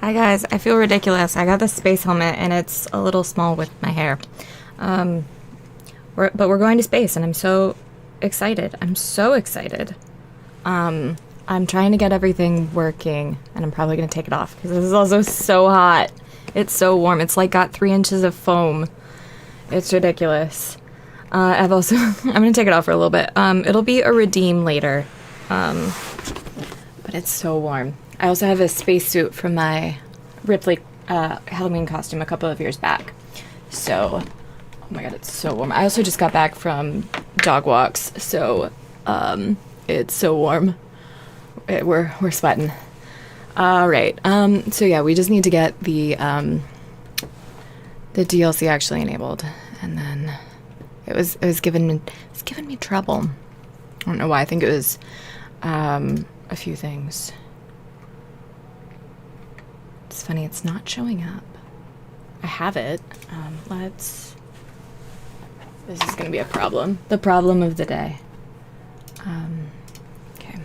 Hi guys, I feel ridiculous. I got this space helmet and it's a little small with my hair. But we're going to space and I'm so excited. I'm so excited. I'm trying to get everything working and I'm probably going to take it off because this is also so hot. It's so warm. It's like got 3 inches of foam. It's ridiculous. I'm going to take it off for a little bit. It'll be a redeem later. But it's so warm. I also have a spacesuit from my Ripley Halloween costume a couple of years back. So, oh my god, it's so warm. I also just got back from dog walks, so it's so warm. We're sweating. All right. So yeah, we just need to get the DLC actually enabled, and then it was giving me trouble. I don't know why. I think it was a few things. It's funny, it's not showing up. I have it. This is gonna be a problem. The problem of the day. Okay.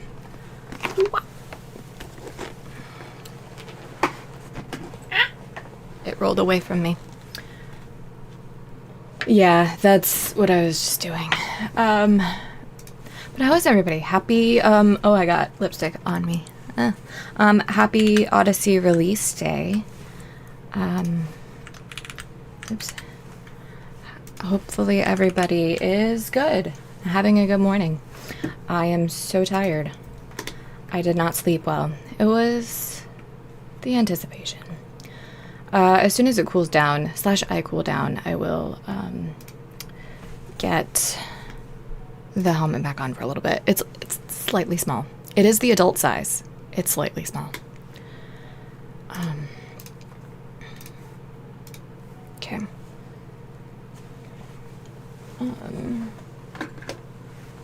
It rolled away from me. Yeah, that's what I was just doing. But how is everybody? Happy, oh, I got lipstick on me. Happy Odyssey release day. Oops. Hopefully everybody is good. Having a good morning. I am so tired. I did not sleep well. It was the anticipation. As soon as it cools down, /I cool down, I will, get the helmet back on for a little bit. It's slightly small. It is the adult size. It's slightly small. Okay.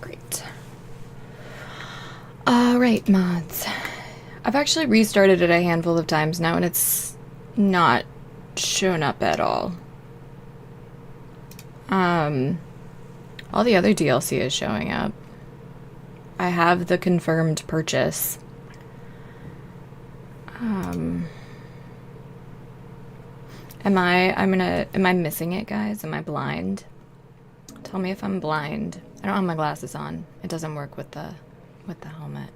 Great. All right, mods. I've actually restarted it a handful of times now, and it's not shown up at all. All the other DLC is showing up. I have the confirmed purchase. Am I missing it, guys? Am I blind? Tell me if I'm blind. I don't have my glasses on. It doesn't work with the helmet.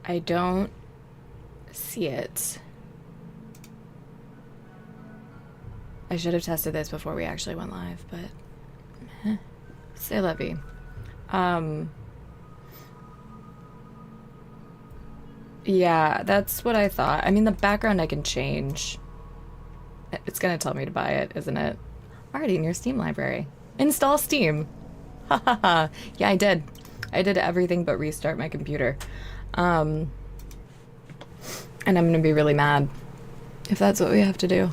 I don't see it. I should have tested this before we actually went live, but c'est la vie. Yeah, that's what I thought. I mean, the background I can change. It's gonna tell me to buy it, isn't it? Already in your Steam library. Install Steam. Hahaha. Yeah, I did. I did everything but restart my computer. And I'm gonna be really mad if that's what we have to do.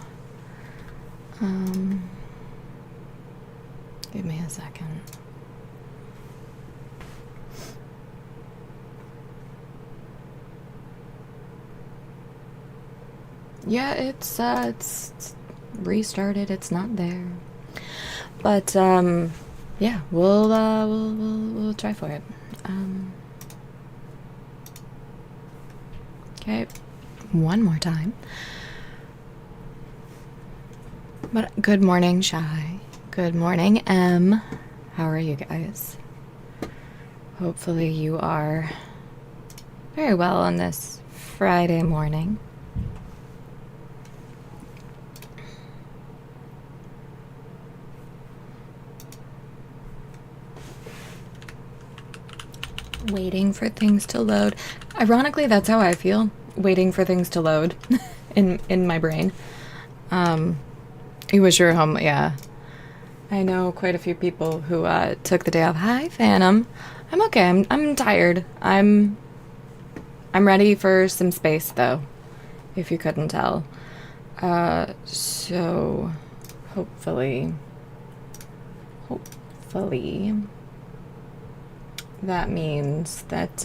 Give me a second. Yeah, it's restarted. It's not there. But yeah, we'll try for it. Okay, one more time. But good morning, Shy. Good morning, M. How are you guys? Hopefully you are very well on this Friday morning. Waiting for things to load. Ironically, that's how I feel. Waiting for things to load in my brain. You wish you were home. Yeah. I know quite a few people who took the day off. Hi, Phantom. I'm okay. I'm tired. I'm ready for some space though, if you couldn't tell. So hopefully that means that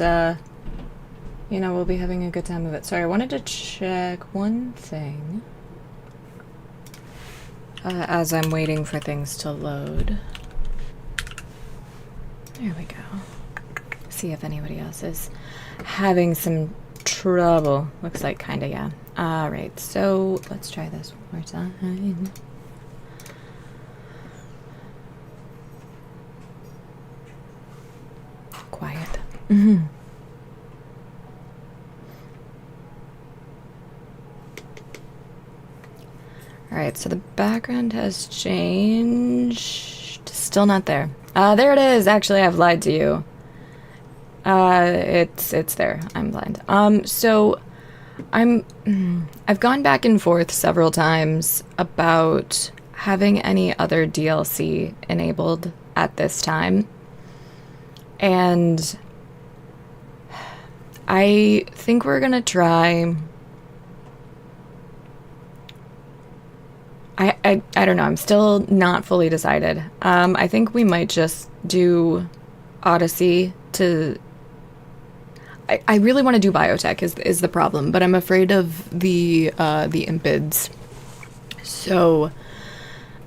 you know, we'll be having a good time of it. Sorry, I wanted to check one thing as I'm waiting for things to load. There we go. See if anybody else is having some trouble. Looks like kinda, yeah. Alright, so let's try this one more time. Quiet. Alright, so the background has changed. Still not there. There it is! Actually, I've lied to you. It's there. I'm blind. So I've gone back and forth several times about having any other DLC enabled at this time. And I think we're gonna try. I don't know. I'm still not fully decided. I think we might just do Odyssey to. I really want to do biotech is the problem, but I'm afraid of the impids. So,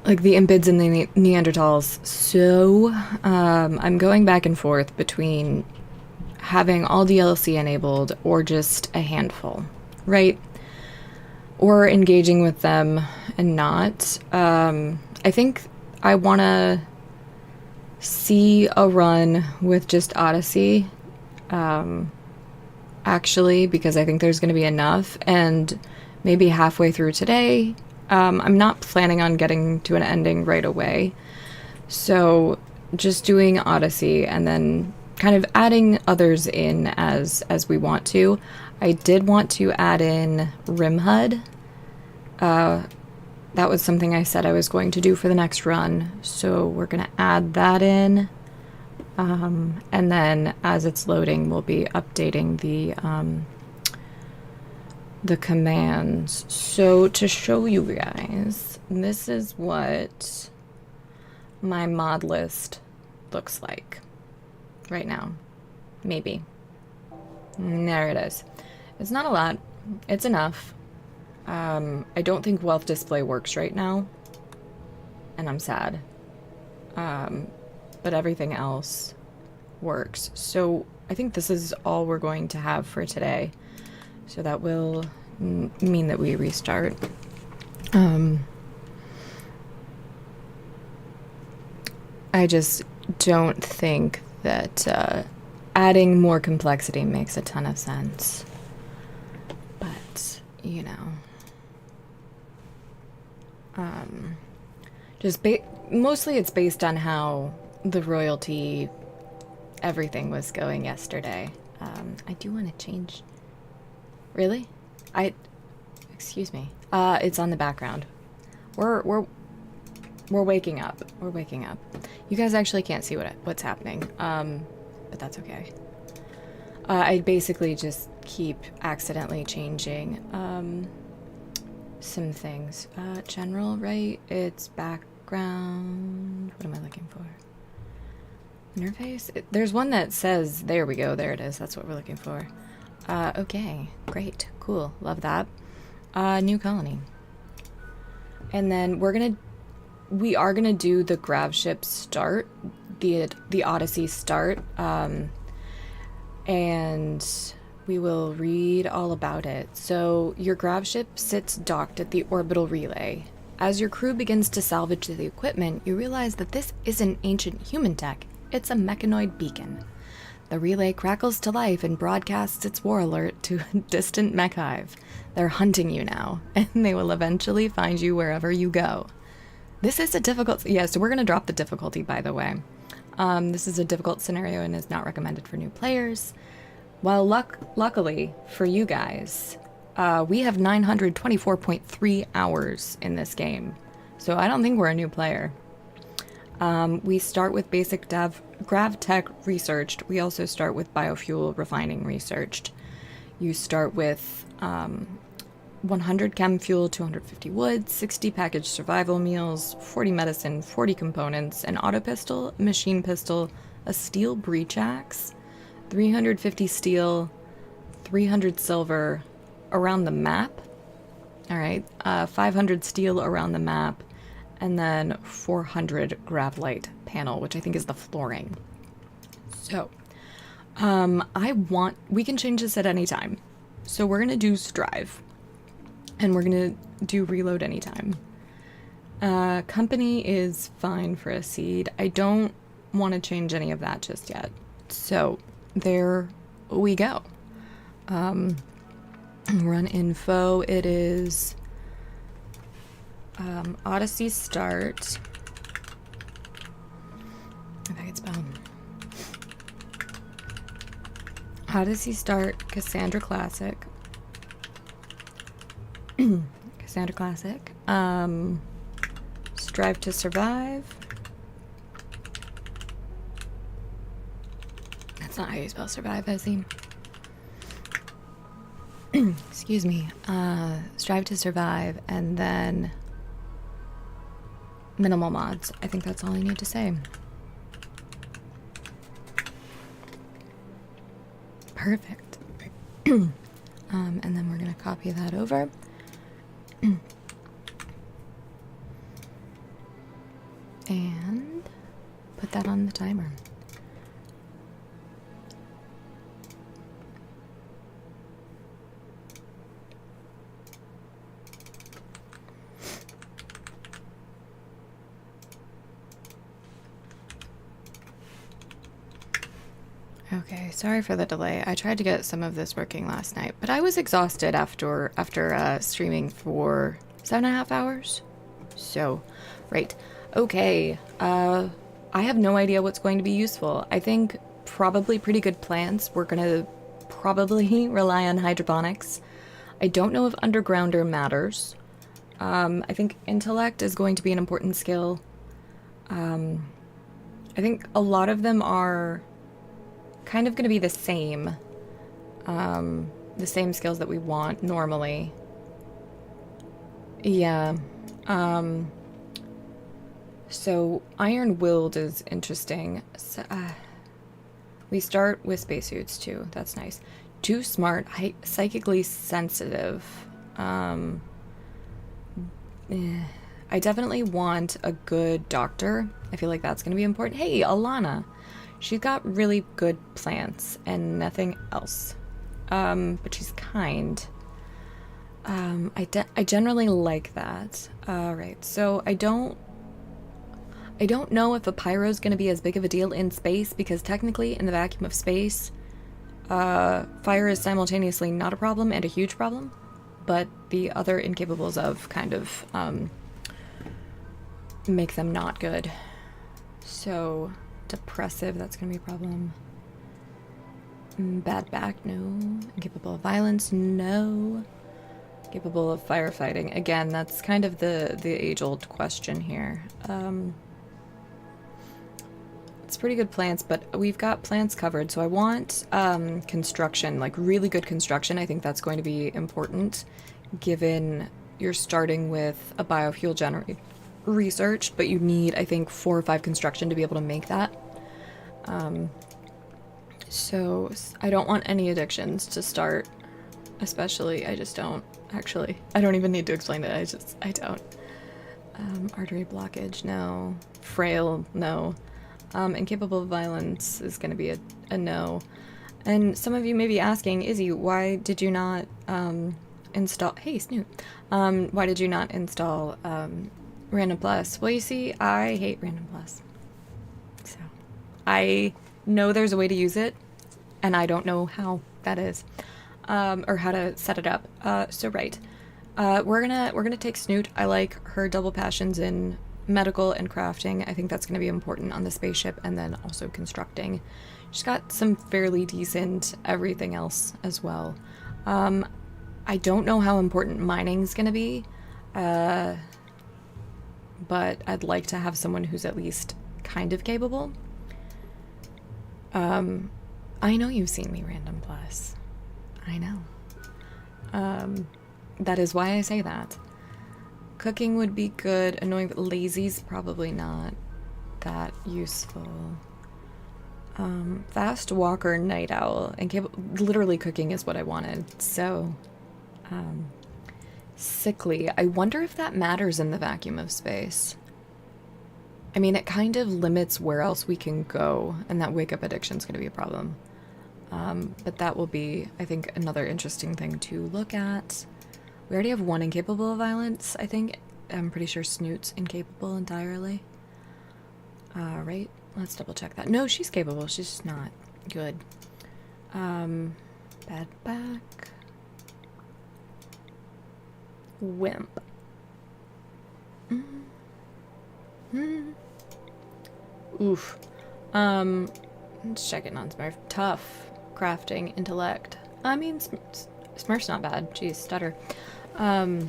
like the impids and the Neanderthals. So, I'm going back and forth between having all DLC enabled or just a handful, right? Or engaging with them and not. I think I want to see a run with just Odyssey. Actually, because I think there's going to be enough, and maybe halfway through today. I'm not planning on getting to an ending right away, so just doing Odyssey and then kind of adding others in as we want to. I did want to add in Rimhud. That was something I said I was going to do for the next run, so we're going to add that in. And then as it's loading, we'll be updating the commands. So to show you guys, this is what my mod list looks like right now. Maybe. There it is. It's not a lot. It's enough. I don't think wealth display works right now, and I'm sad. But everything else works. So I think this is all we're going to have for today. So that will mean that we restart. I just don't think that adding more complexity makes a ton of sense. But, you know. Mostly it's based on how the royalty everything was going yesterday. I do want to change. Really? Excuse me. It's on the background. We're waking up. We're waking up. You guys actually can't see what's happening. But that's okay. I basically just keep accidentally changing some things. General, right? It's background. What am I looking for? Interface? There's one that says, there we go, there it is. That's what we're looking for. Okay, great, cool, love that. New colony. And then we are gonna do the grav ship start, the Odyssey start, and we will read all about it. So your grav ship sits docked at the orbital relay. As your crew begins to salvage the equipment, you realize that this isn't ancient human tech. It's a mechanoid beacon. The relay crackles to life and broadcasts its war alert to a distant mech hive. They're hunting you now, and they will eventually find you wherever you go. This is a difficult... Yeah, so we're going to drop the difficulty, by the way. This is a difficult scenario and is not recommended for new players. While luckily for you guys, we have 924.3 hours in this game. So I don't think we're a new player. We start with basic grav tech researched. We also start with biofuel refining researched. You start with 100 chem fuel, 250 wood, 60 packaged survival meals, 40 medicine, 40 components, an auto pistol, a machine pistol, a steel breach axe, 350 steel, 300 silver around the map. All right, 500 steel around the map, and then 400 gravlite panel, which I think is the flooring. So, we can change this at any time. So we're gonna do strive, and we're gonna do reload anytime. Company is fine for a seed. I don't want to change any of that just yet. So there we go. Run info. It is Odyssey start. If I could spell. Odyssey start, Cassandra Classic. Cassandra Classic. Strive to survive. That's not how you spell survive, I see. Excuse me. Strive to survive, and then minimal mods. I think that's all I need to say. Perfect. And then we're gonna copy that over. And put that on the timer. Okay, sorry for the delay. I tried to get some of this working last night, but I was exhausted after streaming for 7.5 hours. So, right. Okay, I have no idea what's going to be useful. I think probably pretty good plants. We're gonna probably rely on hydroponics. I don't know if undergrounder matters. I think intellect is going to be an important skill. I think a lot of them are kind of going to be the same skills that we want normally. Yeah. So iron-willed is interesting. So, we start with spacesuits too. That's nice. Too smart, psychically sensitive. I definitely want a good doctor. I feel like that's going to be important. Hey, Alana. She's got really good plants and nothing else. But she's kind. I generally like that. Alright, so I don't know if a pyro is going to be as big of a deal in space, because technically in the vacuum of space, fire is simultaneously not a problem and a huge problem, but the other incapables of kind of make them not good. So depressive, that's going to be a problem. Bad back, no. Incapable of violence, no. Capable of firefighting. Again, that's kind of the age-old question here. It's pretty good plants, but we've got plants covered, so I want construction, like really good construction. I think that's going to be important, given you're starting with a biofuel generator research, but you need, I think, 4 or 5 construction to be able to make that. So I don't want any addictions to start, especially. I just don't. Actually, I don't even need to explain it. I don't. Artery blockage, no. Frail, no. Incapable of violence is going to be a no. And some of you may be asking, Izzy, why did you not install... Hey, Snoot. Why did you not install Random Plus? Well, you see, I hate Random Plus. So, I know there's a way to use it, and I don't know how that is. Or how to set it up. So right. We're gonna take Snoot. I like her double passions in medical and crafting. I think that's gonna be important on the spaceship, and then also constructing. She's got some fairly decent everything else as well. I don't know how important mining's gonna be, but I'd like to have someone who's at least kind of capable. I know you've seen me Random Plus. I know. That is why I say that. Cooking would be good. Annoying, but lazy's probably not that useful. Fast walker, night owl, and literally cooking is what I wanted. So, sickly. I wonder if that matters in the vacuum of space. I mean, it kind of limits where else we can go, and that wake-up addiction's going to be a problem. But that will be, I think, another interesting thing to look at. We already have one incapable of violence, I think. I'm pretty sure Snoot's incapable entirely. Right? Let's double check that. No, she's capable. She's just not good. Bad back. Wimp. Oof. Let's check it on Smurf. Tough. Crafting. Intellect. I mean, Smurf's not bad. Jeez, stutter. Hi,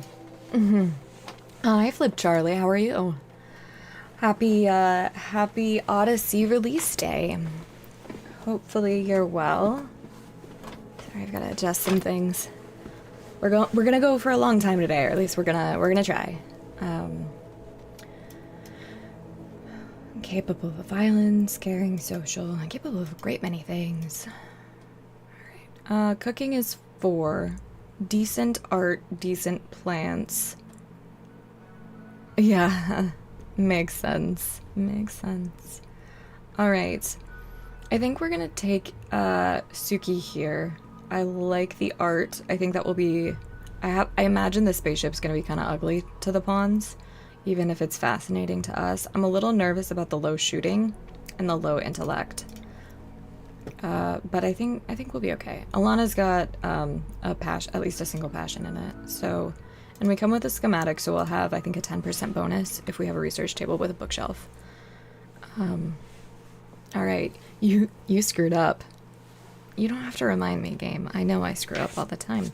Flip Charlie. How are you? Happy Odyssey release day. Hopefully you're well. Sorry, I've got to adjust some things. We're gonna go for a long time today, or at least we're gonna try. Capable of violence, caring, social, capable of a great many things. Alright. Cooking is 4. Decent art, decent plants. Yeah, makes sense. Makes sense. Alright. I think we're gonna take Suki here. I like the art. I think that will be... I imagine the spaceship's gonna be kind of ugly to the pawns, even if it's fascinating to us. I'm a little nervous about the low shooting and the low intellect. But I think we'll be okay. Alana's got a passion, at least a single passion in it. So, and we come with a schematic, so we'll have, I think, a 10% bonus if we have a research table with a bookshelf. All right, you screwed up. You don't have to remind me, game. I know I screw up all the time.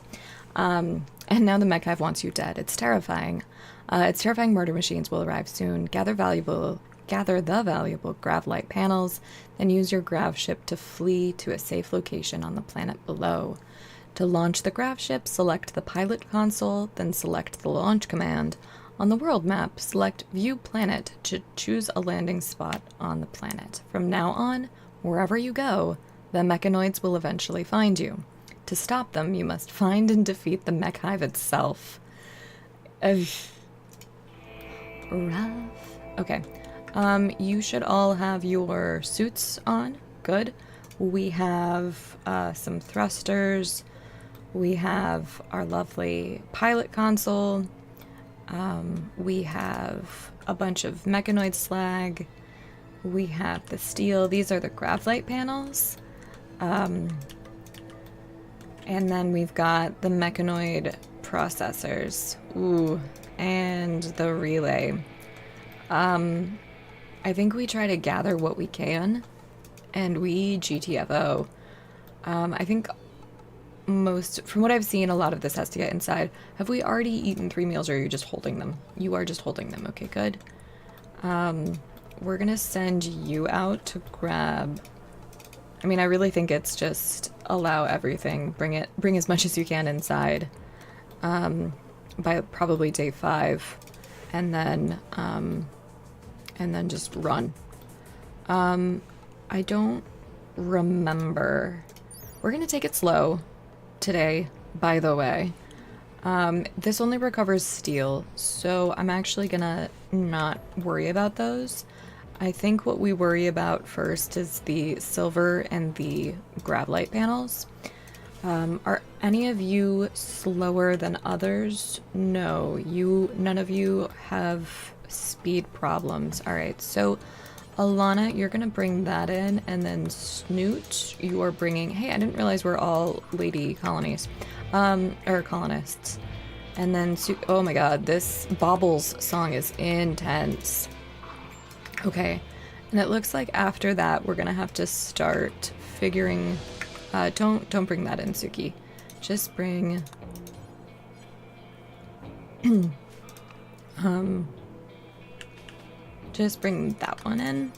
And now the mech hive wants you dead. It's terrifying. It's terrifying. Murder machines will arrive soon. Gather the valuable grav light panels, then use your grav ship to flee to a safe location on the planet below. To launch the grav ship, select the pilot console, then select the launch command. On the world map, select View Planet to choose a landing spot on the planet. From now on, wherever you go, the mechanoids will eventually find you. To stop them, you must find and defeat the mech hive itself. Rough. Okay. You should all have your suits on. Good. We have some thrusters. We have our lovely pilot console. We have a bunch of mechanoid slag. We have the steel. These are the graphite panels. And then we've got the mechanoid processors. Ooh, and the relay. I think we try to gather what we can, and we GTFO. I think from what I've seen, a lot of this has to get inside. Have we already eaten 3 meals, or are you just holding them? You are just holding them. Okay, good. We're gonna send you out to grab... I mean, I really think it's just allow everything. Bring as much as you can inside by probably day 5, and then just run. I don't remember. We're gonna take it slow today, by the way. This only recovers steel, so I'm actually gonna not worry about those. I think what we worry about first is the silver and the gravlight panels. Are any of you slower than others? No, none of you have speed problems. All right, so Alana, you're gonna bring that in, and then Snoot, you are bringing... Hey, I didn't realize we're all lady colonies, or colonists. And then, oh my god, this Bobbles song is intense. Okay, and it looks like after that we're gonna have to start figuring... don't bring that in, Suki. Just bring... just bring that one in.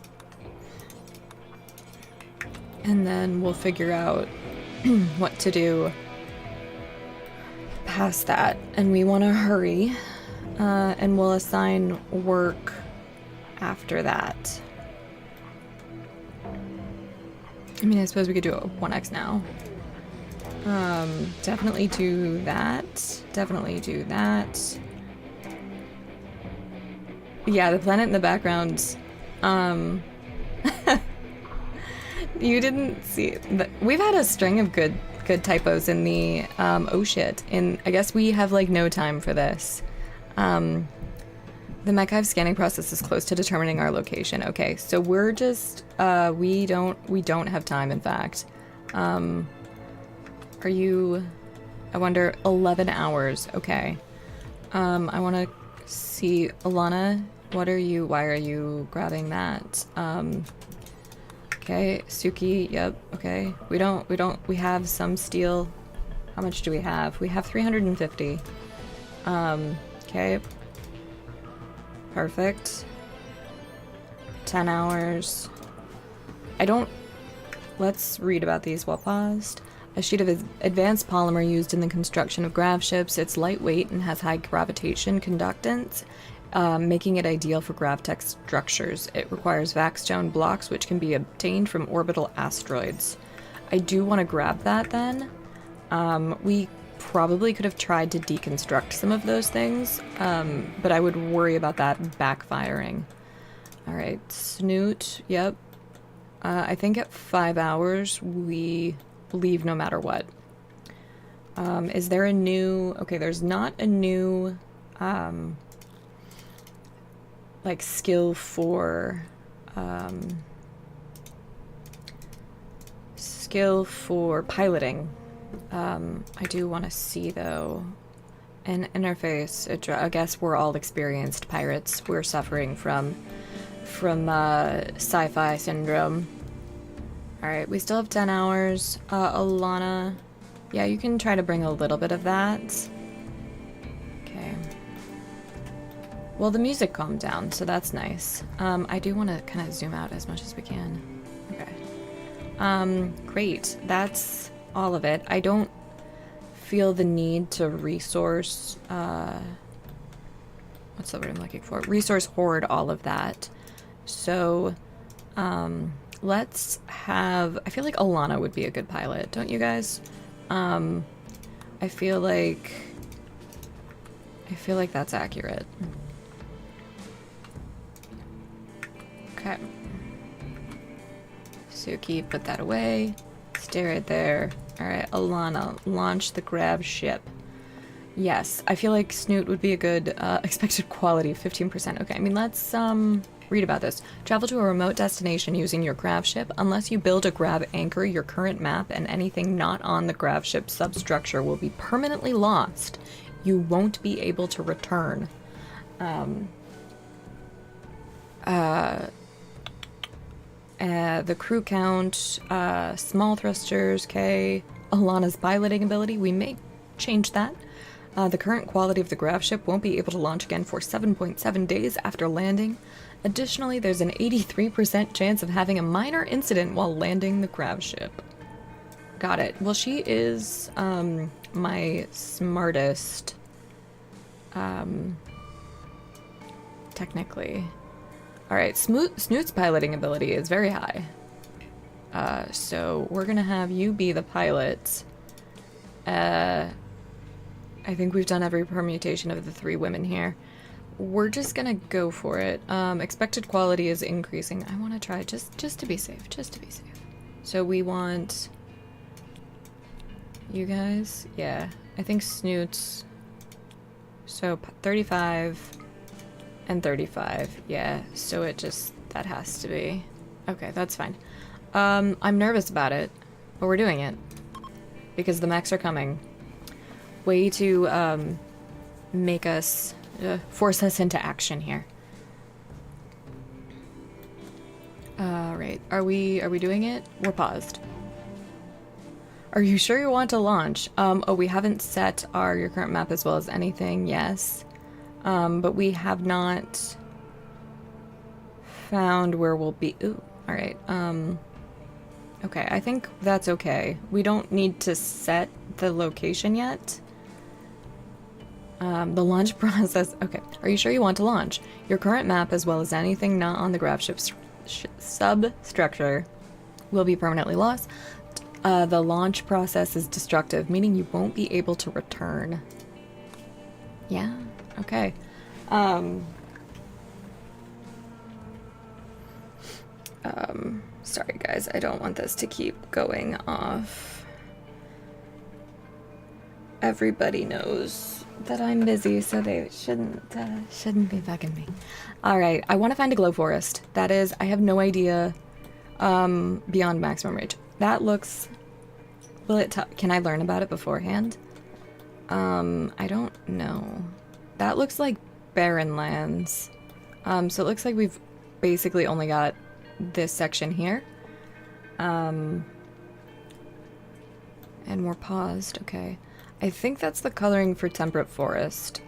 And then we'll figure out what to do past that. And we want to hurry. And we'll assign work after that. I mean, I suppose we could do a 1x now. Definitely do that. Definitely do that. Yeah, the planet in the background. You didn't see we've had a string of good typos in the oh shit. And I guess we have like no time for this. The Mechive scanning process is close to determining our location. Okay, so we're just we don't have time, in fact. Are you, I wonder, 11 hours. Okay. I want to see, Alana, why are you grabbing that? Okay, Suki, yep, okay. We have some steel. How much do we have? We have 350. Okay. Perfect. 10 hours. Let's read about these while paused. A sheet of advanced polymer used in the construction of grav ships. It's lightweight and has high gravitation conductance, making it ideal for gravtech structures. It requires vaxstone blocks, which can be obtained from orbital asteroids. I do want to grab that then. We probably could have tried to deconstruct some of those things, but I would worry about that backfiring. Alright, Snoot, yep. I think at 5 hours we leave no matter what. Is there a new... Okay, there's not a new, like, skill for piloting. I do want to see, though, an interface. I guess we're all experienced pirates. We're suffering from sci-fi syndrome. Alright, we still have 10 hours. Alana, yeah, you can try to bring a little bit of that. Okay. Well, the music calmed down, so that's nice. I do want to kind of zoom out as much as we can. Okay. Great. That's all of it. I don't feel the need to resource, what's the word I'm looking for? Resource hoard all of that. So, let's have... I feel like Alana would be a good pilot, don't you guys? I feel like that's accurate. Okay. Suki, put that away. Stay right there. Alright, Alana, launch the grab ship. Yes, I feel like Snoot would be a good expected quality, 15%. Okay, I mean, let's read about this. Travel to a remote destination using your grav ship. Unless you build a grav anchor, your current map and anything not on the grav ship substructure will be permanently lost. You won't be able to return. The crew count, small thrusters, K. Alana's piloting ability, we may change that. The current quality of the grav ship won't be able to launch again for 7.7 days after landing. Additionally, there's an 83% chance of having a minor incident while landing the grav ship. Got it. Well, she is my smartest, technically. Alright, Snoot's piloting ability is very high. So we're gonna have you be the pilot. I think we've done every permutation of the 3 women here. We're just gonna go for it. Expected quality is increasing. I want to try just to be safe, So we want you guys. Yeah, I think Snoot's. So 35 and 35. Yeah, so that has to be. Okay, that's fine. I'm nervous about it, but we're doing it because the mechs are coming. Way to make us force us into action here. Right. Are we doing it? We're paused. Are you sure you want to launch? Oh, we haven't set your current map as well as anything. Yes. But we have not found where we'll be. Ooh. All right. Okay. I think that's okay. We don't need to set the location yet. The launch process. Okay. Are you sure you want to launch? Your current map, as well as anything not on the grav ship's substructure, will be permanently lost. The launch process is destructive, meaning you won't be able to return. Yeah. Okay. Sorry guys, I don't want this to keep going off. Everybody knows that I'm busy, so they shouldn't be bugging me. All right, I want to find a glow forest. That is, I have no idea. Beyond maximum range. That looks. Will it? Can I learn about it beforehand? I don't know. That looks like barren lands. So it looks like we've basically only got this section here. And we're paused. Okay. I think that's the coloring for temperate forest.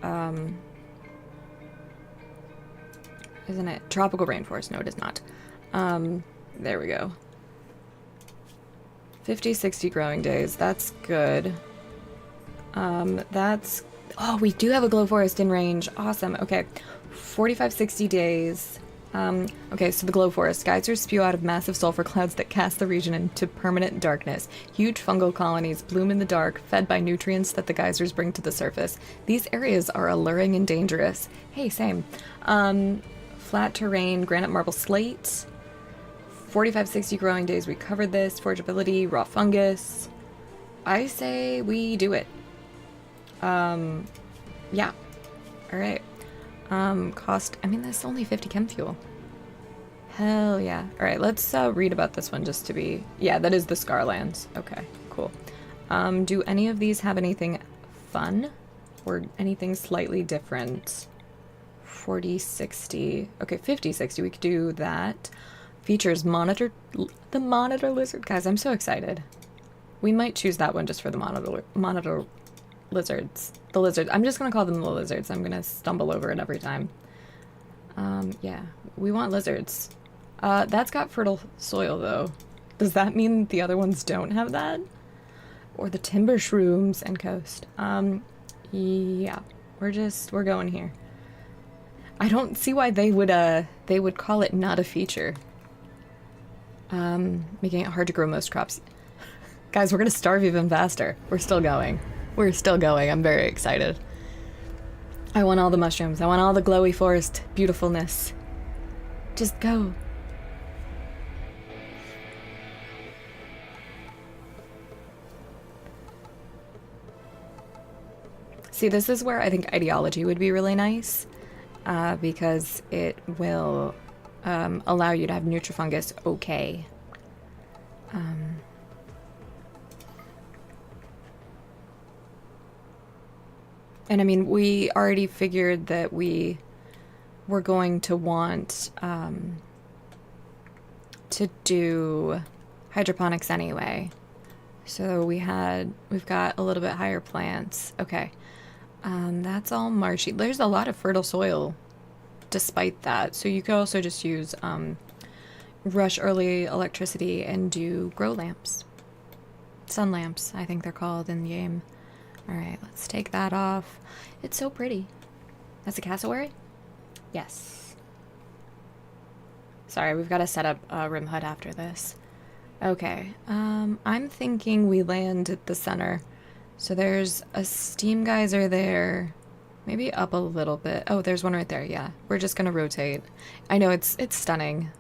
Isn't it? Tropical rainforest. No, it is not. There we go. 50, 60 growing days. That's good. That's... Oh, we do have a glow forest in range. Awesome. Okay. 45, 60 days. Okay, so the glow forest. Geysers spew out of massive sulfur clouds that cast the region into permanent darkness. Huge fungal colonies bloom in the dark, fed by nutrients that the geysers bring to the surface. These areas are alluring and dangerous. Hey, same. Flat terrain, granite marble slate. 45, 60 growing days. We covered this. Forgeability, raw fungus. I say we do it. Yeah. All right. Cost, I mean, that's only 50 chem fuel. Hell yeah. All right, let's read about this one just to be, yeah, that is the Scarlands. Okay, cool. Do any of these have anything fun or anything slightly different? 40, 60, okay, 50, 60, we could do that. Features the monitor lizard. Guys, I'm so excited. We might choose that one just for the monitor lizards. The lizards. I'm just gonna call them the lizards. I'm gonna stumble over it every time. Yeah, we want lizards. That's got fertile soil though. Does that mean the other ones don't have that? Or the timber shrooms and coast? Yeah, we're going here. I don't see why they would call it not a feature. Making it hard to grow most crops. Guys, we're gonna starve even faster. We're still going. We're still going. I'm very excited. I want all the mushrooms. I want all the glowy forest beautifulness. Just go. See, this is where I think ideology would be really nice, because it will allow you to have Nutrifungus okay. And I mean, we already figured that we were going to want to do hydroponics anyway. So we've got a little bit higher plants. Okay. That's all marshy. There's a lot of fertile soil despite that. So you could also just use rush early electricity and do grow lamps. Sun lamps, I think they're called in the game. Alright, let's take that off. It's so pretty. That's a cassowary? Yes. Sorry, we've got to set up a rim hut after this. Okay, I'm thinking we land at the center. So there's a steam geyser there. Maybe up a little bit. Oh, there's one right there, yeah. We're just gonna rotate. I know, it's stunning.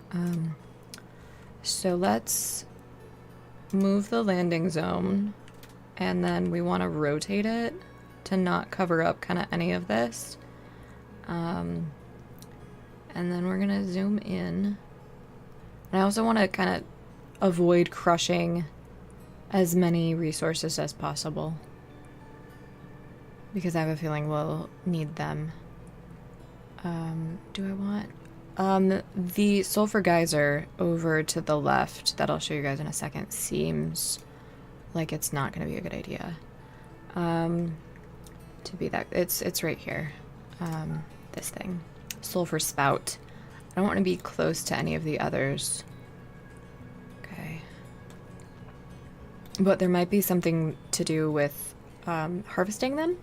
So let's move the landing zone. And then we want to rotate it to not cover up kind of any of this. And then we're going to zoom in. And I also want to kind of avoid crushing as many resources as possible, because I have a feeling we'll need them. Do I want... the sulfur geyser over to the left, that I'll show you guys in a second, seems like it's not going to be a good idea. To be that, it's right here. This thing. Sulfur spout. I don't want to be close to any of the others. Okay. But there might be something to do with harvesting them?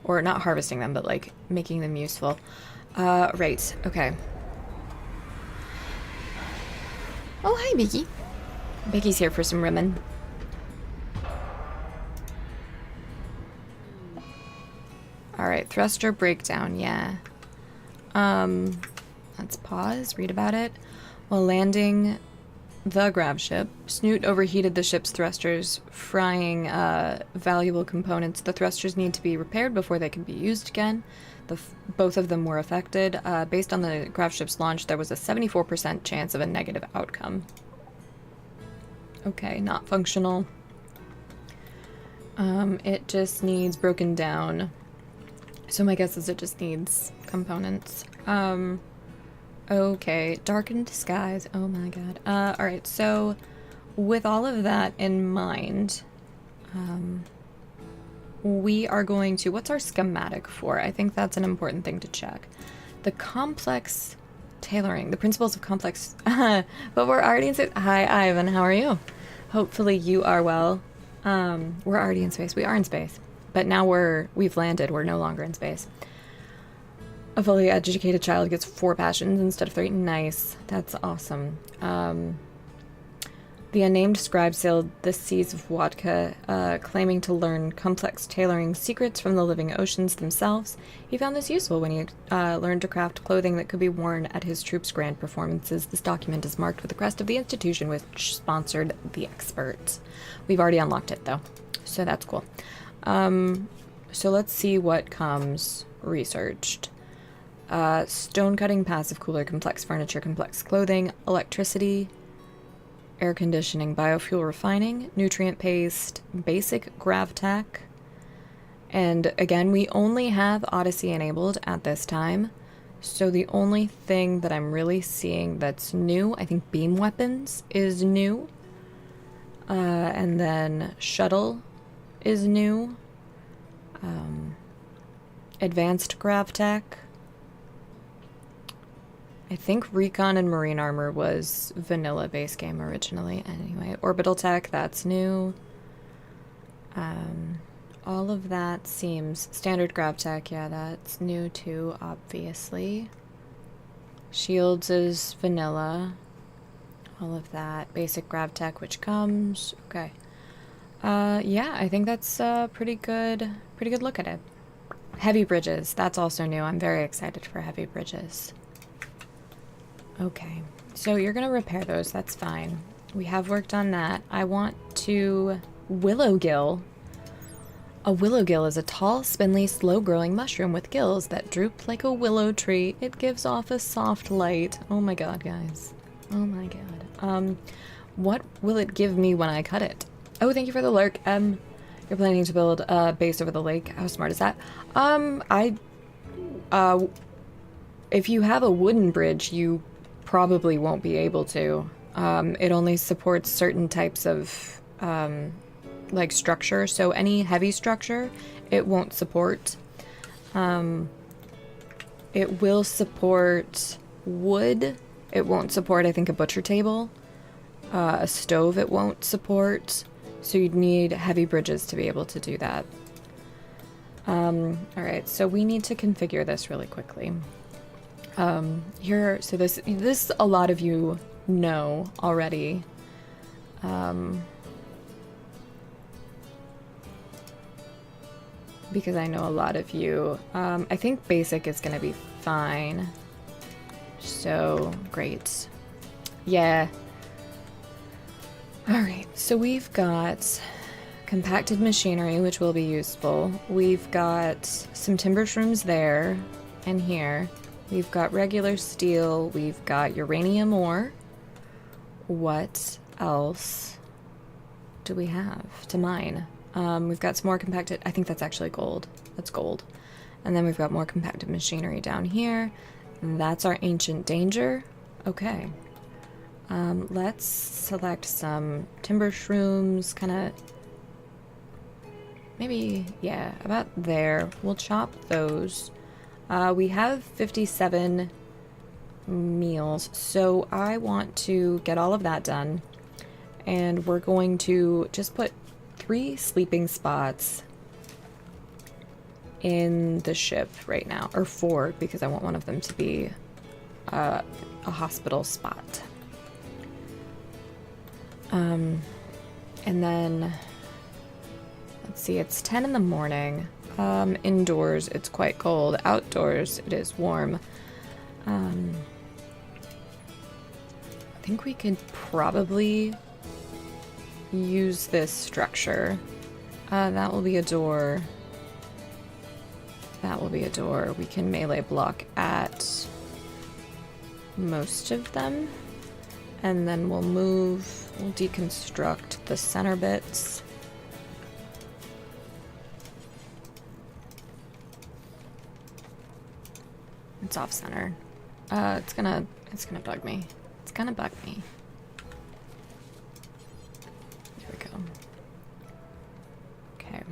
Or not harvesting them, but like making them useful. Right, okay. Oh, hi, Beaky. Beaky's here for some rimming. Alright, thruster breakdown, yeah. Let's pause, read about it. While landing the grav ship, Snoot overheated the ship's thrusters, frying valuable components. The thrusters need to be repaired before they can be used again. Both of them were affected. Based on the grav ship's launch, there was a 74% chance of a negative outcome. Okay, not functional. It just needs broken down. So my guess is it just needs components. Okay, darkened skies. Oh my god. Alright, so with all of that in mind, we are going to... What's our schematic for? I think that's an important thing to check. The complex tailoring. The principles of complex... But we're already in space. Hi, Ivan. How are you? Hopefully you are well. We're already in space. We are in space. But now we've landed. We're no longer in space. A fully educated child gets 4 passions instead of 3. Nice. That's awesome. The unnamed scribe sailed the seas of Wadka, claiming to learn complex tailoring secrets from the living oceans themselves. He found this useful when he learned to craft clothing that could be worn at his troops' grand performances. This document is marked with the crest of the institution which sponsored the expert. We've already unlocked it, though, so that's cool. So let's see what comes researched. Stone cutting, passive cooler, complex furniture, complex clothing, electricity, air conditioning, biofuel refining, nutrient paste, basic gravtech. And again, we only have Odyssey enabled at this time. So the only thing that I'm really seeing that's new, I think beam weapons is new. And then shuttle is new. Advanced gravtech. I think Recon and Marine Armor was vanilla base game originally. Anyway, Orbital Tech, that's new. All of that seems... Standard Gravtech, yeah, that's new too, obviously. Shields is vanilla. All of that. Basic Gravtech, which comes... Okay. Yeah, I think that's a pretty good look at it. Heavy bridges, that's also new. I'm very excited for heavy bridges. Okay, so you're gonna repair those, that's fine. We have worked on that. I want to... Willowgill. A willowgill is a tall, spindly, slow-growing mushroom with gills that droop like a willow tree. It gives off a soft light. Oh my god, guys. Oh my god. What will it give me when I cut it? Oh, thank you for the lurk. You're planning to build a base over the lake. How smart is that? If you have a wooden bridge, you probably won't be able to. It only supports certain types of like structure, so any heavy structure it won't support. It will support wood. It won't support, I think, a butcher table. A stove it won't support, so you'd need heavy bridges to be able to do that. Alright, so we need to configure this really quickly. So this a lot of you know already. Because I know a lot of you. I think basic is gonna be fine. So, great. Yeah. Alright, so we've got compacted machinery, which will be useful. We've got some timber shrooms there and here. We've got regular steel. We've got uranium ore. What else do we have to mine? We've got some more compacted... I think that's actually gold. That's gold. And then we've got more compacted machinery down here. That's our ancient danger. Okay. Let's select some timber shrooms, kind of... Maybe, yeah, about there. We'll chop those. We have 57 meals, so I want to get all of that done. And we're going to just put 3 sleeping spots in the ship right now. Or 4, because I want one of them to be a hospital spot. And then, let's see, it's 10 in the morning. Indoors, it's quite cold. Outdoors, it is warm. think we could probably use this structure. That will be a door. That will be a door. We can melee block at most of them. And then we'll deconstruct the center bits. It's off center. It's gonna bug me. It's gonna bug me. There we go. Okay.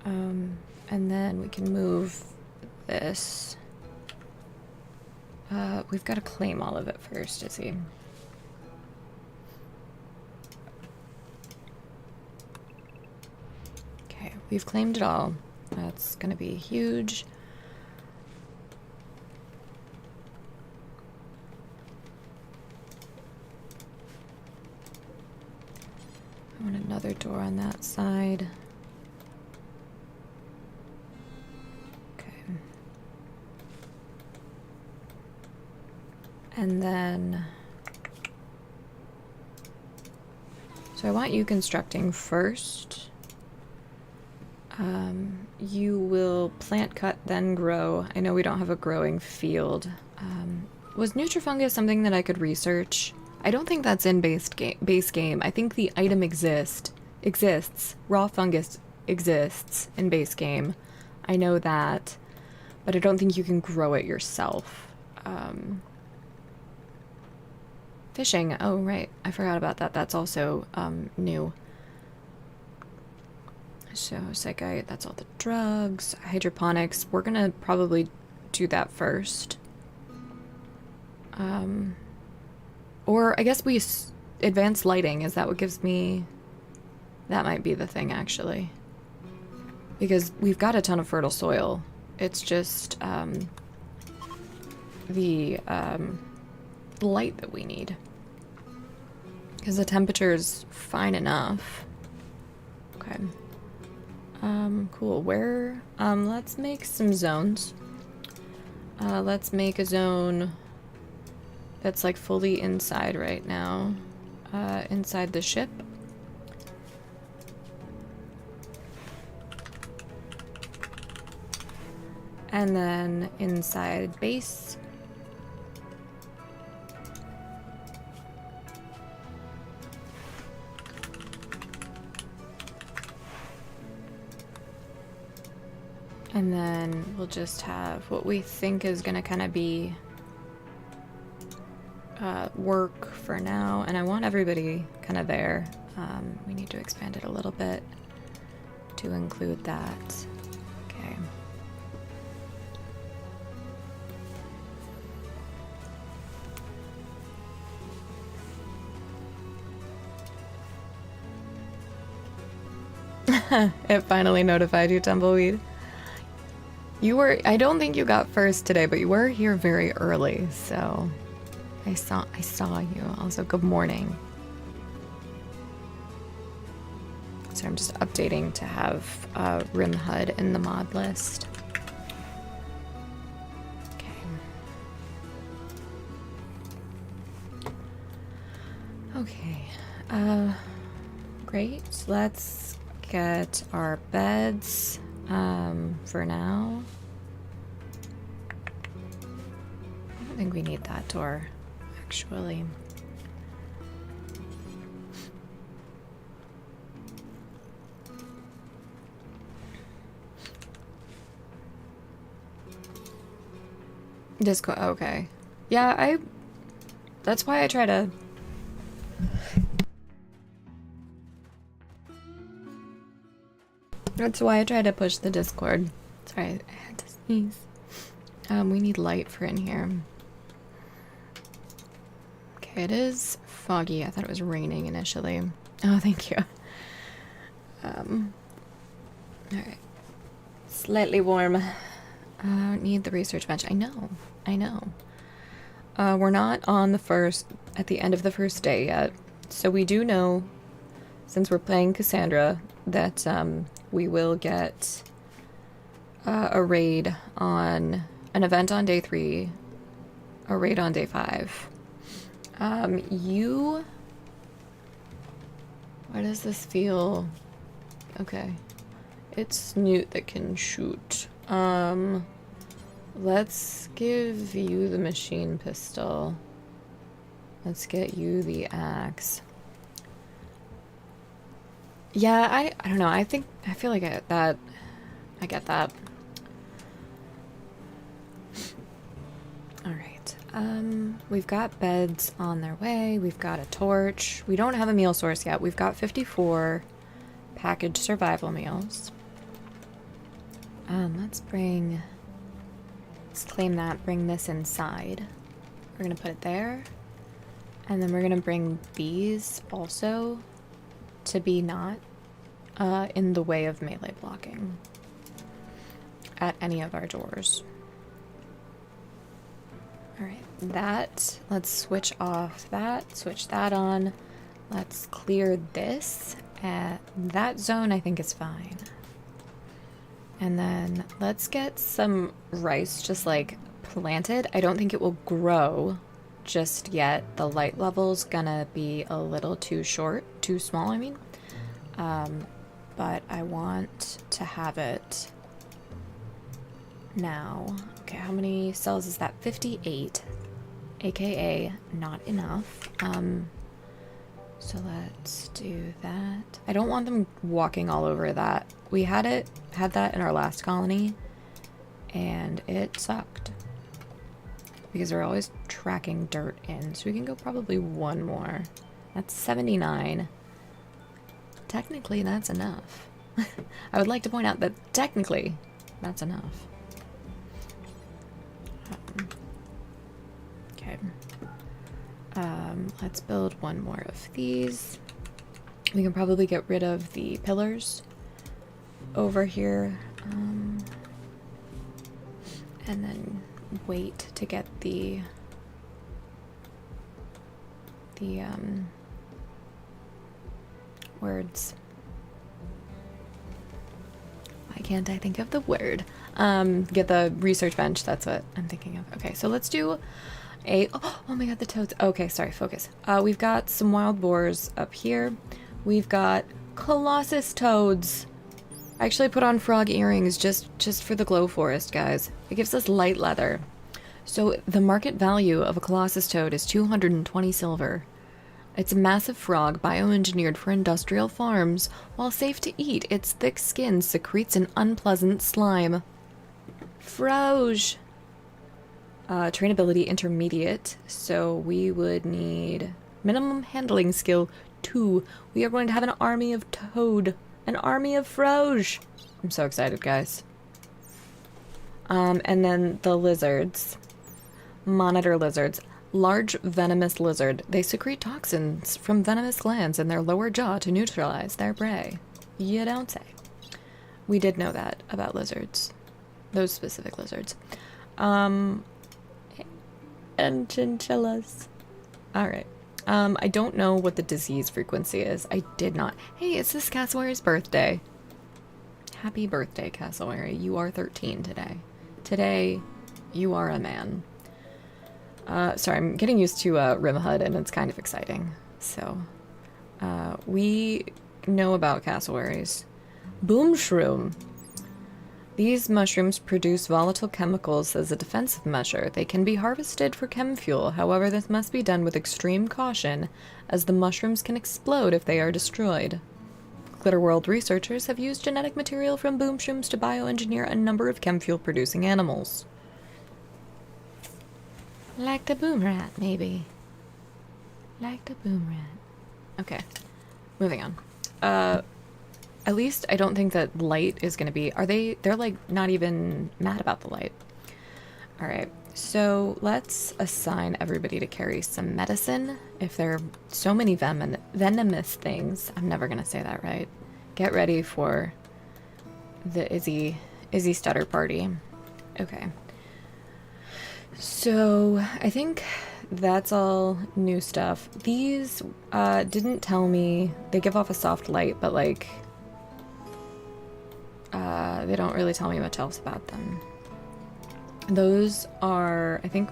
And then we can move this. We've got to claim all of it first, is he? Okay, we've claimed it all. That's gonna be huge. I want another door on that side. Okay. And then... So I want you constructing first. You will plant, cut, then grow. I know we don't have a growing field. Was Nutrifungus something that I could research? I don't think that's in base game. I think the item exists. Raw fungus exists in base game. I know that, but I don't think you can grow it yourself. Fishing. Oh, right. I forgot about that. That's also new. So, Psychite, that's all the drugs. Hydroponics. We're gonna probably do that first. Or I guess we advanced lighting. Is that what gives me... That might be the thing, actually. Because we've got a ton of fertile soil. It's just the light that we need. Because the temperature's fine enough. Okay. Cool. Where... let's make some zones. Let's make a zone that's like fully inside right now. Inside the ship. And then inside base. And then we'll just have what we think is gonna kind of be work for now. And I want everybody kind of there. We need to expand it a little bit to include that. Okay. It finally notified you, Tumbleweed. You were, I don't think you got first today, but you were here very early, so I saw you. Also, good morning. So I'm just updating to have Rim HUD in the mod list. Okay. Okay. Great. Let's get our beds for now. I don't think we need that door, actually. Disco, okay. Yeah, that's why I try to... That's why I try to push the Discord. Sorry, I had to sneeze. We need light for in here. Okay, it is foggy. I thought it was raining initially. Oh, thank you. Alright. Slightly warm. Need the research bench. I know. We're not on at the end of the first day yet. So we do know, since we're playing Cassandra, that we will get a raid on an event on day 3, a raid on day 5. You... Why does this feel... Okay. It's Snoot that can shoot. Let's give you the machine pistol. Let's get you the axe. Yeah, I don't know. I feel like I get that. All right. We've got beds on their way. We've got a torch. We don't have a meal source yet. We've got 54 packaged survival meals. Let's claim that, bring this inside. We're gonna put it there. And then we're gonna bring these also to be not in the way of melee blocking at any of our doors. Alright, let's switch off that, switch that on. Let's clear this. That zone I think is fine. And then let's get some rice just like planted. I don't think it will grow just yet. The light level's gonna be a little too small, I mean. But I want to have it now. Okay, how many cells is that? 58, aka not enough. So let's do that. I don't want them walking all over that. We had that in our last colony, and it sucked because they're always tracking dirt in. So we can go probably one more. That's 79. Technically, that's enough. I would like to point out that technically, that's enough. Okay. Let's build one more of these. We can probably get rid of the pillars over here. And then wait to get the words. Why can't I think of the word? Get the research bench, that's what I'm thinking of. Okay, so let's do oh my god, the toads. Okay, sorry, focus. We've got some wild boars up here. We've got Colossus toads. I actually put on frog earrings just for the glow forest, guys. It gives us light leather. So the market value of a Colossus toad is 220 silver. It's a massive frog, bioengineered for industrial farms. While safe to eat, its thick skin secretes an unpleasant slime. Froge. Trainability intermediate, so we would need minimum handling skill 2. We are going to have an army of toad. An army of froge. I'm so excited, guys. And then the lizards. Monitor lizards. Large venomous lizard. They secrete toxins from venomous glands in their lower jaw to neutralize their prey. You don't say. We did know that about lizards. Those specific lizards. And chinchillas. Alright. I don't know what the disease frequency is. I did not. Hey, it's this Cassowary's birthday. Happy birthday, Cassowary. You are 13 today. Today, you are a man. Sorry, I'm getting used to Rimhud, and it's kind of exciting. So, we know about cassowaries. Boom shroom. These mushrooms produce volatile chemicals as a defensive measure. They can be harvested for chem fuel. However, this must be done with extreme caution, as the mushrooms can explode if they are destroyed. Glitterworld researchers have used genetic material from boom shrooms to bioengineer a number of chem fuel producing animals. Like the boom rat, maybe. Like the boom rat. Okay, moving on. At least I don't think that light is going to be... They're like not even mad about the light. Alright, so let's assign everybody to carry some medicine. If there are so many venomous things, I'm never going to say that right. Get ready for the Izzy stutter party. Okay. So I think that's all new stuff. These didn't tell me... They give off a soft light, but like... they don't really tell me much else about them. Those are, I think,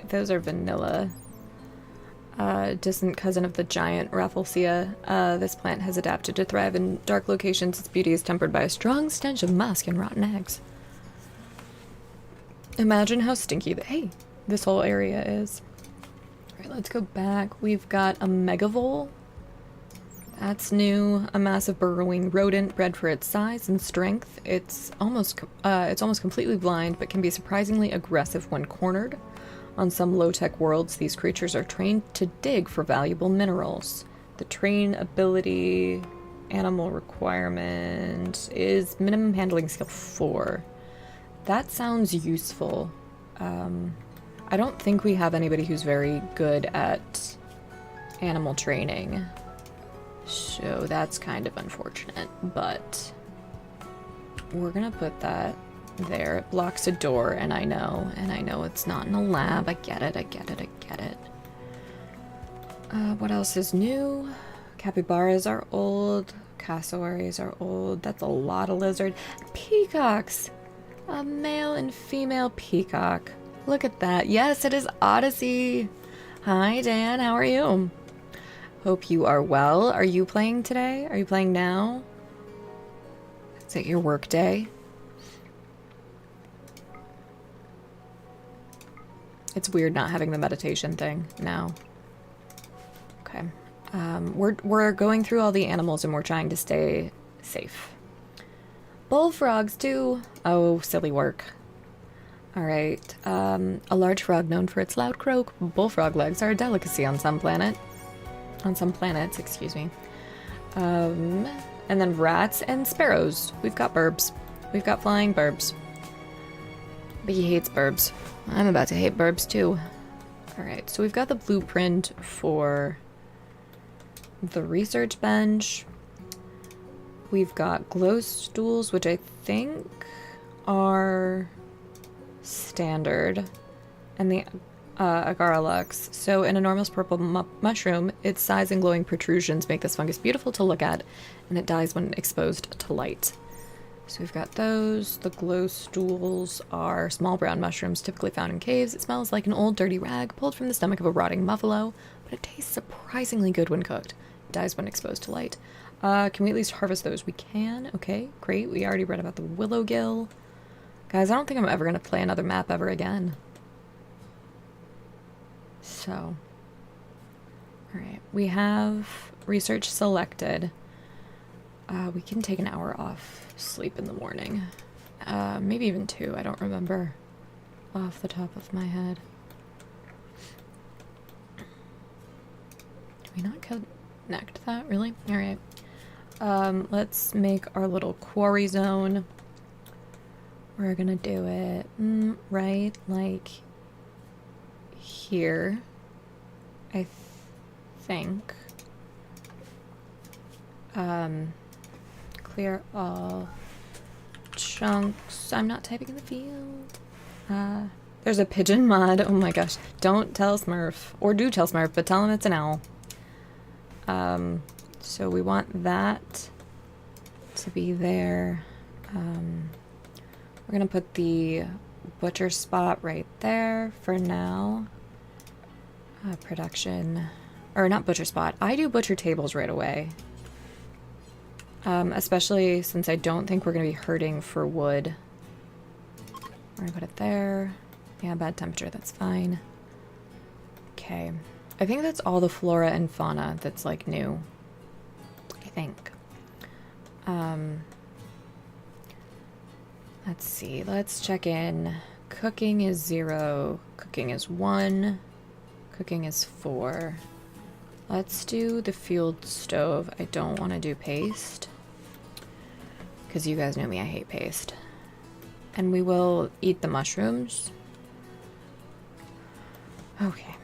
those are vanilla. distant cousin of the giant Rafflesia. This plant has adapted to thrive in dark locations. Its beauty is tempered by a strong stench of musk and rotten eggs. Imagine how stinky hey, this whole area is. Alright, let's go back. We've got a megavole. That's new. A massive burrowing rodent bred for its size and strength. It's almost completely blind, but can be surprisingly aggressive when cornered. On some low-tech worlds, these creatures are trained to dig for valuable minerals. The train ability animal requirement is minimum handling skill 4. That sounds useful. I don't think we have anybody who's very good at animal training. So that's kind of unfortunate, but we're gonna put that there. It blocks a door, and I know it's not in a lab. I get it. What else is new? Capybaras are old. Cassowaries are old. That's a lot of lizard. Peacocks! A male and female peacock. Look at that. Yes, it is Odyssey. Hi, Dan. How are you? Hope you are well. Are you playing today? Are you playing now? Is it your work day? It's weird not having the meditation thing now. Okay. We're going through all the animals and we're trying to stay safe. Bullfrogs too. Oh, silly work. Alright. A large frog known for its loud croak. Bullfrog legs are a delicacy on some planets, excuse me. And then rats and sparrows. We've got burbs. We've got flying burbs. But he hates burbs. I'm about to hate burbs too. Alright, so we've got the blueprint for the research bench. We've got glow stools, which I think are standard. And the Agaralux. So an enormous purple mushroom, its size and glowing protrusions make this fungus beautiful to look at, and it dies when exposed to light. So we've got those. The glow stools are small brown mushrooms typically found in caves. It smells like an old dirty rag pulled from the stomach of a rotting buffalo, but it tastes surprisingly good when cooked. It dies when exposed to light. Can we at least harvest those? We can. Okay, great. We already read about the willow gill. Guys, I don't think I'm ever going to play another map ever again. So, alright. We have research selected. We can take an hour off sleep in the morning. Maybe even 2. I don't remember off the top of my head. Do we not connect that? Really? Alright. Let's make our little quarry zone. We're gonna do it right like here, I think. Clear all chunks. I'm not typing in the field. There's a pigeon mod. Oh my gosh. Don't tell Smurf. Or do tell Smurf, but tell him it's an owl. So we want that to be there. We're gonna put the butcher spot right there for now. Production. Or not butcher spot. I do butcher tables right away. Especially since I don't think we're gonna be hurting for wood. We're gonna put it there. Yeah, bad temperature, that's fine. Okay. I think that's all the flora and fauna that's like new. I think. Let's see, let's check in. Cooking is 0, cooking is 1, cooking is 4. Let's do the fueled stove. I don't want to do paste, because you guys know me, I hate paste. And we will eat the mushrooms. Okay.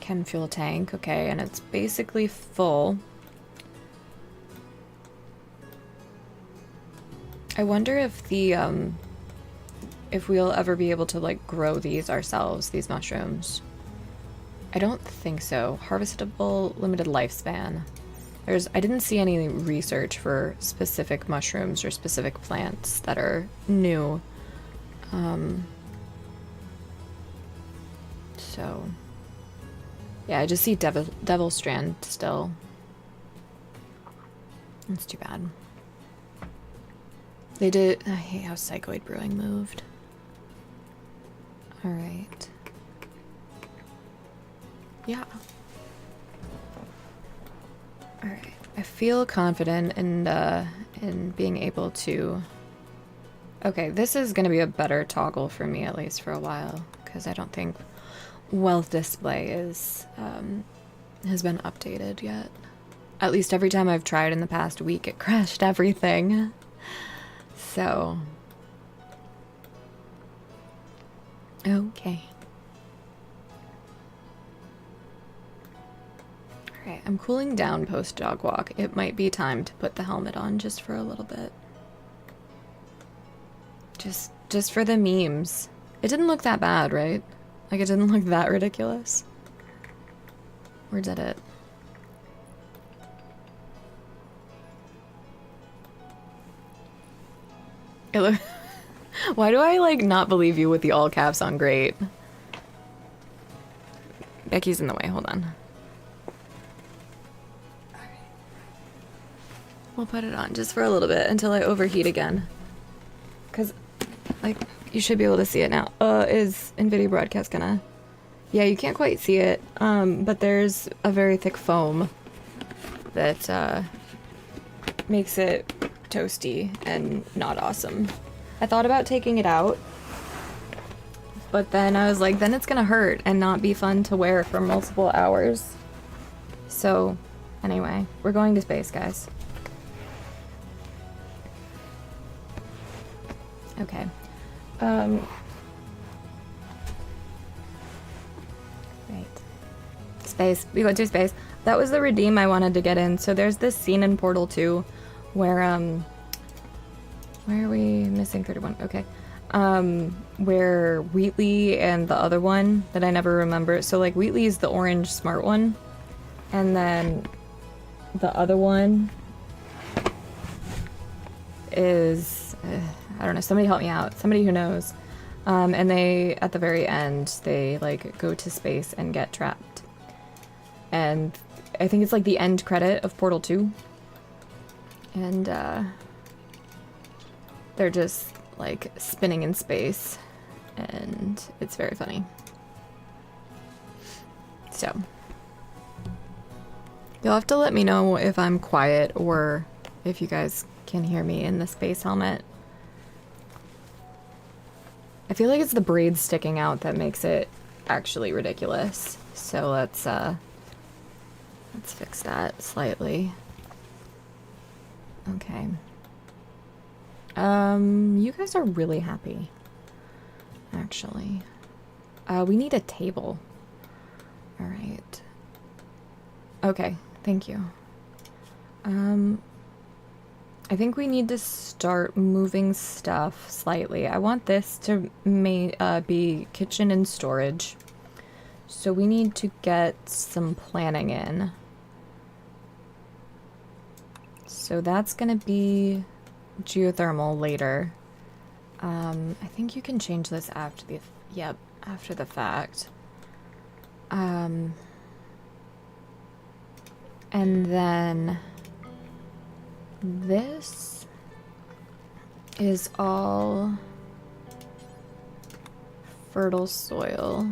Can fuel tank, okay, and it's basically full. I wonder if the, if we'll ever be able to, like, grow these ourselves, these mushrooms. I don't think so. Harvestable, limited lifespan. I didn't see any research for specific mushrooms or specific plants that are new. So, yeah, I just see Devil Strand still. That's too bad. They did. I hate how Psychoid Brewing moved. Alright. Yeah. Alright. I feel confident in being able to... Okay, this is going to be a better toggle for me, at least for a while, because I don't think Wealth Display is has been updated yet. At least every time I've tried in the past week, it crashed everything. So... Okay. Alright, I'm cooling down post-dog walk. It might be time to put the helmet on just for a little bit. Just for the memes. It didn't look that bad, right? Like, it didn't look that ridiculous. Or did it? It look. Why do I, like, not believe you with the all caps on great? Becky's in the way, hold on. We'll put it on just for a little bit until I overheat again. Because, like, you should be able to see it now. Is NVIDIA Broadcast gonna... Yeah, you can't quite see it, but there's a very thick foam that, makes it toasty and not awesome. I thought about taking it out, but then I was like, then it's gonna hurt and not be fun to wear for multiple hours. So, anyway, we're going to space, guys. Okay. Right. Space. We go to space. That was the redeem I wanted to get in. So there's this scene in Portal 2 where, where are we? Missing 31. Okay. Where Wheatley and the other one that I never remember. So, like, Wheatley is the orange smart one. And then the other one is... I don't know, somebody help me out. Somebody who knows. And they, at the very end, they, like, go to space and get trapped. And I think it's, like, the end credit of Portal 2. And, they're just, like, spinning in space. And it's very funny. So. You'll have to let me know if I'm quiet or if you guys can hear me in the space helmet. I feel like it's the braids sticking out that makes it actually ridiculous. So let's fix that slightly. Okay. You guys are really happy. Actually. We need a table. Alright. Okay, thank you. I think we need to start moving stuff slightly. I want this to be kitchen and storage. So we need to get some planning in. So that's gonna be geothermal later. I think you can change this after the, yep, after the fact. And then this is all fertile soil.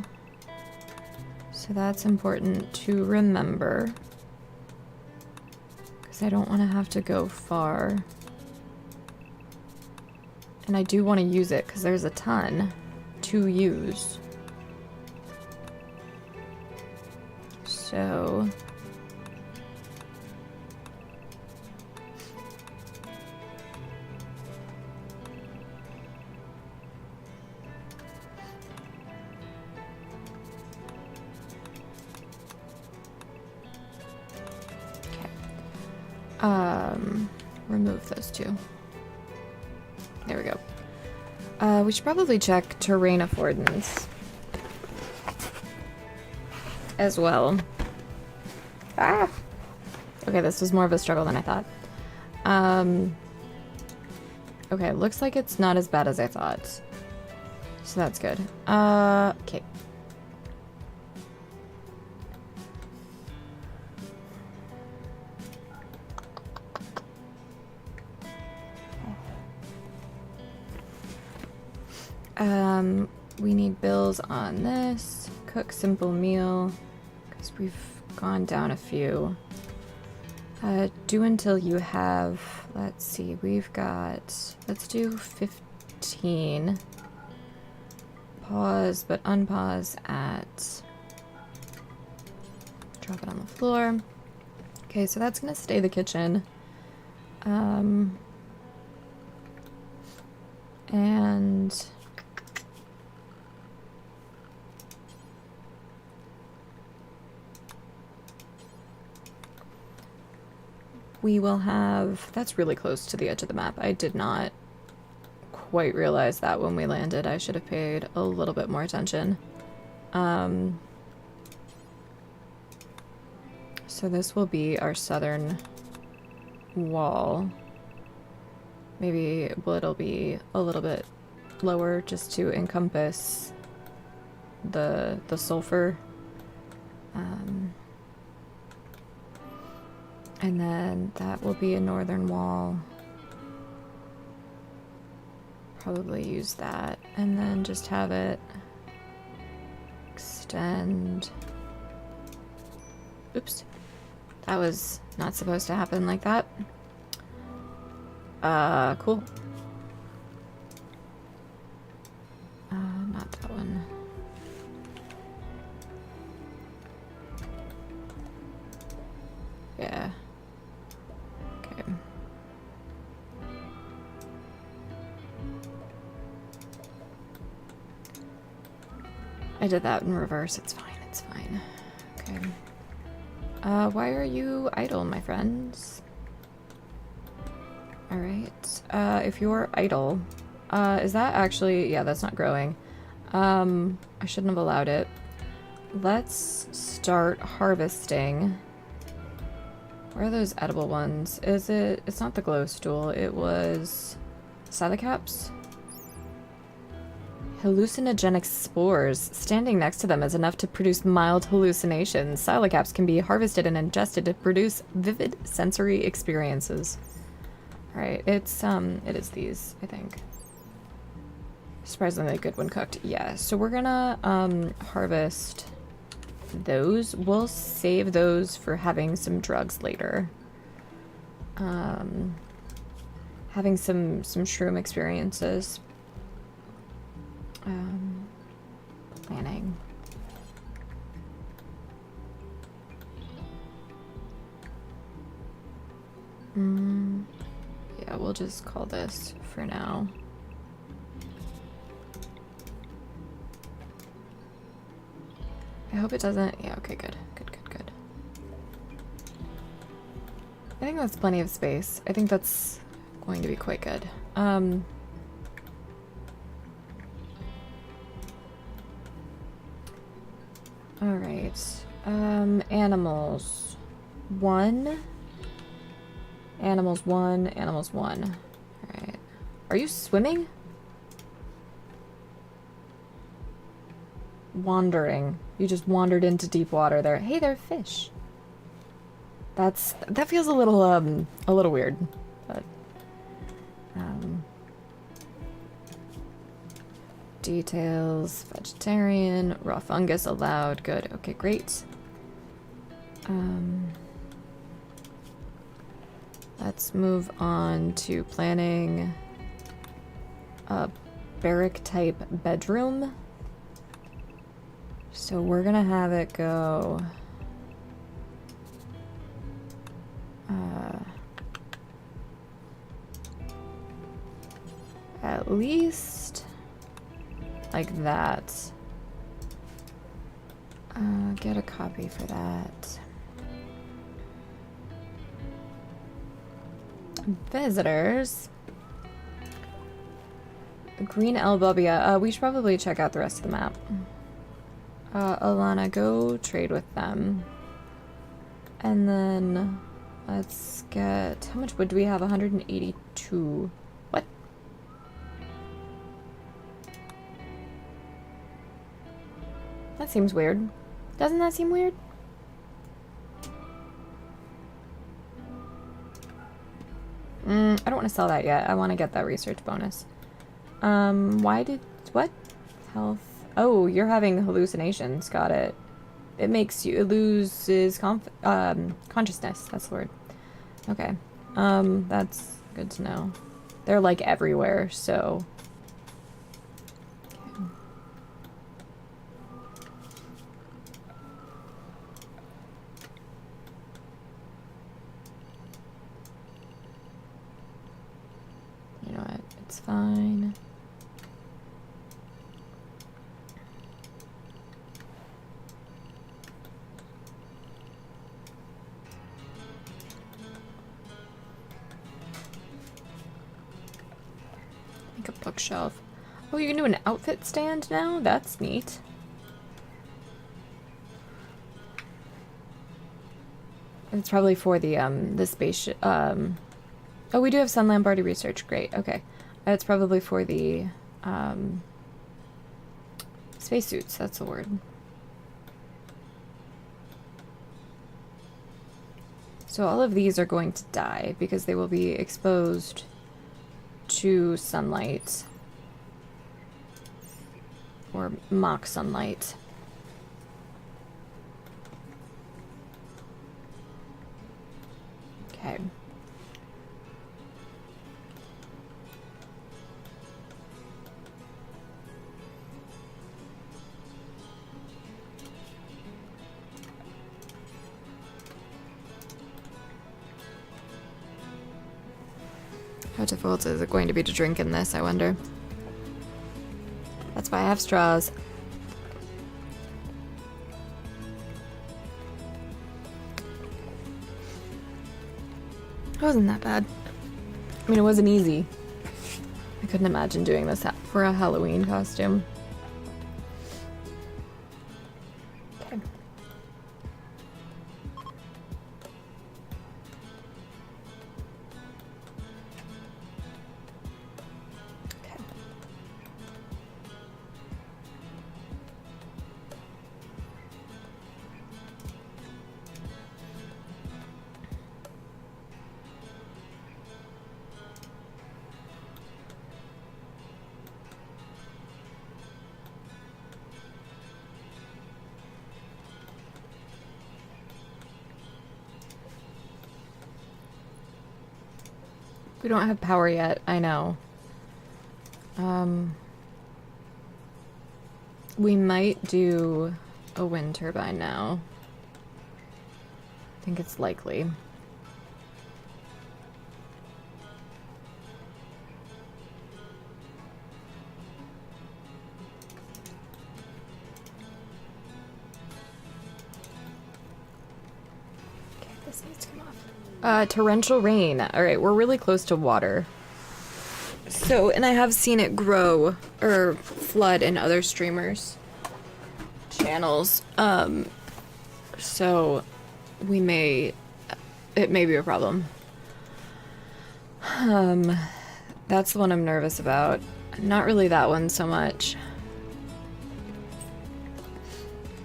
So that's important to remember, because I don't want to have to go far. And I do want to use it because there's a ton to use. So remove those two. There we go. We should probably check terrain affordance as well. Ah! Okay, this was more of a struggle than I thought. Okay, looks like it's not as bad as I thought. So that's good. Okay. We need bills on this. Cook simple meal, because we've gone down a few. Do until you have, let's see, we've got, let's do 15. Pause, but unpause at, drop it on the floor. Okay, so that's gonna stay the kitchen. And we will have, that's really close to the edge of the map. I did not quite realize that when we landed. I should have paid a little bit more attention. So this will be our southern wall. Maybe it'll be a little bit lower just to encompass the sulfur. And then that will be a northern wall. Probably use that. And then just have it extend. Oops. That was not supposed to happen like that. Cool. Not that one. Yeah. Okay. I did that in reverse. It's fine. It's fine. Okay. Why are you idle, my friends? Alright. If you're idle, is that actually, yeah, that's not growing. I shouldn't have allowed it. Let's start harvesting. Where are those edible ones? Is it, it's not the glow stool, it was Silocaps? Hallucinogenic spores. Standing next to them is enough to produce mild hallucinations. Silocaps can be harvested and ingested to produce vivid sensory experiences. Alright, it's, it is these, I think. Surprisingly good when cooked. Yeah, so we're gonna, harvest those. We'll save those for having some drugs later. Having some shroom experiences. Planning. Yeah, we'll just call this for now. I hope it doesn't. Yeah, okay, good. Good, good, good. I think that's plenty of space. I think that's going to be quite good. Alright. Animals. 1. Animals 1. Animals 1. Alright. Are you swimming? Wandering. You just wandered into deep water there. Hey, there are fish. That feels a little weird. But details, vegetarian, raw fungus allowed. Good. Okay, great. Let's move on to planning a barrack type bedroom. So we're gonna have it go at least like that. Get a copy for that. Visitors. Green Elbubia. We should probably check out the rest of the map. Alana, go trade with them. And then let's get, how much wood do we have? 182. What? That seems weird. Doesn't that seem weird? I don't want to sell that yet. I want to get that research bonus. Why did What? Health. Oh, you're having hallucinations. Got it. It makes you, it loses consciousness. That's the word. Okay. That's good to know. They're like everywhere, so. Okay. You know what? It's fine. Make a bookshelf. Oh, you can do an outfit stand now? That's neat. It's probably for the spaceship. Oh, we do have Sun Lambardi research. Great. Okay. It's probably for the spacesuits. That's the word. So all of these are going to die because they will be exposed to sunlight or mock sunlight. Okay. How difficult is it going to be to drink in this, I wonder? That's why I have straws. It wasn't that bad. I mean, it wasn't easy. I couldn't imagine doing this for a Halloween costume. Okay. We don't have power yet, I know. We might do a wind turbine now. I think it's likely. Okay, this needs to come off. Torrential rain. Alright, we're really close to water. So, and I have seen it grow or flood in other streamers' channels. So it may be a problem. That's the one I'm nervous about. Not really that one so much.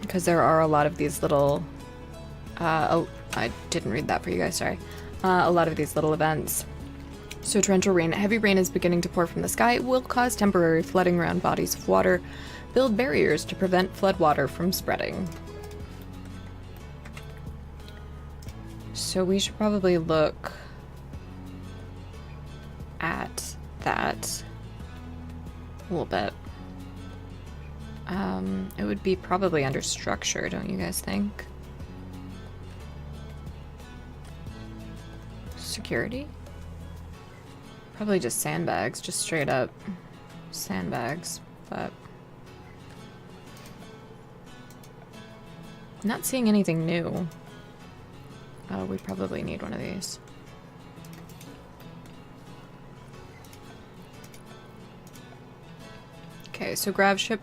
Because there are a lot of these little, oh, I didn't read that for you guys, sorry. A lot of these little events. So torrential rain. Heavy rain is beginning to pour from the sky. It will cause temporary flooding around bodies of water. Build barriers to prevent floodwater from spreading. So we should probably look at that a little bit. It would be probably under structure, don't you guys think? Security? Probably just sandbags, just straight up sandbags, but not seeing anything new. Oh, we probably need one of these. Okay, so grab ship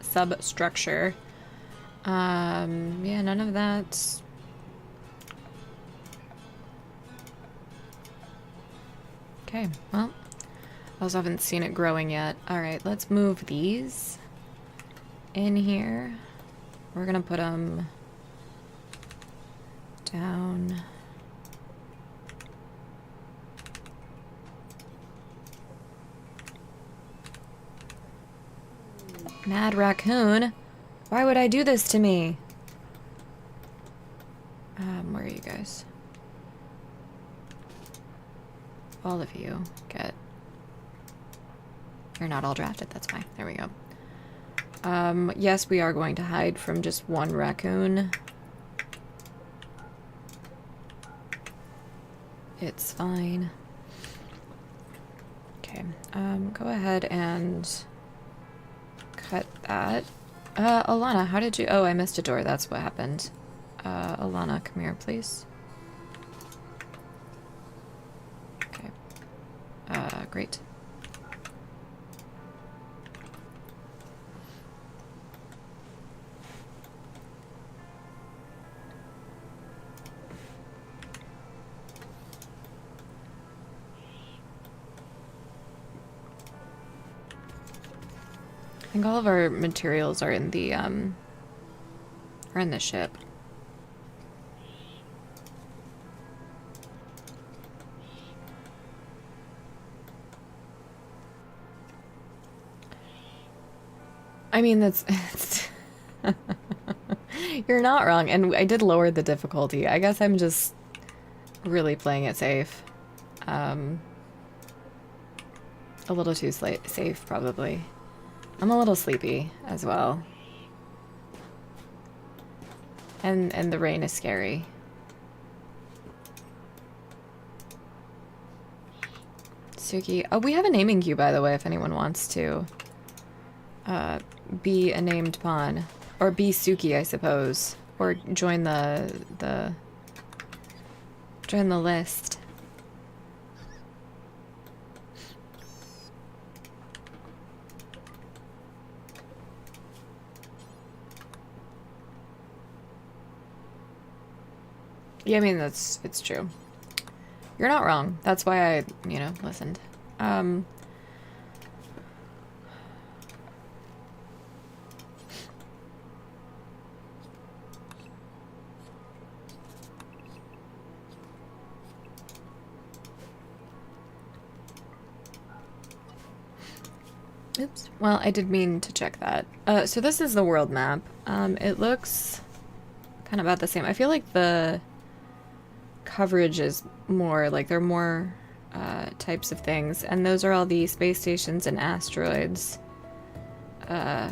substructure. Yeah, none of that. Okay, well, I also haven't seen it growing yet. Alright, let's move these in here. We're gonna put them down. Mad raccoon. Why would I do this to me? Where are you guys? All of you get... You're not all drafted, that's fine. There we go. Yes, we are going to hide from just one raccoon. It's fine. Okay, go ahead and cut that. Alana, how did you... Oh, I missed a door, that's what happened. Alana, come here, please. Okay. Great. I think all of our materials are in the ship. I mean, that's you're not wrong, and I did lower the difficulty. I guess I'm just really playing it safe. A little too safe, probably. I'm a little sleepy as well. And the rain is scary. Suki. Oh, we have a naming queue, by the way, if anyone wants to be a named pawn. Or be Suki, I suppose. Or join the list. Yeah, I mean, it's true. You're not wrong. That's why I, you know, listened. Oops. Well, I did mean to check that. So this is the world map. It looks kind of about the same. I feel like the coverage is more, like there are more types of things, and those are all the space stations and asteroids. So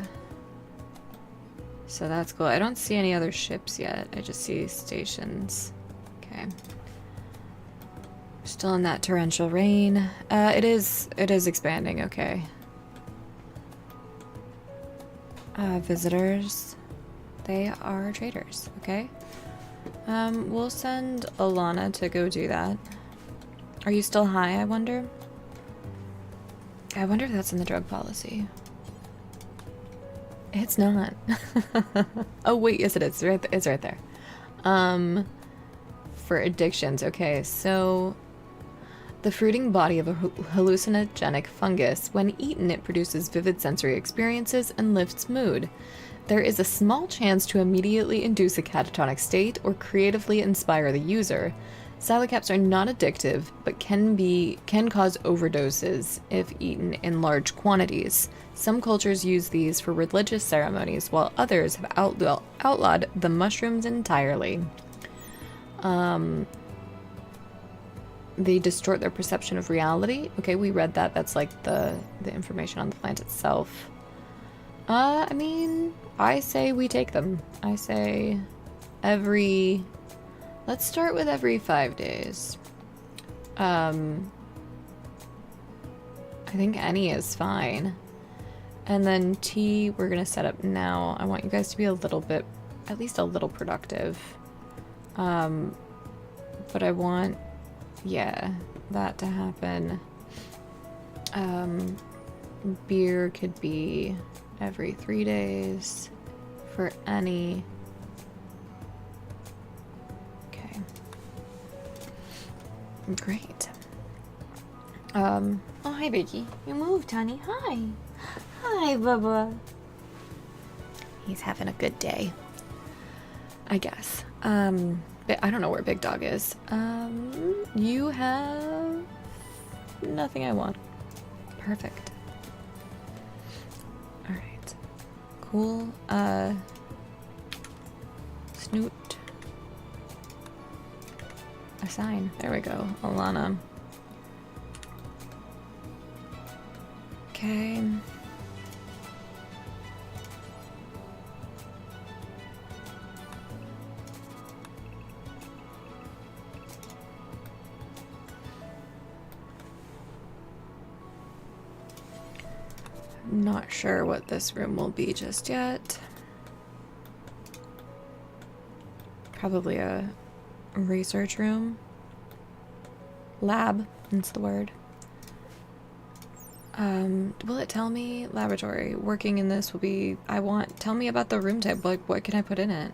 that's cool. I don't see any other ships yet. I just see stations. Okay. Still in that torrential rain. It is expanding, okay. Visitors. They are traders, okay? We'll send Alana to go do that. Are you still high, I wonder? I wonder if that's in the drug policy. It's not. Oh, wait, yes it is. It's right there. For addictions, okay, so... The fruiting body of a hallucinogenic fungus. When eaten, it produces vivid sensory experiences and lifts mood. There is a small chance to immediately induce a catatonic state or creatively inspire the user. Salicaps are not addictive, but can cause overdoses if eaten in large quantities. Some cultures use these for religious ceremonies, while others have outlawed the mushrooms entirely. They distort their perception of reality. Okay, we read that. That's like the information on the plant itself. I mean, I say we take them. I say let's start with every 5 days. I think any is fine. And then tea, we're gonna set up now. I want you guys to be a little bit, at least a little productive. But I want, yeah, that to happen. Beer could be every 3 days for any. Okay. Great. Oh, hi, Becky. You moved, honey. Hi. Hi, Bubba. He's having a good day, I guess. But I don't know where Big Dog is. You have nothing I want. Perfect. Alright. Cool. Snoot. Assign. There we go. Alana. Okay. Not sure what this room will be just yet. Probably a research room. Lab, that's the word. Will it tell me? Laboratory. Working in this will be... Tell me about the room type. Like, what can I put in it?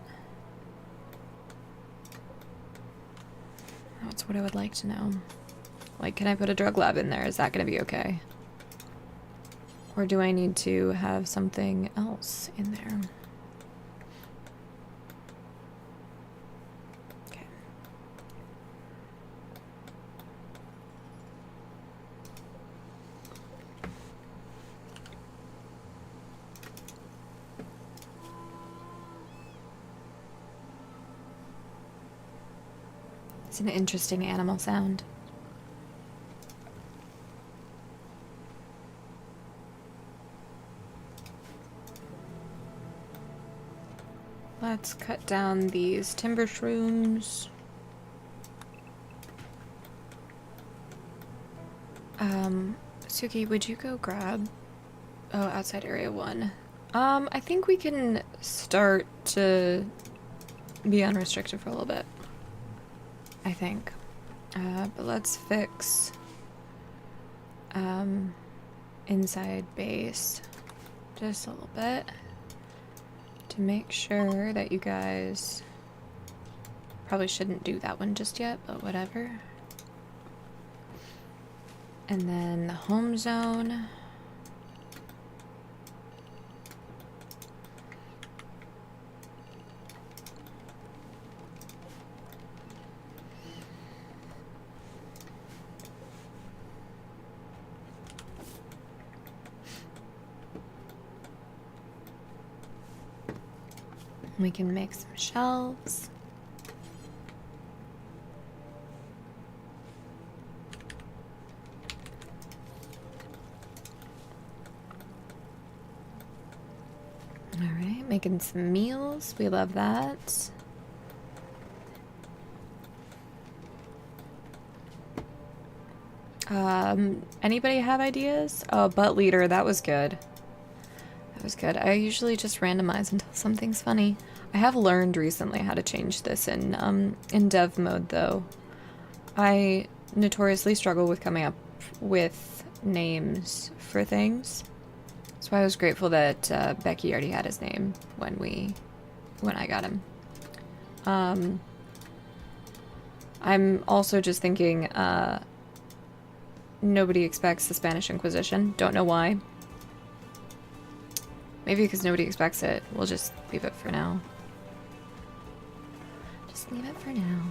That's what I would like to know. Like, can I put a drug lab in there? Is that going to be okay? Or do I need to have something else in there? Okay. It's an interesting animal sound. Let's cut down these timber shrooms. Suki, would you go grab... Oh, outside area 1. I think we can start to be unrestricted for a little bit. I think. But let's fix... inside base. Just a little bit. To make sure that you guys... Probably shouldn't do that one just yet, but whatever. And then the home zone. We can make some shelves. All right, making some meals. We love that. Anybody have ideas? Oh, butt leader, that was good. That was good. I usually just randomize until something's funny. I have learned recently how to change this in dev mode, though. I notoriously struggle with coming up with names for things. So I was grateful that Becky already had his name when I got him. I'm also just thinking nobody expects the Spanish Inquisition. Don't know why. Maybe because nobody expects it. We'll just leave it for now. Just leave it for now.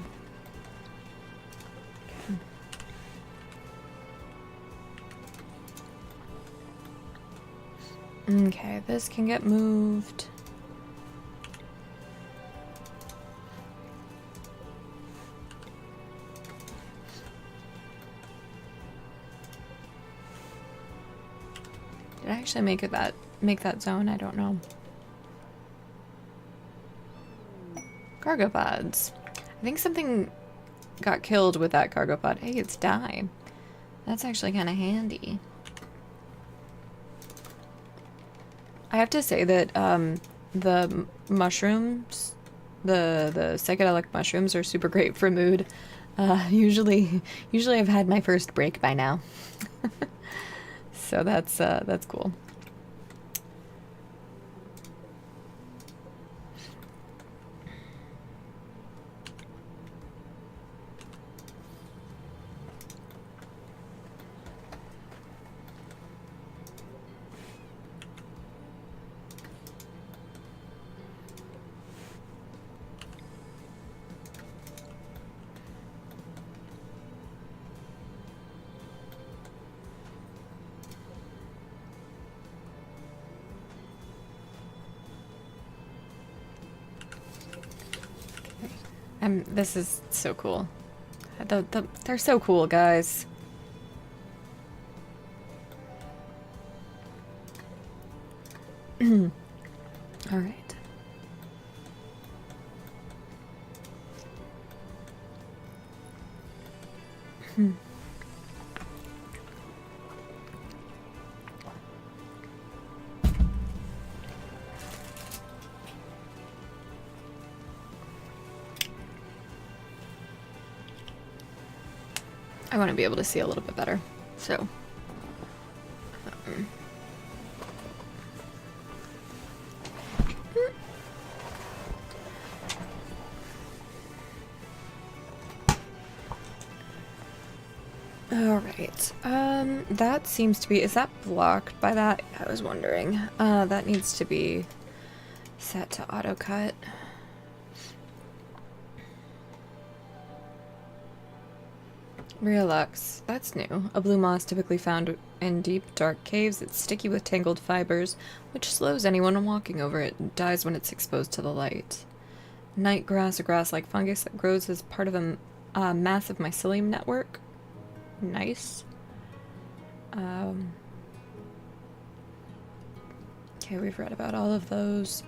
Okay, this can get moved. Did I actually make that zone? I don't know. Cargo pods. I think something got killed with that cargo pod. Hey, it's dye. That's actually kind of handy. I have to say that the mushrooms, the psychedelic mushrooms are super great for mood. Usually I've had my first break by now. So that's cool. This is so cool. They're so cool, guys. All right. I want to be able to see a little bit better, so. Alright, that seems to be, is that blocked by that? I was wondering. That needs to be set to auto cut. Realux, that's new. A blue moss typically found in deep, dark caves. It's sticky with tangled fibers, which slows anyone walking over it and dies when it's exposed to the light. Night grass, a grass-like fungus that grows as part of a massive mycelium network. Nice. Okay, we've read about all of those.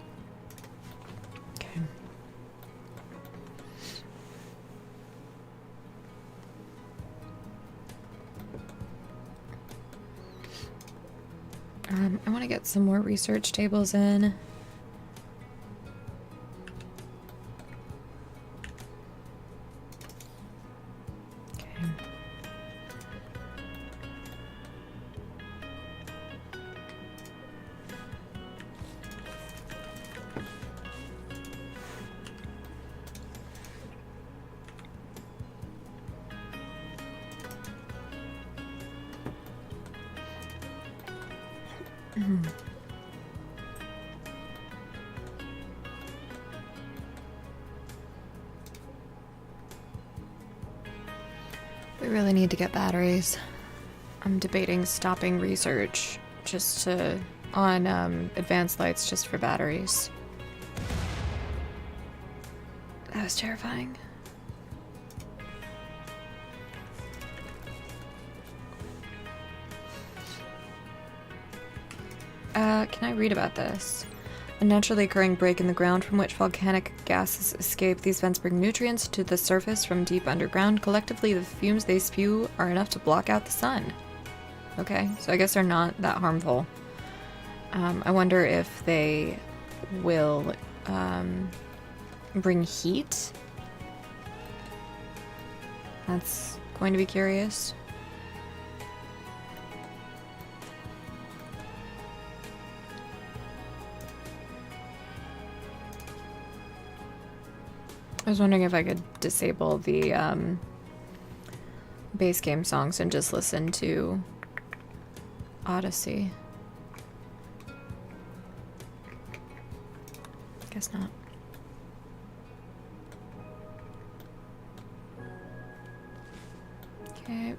Okay. I want to get some more research tables in. We really need to get batteries. I'm debating stopping research just on advanced lights just for batteries. That was terrifying. Can I read about this? A naturally occurring break in the ground from which volcanic gases escape. These vents bring nutrients to the surface from deep underground. Collectively, the fumes they spew are enough to block out the sun. Okay, so I guess they're not that harmful. I wonder if they will bring heat. That's going to be curious. I was wondering if I could disable the base game songs and just listen to Odyssey. Guess not. Okay.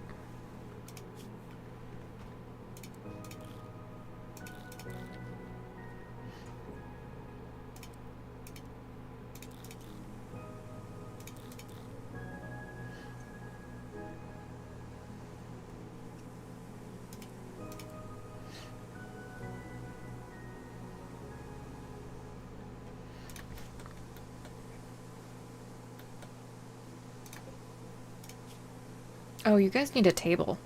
Oh, you guys need a table.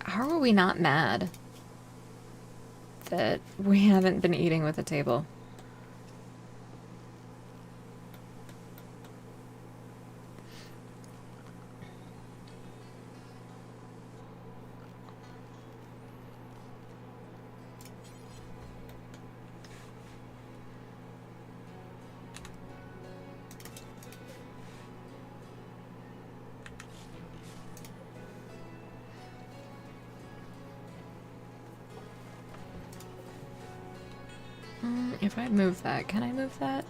How are we not mad that we haven't been eating with a table? If I move that, can I move that?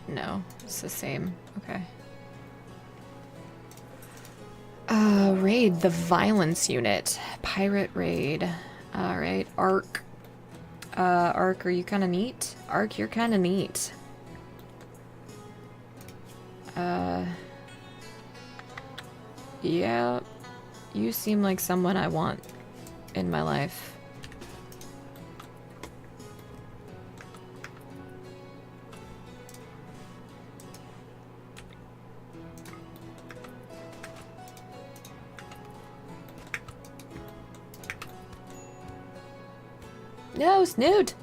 No, it's the same. Okay. Raid the violence unit. Pirate raid. Alright, Ark. Ark, are you kind of neat? Ark, you're kind of neat. Yeah, you seem like someone I want in my life. No, Snoot!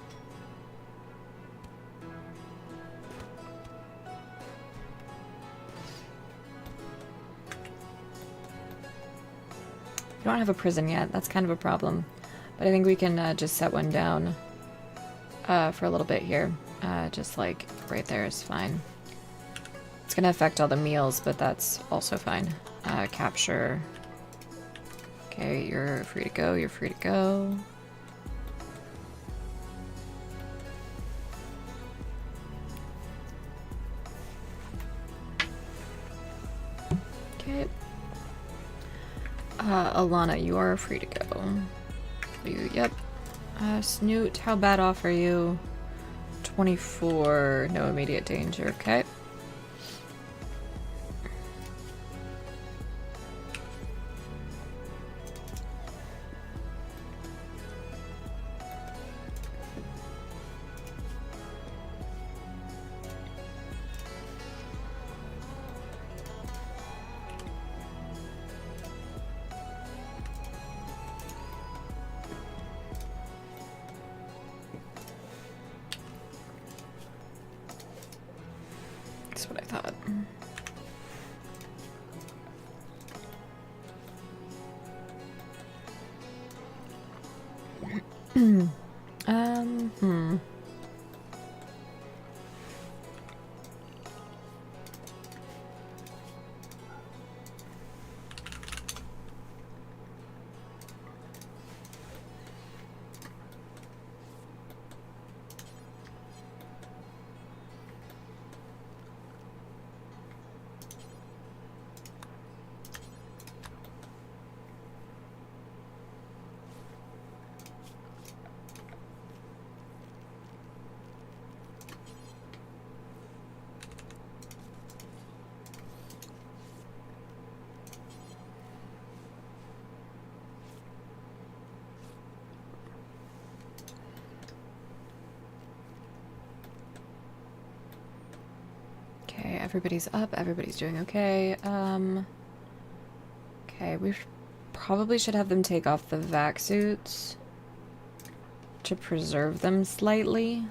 We don't have a prison yet. That's kind of a problem. But I think we can just set one down for a little bit here. Just like right there is fine. It's going to affect all the meals, but that's also fine. Capture. Okay, you're free to go. You're free to go. Okay. Alana, you are free to go. Yep. Snoot, how bad off are you? 24, no immediate danger, okay. That's what I thought. Hmm. Okay, everybody's up, everybody's doing okay. Okay, we probably should have them take off the vac suits to preserve them slightly.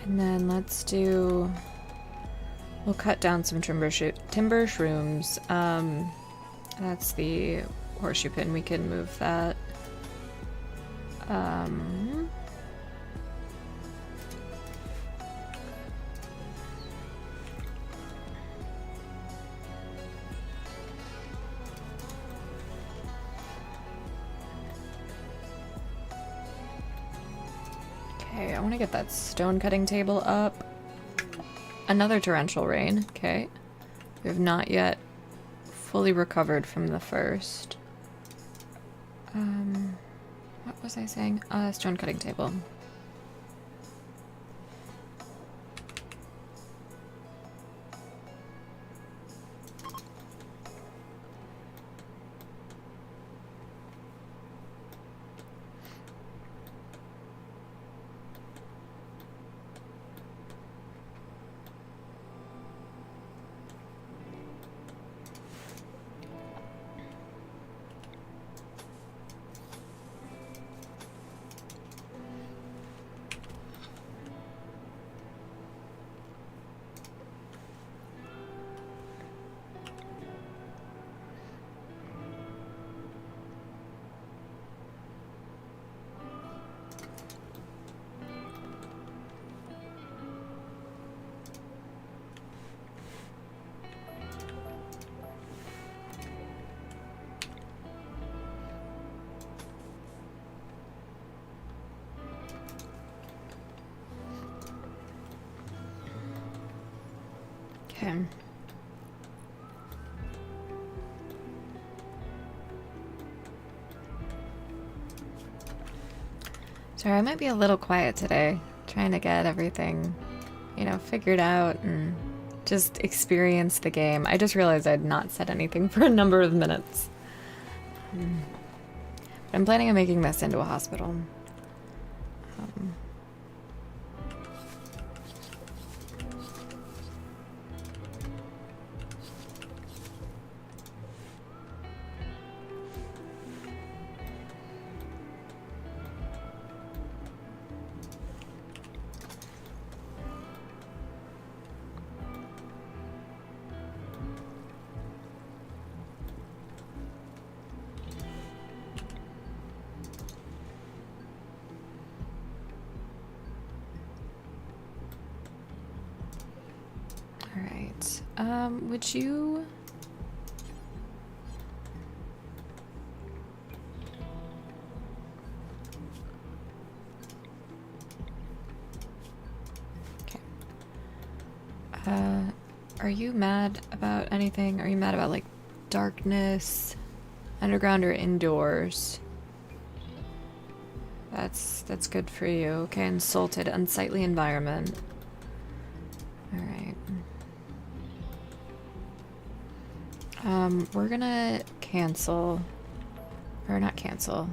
And then let's do... We'll cut down some timber shrooms. That's the horseshoe pin. We can move that. Okay, I want to get that stone cutting table up. Another torrential rain. Okay. We have not yet fully recovered from the first. What was I saying? Stone cutting table. Okay. Sorry, I might be a little quiet today, trying to get everything, you know, figured out and just experience the game. I just realized I'd not said anything for a number of minutes. But I'm planning on making this into a hospital. Alright. Would you... Okay. Are you mad about anything? Are you mad about, like, darkness, underground or indoors? That's good for you. Okay, insulted, unsightly environment. Alright. We're gonna cancel, or not cancel,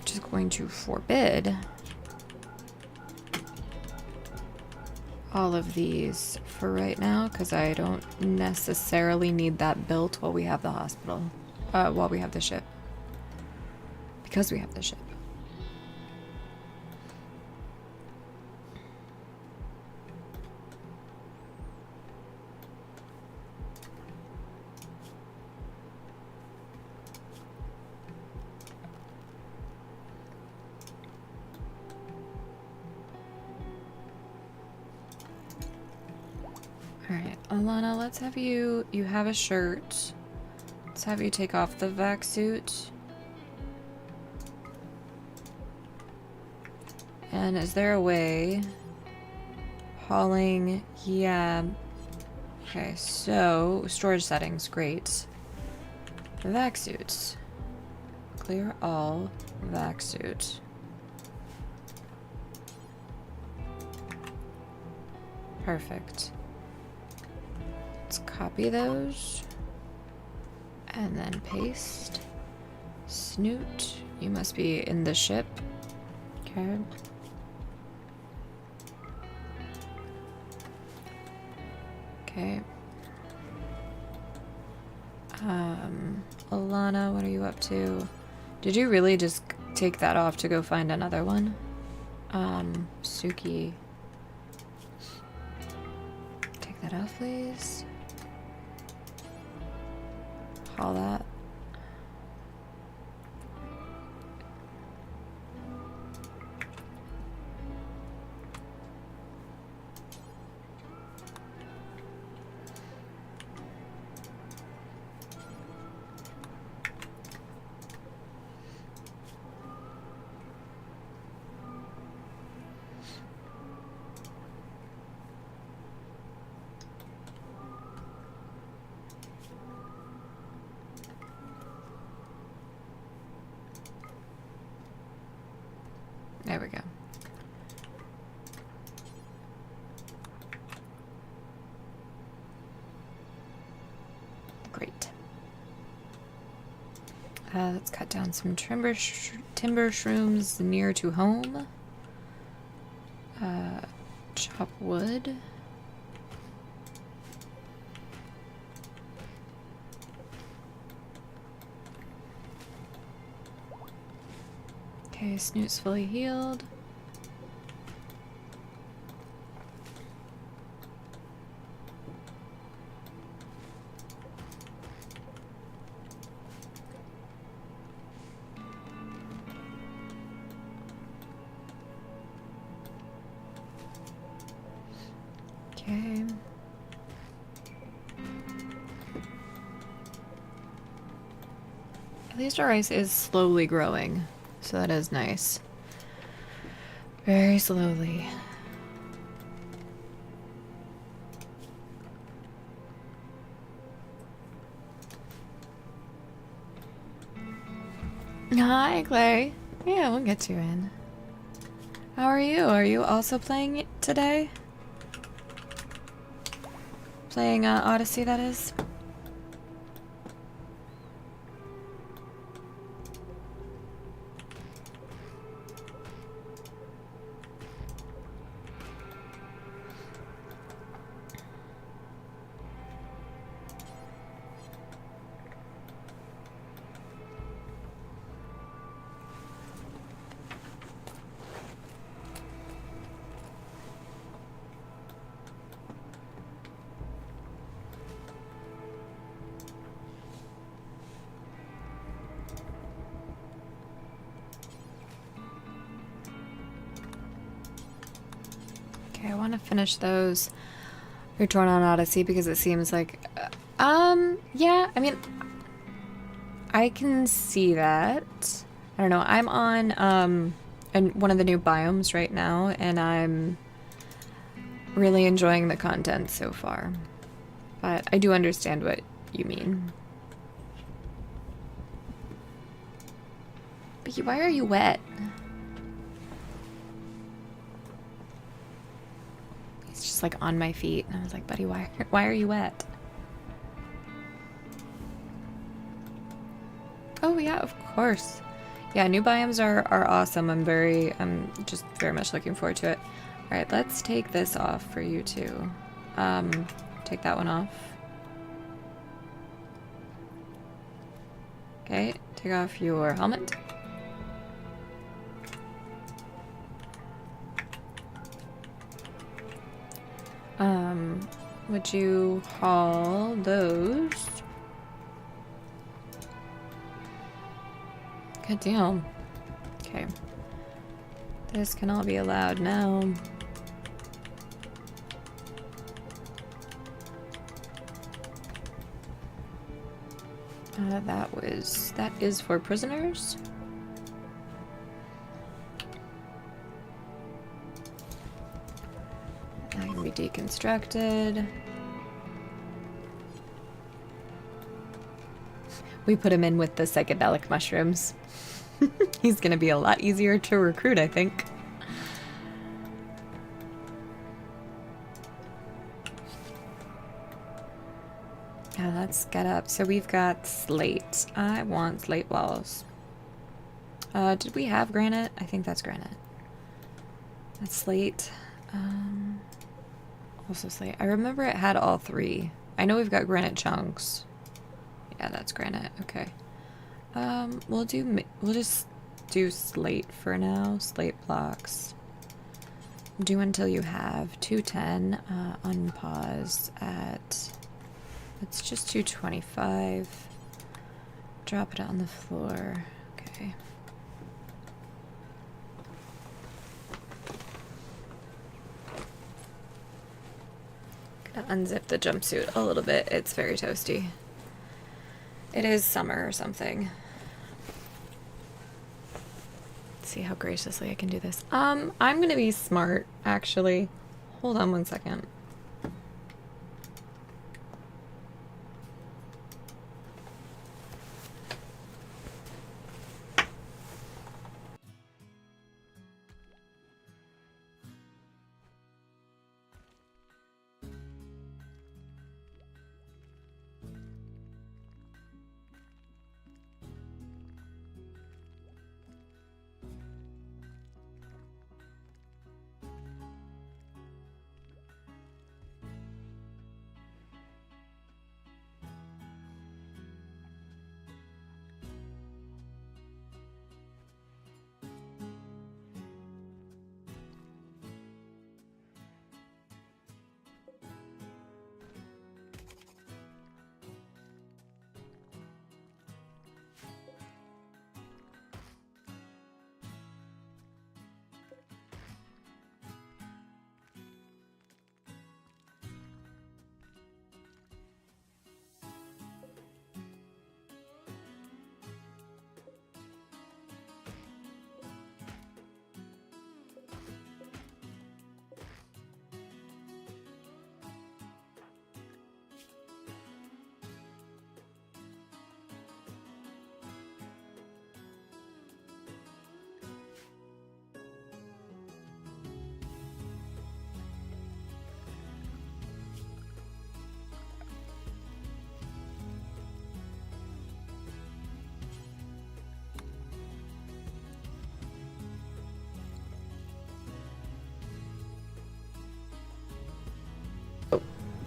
just going to forbid all of these for right now, because I don't necessarily need that built while we have the hospital, while we have the ship. Because we have the ship. Alright, Alana, let's have you have a shirt. Let's have you take off the vac suit. And is there a way? Hauling, yeah. Okay, so storage settings, great. Vac suits. Clear all vac suit. Perfect. Let's copy those. And then paste. Snoot, you must be in the ship. Okay. Okay. Alana, what are you up to? Did you really just take that off to go find another one? Suki. Take that off, please. Haul that. There we go. Great. Let's cut down some timber shrooms near to home. Chop wood. Okay, Snoot's fully healed. Okay. At least our ice is slowly growing, so that is nice. Very slowly. Hi, Clay. Yeah, we'll get you in. How are you? Are you also playing it today? Playing Odyssey, that is? Okay, I want to finish those Return on Odyssey because it seems like, yeah, I mean, I can see that. I don't know. I'm on one of the new biomes right now, and I'm really enjoying the content so far. But I do understand what you mean. But why are you wet? He's just like on my feet, and I was like, buddy, why are you wet? Oh yeah, of course. Yeah, new biomes are awesome. I'm just very much looking forward to it. All right, let's take this off for you too. Take that one off. Okay, take off your helmet. Would you haul those? Good deal. Okay. This can all be allowed now. That is for prisoners. That can be deconstructed. We put him in with the psychedelic mushrooms. He's gonna be a lot easier to recruit, I think. Yeah, let's get up. So we've got slate. I want slate walls. Did we have granite? I think that's granite. That's slate. Also slate. I remember it had all three. I know we've got granite chunks. Yeah, that's granite. Okay. We'll just do slate for now. Slate blocks. Do until you have 210. Unpause at, let's just do 25. Drop it on the floor. Okay. Gonna unzip the jumpsuit a little bit. It's very toasty. It is summer or something. Let's see how graciously I can do this. I'm gonna be smart, actually. Hold on one second.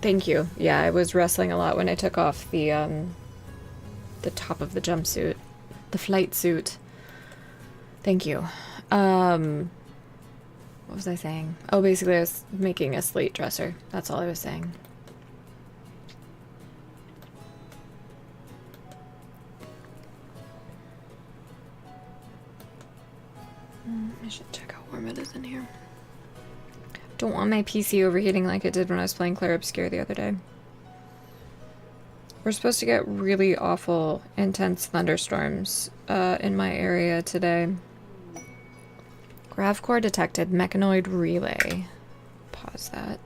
Thank you. Yeah, I was wrestling a lot when I took off the top of the jumpsuit. The flight suit. Thank you. What was I saying? Oh, basically I was making a slate dresser. That's all I was saying. I should check how warm it is in here. Don't want my PC overheating like it did when I was playing Clair Obscur the other day. We're supposed to get really awful, intense thunderstorms in my area today. Gravcore detected. Mechanoid relay. Pause that.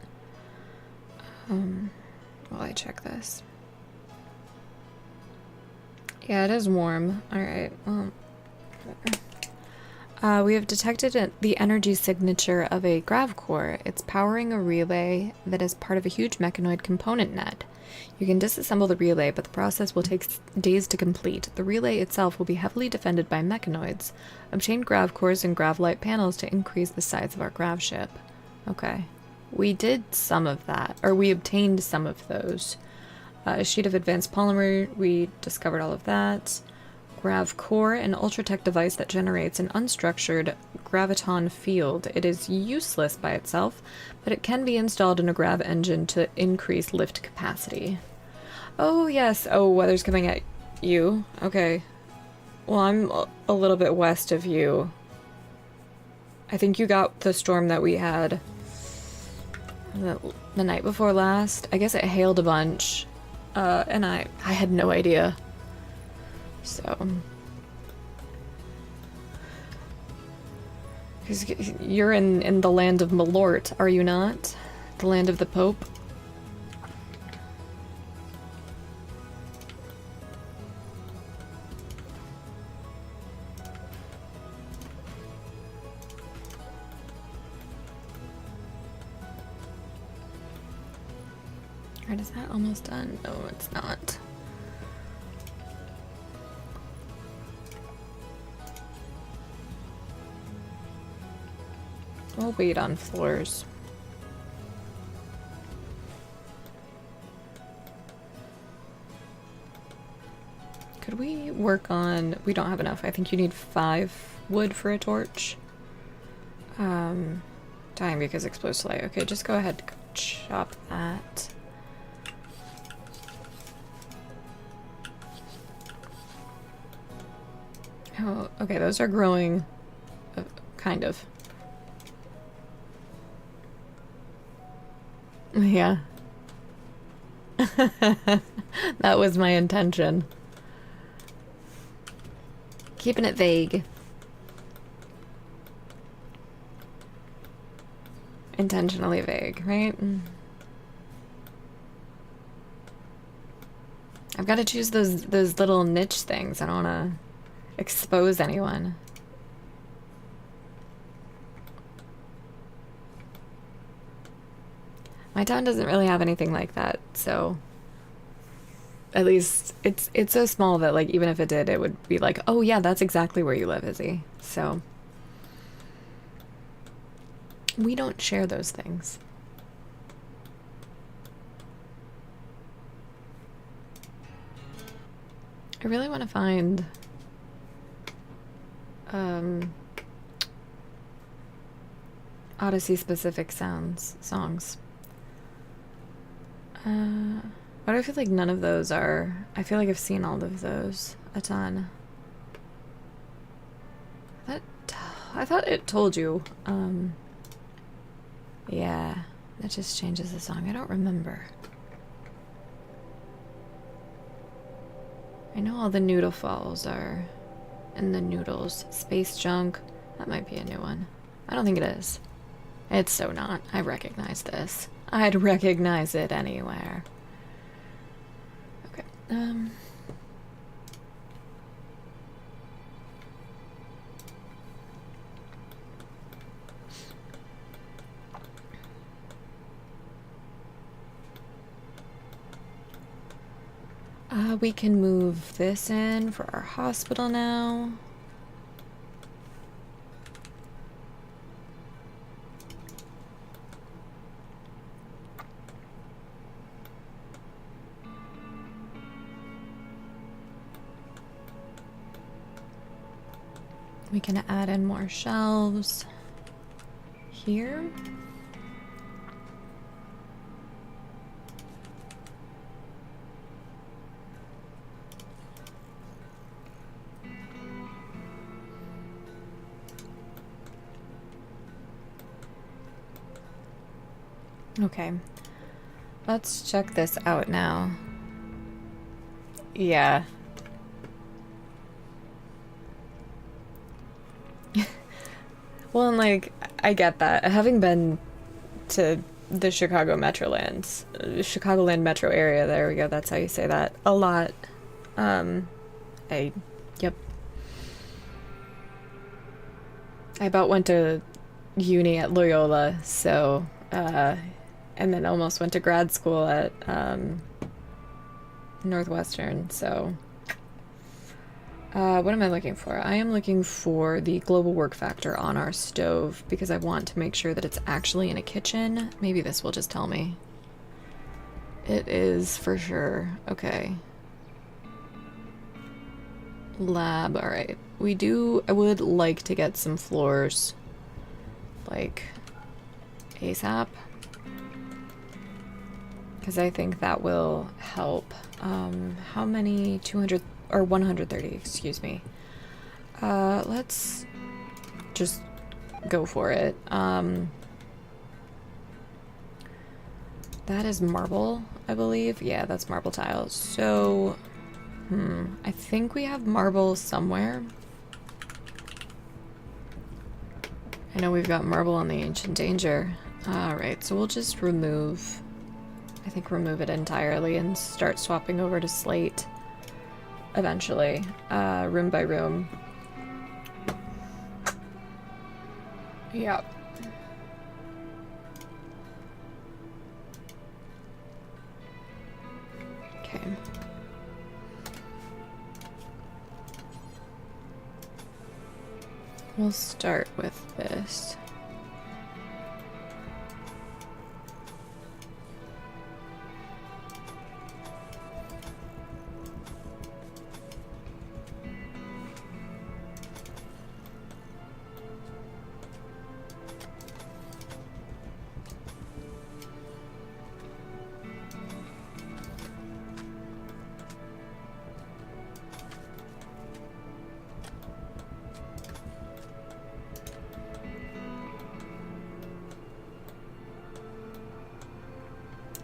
While I check this. Yeah, it is warm. Alright, well... we have detected the energy signature of a Gravcore. It's powering a relay that is part of a huge mechanoid component net. You can disassemble the relay, but the process will take days to complete. The relay itself will be heavily defended by mechanoids. Obtain Gravcores and Gravlight panels to increase the size of our Grav ship. Okay. We did some of that, or we obtained some of those. A sheet of advanced polymer, we discovered all of that. Gravcore, an ultratech device that generates an unstructured graviton field. It is useless by itself, but it can be installed in a grav engine to increase lift capacity. Oh, yes. Oh, weather's coming at you. Okay. Well, I'm a little bit west of you. I think you got the storm that we had the night before last. I guess it hailed a bunch, and I had no idea. So, because you're in the land of Malort, are you not? The land of the Pope? Alright, is that almost done? No, it's not. We'll wait on floors. Could we work on... We don't have enough. I think you need 5 wood for a torch. Dying because explosive light. Okay, just go ahead and chop that. Oh, okay, those are growing. Kind of. Yeah. That was my intention. Keeping it vague. Intentionally vague, right? I've got to choose those little niche things. I don't want to expose anyone. My town doesn't really have anything like that, so at least it's so small that like even if it did, it would be like, oh yeah, that's exactly where you live, Izzy. So we don't share those things. I really want to find Odyssey specific songs. But I feel like none of those are... I feel like I've seen all of those a ton. I thought it told you. Yeah, that just changes the song. I don't remember. I know all the Noodle Falls are in the Noodles. Space Junk. That might be a new one. I don't think it is. It's so not. I recognize this. I'd recognize it anywhere. Okay, we can move this in for our hospital now. We can add in more shelves here. Okay, let's check this out now. Yeah. Well, and like, I get that. Having been to the Chicagoland metro area, there we go, that's how you say that, a lot. Yep. I about went to uni at Loyola, so, and then almost went to grad school at, Northwestern, so. What am I looking for? I am looking for the global work factor on our stove because I want to make sure that it's actually in a kitchen. Maybe this will just tell me. It is for sure. Okay. Lab, alright. I would like to get some floors, like, ASAP. Because I think that will help. How many? 200 or 130, excuse me. Let's just go for it. That is marble, I believe. Yeah, that's marble tiles. So, I think we have marble somewhere. I know we've got marble on the Ancient Danger. Alright, so we'll just remove it entirely and start swapping over to slate eventually, room by room. Yep. Okay. We'll start with this.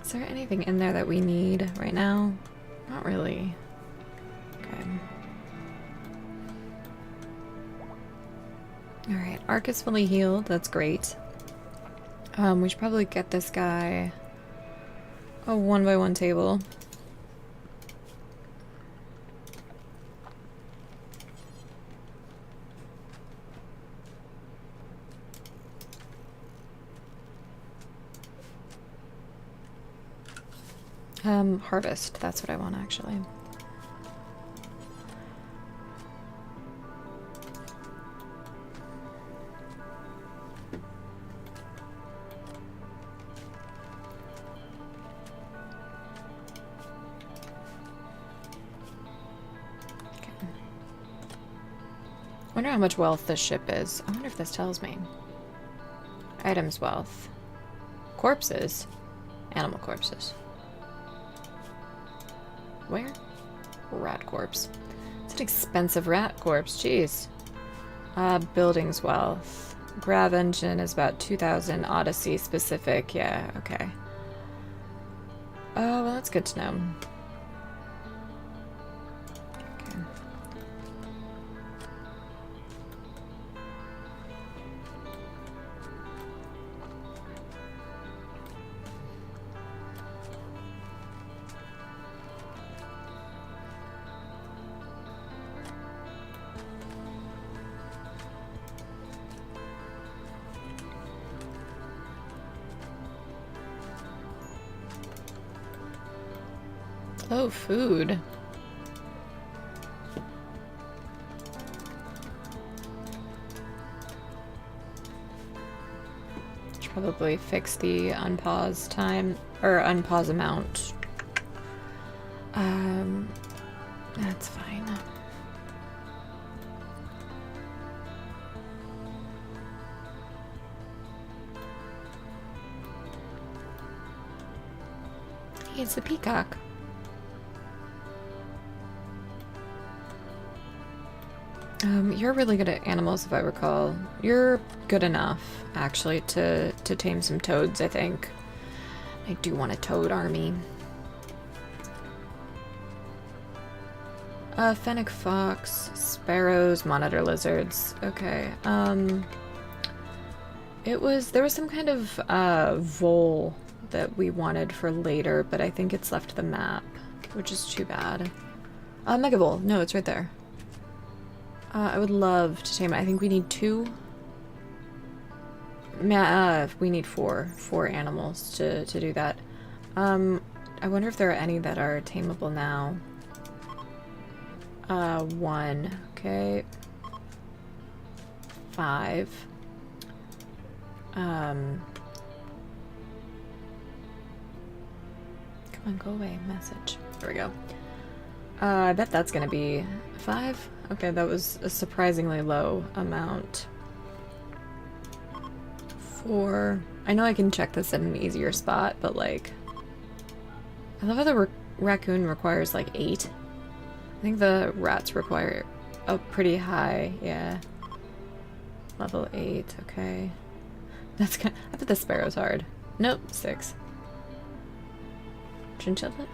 Is there anything in there that we need right now? Not really. Okay. Alright, Ark is fully healed. That's great. We should probably get this guy a 1x1 table. Harvest. That's what I want, actually. Okay. Wonder how much wealth this ship is. I wonder if this tells me. Items wealth. Corpses. Animal corpses. Where? Rat corpse. It's an expensive rat corpse, jeez. Buildings wealth. Grav engine is about 2,000. Odyssey specific, yeah, okay. Oh, well, that's good to know. Okay. Oh, food. Should probably fix the unpause time, or unpause amount. That's fine. Hey, it's the peacock. You're really good at animals, if I recall. You're good enough, actually, to tame some toads, I think. I do want a toad army. Fennec fox, sparrows, monitor lizards. Okay, there was some kind of, vole that we wanted for later, but I think it's left the map, which is too bad. Mega vole. No, it's right there. I would love to tame it. I think we need 2. We need 4 animals to do that. I wonder if there are any that are tameable now. 1. Okay. 5. Come on, go away. Message. There we go. I bet that's gonna be 5. Okay, that was a surprisingly low amount. 4. I know I can check this at an easier spot, but like... I love how the raccoon requires like 8. I think the rats require a pretty high, yeah. Level 8, okay. That's kind of, I bet the sparrow's hard. Nope, 6. Chinchilla?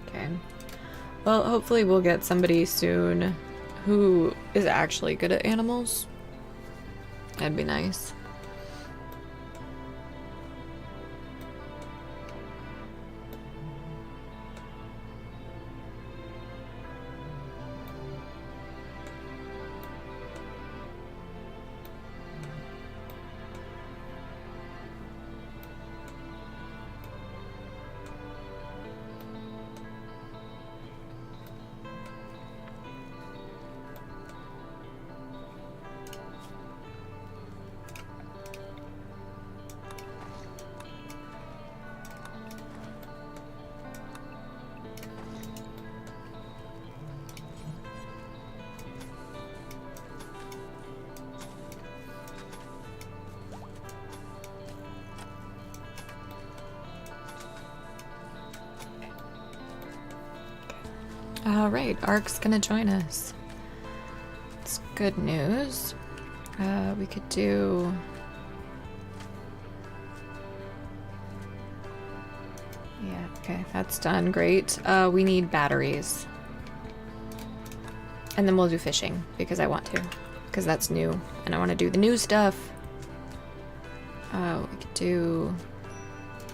Okay. Well, hopefully we'll get somebody soon who is actually good at animals. That'd be nice. Alright, Ark's gonna join us. It's good news. We could do... Yeah, okay, that's done. Great. We need batteries. And then we'll do fishing, because I want to. Because that's new, and I want to do the new stuff. We could do...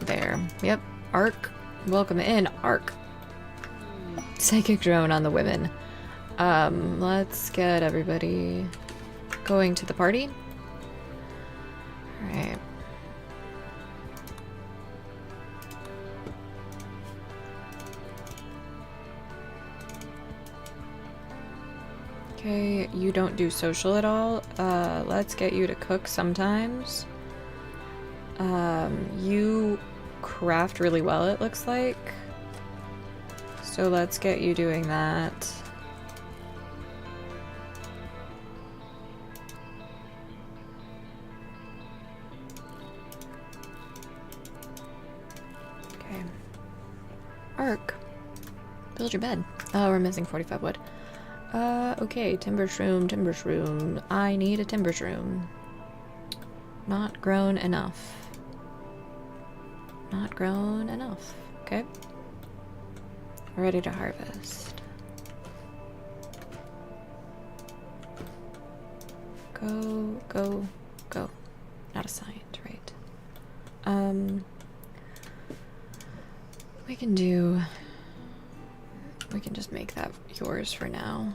There. Yep. Ark. Welcome in, Ark. Psychic drone on the women. Let's get everybody going to the party. Alright. Okay, you don't do social at all. Let's get you to cook sometimes. You craft really well, it looks like. So let's get you doing that. Okay. Ark. Build your bed. Oh, we're missing 45 wood. Okay, timber shroom, timber shroom. I need a timber shroom. Not grown enough. Not grown enough. Okay. Ready to harvest. Go, go, go. Not assigned, right. We can just make that yours for now.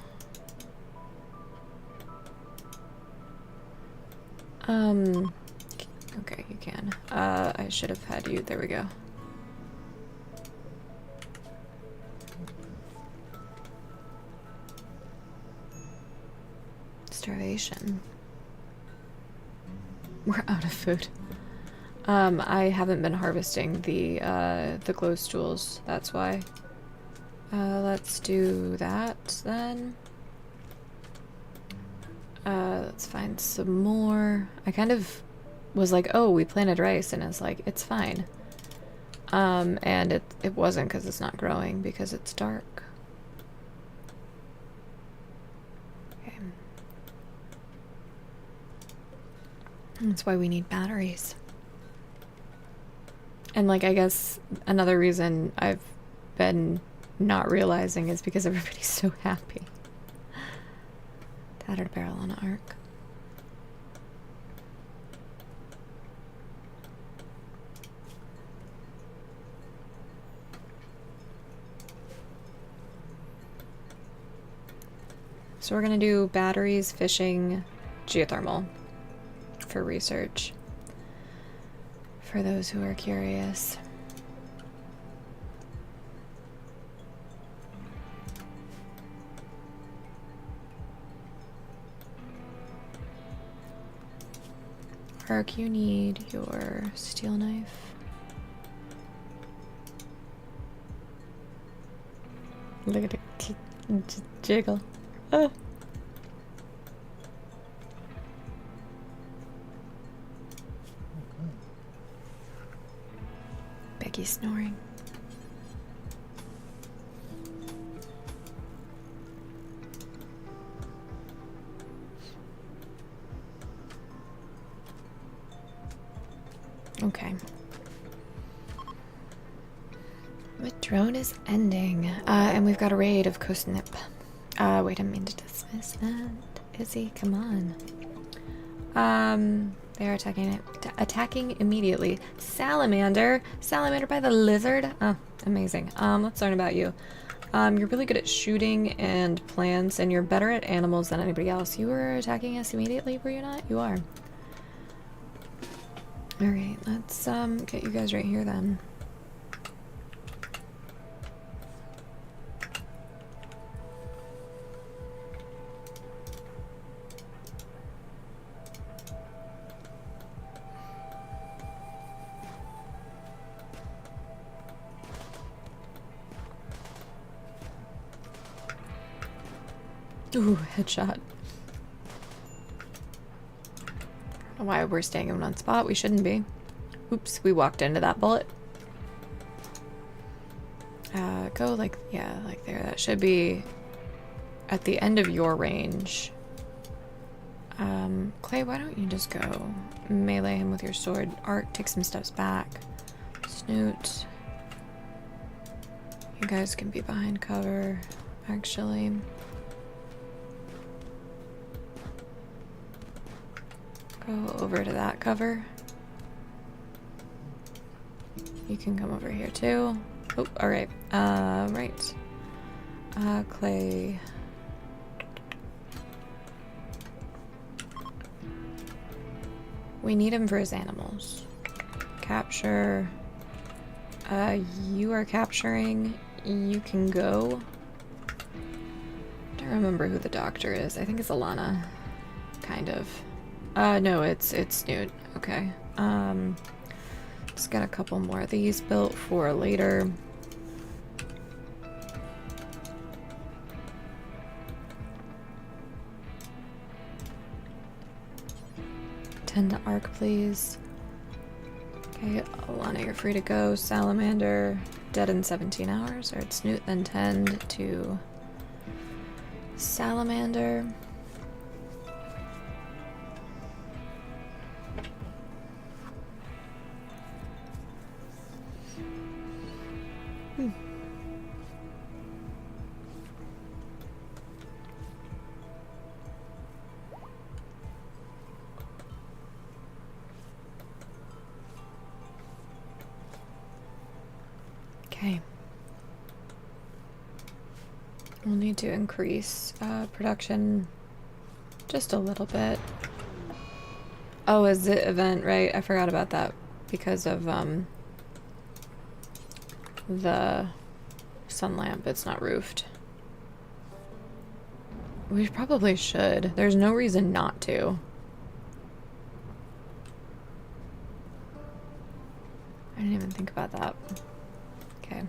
Okay, you can. I should have had you, there we go. Starvation. We're out of food. I haven't been harvesting the glow stools, that's why. Let's do that then. Let's find some more. I kind of was like, oh, we planted rice, and it's like, it's fine. And it wasn't because it's not growing, because it's dark. Okay. That's why we need batteries. And like, I guess another reason I've been not realizing is because everybody's so happy. Tattered barrel on arc. So we're gonna do batteries, fishing, geothermal for research. For those who are curious. Ark, you need your steel knife. Look at it jiggle. Oh. Becky's snoring. Okay. The drone is ending. And we've got a raid of Kosnip. Wait, I didn't mean to dismiss that. Izzy, come on. They are attacking immediately. Salamander. Salamander by the lizard. Oh, amazing. Let's learn about you. You're really good at shooting and plants, and you're better at animals than anybody else. You were attacking us immediately, were you not? You are. Alright, let's get you guys right here then. Ooh, headshot. Why we're staying in one spot? We shouldn't be. Oops, we walked into that bullet. Go like, yeah, like there. That should be at the end of your range. Clay, why don't you just go melee him with your sword? Arc, take some steps back. Snoot. You guys can be behind cover, actually. Go over to that cover. You can come over here too. Oh, alright. Right. Clay. We need him for his animals. Capture. You are capturing. You can go. I don't remember who the doctor is. I think it's Alana. Kind of. No, it's Snoot. Okay. Just got a couple more of these built for later. Tend to arc, please. Okay, Alana, you're free to go. Salamander, dead in 17 hours. Alright, Snoot, then tend to Salamander. Okay. We'll need to increase production just a little bit. Oh, is the event, right? I forgot about that because of the sun lamp. It's not roofed. We probably should. There's no reason not to. I didn't even think about that. Okay.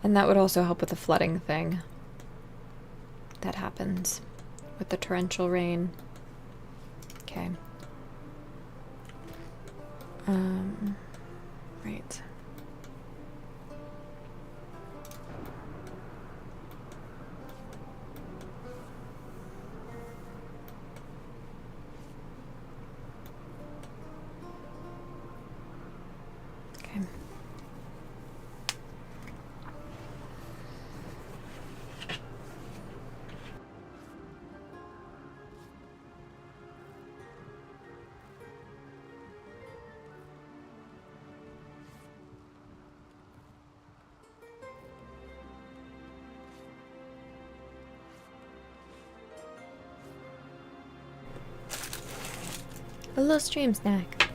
And that would also help with the flooding thing that happens with the torrential rain. Okay. Right. A little stream snack.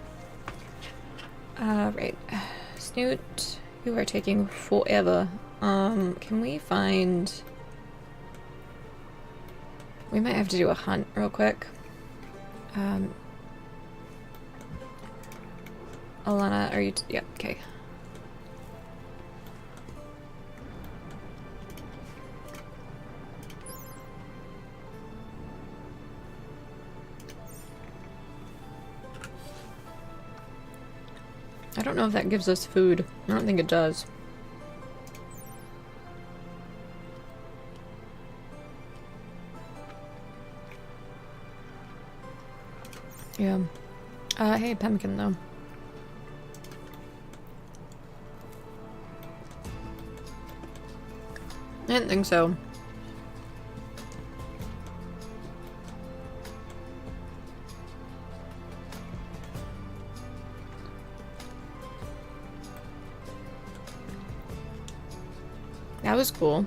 Right. Snoot, you are taking forever. Can we find... We might have to do a hunt real quick. Alana, are you... Yep, okay. I don't know if that gives us food. I don't think it does. Yeah. Hey, Pumpkin, though. I didn't think so. That was cool.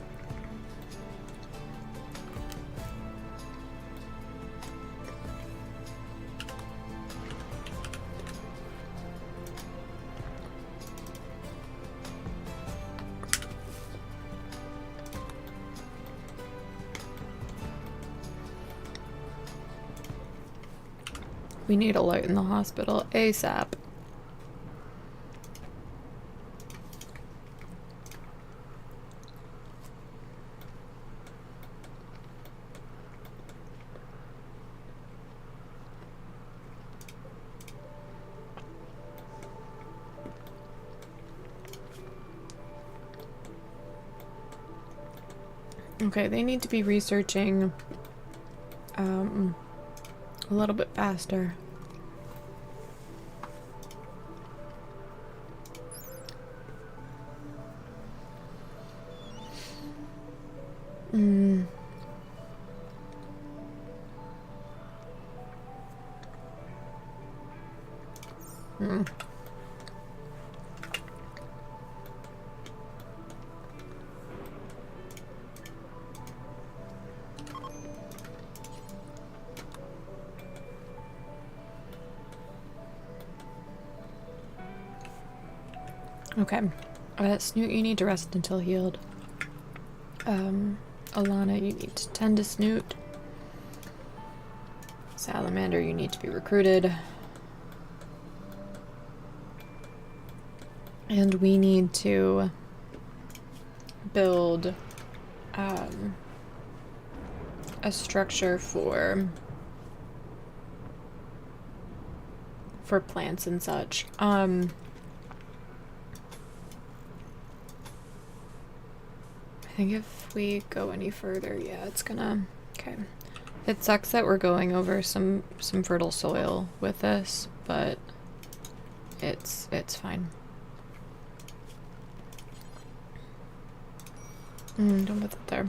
We need a light in the hospital ASAP. Okay, they need to be researching a little bit faster. Okay. Snoot, you need to rest until healed. Alana, you need to tend to Snoot. Salamander, you need to be recruited. And we need to build a structure for plants and such. I think if we go any further, yeah, it's gonna... Okay. It sucks that we're going over some fertile soil with this, but it's fine. Don't put that there.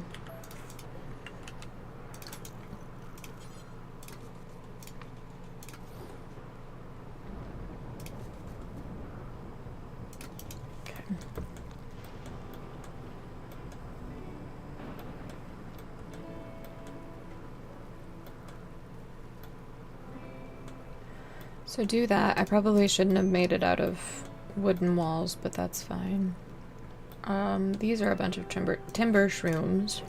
So do that. I probably shouldn't have made it out of wooden walls, but that's fine. These are a bunch of timber shrooms.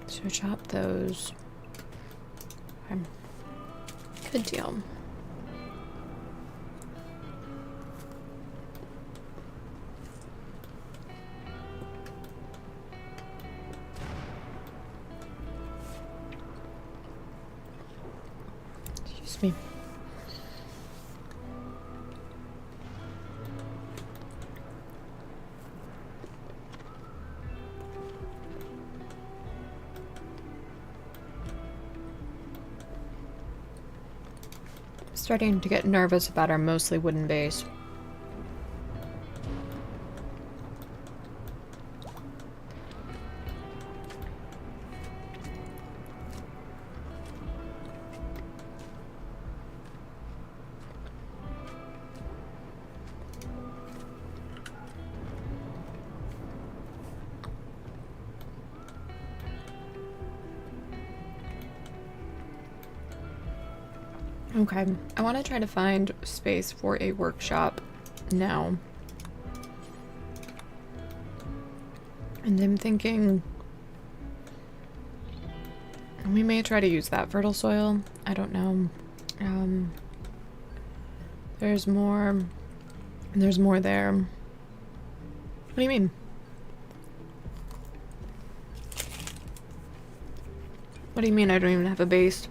So chop those. Okay. Good deal. Excuse me. Starting to get nervous about our mostly wooden base. Okay, I want to try to find space for a workshop now. And I'm thinking we may try to use that fertile soil. I don't know. There's more. There's more there. What do you mean? What do you mean I don't even have a base?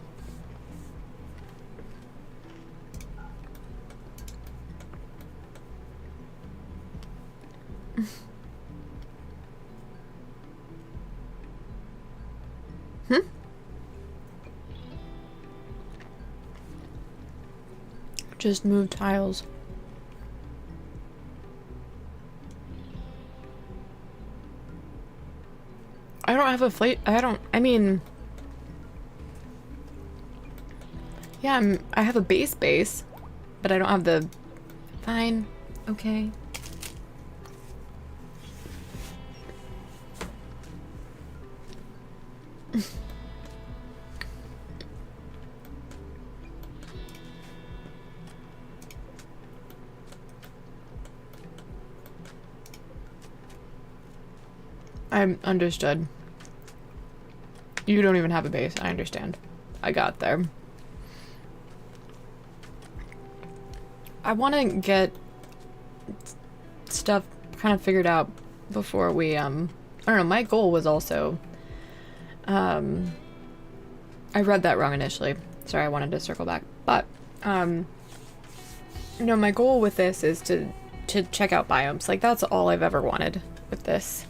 Just move tiles. I don't have a plate. I mean, yeah, I have a base, but I don't have the, fine, okay. I understood. You don't even have a base. I understand. I got there. I want to get stuff kind of figured out before we, I don't know, my goal was also, I read that wrong initially. Sorry, I wanted to circle back. But, no, my goal with this is to check out biomes. Like, that's all I've ever wanted with this.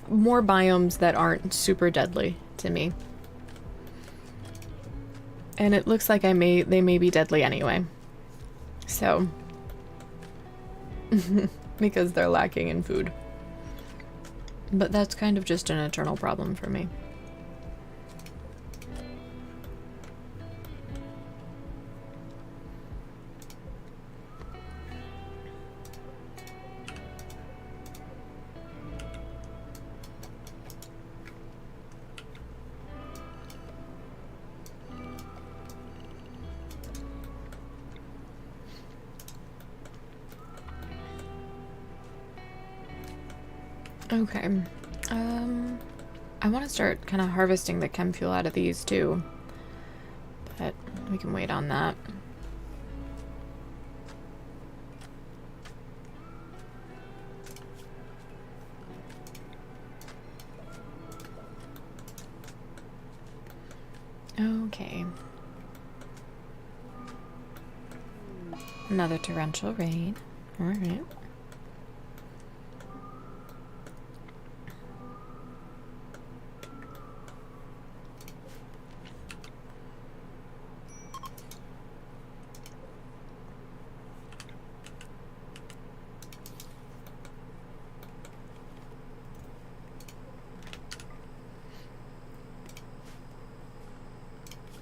More biomes that aren't super deadly to me. And it looks like they may be deadly anyway. So, because they're lacking in food. But that's kind of just an eternal problem for me. Okay, I want to start kind of harvesting the chem fuel out of these too, but we can wait on that. Okay. Another torrential rain. All right.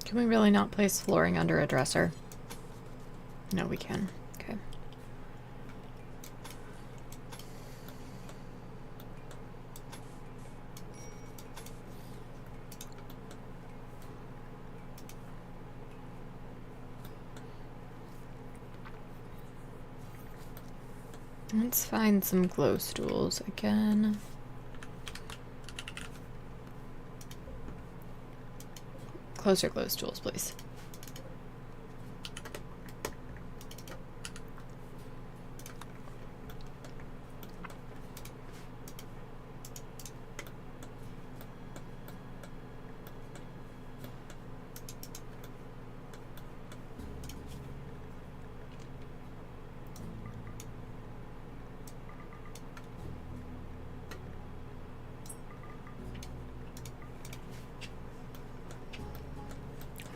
Can we really not place flooring under a dresser? No, we can. Okay. Let's find some glow stools again. Closer glow stools, please.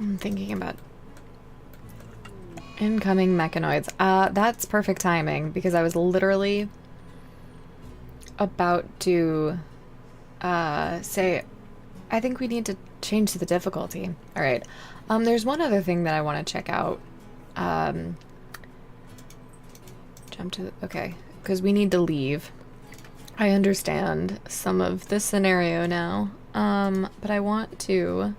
I'm thinking about incoming mechanoids. That's perfect timing because I was literally about to say I think we need to change the difficulty. All right. There's one other thing that I want to check out. Jump to okay, because we need to leave. I understand some of this scenario now. But I want to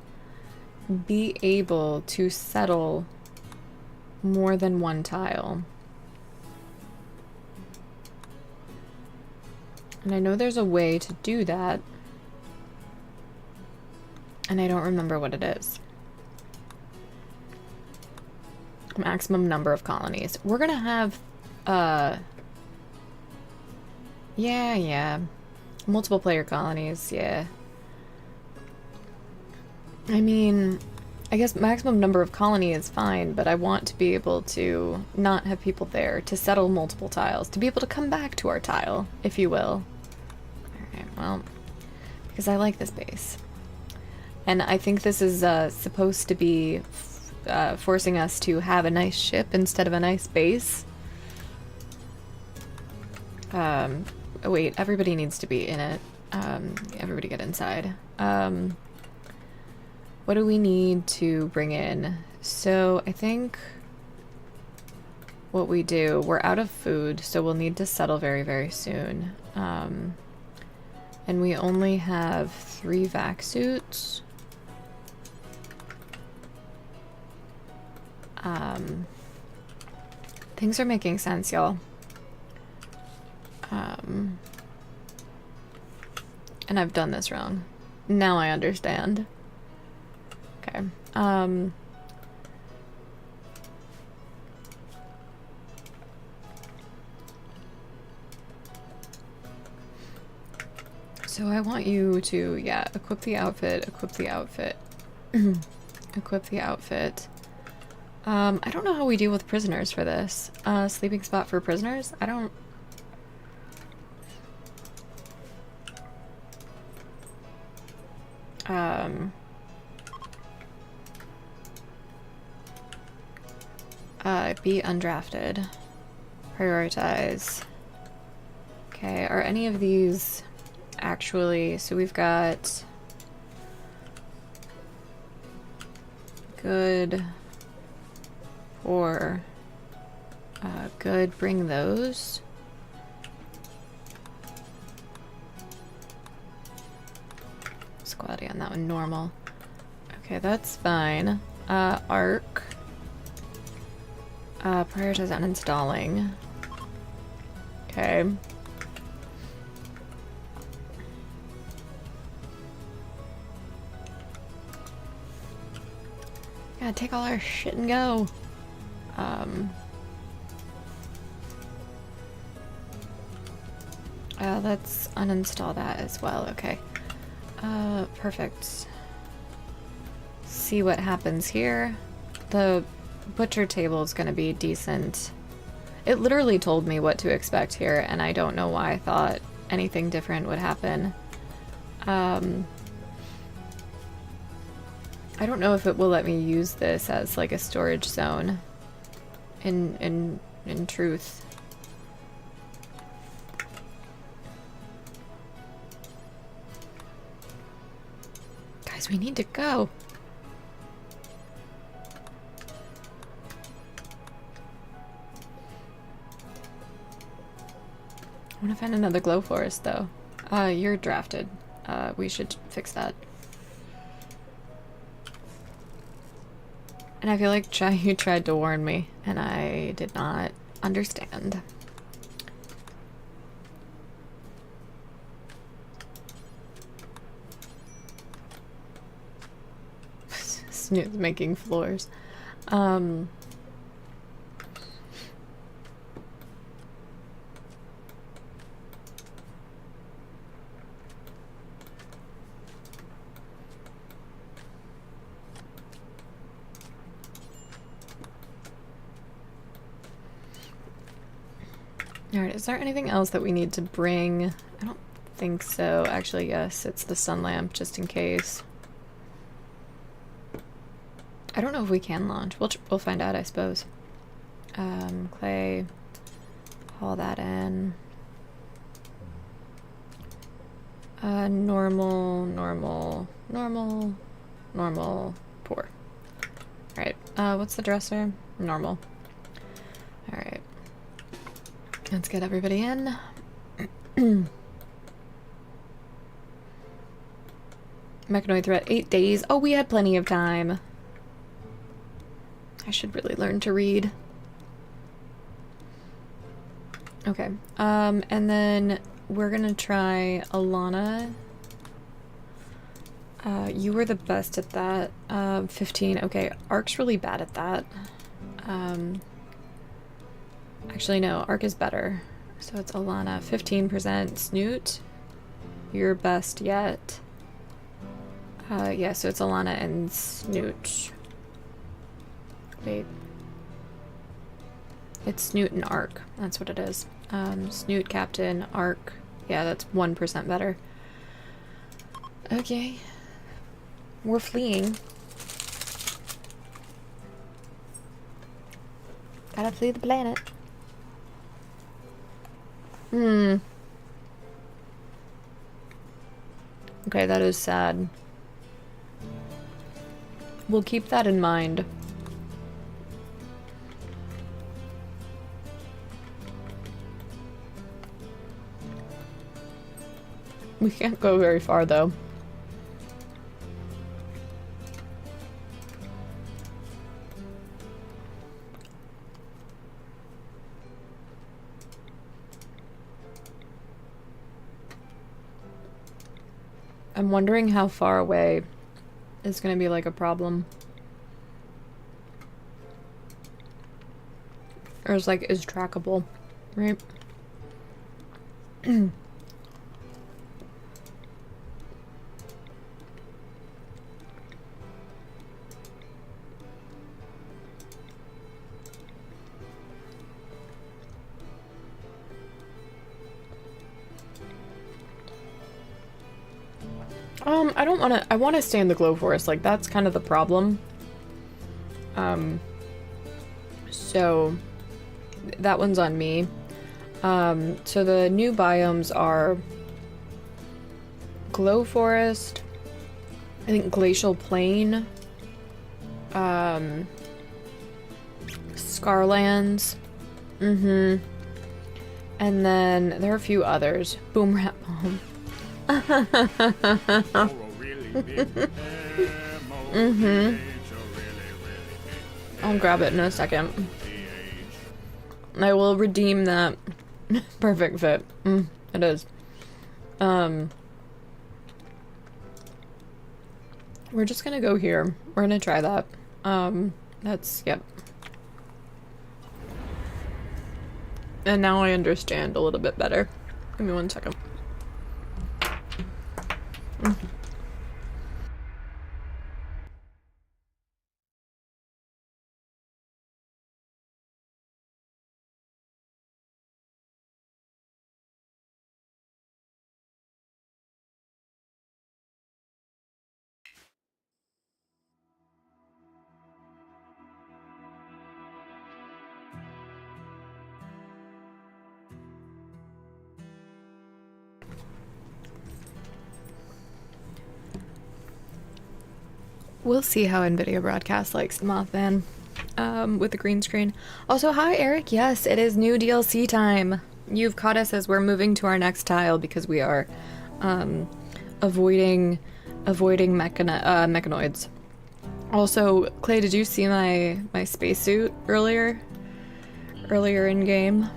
be able to settle more than one tile. And I know there's a way to do that. And I don't remember what it is. Maximum number of colonies. We're gonna have, yeah. Multiple player colonies, yeah. I mean, I guess maximum number of colony is fine, but I want to be able to not have people there, to settle multiple tiles, to be able to come back to our tile, if you will. Alright, well, because I like this base. And I think this is supposed to be forcing us to have a nice ship instead of a nice base. Oh wait, everybody needs to be in it. Everybody get inside. What do we need to bring in? So I think what we do, we're out of food, so we'll need to settle very, very soon. And we only have 3 vac suits. Things are making sense, y'all. And I've done this wrong. Now I understand. Okay. So I want you to, yeah, equip the outfit, equip the outfit, equip the outfit. I don't know how we deal with prisoners for this. Sleeping spot for prisoners? I don't... be undrafted. Prioritize. Okay, are any of these actually... So we've got... Good. Or... good, bring those. What's quality on that one? Normal. Okay, that's fine. Arc. Prioritize uninstalling. Okay. Yeah, take all our shit and go. Let's uninstall that as well. Okay. Perfect. See what happens here. The butcher table is going to be decent. It literally told me what to expect here, and I don't know why I thought anything different would happen. I don't know if it will let me use this as like a storage zone. In truth. Guys, we need to go. I want to find another glow forest, though. You're drafted. We should fix that. And I feel like you tried to warn me, and I did not understand. Snoot making floors. Alright, is there anything else that we need to bring? I don't think so. Actually, yes, it's the sun lamp, just in case. I don't know if we can launch. We'll find out, I suppose. Clay. Haul that in. Normal, poor. Alright, what's the dresser? Normal. Alright. Let's get everybody in. Mechanoid threat, 8 days. Oh, we had plenty of time. I should really learn to read. Okay, and then we're gonna try Alana. You were the best at that. 15. Okay, Ark's really bad at that. Actually, no, Ark is better. So it's Alana. 15%. Snoot, your best yet. Yeah, so it's Alana and Snoot. Wait. It's Snoot and Ark. That's what it is. Snoot, Captain, Ark. Yeah, that's 1% better. Okay. We're fleeing. Gotta flee the planet. Okay, that is sad. We'll keep that in mind. We can't go very far, though. I'm wondering how far away is going to be like a problem. Or is like, is trackable, right? I don't want to, I want to stay in the glow forest, like, that's kind of the problem. So, that one's on me. So the new biomes are glow forest, I think glacial plain, Scarlands, and then there are a few others. Boom rat bomb. I'll grab it in a second. I will redeem that. Perfect fit. It is. We're just gonna go here. We're gonna try that. That's, yep. And now I understand a little bit better. Give me 1 second. We'll see how NVIDIA Broadcast likes the Mothman with the green screen. Also, hi Eric. Yes, it is new DLC time. You've caught us as we're moving to our next tile because we are avoiding mechanoids. Also, Clay, did you see my spacesuit earlier in game?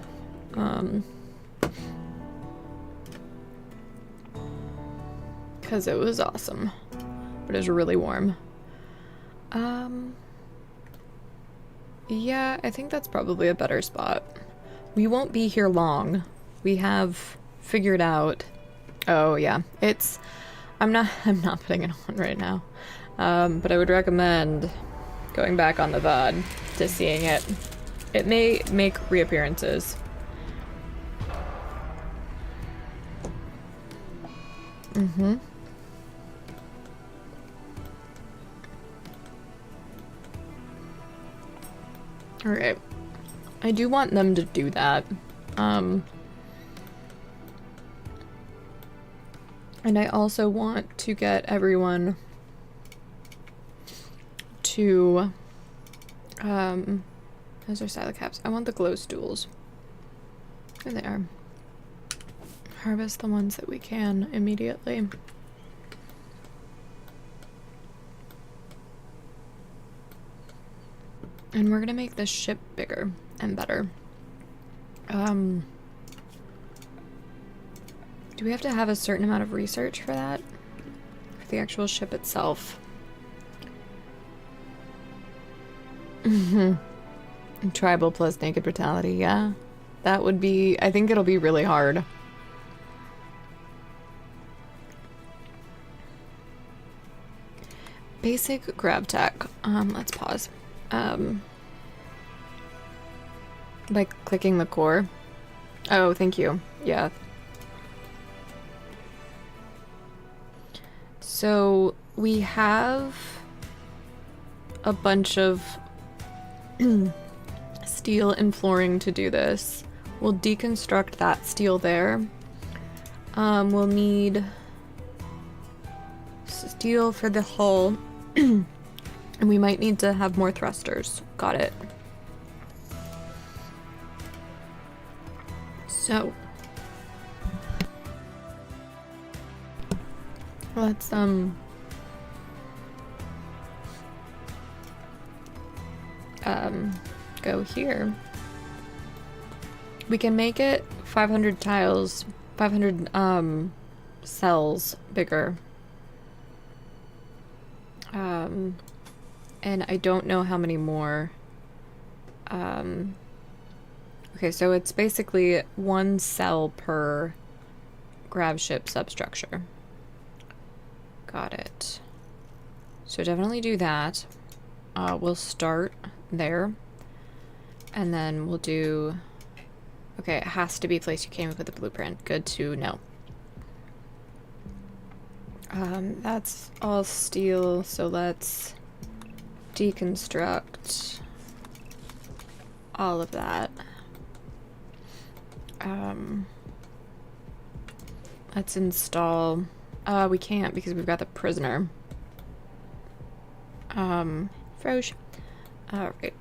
Because it was awesome, but it was really warm. Yeah, I think that's probably a better spot. We won't be here long. We have figured out. Oh yeah, it's. I'm not putting it on right now. But I would recommend going back on the VOD to seeing it. It may make reappearances. Alright. I do want them to do that. And I also want to get everyone to, those are silo caps. I want the glow stools. There they are. Harvest the ones that we can immediately. And we're gonna make this ship bigger and better. Do we have to have a certain amount of research for that? For the actual ship itself? Tribal plus naked brutality, yeah. That would be, I think it'll be really hard. Basic grab tech. Let's pause. By clicking the core. Oh, thank you. Yeah. So we have a bunch of steel and flooring to do this. We'll deconstruct that steel there. We'll need steel for the hull. And we might need to have more thrusters. Got it. So let's go here. We can make it 500 tiles, 500 cells bigger. And I don't know how many more. Okay, so it's basically 1 cell per grav ship substructure. Got it. So definitely do that. We'll start there. And then we'll do... Okay, it has to be a place you came up with the blueprint. Good to know. That's all steel, so let's deconstruct all of that. Let's install... we can't because we've got the prisoner. Froge. Alright.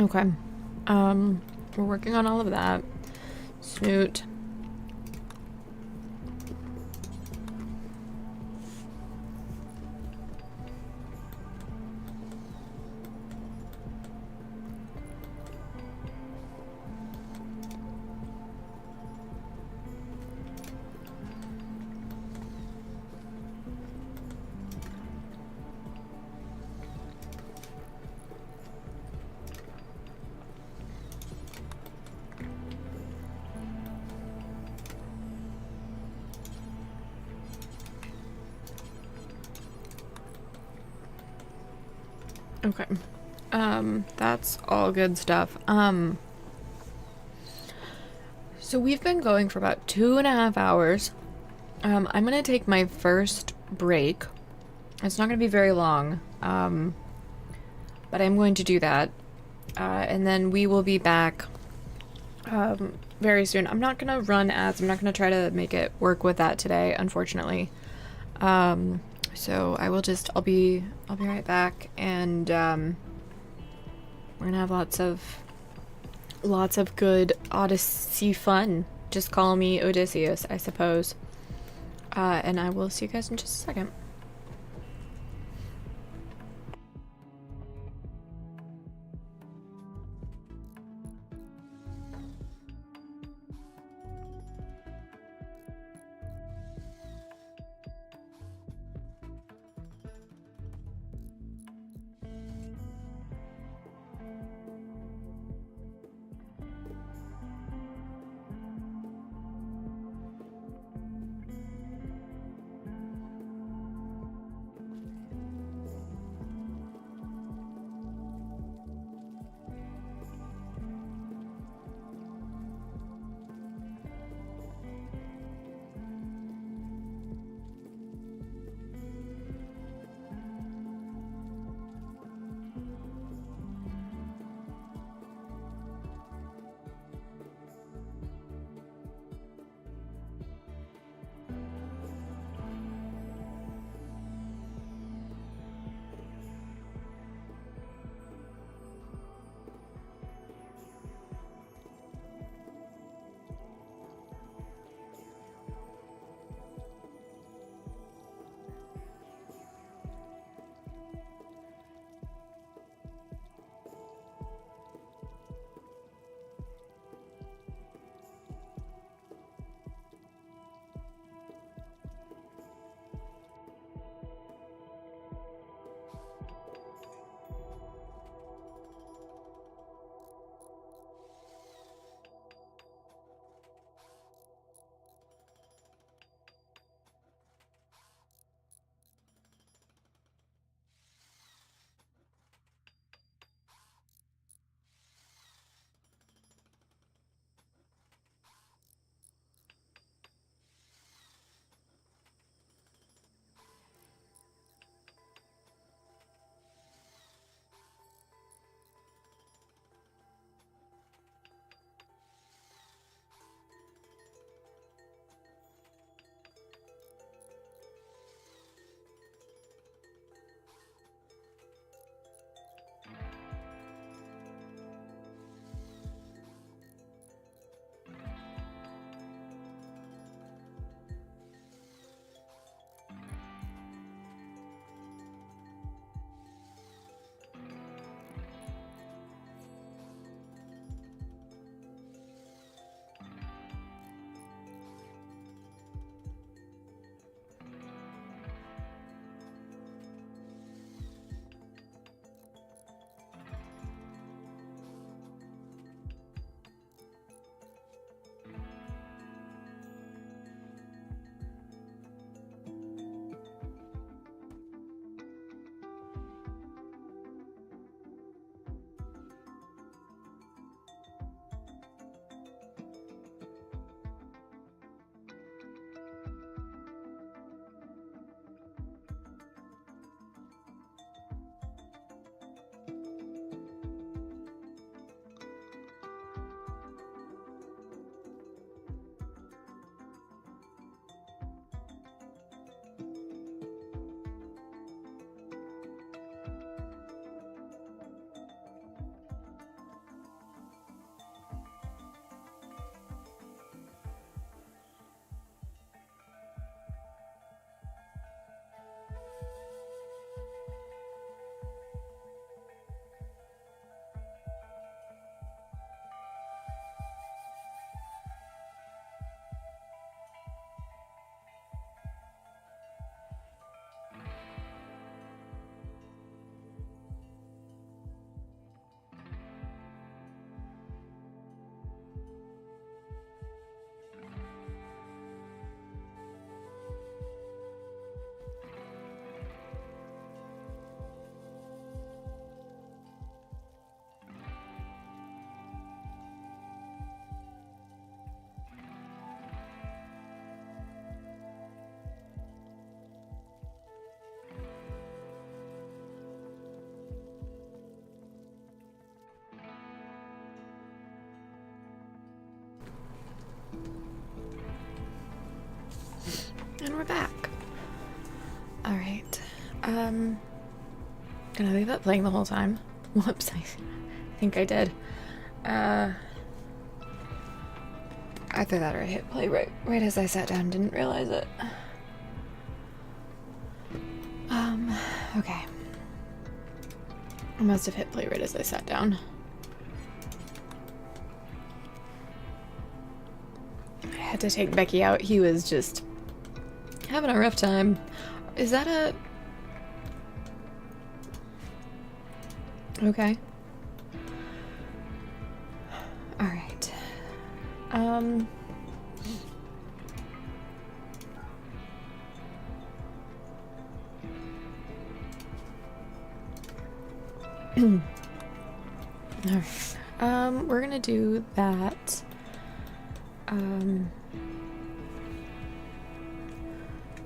Okay. We're working on all of that. Snoot. Okay. That's all good stuff. So we've been going for about 2.5 hours. I'm gonna take my first break. It's not gonna be very long. But I'm going to do that. And then we will be back very soon. I'm not gonna run ads. I'm not gonna try to make it work with that today, unfortunately. So I'll be right back, and we're gonna have lots of good Odyssey fun. Just call me Odysseus, I suppose. And I will see you guys in just a second. And we're back. Alright. Gonna leave that playing the whole time. Whoops, I think I did. Either that or I hit play right as I sat down, didn't realize it. Okay. I must have hit play right as I sat down. I had to take Becky out. He was just having a rough time. Is that a... Okay. Alright. Alright. We're gonna do that.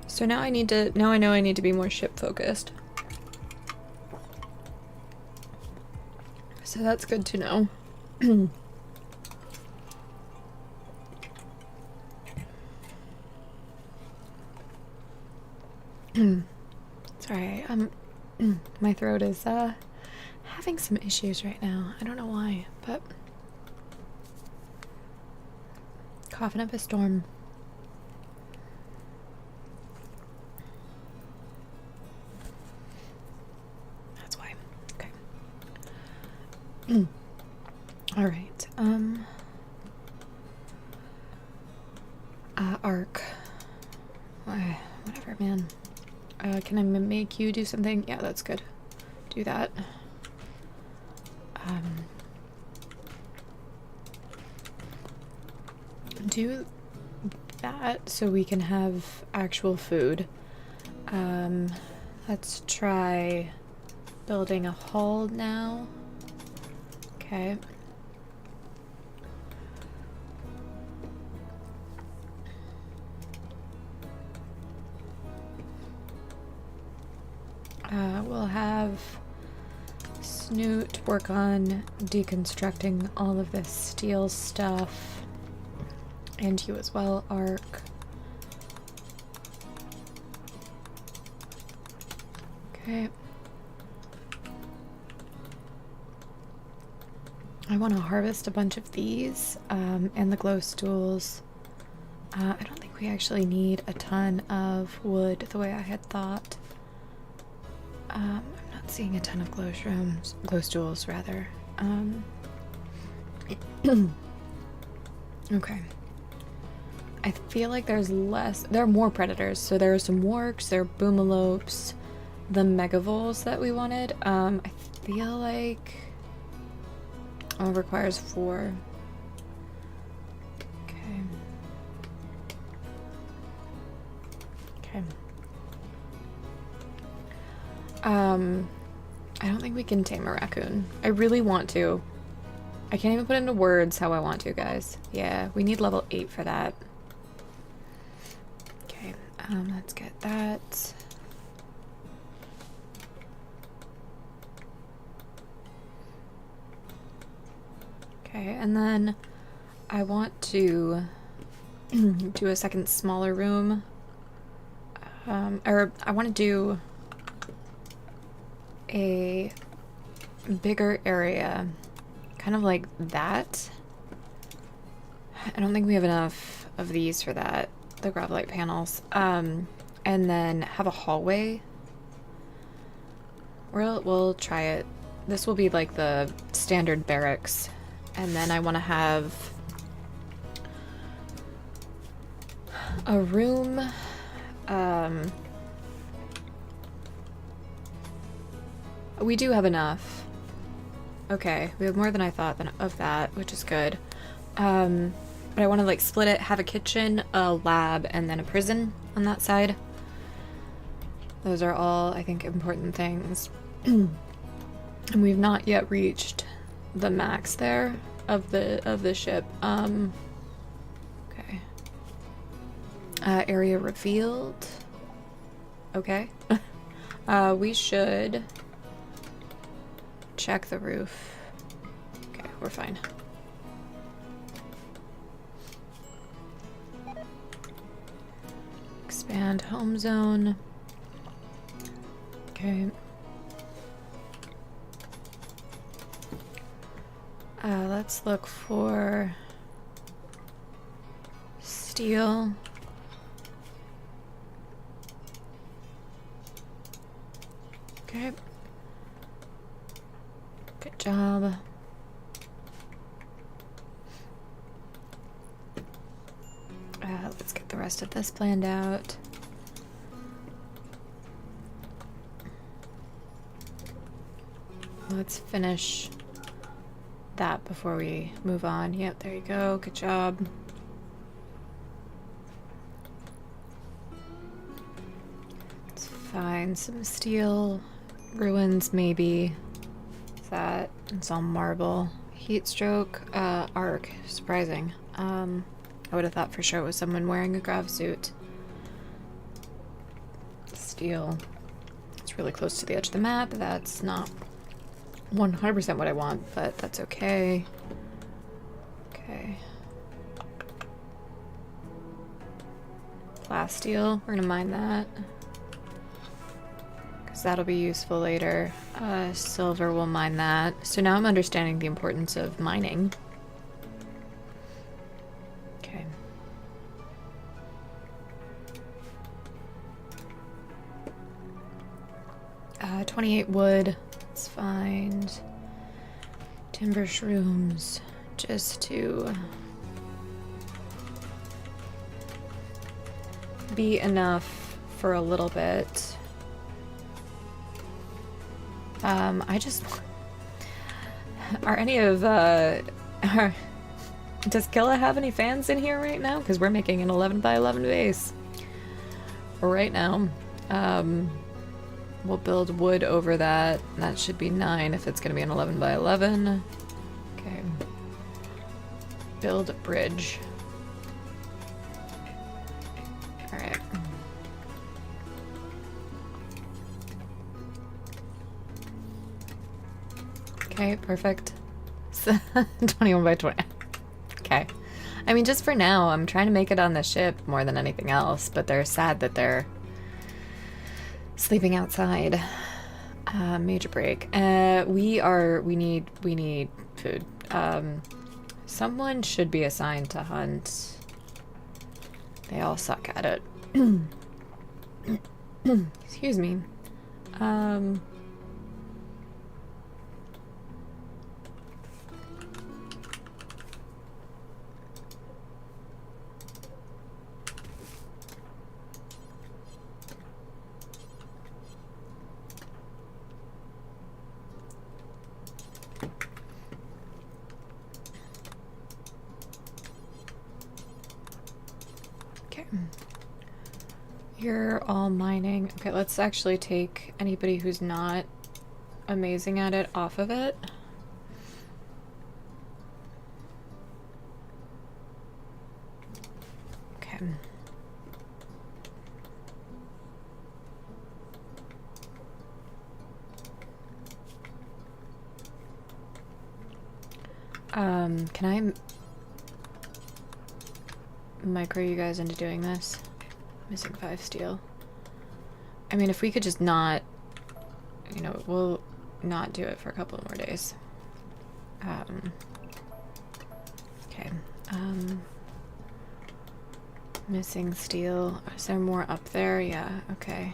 So now I know I need to be more ship focused. So that's good to know. Sorry, my throat is having some issues right now. I don't know why, but coughing up a storm. That's why. Okay. All right. Arc. Whatever, man. Can I make you do something? Yeah, that's good. Do that. Do that so we can have actual food. Let's try building a hull now. Okay. We'll have Snoot work on deconstructing all of this steel stuff. And you as well, Arc. Okay. I want to harvest a bunch of these, and the glow stools. I don't think we actually need a ton of wood the way I had thought. I'm not seeing a ton of glow stools rather. Okay. I feel like there are more predators. So there are some warks, there are boomalopes, the megavoles that we wanted. I feel like it requires 4. Okay. Okay. I don't think we can tame a raccoon. I really want to. I can't even put into words how I want to, guys. Yeah, we need level 8 for that. Okay, let's get that. Okay, and then I want to do a second smaller room. Or I want to do a bigger area, kind of like that. I don't think we have enough of these for that, the gravelite panels. And then have a hallway. We'll try it. This will be like the standard barracks. And then I want to have a room. We do have enough. Okay, we have more than I thought of that, which is good. But I want to like split it, have a kitchen, a lab, and then a prison on that side. Those are all, I think, important things. And we've not yet reached the max there of the ship. Okay. Area revealed. Okay. We should check the roof. Okay, we're fine. Expand home zone. Okay. Let's look for steel. Okay. Good job. Let's get the rest of this planned out. Let's finish that before we move on. Yep, there you go. Good job. Let's find some steel. Ruins, maybe. Is that? It's all marble. Heat stroke, arc. Surprising. I would have thought for sure it was someone wearing a grav suit. Steel. It's really close to the edge of the map. That's not 100% what I want, but that's okay. Okay. Plasteel, we're gonna mine that. Because that'll be useful later. Silver, we'll mine that. So now I'm understanding the importance of mining. Okay. 28 wood. Let's find timber shrooms just to be enough for a little bit. I just... Are any of, does Killa have any fans in here right now? Because we're making an 11 by 11 base. Right now. We'll build wood over that. That should be 9 if it's going to be an 11 by 11. Okay. Build a bridge. Alright. Okay, perfect. 21 by 20. Okay. I mean, just for now, I'm trying to make it on the ship more than anything else, but they're sad that they're sleeping outside. Major break. We need food. Someone should be assigned to hunt. They all suck at it. Excuse me. You're all mining. Okay, let's actually take anybody who's not amazing at it off of it. Okay. Can I micro you guys into doing this? Missing 5 steel. I mean, if we could just not, you know, we'll not do it for a couple more days. Okay. Missing steel. Is there more up there? Yeah, okay.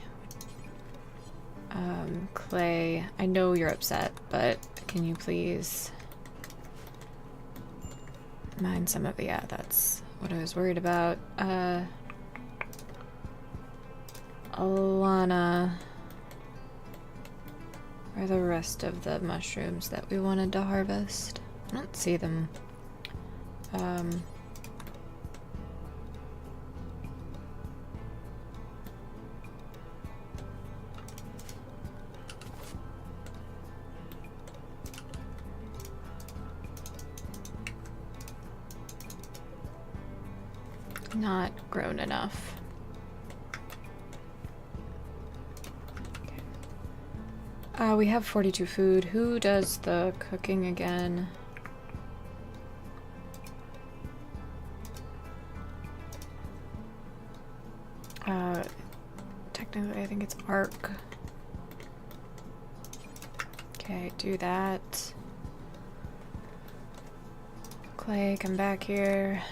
Clay. I know you're upset, but can you please mine some of it? Yeah, that's what I was worried about. Alana, where are the rest of the mushrooms that we wanted to harvest? I don't see them. Not grown enough. We have 42 food. Who does the cooking again? Technically, I think it's arc. Okay, do that. Clay, come back here.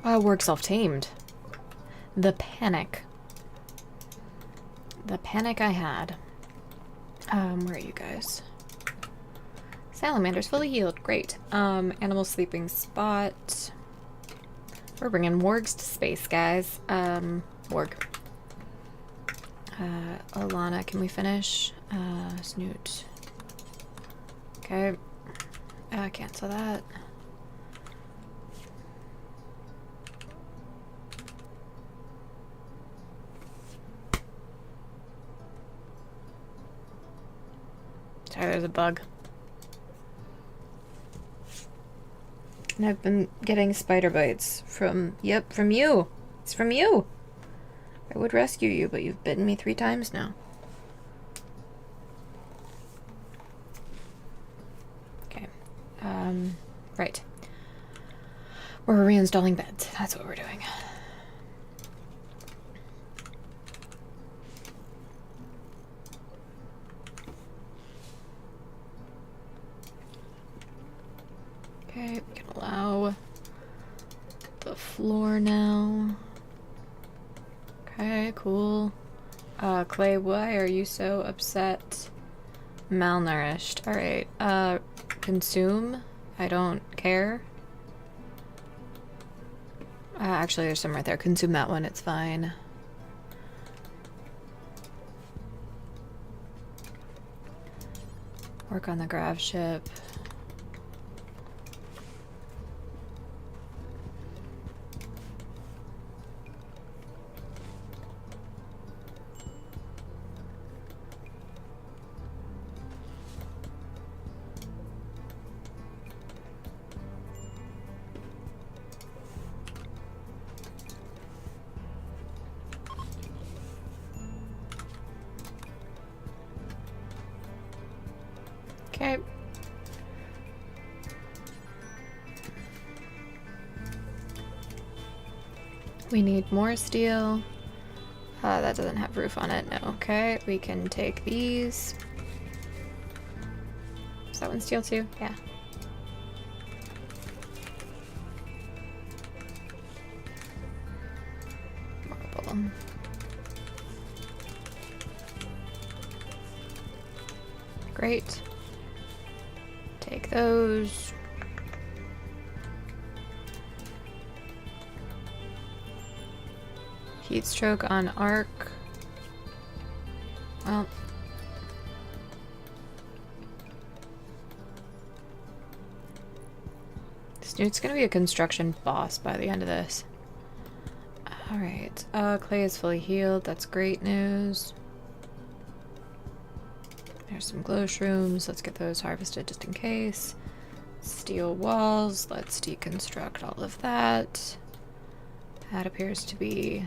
Oh, work self-tamed. The panic. The panic I had. Where are you guys? Salamander's fully healed. Great. Animal sleeping spot. We're bringing wargs to space, guys. Warg. Alana, can we finish? Snoot. Okay. Cancel that. Sorry, there's a bug. And I've been getting spider bites from, yep, from you. It's from you. I would rescue you, but you've bitten me 3 times now. Okay. Right. We're reinstalling beds. That's what we're doing. Okay, we can allow the floor now. Okay, cool. Clay, why are you so upset? Malnourished. Alright, consume. I don't care. Actually, there's some right there. Consume that one, it's fine. Work on the grav ship. Okay. We need more steel. That doesn't have roof on it. No. Okay, we can take these. Is that one steel too? Yeah. Marble. Great. Take those. Heat stroke on arc. Well. Snoot's gonna be a construction boss by the end of this. Alright. Clay is fully healed. That's great news. There's some glow shrooms. Let's get those harvested just in case. Steel walls. Let's deconstruct all of that. That appears to be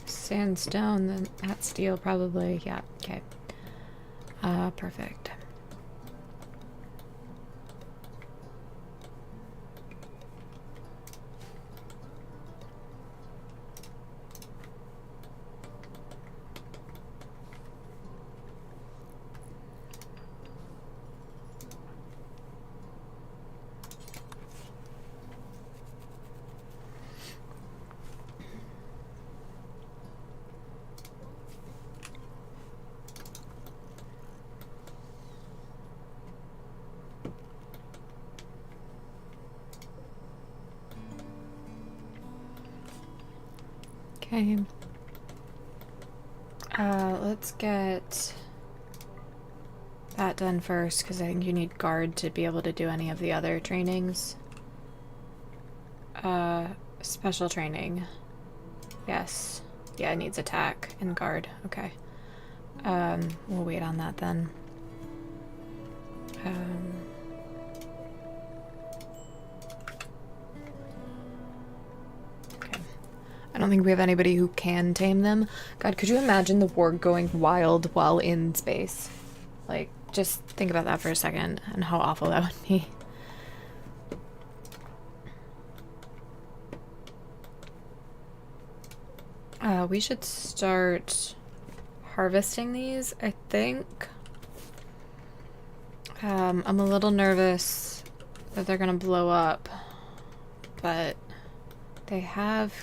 sandstone. Then that's steel probably. Yeah, okay. Perfect. Okay. Let's get that done first, because I think you need guard to be able to do any of the other trainings. Special training. Yes. Yeah, it needs attack and guard. Okay. We'll wait on that then. I don't think we have anybody who can tame them. God, could you imagine the warg going wild while in space? Like, just think about that for a second and how awful that would be. We should start harvesting these, I think. I'm a little nervous that they're gonna blow up, but they have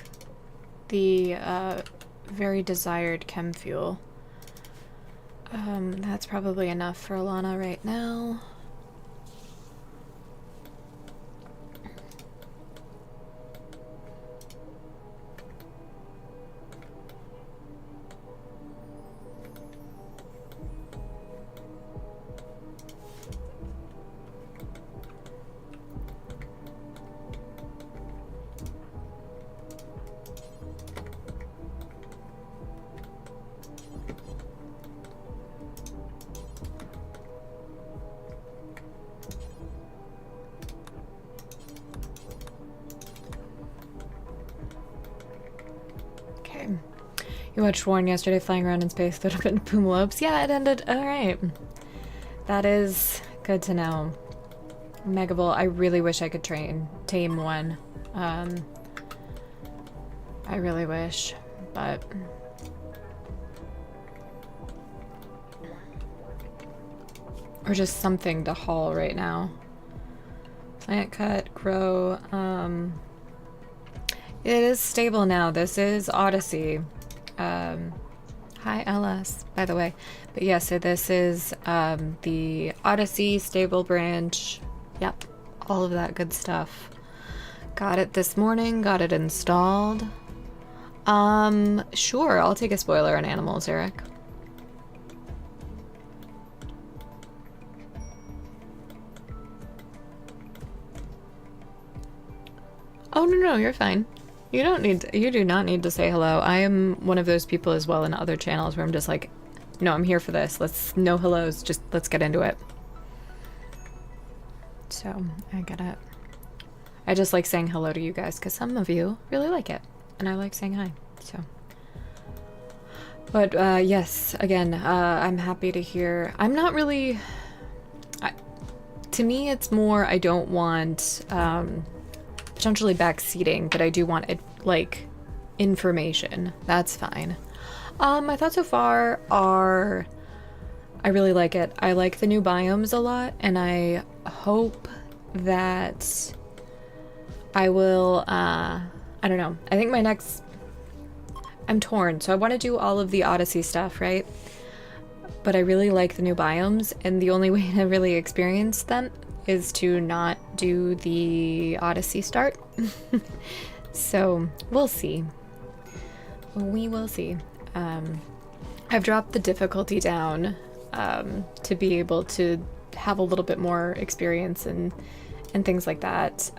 the very desired chem fuel. That's probably enough for Alana right now. You watched Warren yesterday flying around in space, threw up in Puma Lopes. Yeah, it ended. Alright. That is good to know. Megaball, I really wish I could tame one. I really wish, but... Or just something to haul right now. Plant cut, grow, It is stable now. This is Odyssey. Hi LS, by the way. But yeah, so this is the Odyssey stable branch. Yep, all of that good stuff. Got it this morning, got it installed. Sure, I'll take a spoiler on animals, Eric. Oh, no, you're fine. You do not need to say hello. I am one of those people as well in other channels where I'm just like, no, I'm here for this. No hellos, just let's get into it. So, I get it. I just like saying hello to you guys because some of you really like it. And I like saying hi, so. But, yes, again, I'm happy to hear. I'm not really... to me, it's more I don't want... potentially backseating, but I do want it, like, information. That's fine. My thoughts so far are I really like it. I like the new biomes a lot, and I hope that I will, I don't know. I think my next... I'm torn, so I want to do all of the Odyssey stuff, right? But I really like the new biomes, and the only way to really experience them is to not do the Odyssey start. So we'll see. We will see. I've dropped the difficulty down to be able to have a little bit more experience and things like that.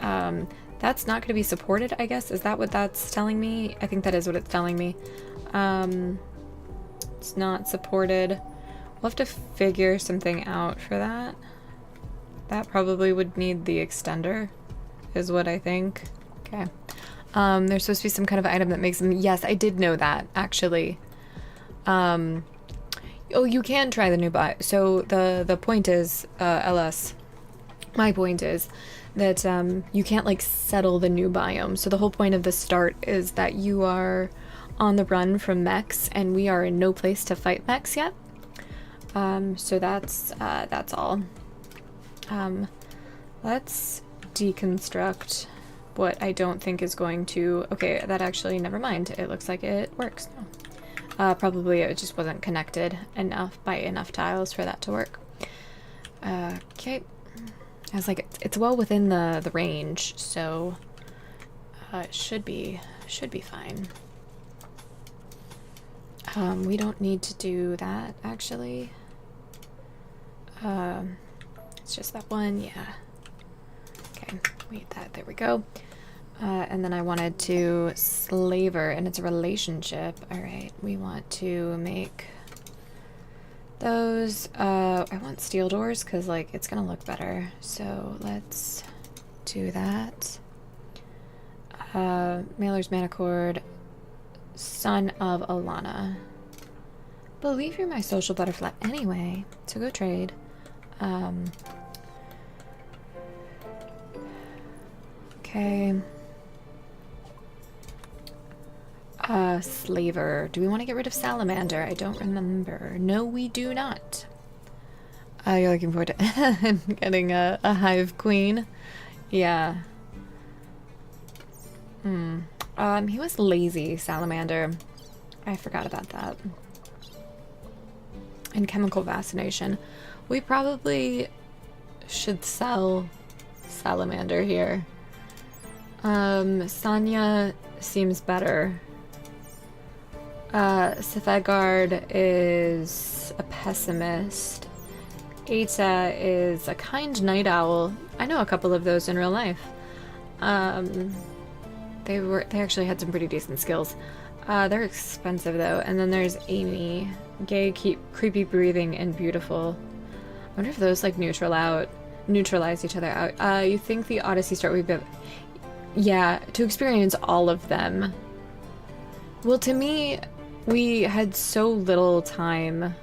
That's not going to be supported, I guess. Is that what that's telling me? I think that is what it's telling me. It's not supported. We'll have to figure something out for that. That probably would need the extender, is what I think. Okay. There's supposed to be some kind of item that makes them... Yes, I did know that, actually. Oh, you can try the new bio. So the point is, LS, my point is that you can't, like, settle the new biome. So the whole point of the start is that you are on the run from mechs, and we are in no place to fight mechs yet. So that's all. Let's deconstruct what I don't think is going to... Okay, that actually, never mind. It looks like it works now. Probably it just wasn't connected enough by enough tiles for that to work. Okay. I was like, it's well within the range, so it should be fine. We don't need to do that, actually. It's just that one, yeah. Okay, wait, there we go. And then I wanted to slaver, and it's a relationship. All right, we want to make those. I want steel doors because, like, it's gonna look better. So let's do that. Mailer's Manicord, son of Alana. Believe you're my social butterfly anyway, so go trade. Okay. Slaver. Do we want to get rid of Salamander? I don't remember. No, we do not. You're looking forward to getting a hive queen. Yeah. He was lazy, Salamander. I forgot about that. And chemical vaccination. We probably should sell Salamander here. Sanya seems better. Sethegard is a pessimist. Eta is a kind night owl. I know a couple of those in real life. They actually had some pretty decent skills. They're expensive though. And then there's Amy. Gay, creepy breathing, and beautiful. I wonder if those like neutralize each other out. You think the Odyssey start would be... Yeah, to experience all of them. Well, to me, we had so little time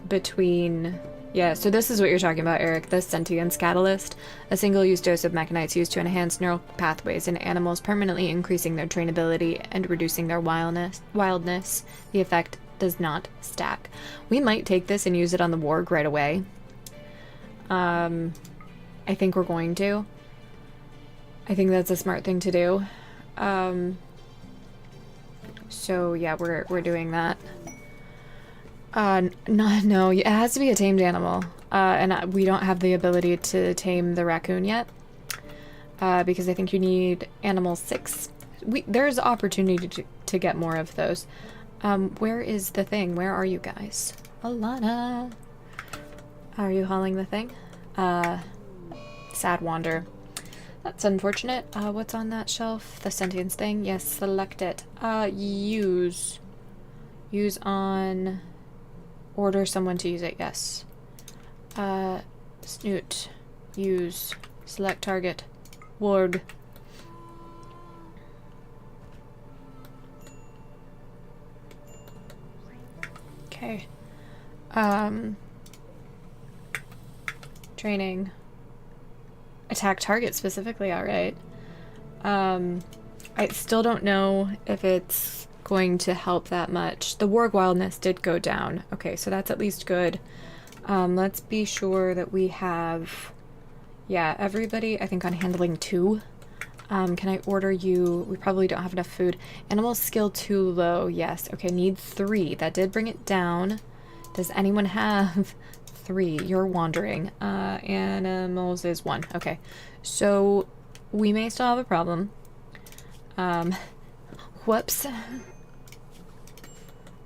between... Yeah, so this is what you're talking about, Eric, the sentience catalyst. A single-use dose of mechanites used to enhance neural pathways in animals, permanently increasing their trainability and reducing their wildness. The effect does not stack. We might take this and use it on the warg right away. I think we're going to. I think that's a smart thing to do. So yeah, we're doing that. No, it has to be a tamed animal. And we don't have the ability to tame the raccoon yet. Because I think you need animal 6. There's opportunity to get more of those. Where is the thing? Where are you guys? Alana! Are you hauling the thing? Sad wander. That's unfortunate. What's on that shelf? The sentience thing? Yes, select it. Use. Use on... Order someone to use it, yes. Snoot. Use. Select target. Warg. Okay. Training. Attack target specifically, alright. I still don't know if it's going to help that much. The warg wildness did go down. Okay, so that's at least good. Let's be sure that we have... Yeah, everybody, I think, on handling 2. Can I order you? We probably don't have enough food. Animal skill 2 low. Yes. Okay, need 3. That did bring it down. Does anyone have 3? You're wandering. Animals is 1. Okay. So we may still have a problem. Whoops.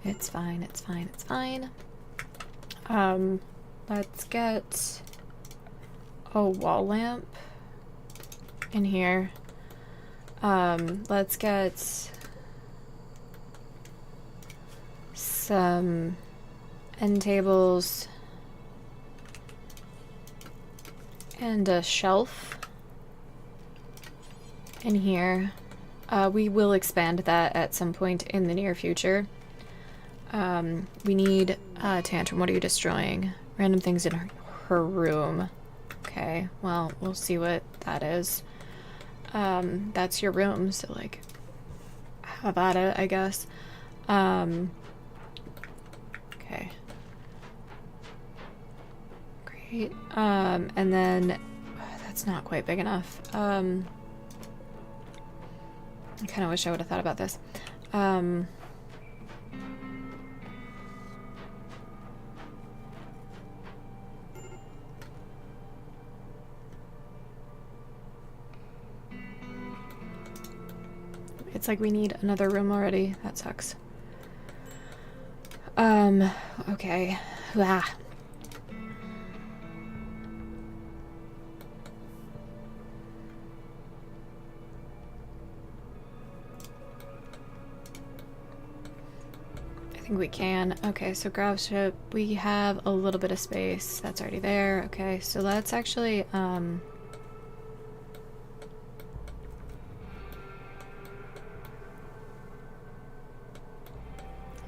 It's fine, it's fine, it's fine. Let's get a wall lamp in here. Let's get some end tables and a shelf in here. We will expand that at some point in the near future. We need Tantrum. What are you destroying? Random things in her room. Okay, well, we'll see what that is. That's your room, so like, have at it, I guess. Okay. Great. And then that's not quite big enough. I kind of wish I would have thought about this. It's like we need another room already. That sucks. Okay. Ah. I think we can. Okay, so grav ship. We have a little bit of space. That's already there. Okay, so let's actually,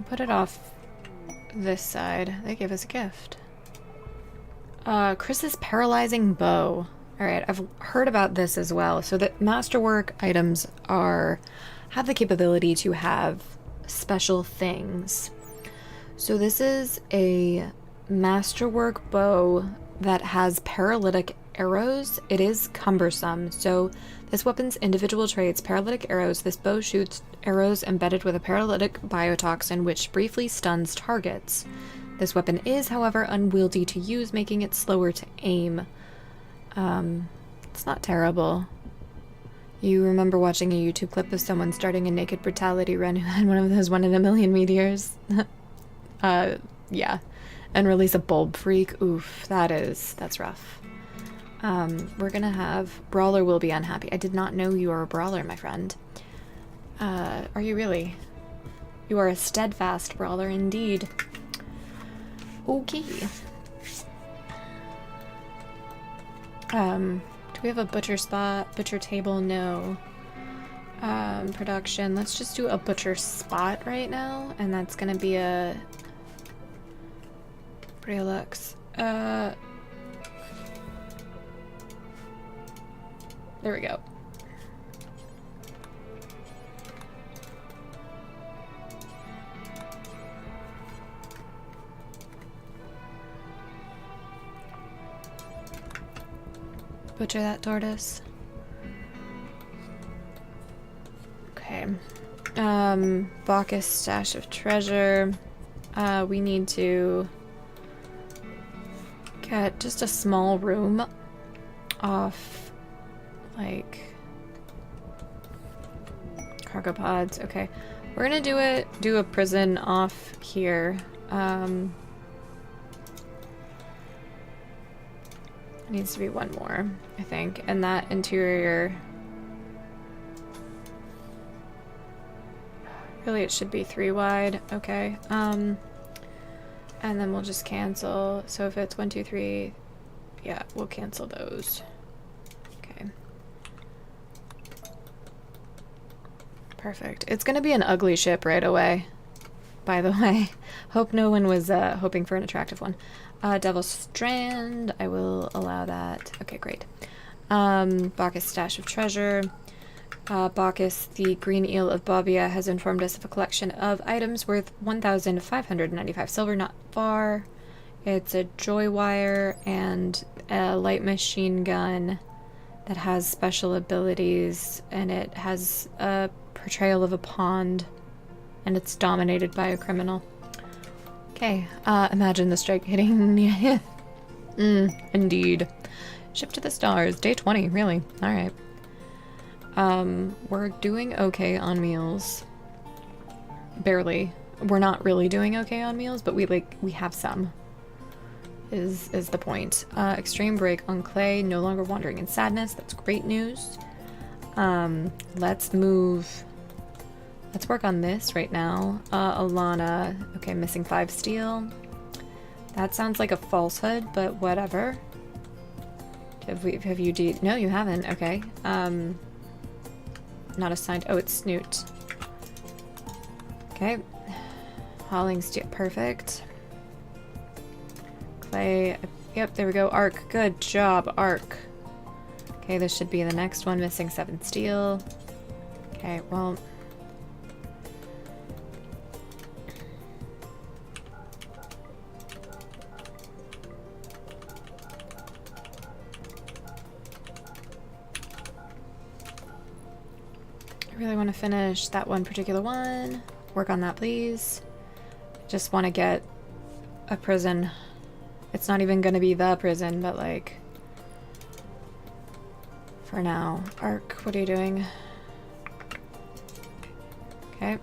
put it off this side. They gave us a gift. Chris's paralyzing bow. Alright, I've heard about this as well. So the masterwork items are have the capability to have special things. So this is a masterwork bow that has paralytic arrows. It is cumbersome. So this weapon's individual traits: paralytic arrows. This bow shoots arrows embedded with a paralytic biotoxin which briefly stuns targets. This weapon is, however, unwieldy to use, making it slower to aim. It's not terrible. You remember watching a YouTube clip of someone starting a naked brutality run who had one of those 1 in a million meteors? Yeah. And release a bulb freak. Oof, that's rough. We're gonna have... Brawler will be unhappy. I did not know you are a brawler, my friend. Are you really? You are a steadfast brawler indeed. Okay. Do we have a butcher spot? Butcher table? No. Production. Let's just do a butcher spot right now, and that's gonna be a Brelux. There we go. Butcher that tortoise. Okay. Bacchus stash of treasure. We need to get just a small room off, like, cargo pods. Okay. We're gonna do a prison off here. Needs to be one more, I think. And that interior... Really, it should be 3 wide. Okay. And then we'll just cancel. So if it's 1, 2, 3... Yeah, we'll cancel those. Okay. Perfect. It's gonna be an ugly ship right away, by the way. Hope no one was hoping for an attractive one. Devil's Strand, I will allow that. Okay, great. Bacchus stash of treasure. Bacchus, the green eel of Bobbia, has informed us of a collection of items worth 1,595 silver, not far. It's a joy wire and a light machine gun that has special abilities, and it has a portrayal of a pond, and it's dominated by a criminal. Okay, imagine the strike hitting. Indeed. Ship to the stars. Day 20, really. Alright. We're doing okay on meals. Barely. We're not really doing okay on meals, but we have some. Is the point. Extreme break on clay, no longer wandering in sadness. That's great news. Let's move... Let's work on this right now. Alana. Okay, missing 5 steel. That sounds like a falsehood, but whatever. Have you no, you haven't. Okay. Not assigned. Oh, it's Snoot. Okay. Hauling steel. Perfect. Clay. Yep, there we go. Arc. Good job, Arc. Okay, this should be the next one. Missing 7 steel. Okay, well... I really want to finish that one particular one. Work on that, please. Just want to get a prison. It's not even going to be the prison, but like... For now. Arc, what are you doing? Okay.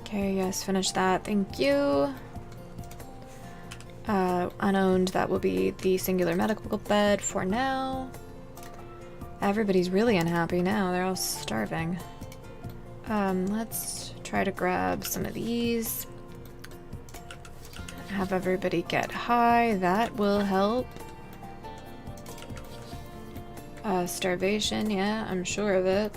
Okay, yes, finish that. Thank you. Unowned, that will be the singular medical bed for now. Everybody's really unhappy now. They're all starving. Let's try to grab some of these. Have everybody get high. That will help. Starvation, yeah, I'm sure of it.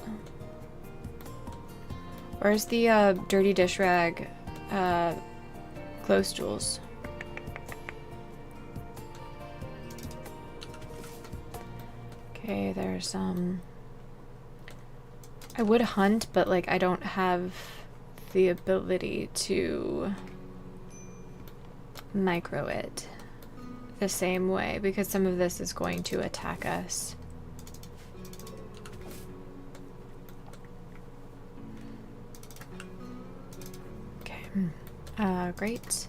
Where's the dirty dish rag clothes jewels? Okay, there's I would hunt, but like I don't have the ability to micro it the same way because some of this is going to attack us. Okay, great.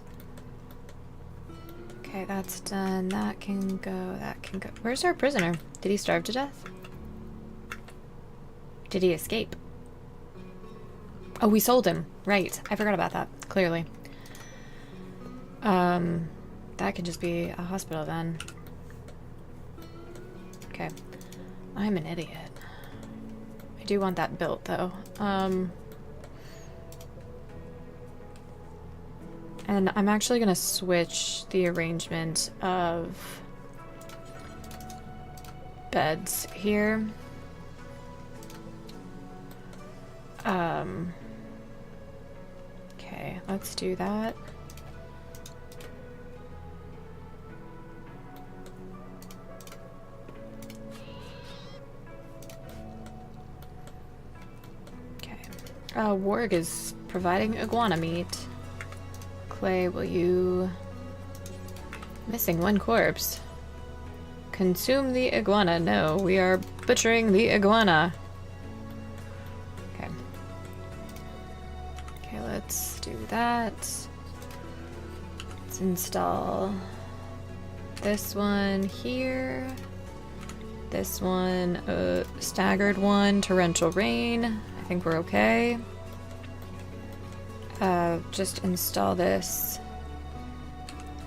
Okay, that's done. That can go, that can go. Where's our prisoner? Did he starve to death? Did he escape? Oh, we sold him. Right. I forgot about that, clearly. That could just be a hospital then. Okay. I'm an idiot. I do want that built, though. And I'm actually gonna switch the arrangement of beds here. Okay, let's do that. Okay. Warg is providing iguana meat. Clay, will you... Missing one corpse. Consume the iguana. No, we are butchering the iguana. Okay. Okay, let's do that. Let's install this one here. This one, staggered one, torrential rain. I think we're okay. Just install this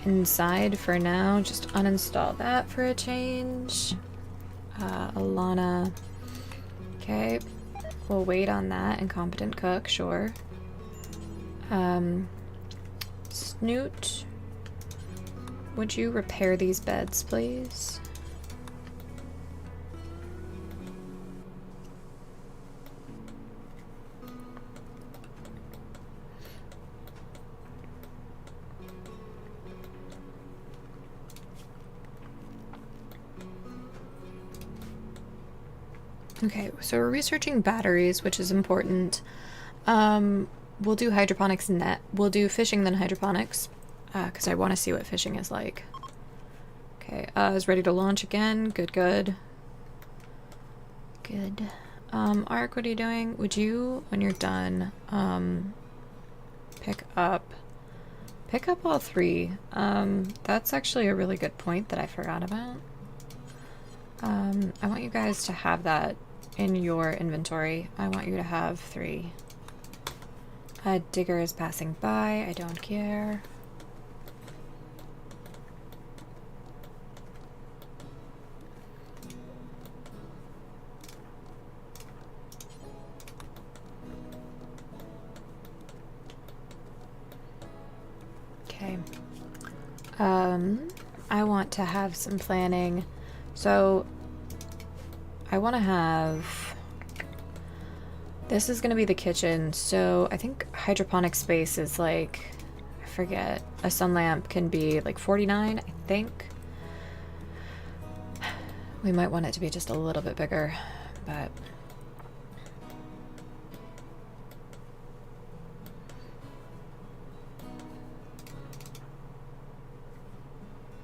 inside for now. Just uninstall that for a change. Alana. Okay. We'll wait on that. Incompetent cook, sure. Snoot. Would you repair these beds, please? Okay, so we're researching batteries, which is important. We'll do hydroponics net. We'll do fishing, then hydroponics, because I want to see what fishing is like. Okay, is ready to launch again. Good, good. Good. Ark, what are you doing? Would you, when you're done, pick up all three. That's actually a really good point that I forgot about. I want you guys to have that in your inventory. I want you to have 3. A digger is passing by. I don't care. Okay. I want to have some planning. So I want to have, this is going to be the kitchen, so I think hydroponic space is like, I forget, a sun lamp can be like 49, I think. We might want it to be just a little bit bigger, but...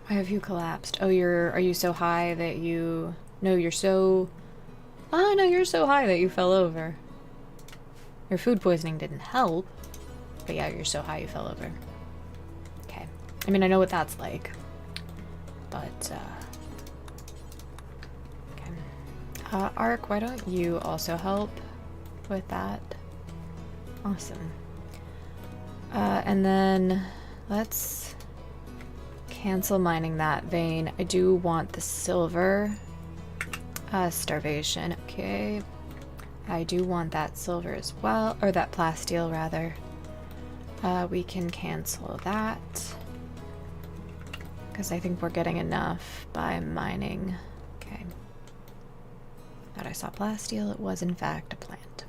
Why have you collapsed? Oh, are you so high that you... No, you're so... Oh, no, you're so high that you fell over. Your food poisoning didn't help. But yeah, you're so high you fell over. Okay. I mean, I know what that's like. But, okay. Ark, why don't you also help with that? Awesome. And then let's cancel mining that vein. I do want the silver. Starvation. Okay. I do want that silver as well, or that plasteel rather. We can cancel that because I think we're getting enough by mining. Okay. Thought I saw plasteel. It was in fact a plant.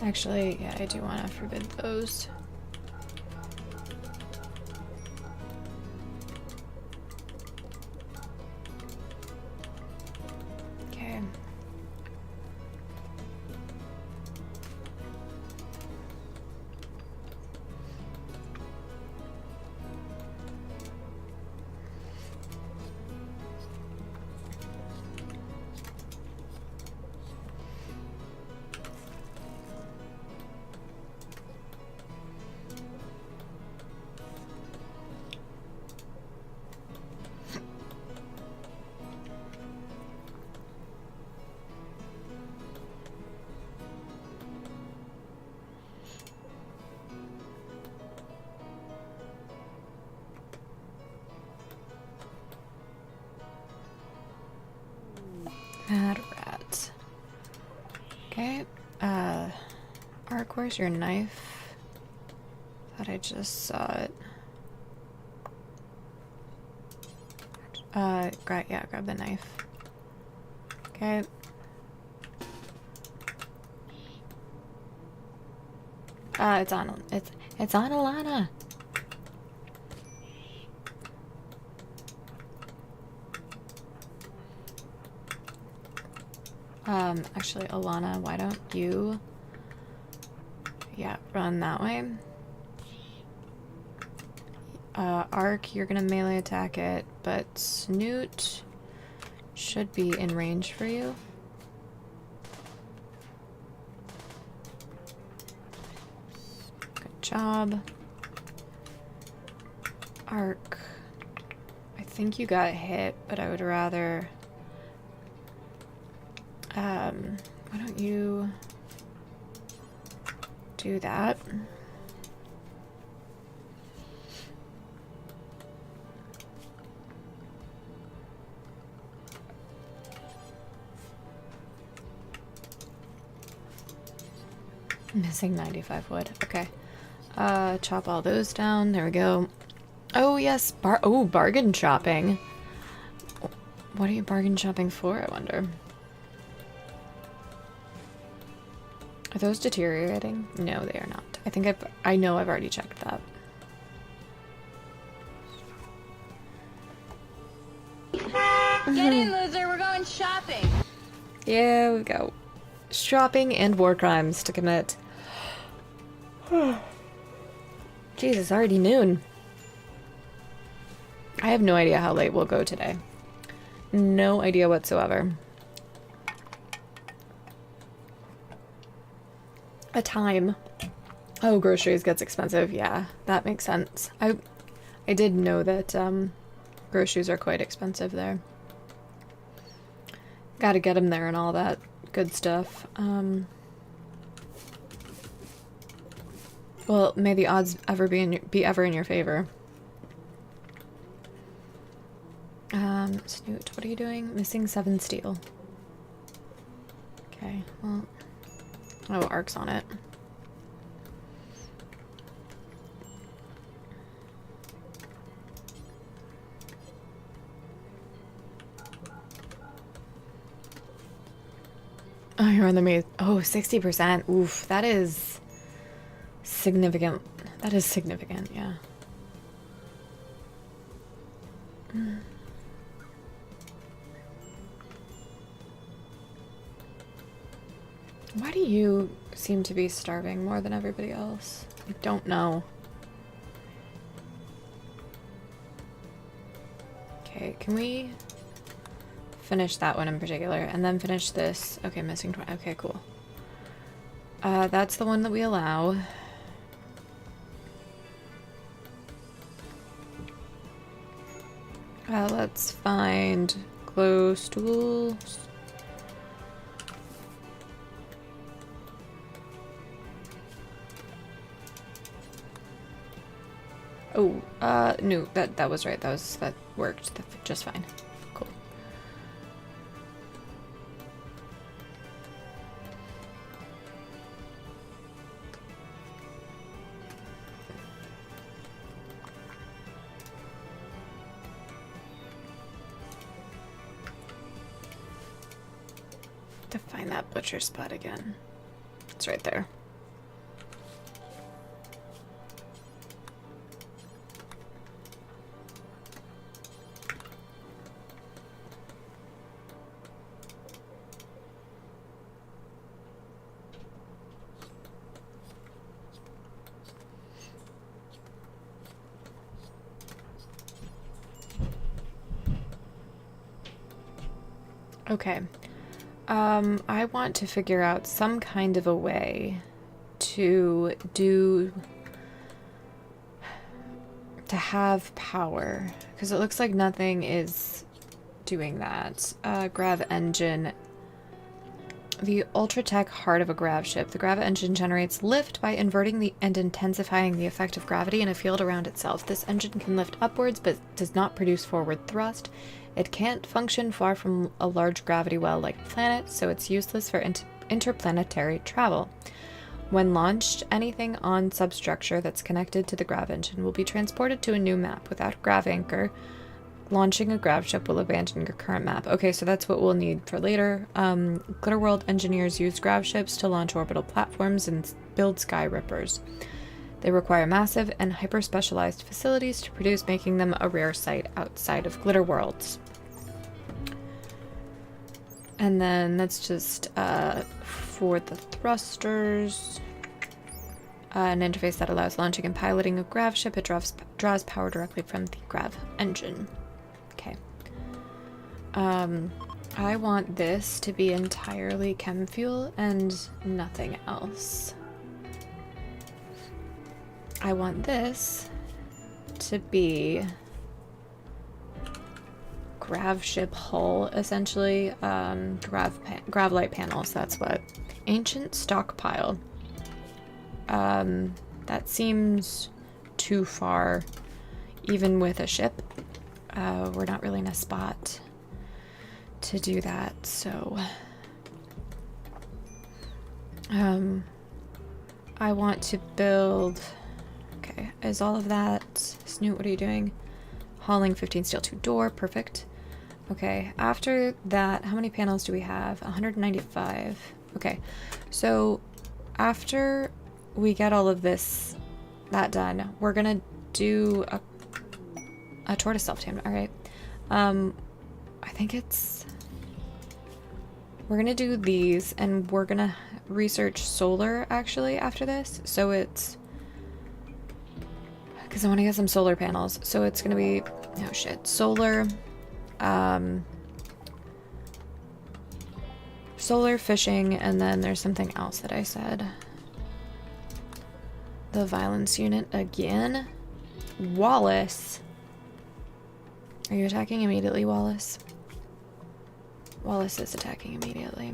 Actually, yeah, I do want to forbid those. Okay. Mad rat. Okay. Ark, where's your knife? Thought I just saw it. Grab the knife. Okay. It's on Alana. Actually, Alana, why don't you, run that way. Ark, you're gonna melee attack it, but Snoot should be in range for you. Good job. Ark, I think you got hit, but I would rather... why don't you do that? Missing 95 wood. Okay. Chop all those down. There we go. Oh, yes. Bargain shopping. What are you bargain shopping for, I wonder? Are those deteriorating? No, they are not. I think I know I've already checked that. Get in, loser. We're going shopping. Yeah, we go. Shopping and war crimes to commit. Jesus, already noon. I have no idea how late we'll go today. No idea whatsoever. A time. Oh, groceries gets expensive. Yeah, that makes sense. I did know that groceries are quite expensive there. Gotta get them there and all that good stuff. Well, may the odds ever be ever in your favor. Snoot, what are you doing? Missing 7 steel. Okay, well... Oh, Ark's on it. Oh, you're on the maze. Oh, 60%. Oof, that is significant. That is significant, yeah. Why do you seem to be starving more than everybody else? I don't know. Okay, can we finish that one in particular and then finish this? Okay, missing 20. Okay, cool. That's the one that we allow. Let's find glow stools. Oh, no, that was right. That worked just fine. Cool. To find that butcher spot again. It's right there. Okay. I want to figure out some kind of a way to have power, because it looks like nothing is doing that. Grav engine. The ultra-tech heart of a grav ship. The grav engine generates lift by inverting and intensifying the effect of gravity in a field around itself. This engine can lift upwards but does not produce forward thrust. It can't function far from a large gravity well like planets, so it's useless for interplanetary travel. When launched, anything on substructure that's connected to the grav engine will be transported to a new map. Without a grav anchor, launching a grav ship will abandon your current map. Okay, so that's what we'll need for later. Glitter World engineers use grav ships to launch orbital platforms and build sky rippers. They require massive and hyper-specialized facilities to produce, making them a rare sight outside of Glitter Worlds. And then that's just for the thrusters. An interface that allows launching and piloting a grav ship. It draws power directly from the grav engine. Okay. I want this to be entirely chem fuel and nothing else. I want this to be grav ship hull, essentially. Grav light panels, that's what. Ancient stockpile. That seems too far, even with a ship. We're not really in a spot to do that, so I want to build. Okay, is all of that Snoot? What are you doing? Hauling 15 steel 2 door, perfect. Okay, after that, how many panels do we have? 195. Okay, so after we get all of that done, we're gonna do a tortoise self-tamed. All right. I think we're gonna do these, and we're gonna research solar actually after this. So it's because I want to get some solar panels. So it's gonna be solar, solar fishing, and then there's something else that I said. The violence unit again. Wallace. Are you attacking immediately, Wallace? Wallace is attacking immediately.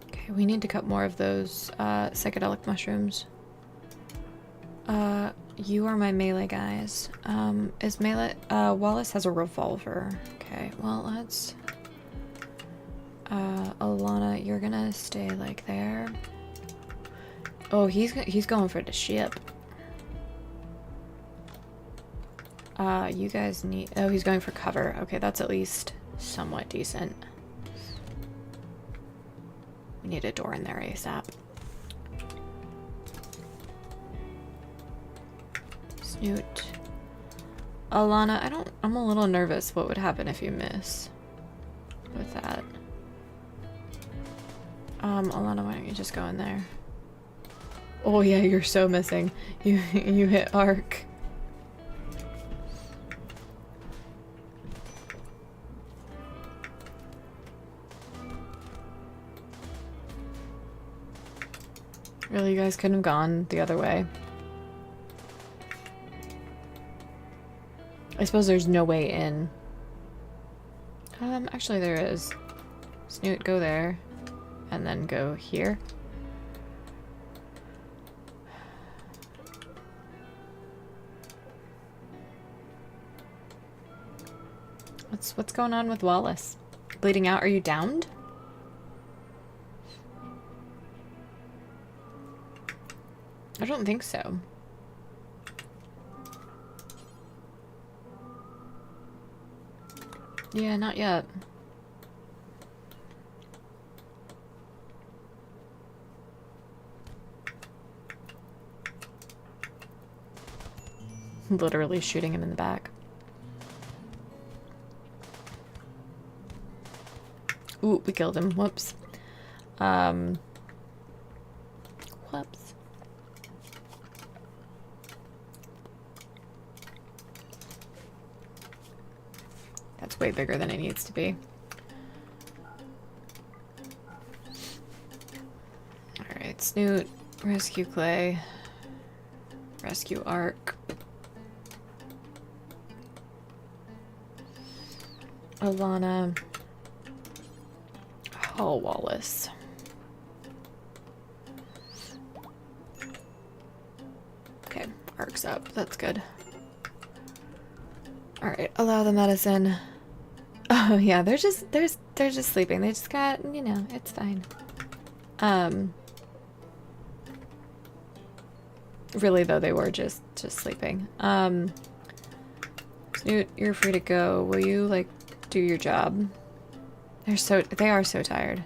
Okay, we need to cut more of those psychedelic mushrooms. You are my melee guys. Is melee... Wallace has a revolver. Okay, well, let's... Alana, you're gonna stay, like, there. Oh, he's going for the ship. You guys need... Oh, he's going for cover. Okay, that's at least somewhat decent. We need a door in there ASAP. Snoot. Alana, I'm a little nervous what would happen if you miss with that. Alana, why don't you just go in there? Oh yeah, you're so missing. You hit arc. Really, you guys couldn't have gone the other way. I suppose there's no way in. Actually there is. Snoot, go there. And then go here. What's going on with Wallace? Bleeding out? Are you downed? I don't think so. Yeah, not yet. Literally shooting him in the back. Ooh, we killed him. Whoops. Whoops. That's way bigger than it needs to be. Alright, Snoot, rescue Clay, rescue Ark. Alana. Oh, Wallace. Okay, Ark's up. That's good. Alright, allow the medicine. Oh yeah, they're just sleeping. They just got, you know, it's fine. Really though, they were just sleeping. Snoot, you're free to go. Will you like do your job? They are so tired.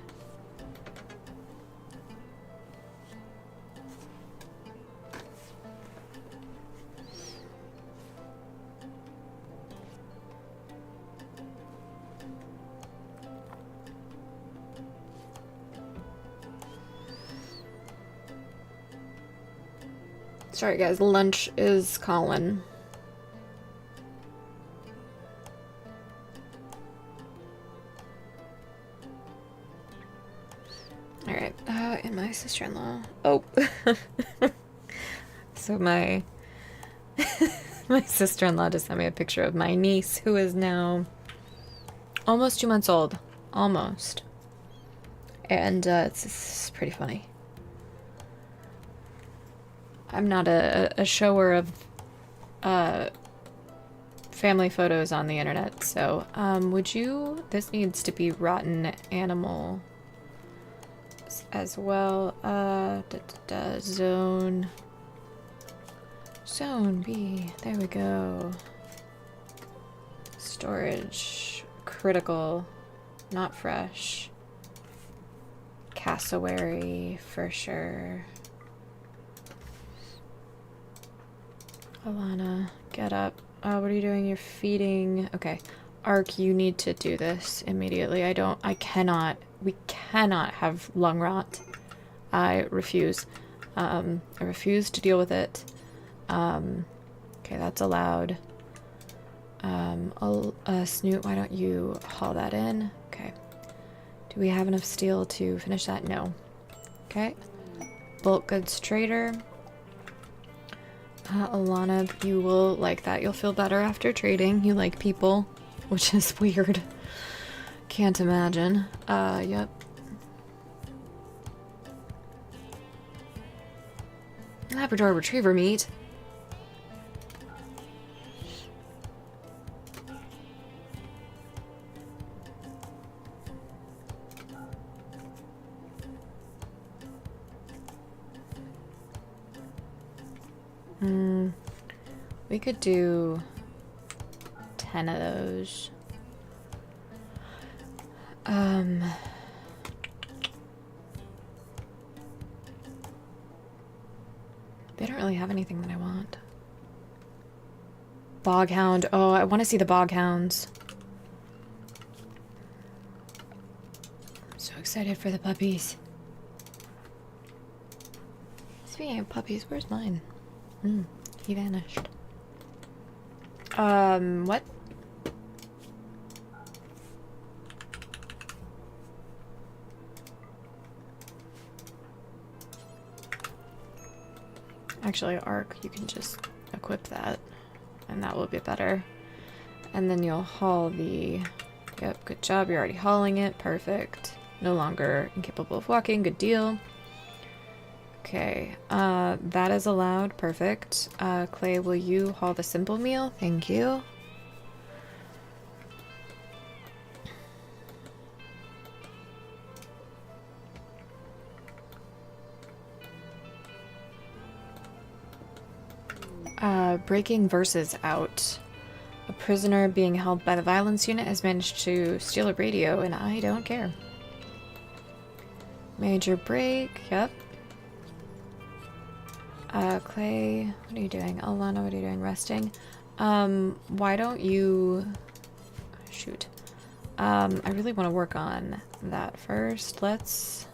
Sorry guys, lunch is calling. Alright, and my sister-in-law. Oh. So my my sister-in-law just sent me a picture of my niece, who is now almost 2 months old. Almost. And it's pretty funny. I'm not a shower of family photos on the internet, so would you... This needs to be rotten animal as well. Zone B. There we go. Storage. Critical. Not fresh. Cassowary for sure. Alana, get up. What are you doing? You're feeding. Okay. Ark, you need to do this immediately. I cannot. We cannot have lung rot. I refuse. I refuse to deal with it. Okay, that's allowed. Snoot, why don't you haul that in? Okay. Do we have enough steel to finish that? No. Okay. Bulk goods trader. Alana, you will like that. You'll feel better after trading. You like people, which is weird. Can't imagine. Yep. Labrador Retriever meat. We could do 10 of those. They don't really have anything that I want. Boghound. Oh, I want to see the boghounds. I'm so excited for the puppies. Speaking of puppies, where's mine? He vanished. What? Actually, Ark, you can just equip that, and that will be better. And then you'll haul the... Yep, good job. You're already hauling it. Perfect. No longer incapable of walking. Good deal. Okay, that is allowed. Perfect. Clay, will you haul the simple meal? Thank you. Breaking verses out. A prisoner being held by the violence unit has managed to steal a radio, and I don't care. Major break. Yep. Clay, what are you doing? Alana, what are you doing? Resting. Why don't you... Shoot. I really want to work on that first. Let's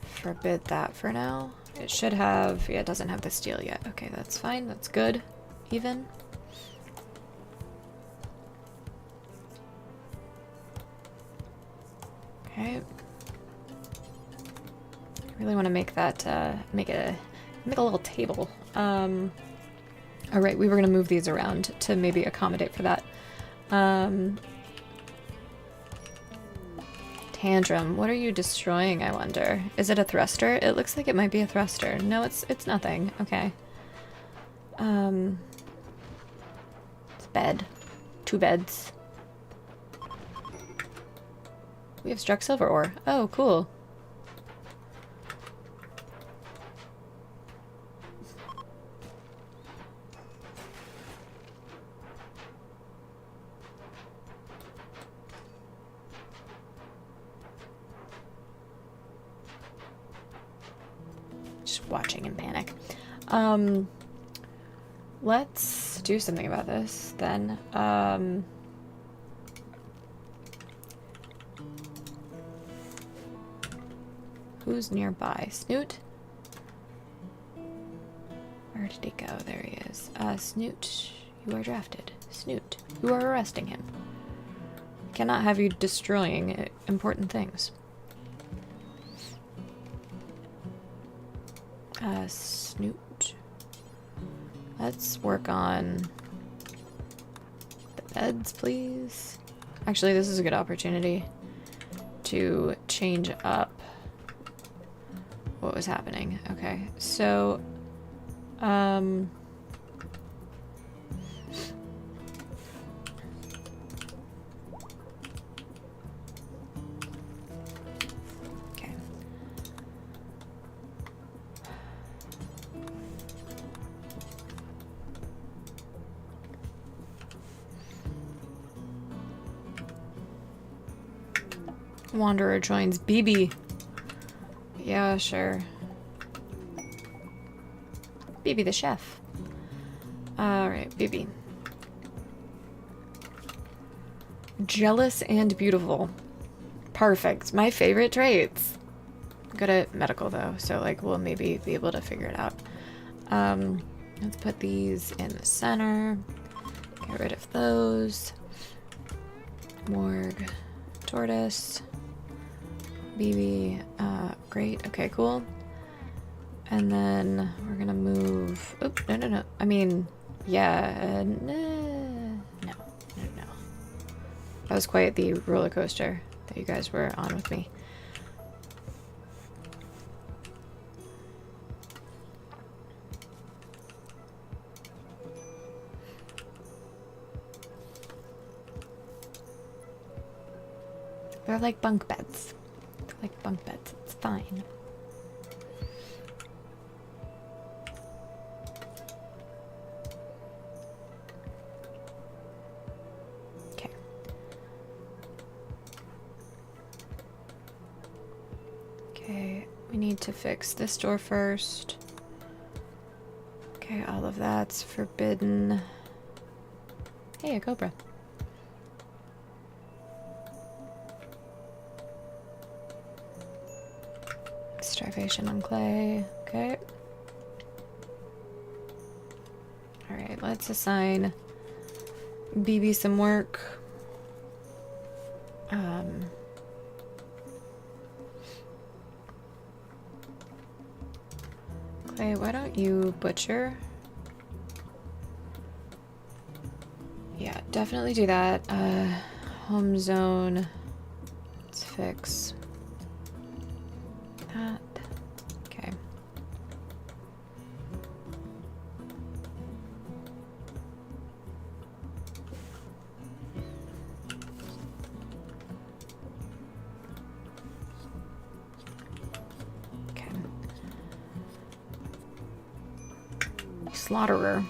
forbid that for now. It should have... Yeah, it doesn't have the steel yet. Okay, that's fine. That's good. Even. Okay. I really want to make that, make a little table. Alright, we were going to move these around to maybe accommodate for that. Tantrum, what are you destroying, I wonder? Is it a thruster? It looks like it might be a thruster. No, it's nothing. Okay. It's a bed. 2 beds. We have struck silver ore. Oh, cool. Just watching in panic. Let's do something about this then. Who's nearby? Snoot? Where did he go? There he is. Snoot, you are drafted. Snoot, you are arresting him. Cannot have you destroying important things. Snoot. Let's work on the beds, please. Actually, this is a good opportunity to change up what was happening. Okay, so, okay. Wanderer joins BB. Yeah, sure. BB the chef. Alright, BB. Jealous and beautiful. Perfect. My favorite traits. Good at medical though, so like we'll maybe be able to figure it out. Let's put these in the center. Get rid of those. Morgue. Tortoise. BB. Great. Okay, cool. And then we're gonna move. Oop, no. I mean, yeah. No. That was quite the roller coaster that you guys were on with me. They're like bunk beds. They're like bunk beds. It's fine. Okay. Okay, we need to fix this door first. Okay, all of that's forbidden. Hey, a cobra. Starvation on clay. Okay. Alright, let's assign BB some work. Clay, why don't you butcher? Yeah, definitely do that. Home zone. Let's fix that. Okay. Okay. Slaughterer.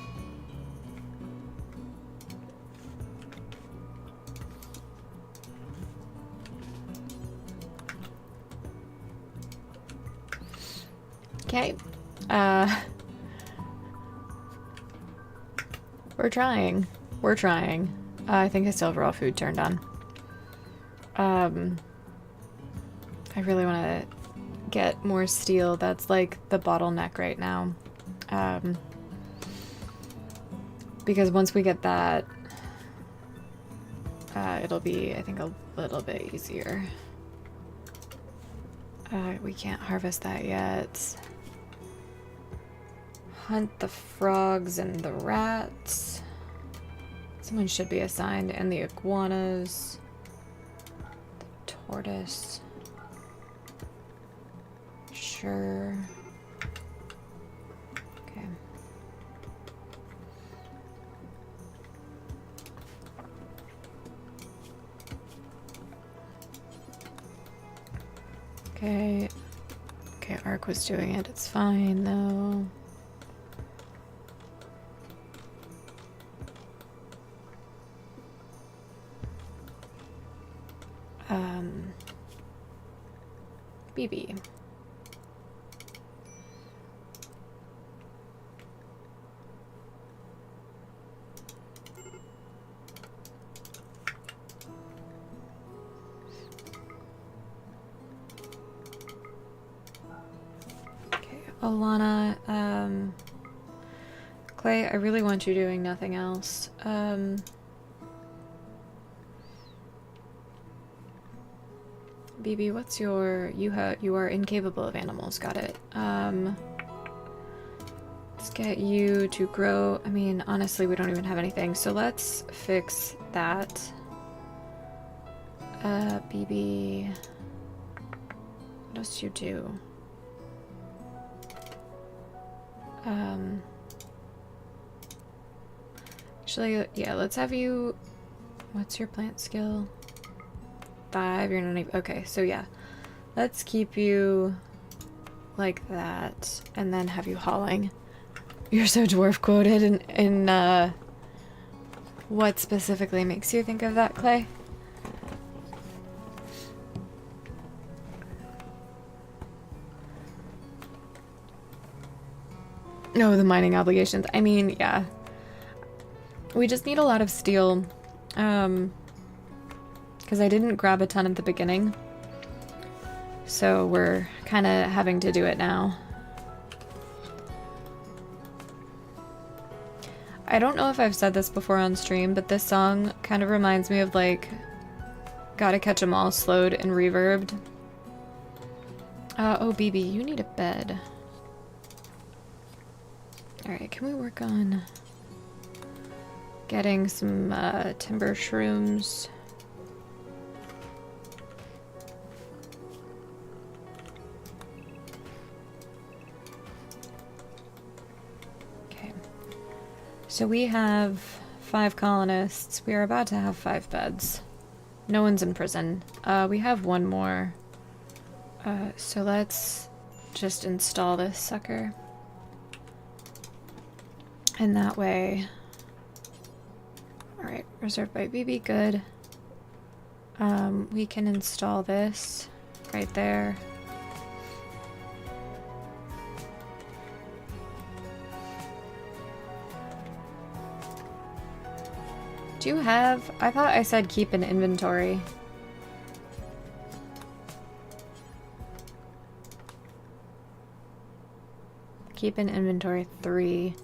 Okay. We're trying. We're trying. I think I still have raw food turned on. I really want to get more steel. That's like the bottleneck right now. Because once we get that, it'll be, I think, a little bit easier. We can't harvest that yet. Hunt the frogs and the rats. Someone should be assigned. And the iguanas. The tortoise. Sure. Okay. Okay. Okay, Ark was doing it. It's fine, though. BB. Alana, Clay, I really want you doing nothing else. BB, what's your... You are incapable of animals, got it. Let's get you to grow... I mean, honestly, we don't even have anything, so let's fix that. BB... What else do you do? Actually, yeah, let's have you... What's your plant skill? 5, you're not even... Okay, so yeah. Let's keep you like that, and then have you hauling. You're so dwarf quoted in what specifically makes you think of that, Clay? No, the mining obligations. I mean, yeah. We just need a lot of steel. Because I didn't grab a ton at the beginning. So we're kind of having to do it now. I don't know if I've said this before on stream, but this song kind of reminds me of, like, Gotta Catch 'Em All slowed and reverbed. Oh, BB, you need a bed. Alright, can we work on getting some timber shrooms? Okay. So we have 5 colonists. We are about to have 5 beds. No one's in prison. We have one more. So let's just install this sucker. And that way... Alright, reserved by BB, good. We can install this right there. Do you have... I thought I said keep an inventory. Keep an inventory 3.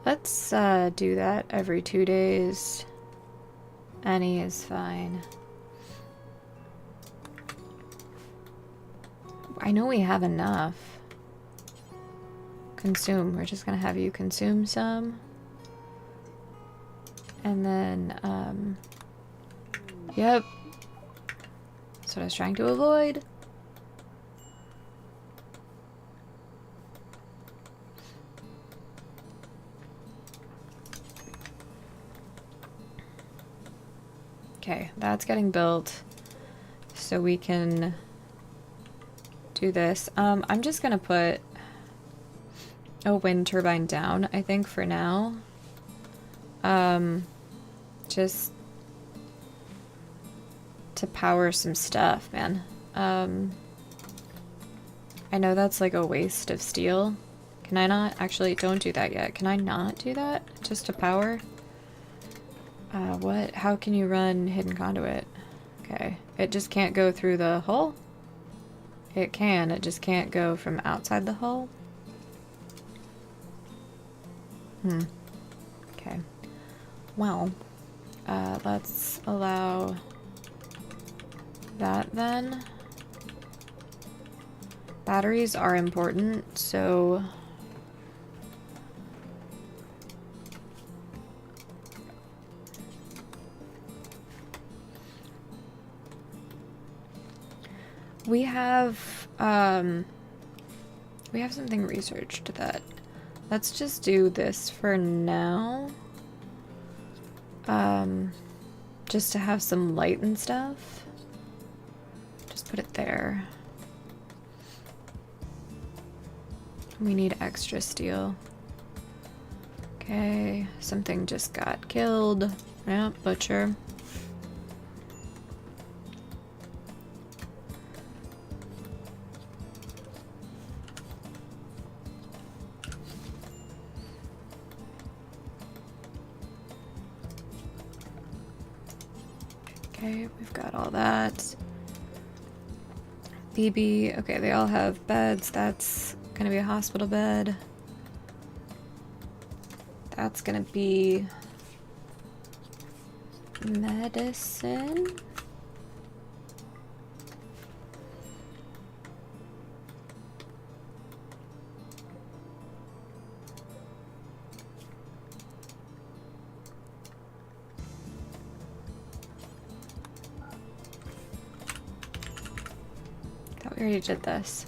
Let's do that every 2 days. Any is fine. I know we have enough. Consume. We're just gonna have you consume some. And then, yep. That's what I was trying to avoid. Okay, that's getting built, so we can do this. I'm just gonna put a wind turbine down, I think, for now. Just to power some stuff, man. I know that's like a waste of steel. Can I not? Actually, don't do that yet. Can I not do that? Just to power? What? How can you run hidden conduit? Okay. It just can't go through the hull? It can. It just can't go from outside the hull? Okay. Well, let's allow that then. Batteries are important, so we have something researched that let's just do this for now. Just to have some light and stuff. Just put it there. We need extra steel. Okay, something just got killed. Yeah, butcher. Okay, we've got all that. BB, okay, they all have beds. That's gonna be a hospital bed. That's gonna be medicine. Thought we already did this.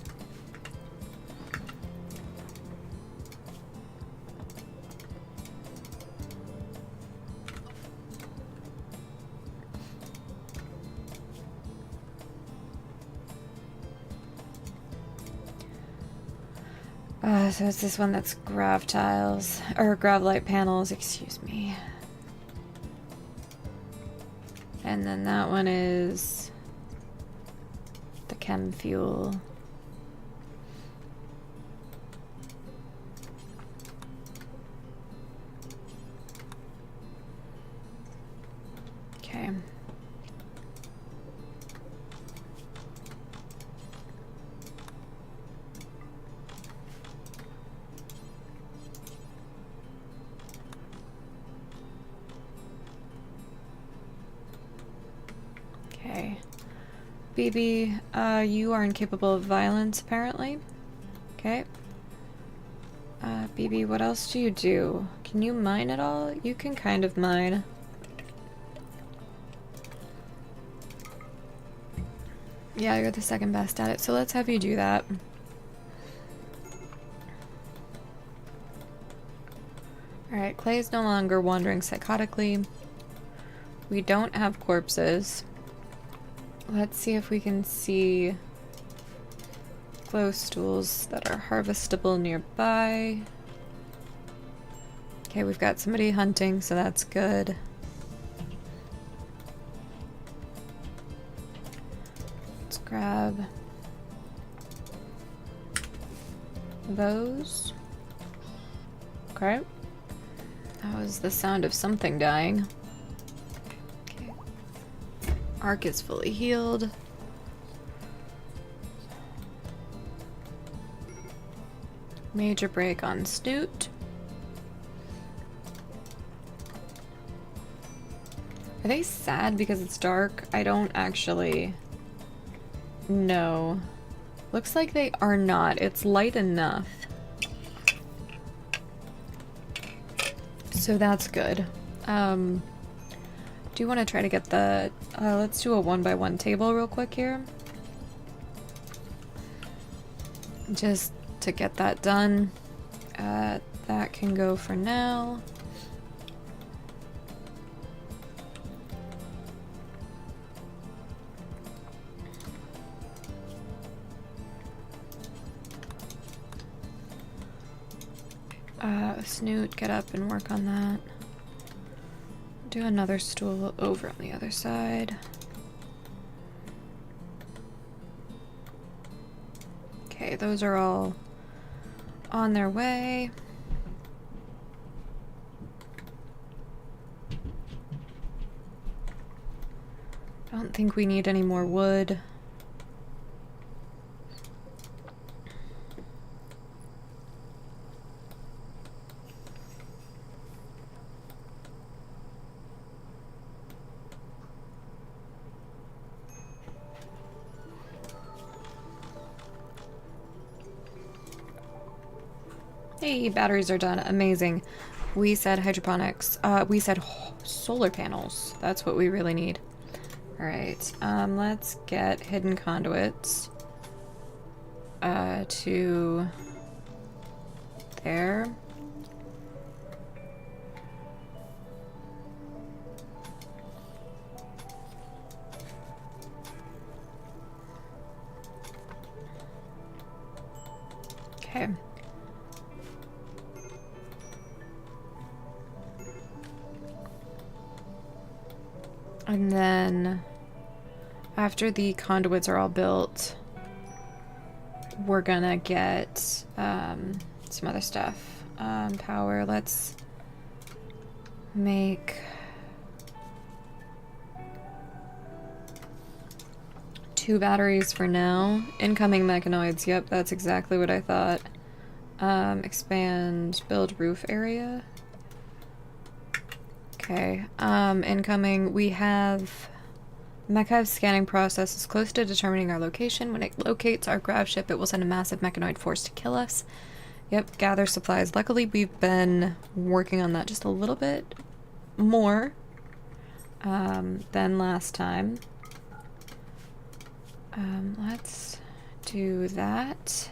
So it's this one that's grav tiles, or grav light panels, excuse me. And then that one is the chem fuel. Okay. Okay. BB, you are incapable of violence, apparently. Okay. BB, what else do you do? Can you mine at all? You can kind of mine. Yeah, you're the second best at it, so let's have you do that. Alright, Clay is no longer wandering psychotically. We don't have corpses. Let's see if we can see glow stools that are harvestable nearby. Okay, we've got somebody hunting, so that's good. Let's grab those. Okay. That was the sound of something dying. Okay. Arc is fully healed. Major break on Snoot. Are they sad because it's dark? I don't actually know. Looks like they are not. It's light enough. So that's good. Do you want to try to get the... let's do a 1x1 table real quick here. Just to get that done. That can go for now. Snoot, get up and work on that. Do another stool over on the other side. Okay, those are all on their way. I don't think we need any more wood. Hey, batteries are done. Amazing. We said hydroponics. We said solar panels. That's what we really need. Alright, let's get hidden conduits to there. Okay. And then after the conduits are all built, we're gonna get some other stuff. Power, let's make 2 batteries for now. Incoming mechanoids, yep, that's exactly what I thought. Expand, build roof area. Okay, incoming, we have Mechhive's scanning process is close to determining our location. When it locates our grav ship, it will send a massive mechanoid force to kill us. Yep, gather supplies. Luckily, we've been working on that just a little bit more than last time. Let's do that.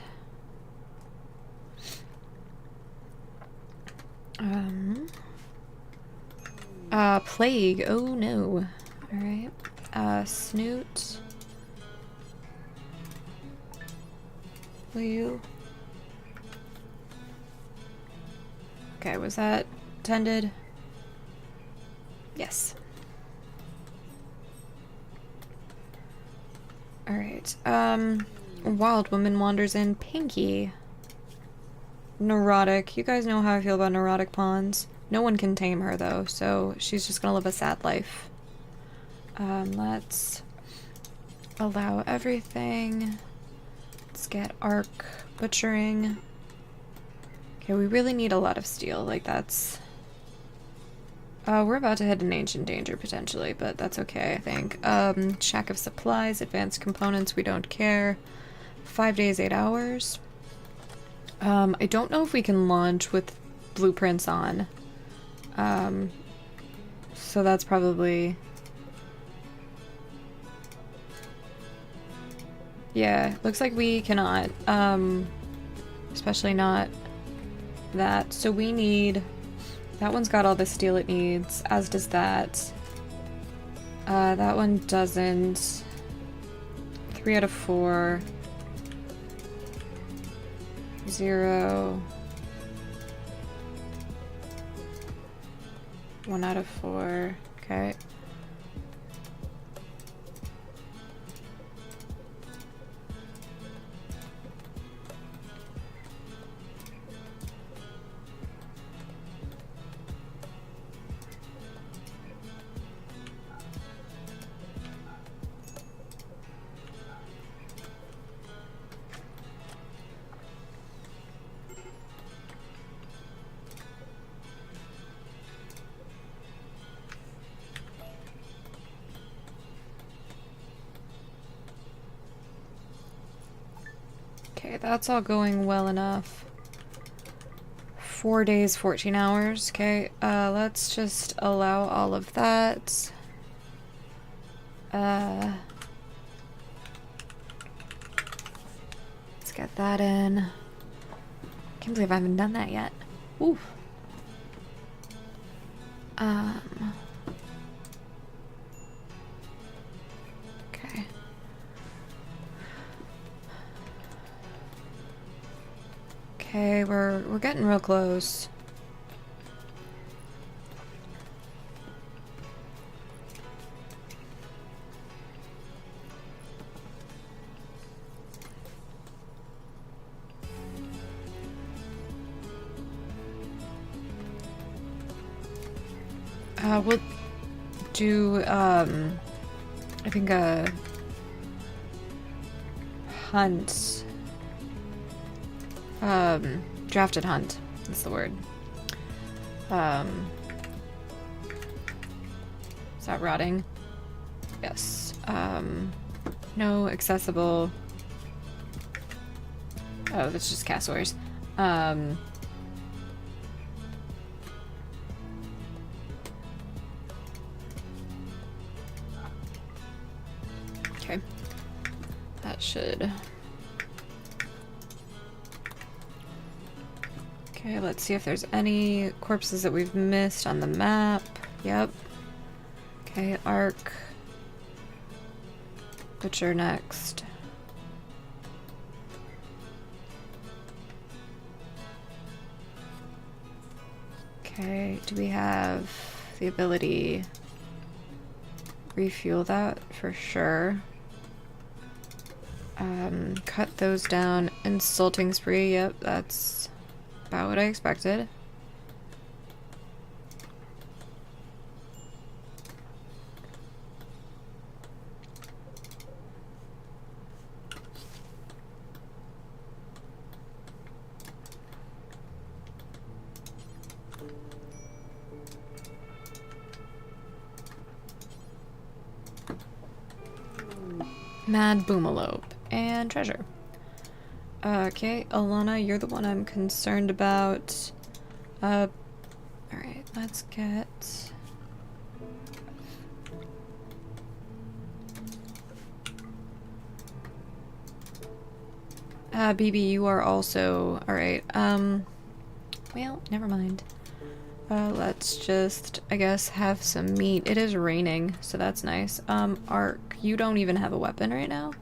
Plague. Oh no. Alright. Snoot. Will you? Okay, was that tended? Yes. Alright. Wild woman wanders in. Pinky. Neurotic. You guys know how I feel about neurotic pawns. No one can tame her though, so she's just gonna live a sad life. Let's allow everything. Let's get arc butchering. Okay, we really need a lot of steel, like that's... we're about to hit an ancient danger potentially, but that's okay, I think. Shack of supplies, advanced components, we don't care. 5 days, 8 hours. I don't know if we can launch with blueprints on. So that's probably... Yeah, looks like we cannot. Especially not that. So we need... That one's got all the steel it needs, as does that. That one doesn't. 3 out of 4. 0. 1 out of 4. Okay. Okay, that's all going well enough. 4 days, 14 hours. Okay, let's just allow all of that. Let's get that in. Can't believe I haven't done that yet. Oof. Okay. Okay, we're getting real close. We'll do, I think a hunt. Drafted hunt is the word. Is that rotting? Yes. No accessible. Oh, that's just cassowaries. that should... Okay, let's see if there's any corpses that we've missed on the map. Yep. Okay, Ark. Butcher next. Okay, do we have the ability refuel that for sure? Cut those down. Insulting spree, yep, that's about what I expected. Mad Boomalope and treasure. Okay, Alana, you're the one I'm concerned about. Alright, let's get... BB, you are also... Alright, well, never mind. Let's just, I guess, have some meat. It is raining, so that's nice. Ark, you don't even have a weapon right now.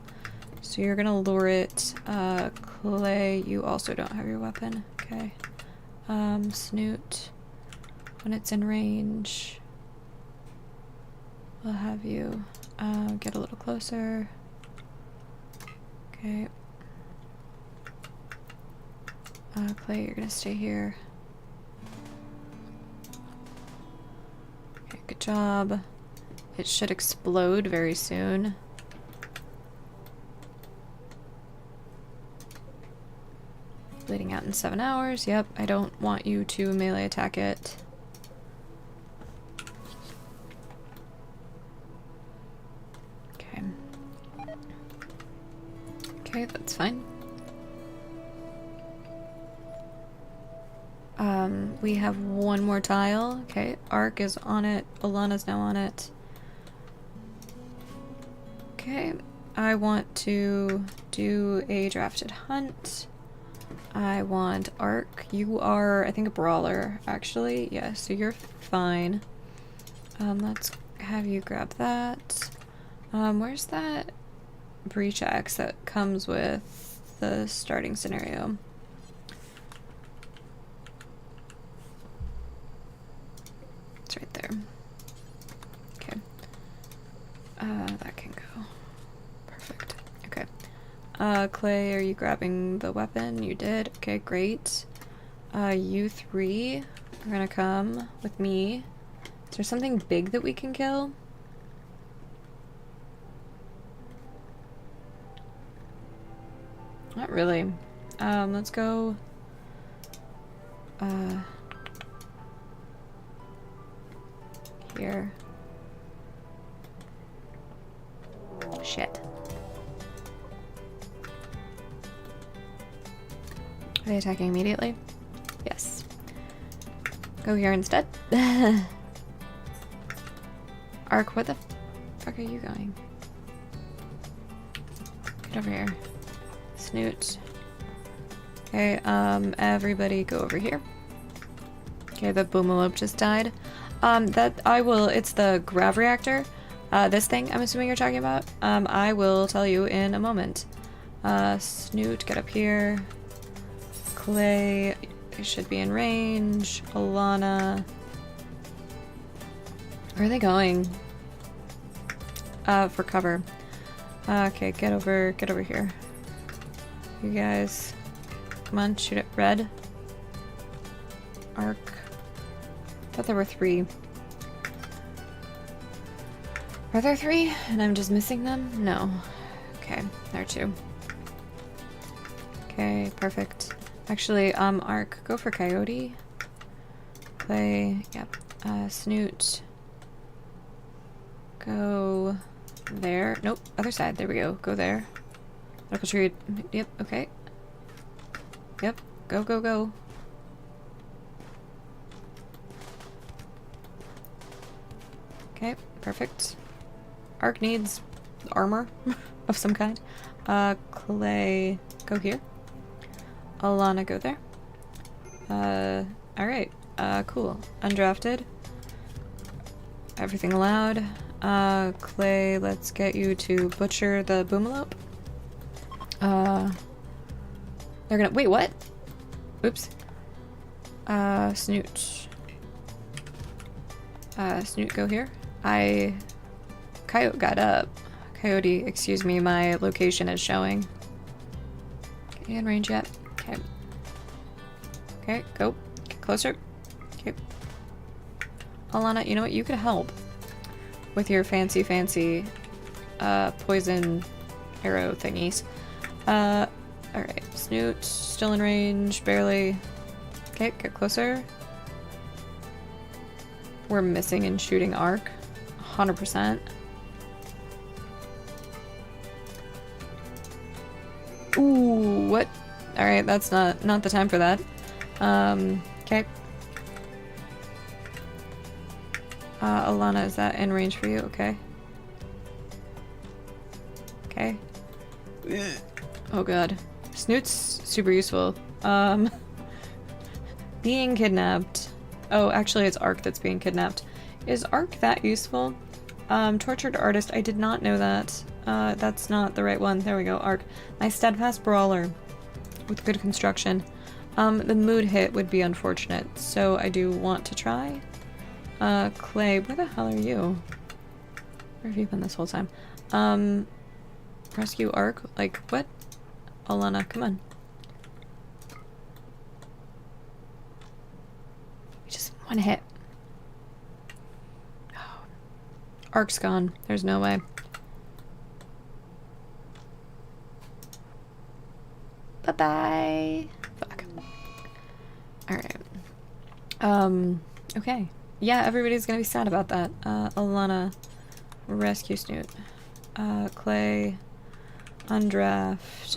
So you're gonna lure it. Clay, you also don't have your weapon. Okay. Snoot, when it's in range, we'll have you, get a little closer. Okay. Clay, you're gonna stay here. Okay, good job. It should explode very soon. Bleeding out in 7 hours. Yep, I don't want you to melee attack it. Okay. Okay, that's fine. We have one more tile. Okay, Ark is on it. Alana's now on it. Okay, I want to do a drafted hunt. I want Ark. You are, I think, a brawler, actually. Yeah, so you're fine. Let's have you grab that. Where's that breach axe that comes with the starting scenario? It's right there. Okay. That can go. Perfect. Okay. Clay, are you grabbing the weapon? You did. Okay, great. You three are gonna come with me. Is there something big that we can kill? Not really. Let's go... here. Shit. Are they attacking immediately? Yes. Go here instead. Ark, what the fuck are you going? Get over here. Snoot. Okay, everybody go over here. Okay, the boomalope just died. It's the grav reactor. This thing I'm assuming you're talking about. I will tell you in a moment. Snoot, get up here. Clay, you should be in range. Alana. Where are they going? For cover. Okay, get over here. You guys. Come on, shoot it red. Ark. Thought there were 3. Are there 3? And I'm just missing them? No. Okay, there are 2. Okay, perfect. Actually, Ark, go for Coyote. Clay, yep. Snoot. Go there. Nope, other side. There we go. Go there. Medical tree. Yep, okay. Yep, go, go, go. Okay, perfect. Ark needs armor of some kind. Clay, go here. Alana, go there. Alright. Cool. Undrafted. Everything allowed. Clay, let's get you to butcher the boomalope. They're gonna- wait, what? Oops. Snoot. Snoot, go here. Coyote got up. Coyote, excuse me, my location is showing. Okay, in range yet? Okay. Okay, go. Get closer. Okay. Alana, you know what? You could help with your fancy poison arrow thingies. Alright. Snoot, still in range, barely. Okay, get closer. We're missing and shooting arc. 100%. Ooh, what? Alright, that's not the time for that. Okay. Alana, is that in range for you? Okay. Okay. Oh god. Snoot's super useful. Being kidnapped. Oh, actually it's Ark that's being kidnapped. Is Ark that useful? Tortured Artist, I did not know that. That's not the right one. There we go, Ark. My Steadfast Brawler with good construction. The mood hit would be unfortunate, so I do want to try. Clay, where the hell are you? Where have you been this whole time? Rescue Ark? Like, what? Alana, come on. Just one hit. Oh. Ark's gone. There's no way. Bye-bye. Fuck. Alright. Okay. Yeah, everybody's gonna be sad about that. Alana, rescue Snoot. Clay, undraft.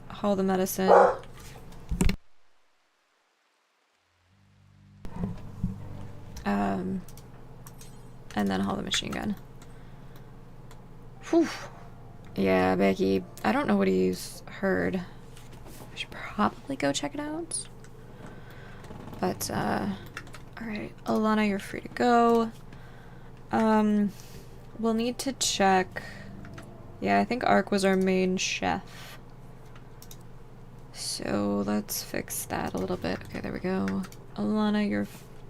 Haul the medicine. And then haul the machine gun. Whew. Yeah, Becky. I don't know what he's heard. I should probably go check it out. But, alright. Alana, you're free to go. We'll need to check. Yeah, I think Ark was our main chef. So let's fix that a little bit. Okay, there we go. Alana, you're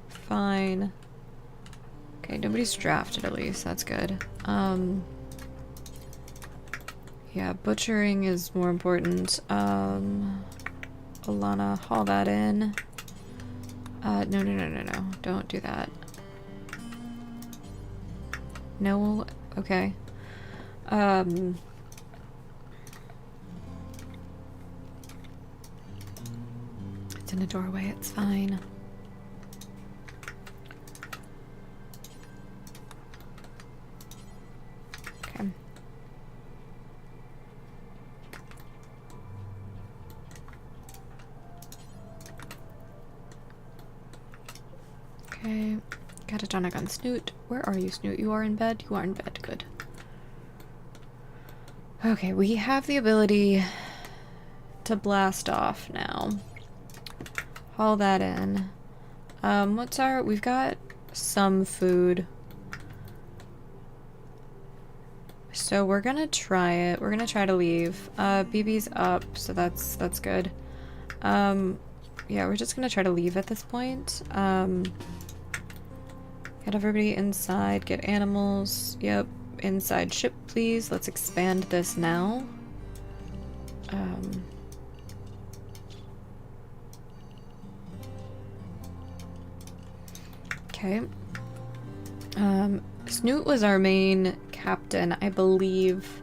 fine. Okay, nobody's drafted at least. That's good. Yeah, butchering is more important. Alana, haul that in. No. Don't do that. No, okay. It's in a doorway, it's fine. Okay. Okay. Got a tonic on Snoot. Where are you, Snoot? You are in bed? You are in bed. Good. Okay, we have the ability to blast off now. Haul that in. What's our... We've got some food. So we're gonna try it. We're gonna try to leave. BB's up, so that's good. Yeah, we're just gonna try to leave at this point. Get everybody inside, get animals. Yep, inside ship, please. Let's expand this now. Okay. Snoot was our main captain, I believe.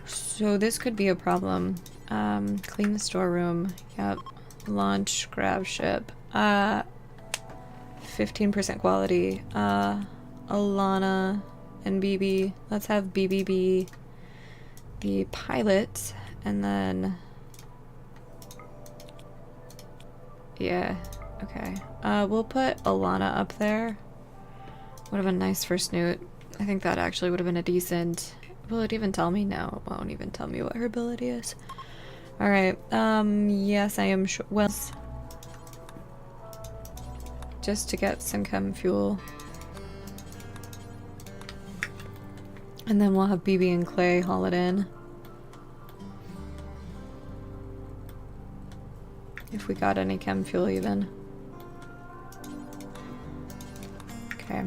So this could be a problem. Clean the storeroom. Yep. Launch, grab ship. 15% quality. Alana and BB. Let's have BB be the pilot, and then... Yeah, okay. We'll put Alana up there. Would have been nice for Snoot. I think that actually would have been a decent... Will it even tell me? No, it won't even tell me what her ability is. Alright, yes, I am sure. Well, just to get some chem fuel. And then we'll have BB and Clay haul it in. If we got any chem fuel even. Okay.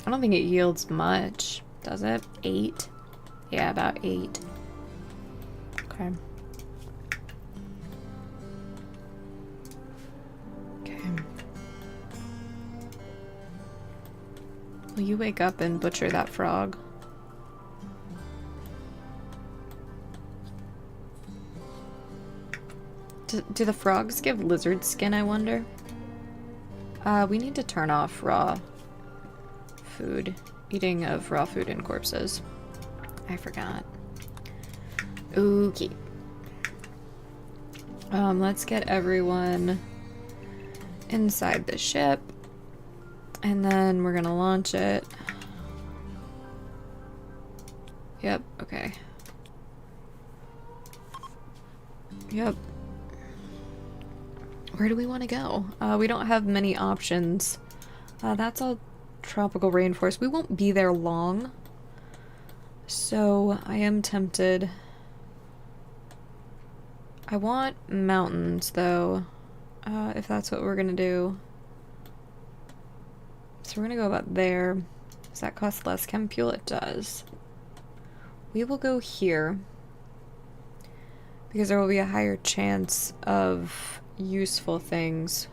I don't think it yields much, does it? 8? Yeah, about 8. Okay. Okay. Will you wake up and butcher that frog? Do the frogs give lizard skin, I wonder? We need to turn off raw food. Eating of raw food and corpses. I forgot. Okay. Let's get everyone inside the ship. And then we're gonna launch it. Yep, okay. Yep. Where do we want to go? We don't have many options. That's all tropical rainforest. We won't be there long. So I am tempted. I want mountains though, if that's what we're gonna do. So we're gonna go about there. Does that cost less chem fuel? It does. We will go here because there will be a higher chance of useful things.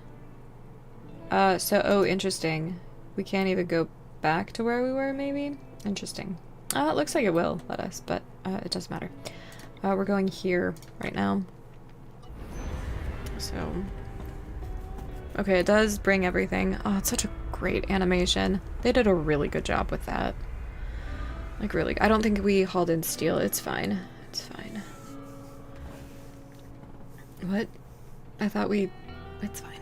Oh, interesting. We can't even go back to where we were, maybe? Interesting. It looks like it will let us, but it doesn't matter. We're going here right now. So... Okay, it does bring everything. Oh, it's such a great animation. They did a really good job with that. Like, really. I don't think we hauled in steel. It's fine. It's fine. What? I thought we... It's fine.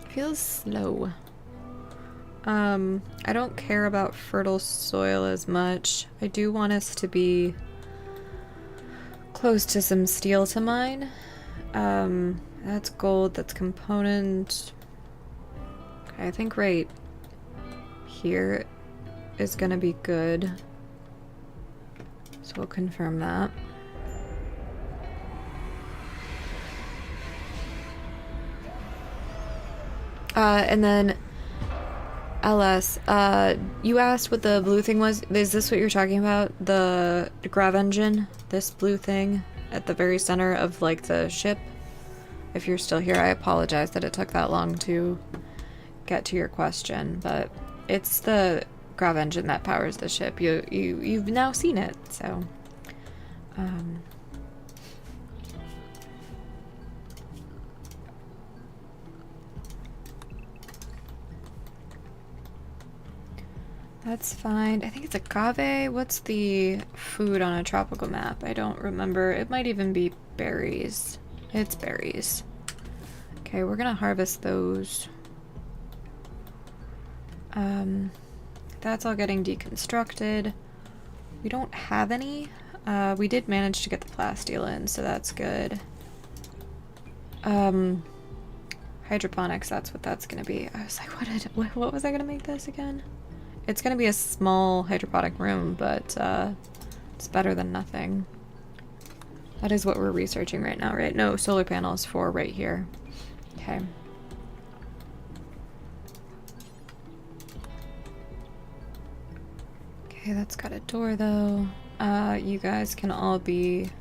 Feels slow. I don't care about fertile soil as much. I do want us to be close to some steel to mine. That's gold, that's component. Okay, I think right here is gonna be good. So we'll confirm that. And then LS, you asked what the blue thing was. Is this what you're talking about? The grav engine? This blue thing at the very center of, like, the ship? If you're still here, I apologize that it took that long to get to your question, but it's the grav engine that powers the ship. You've now seen it, so... That's fine. I think it's agave. What's the food on a tropical map? I don't remember. It might even be berries. It's berries. Okay, we're gonna harvest those. That's all getting deconstructed. We don't have any. We did manage to get the plasteel in, so that's good. Hydroponics, that's what that's gonna be. I was like, what was I gonna make this again? It's gonna be a small hydroponic room, but it's better than nothing. That is what we're researching right now, right? No, solar panels for right here. Okay. Okay, that's got a door though. You guys can all be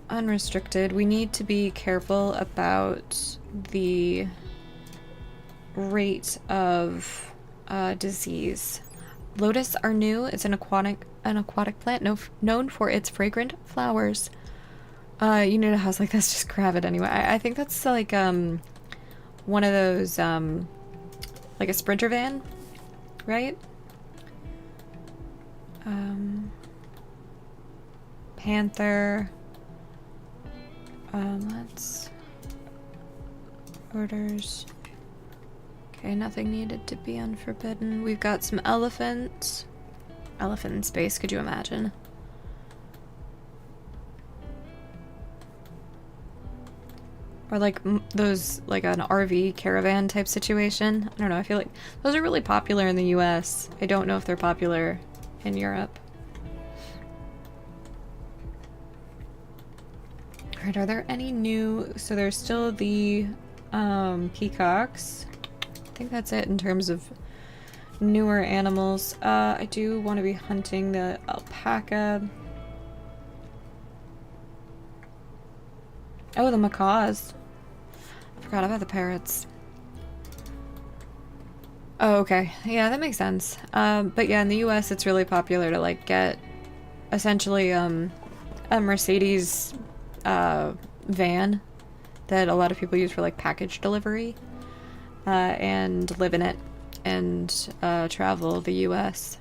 unrestricted. We need to be careful about the rate of disease. Lotus are new. It's an aquatic plant known for its fragrant flowers. You need a house like this, just grab it anyway. I think that's like one of those like a Sprinter van, right? Panther. Let's orders. Okay, nothing needed to be unforbidden. We've got some elephants. Elephant in space, could you imagine? Or like those, like an RV caravan type situation. I don't know, I feel like those are really popular in the US. I don't know if they're popular in Europe. Alright, are there any new... So there's still the peacocks. I think that's it in terms of newer animals. I do want to be hunting the alpaca. Oh, the macaws. I forgot about the parrots. Oh, okay. Yeah, that makes sense. But yeah, in the US it's really popular to like get essentially a Mercedes van that a lot of people use for like package delivery and live in it and travel the US.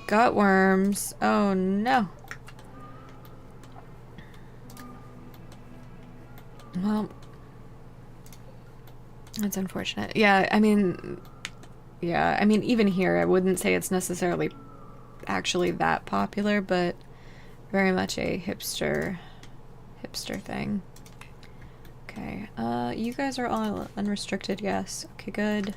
Gutworms. Oh no. Well, that's unfortunate. Yeah, I mean, even here, I wouldn't say it's necessarily actually that popular, but very much a hipster thing. Okay, you guys are all unrestricted, yes. Okay, good.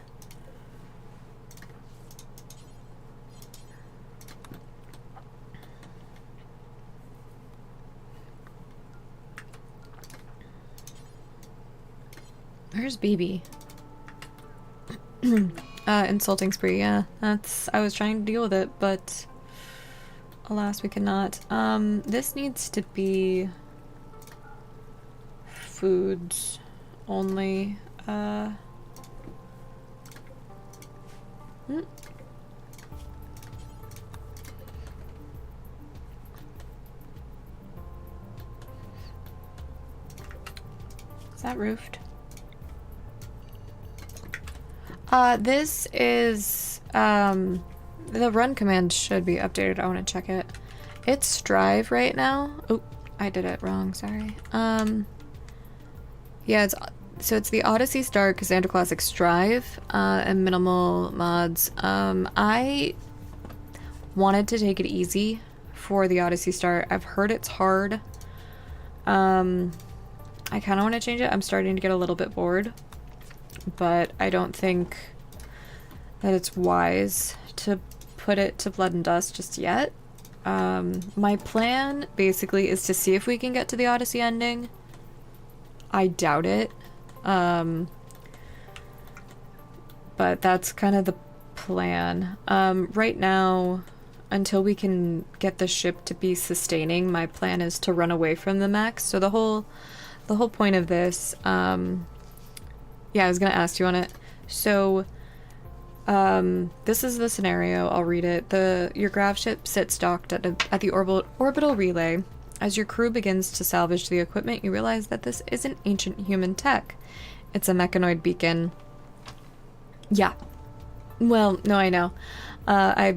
Where's BB? Insulting spree, yeah. I was trying to deal with it, but alas, we cannot. This needs to be foods only. Is that roofed? This is, the run command should be updated. I want to check it. It's Strive right now. Oh, I did it wrong, sorry. Yeah, it's the Odyssey Star Cassandra Classic Strive, and minimal mods. I wanted to take it easy for the Odyssey Star. I've heard it's hard. I kind of want to change it. I'm starting to get a little bit bored, but I don't think that it's wise to put it to Blood and Dust just yet. My plan basically is to see if we can get to the Odyssey ending. I doubt it. But that's kind of the plan. Right now, until we can get the ship to be sustaining, my plan is to run away from the mechs. So the whole point of this, yeah, I was gonna ask you on it. So, this is the scenario. I'll read it. Your grav ship sits docked at the orbital relay. As your crew begins to salvage the equipment, you realize that this isn't ancient human tech. It's a mechanoid beacon. Yeah. Well, no, I know. I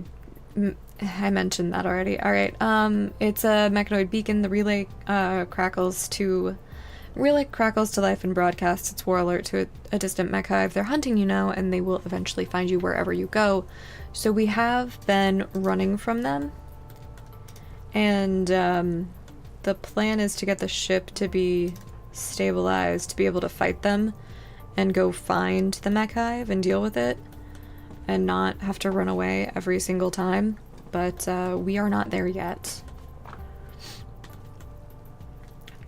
mentioned that already. All right. It's a mechanoid beacon. The relay crackles to life and broadcasts its war alert to a distant mech hive. They're hunting you now, and they will eventually find you wherever you go. So we have been running from them, and the plan is to get the ship to be stabilized, to be able to fight them, and go find the mech hive and deal with it, and not have to run away every single time. But we are not there yet.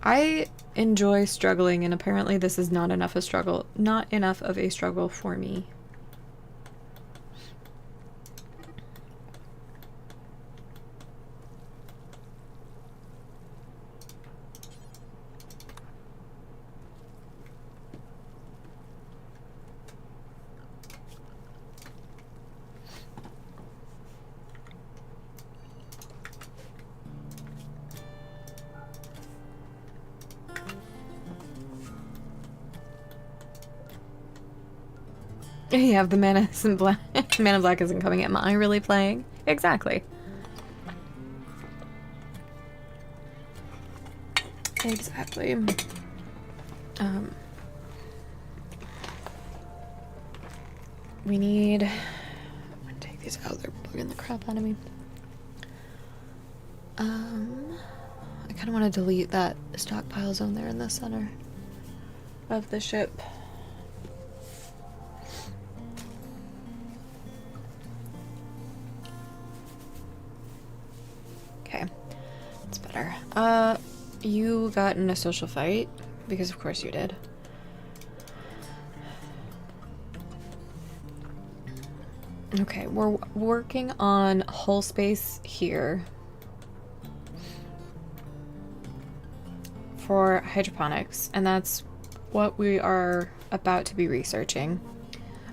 I enjoy struggling, and apparently this is not enough of a struggle for me. Yeah, the Man in Black isn't coming. Am I really playing? Exactly. Exactly. We need... I'm gonna take these out. They're bugging the crap out of me. I kind of want to delete that stockpile zone there in the center of the ship. Okay, it's better. You got in a social fight, because of course you did. Okay, we're working on hull space here for hydroponics, and that's what we are about to be researching.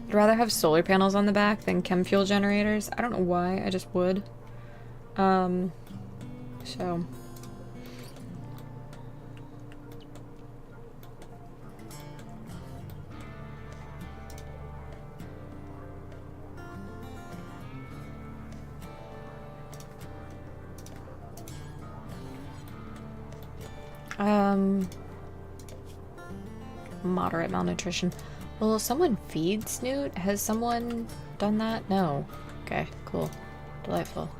I'd rather have solar panels on the back than chem fuel generators. I don't know why, I just would. So... moderate malnutrition. Will someone feed Snoot? Has someone done that? No. Okay, cool. Delightful.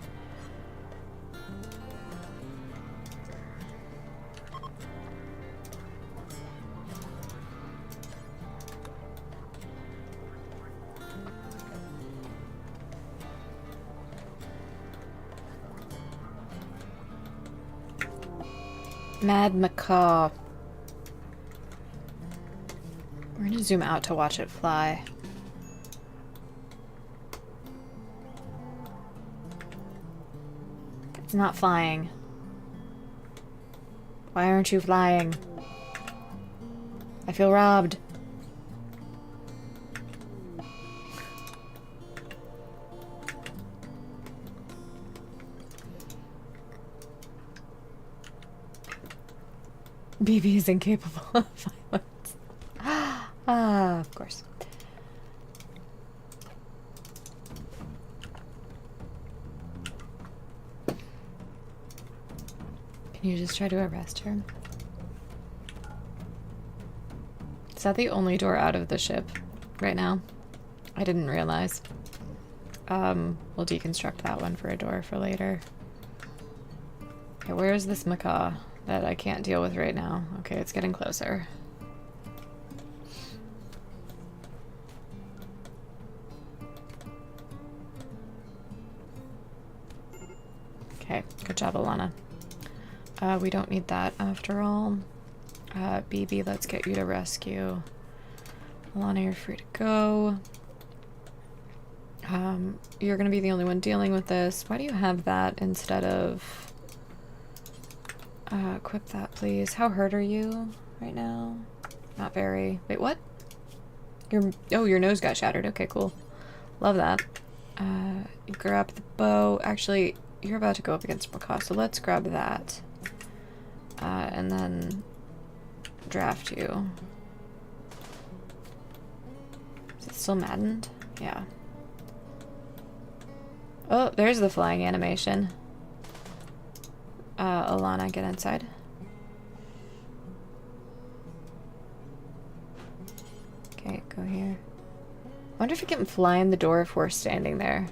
Mad macaw. We're gonna zoom out to watch it fly. It's not flying. Why aren't you flying? I feel robbed. BB is incapable of violence. Ah, of course. Can you just try to arrest her? Is that the only door out of the ship right now? I didn't realize. We'll deconstruct that one for a door for later. Okay, where is this macaw that I can't deal with right now? Okay, it's getting closer. Okay, good job, Alana. We don't need that after all. BB, let's get you to rescue. Alana, you're free to go. You're gonna be the only one dealing with this. Why do you have that instead of... equip that, please. How hurt are you right now? Not very. Wait, what? Oh, your nose got shattered. Okay, cool. Love that. You grab the bow. Actually, you're about to go up against Macaw, so let's grab that. And then draft you. Is it still maddened? Yeah. Oh, there's the flying animation. Alana, get inside. Okay, go here. I wonder if we can fly in the door if we're standing there.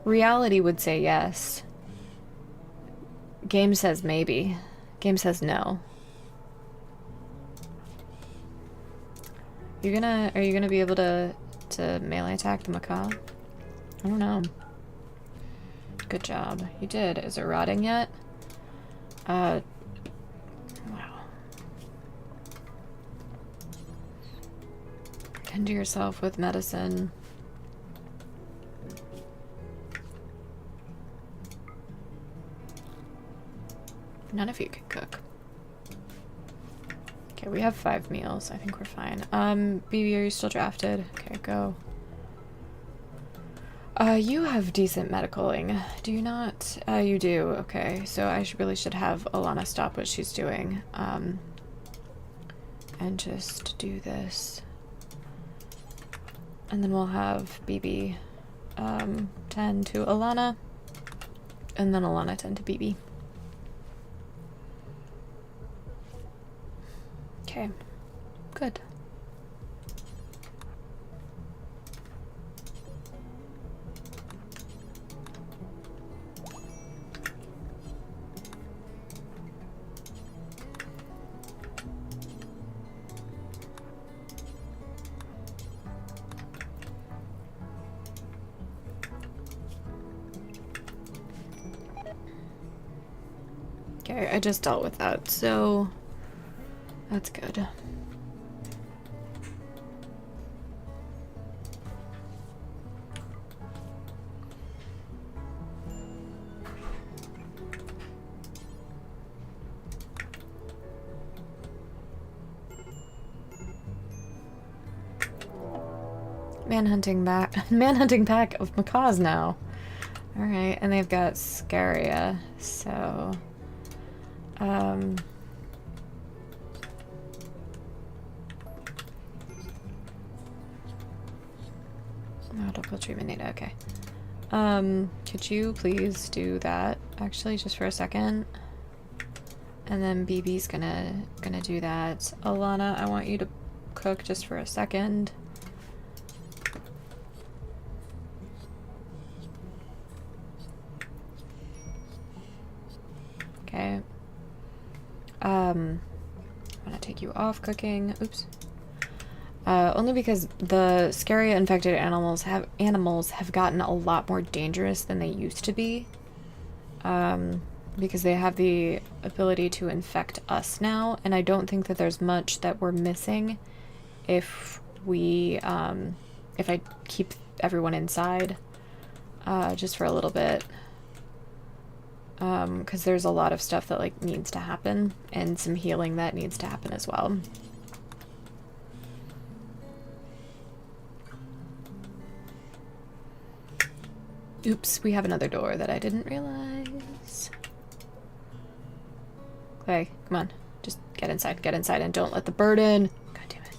Reality would say yes. Game says maybe. Game says no. Are you gonna be able to melee attack the macaw? I don't know. Good job. You did. Is it rotting yet? Wow. Tend to yourself with medicine. None of you can cook. Okay, we have 5 meals. I think we're fine. BB, are you still drafted? Okay, go. You have decent medicaling. Do you not? You do. Okay, so I really should have Alana stop what she's doing. And just do this. And then we'll have BB tend to Alana. And then Alana tend to BB. Okay. Good. Okay, I just dealt with that, so that's good. Manhunting pack of macaws now. Alright, and they've got Scaria, so medical treatment needed, okay. Could you please do that actually just for a second? And then BB's gonna do that. Alana, I want you to cook just for a second. Okay. I'm gonna take you off cooking. Oops. Only because the scary infected animals have gotten a lot more dangerous than they used to be. Because they have the ability to infect us now, and I don't think that there's much that we're missing if we, if I keep everyone inside, just for a little bit. Because there's a lot of stuff that, like, needs to happen, and some healing that needs to happen as well. Oops, we have another door that I didn't realize. Clay, come on. Just get inside, and don't let the bird in. God damn it.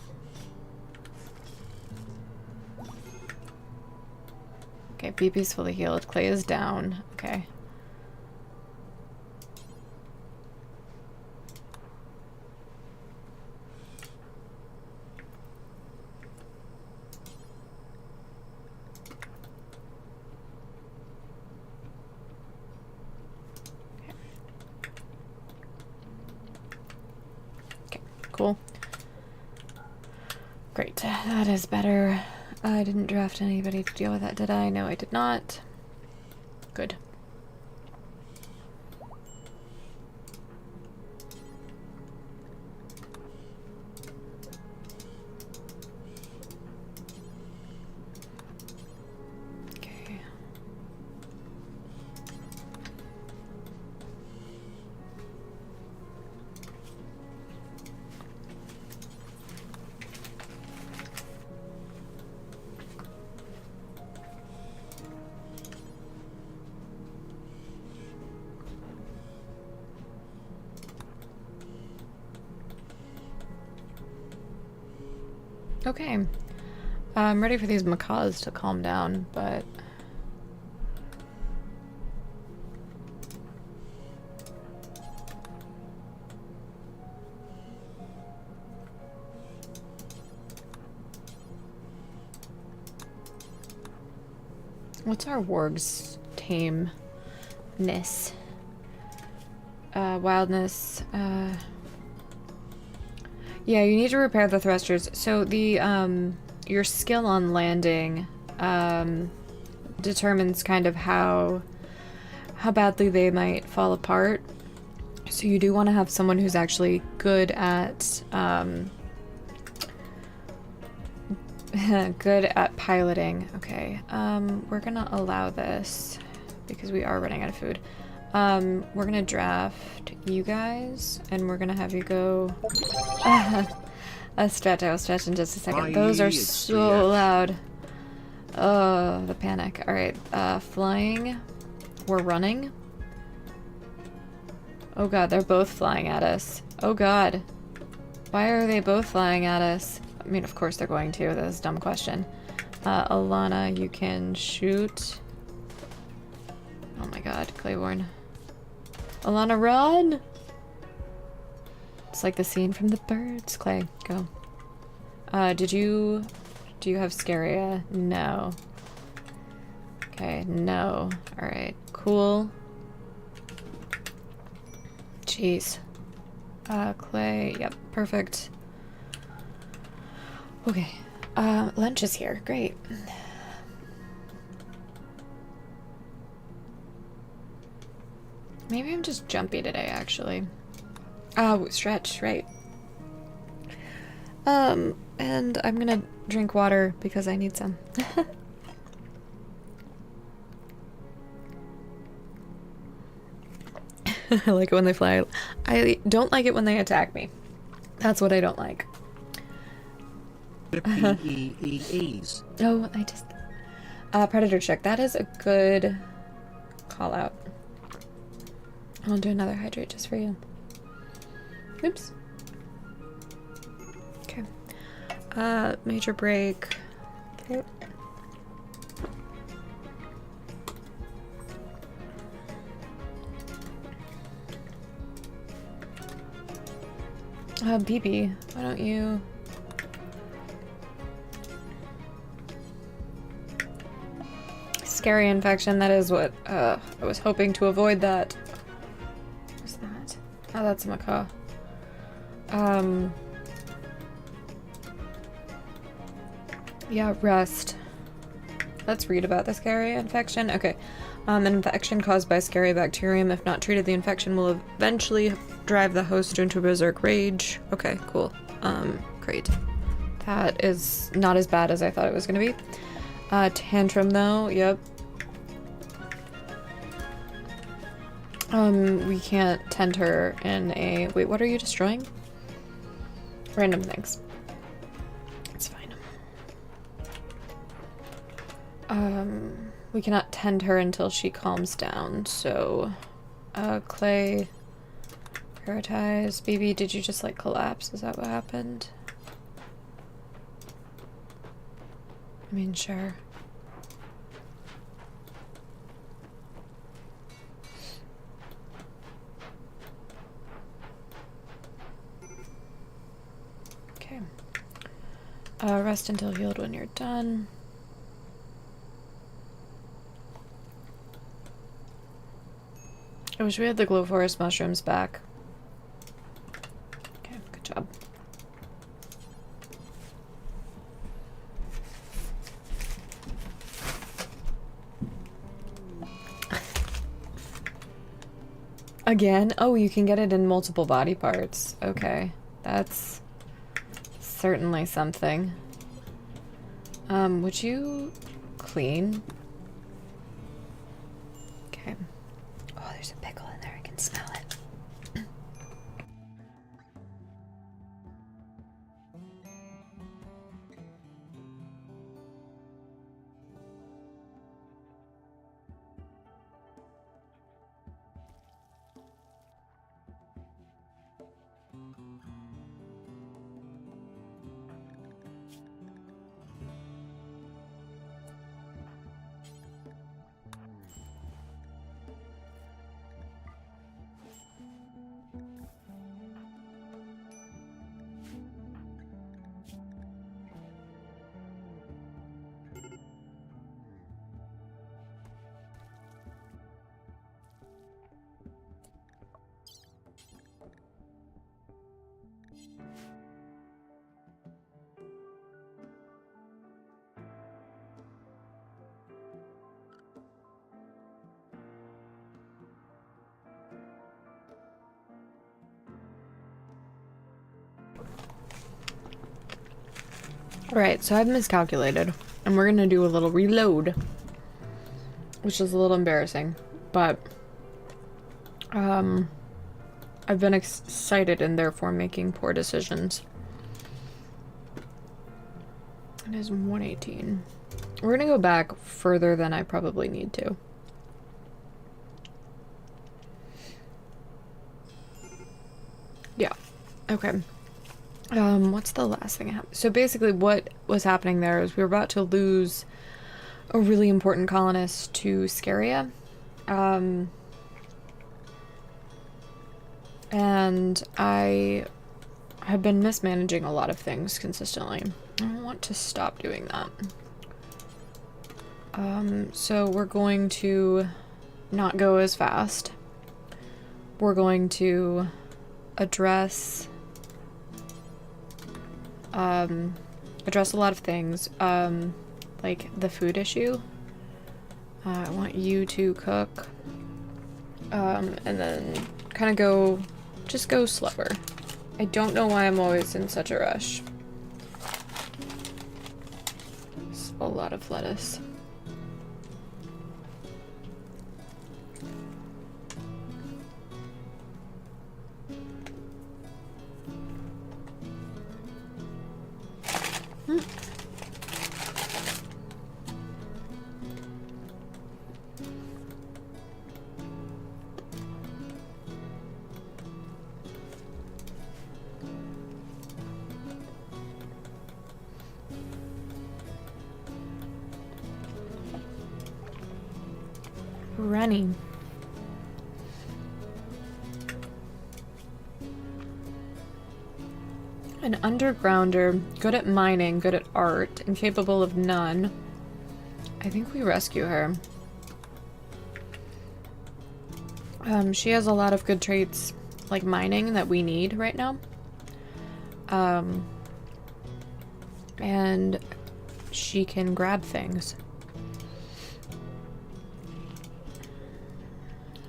Okay, BB's fully healed. Clay is down. Okay. Cool. Great. That is better. I didn't draft anybody to deal with that, did I? No, I did not. Good. Okay. Okay. I'm ready for these macaws to calm down, but... What's our warg's tameness? Wildness, yeah, you need to repair the thrusters. So the, your skill on landing, determines kind of how badly they might fall apart. So you do want to have someone who's actually good at, good at piloting. Okay, we're gonna allow this because we are running out of food. We're gonna draft you guys, and we're gonna have you go. I'll stretch in just a second. Those are so loud. Oh, the panic. Alright, flying. We're running. Oh god, they're both flying at us. Oh god. Why are they both flying at us? I mean, of course they're going to. That's a dumb question. Alana, you can shoot. Oh my god, Claiborne. Alana, run! It's like the scene from The Birds. Clay, go. Do you have Scaria? No. Okay, no. Alright, cool. Jeez. Clay, yep, perfect. Okay. Lunch is here. Great. Maybe I'm just jumpy today, actually. Oh, stretch, right. And I'm gonna drink water because I need some. I like it when they fly. I don't like it when they attack me. That's what I don't like. P-E-E-E's. Oh, I just... Predator check. That is a good call out. I'll do another hydrate just for you. Oops. Okay. Major break. Okay. BB, why don't you... Scary infection, that is what, I was hoping to avoid that. What's that? Oh, that's a macaw. Yeah, rest. Let's read about the scary infection. Okay. An infection caused by scary bacterium. If not treated, the infection will eventually drive the host into berserk rage. Okay, cool. Great. That is not as bad as I thought it was gonna be. Tantrum though, yep. We can't tend her in a... Wait, what are you destroying? Random things. It's fine. We cannot tend her until she calms down, so... Clay... Prioritize. BB, did you just, like, collapse? Is that what happened? I mean, sure. Okay. Rest until healed when you're done. I wish we had the glow forest mushrooms back. Okay, good job. Again? Oh, you can get it in multiple body parts. Okay, that's certainly something. Would you clean? Okay. Oh, there's a pickle in there. I can smell it. Alright, so I've miscalculated, and we're gonna do a little reload, which is a little embarrassing, but I've been excited and therefore making poor decisions. It is 118. We're gonna go back further than I probably need to. Yeah, okay. What's the last thing I have? So basically what was happening there is we were about to lose a really important colonist to Scaria. And I I've been mismanaging a lot of things consistently. I want to stop doing that. So we're going to not go as fast. We're going to address address a lot of things, like the food issue. I want you to cook, and then kind of just go slower. I don't know why I'm always in such a rush. It's a lot of lettuce. Rennie. An undergrounder, good at mining, good at art, incapable of none. I think we rescue her. She has a lot of good traits, like mining, that we need right now. And she can grab things.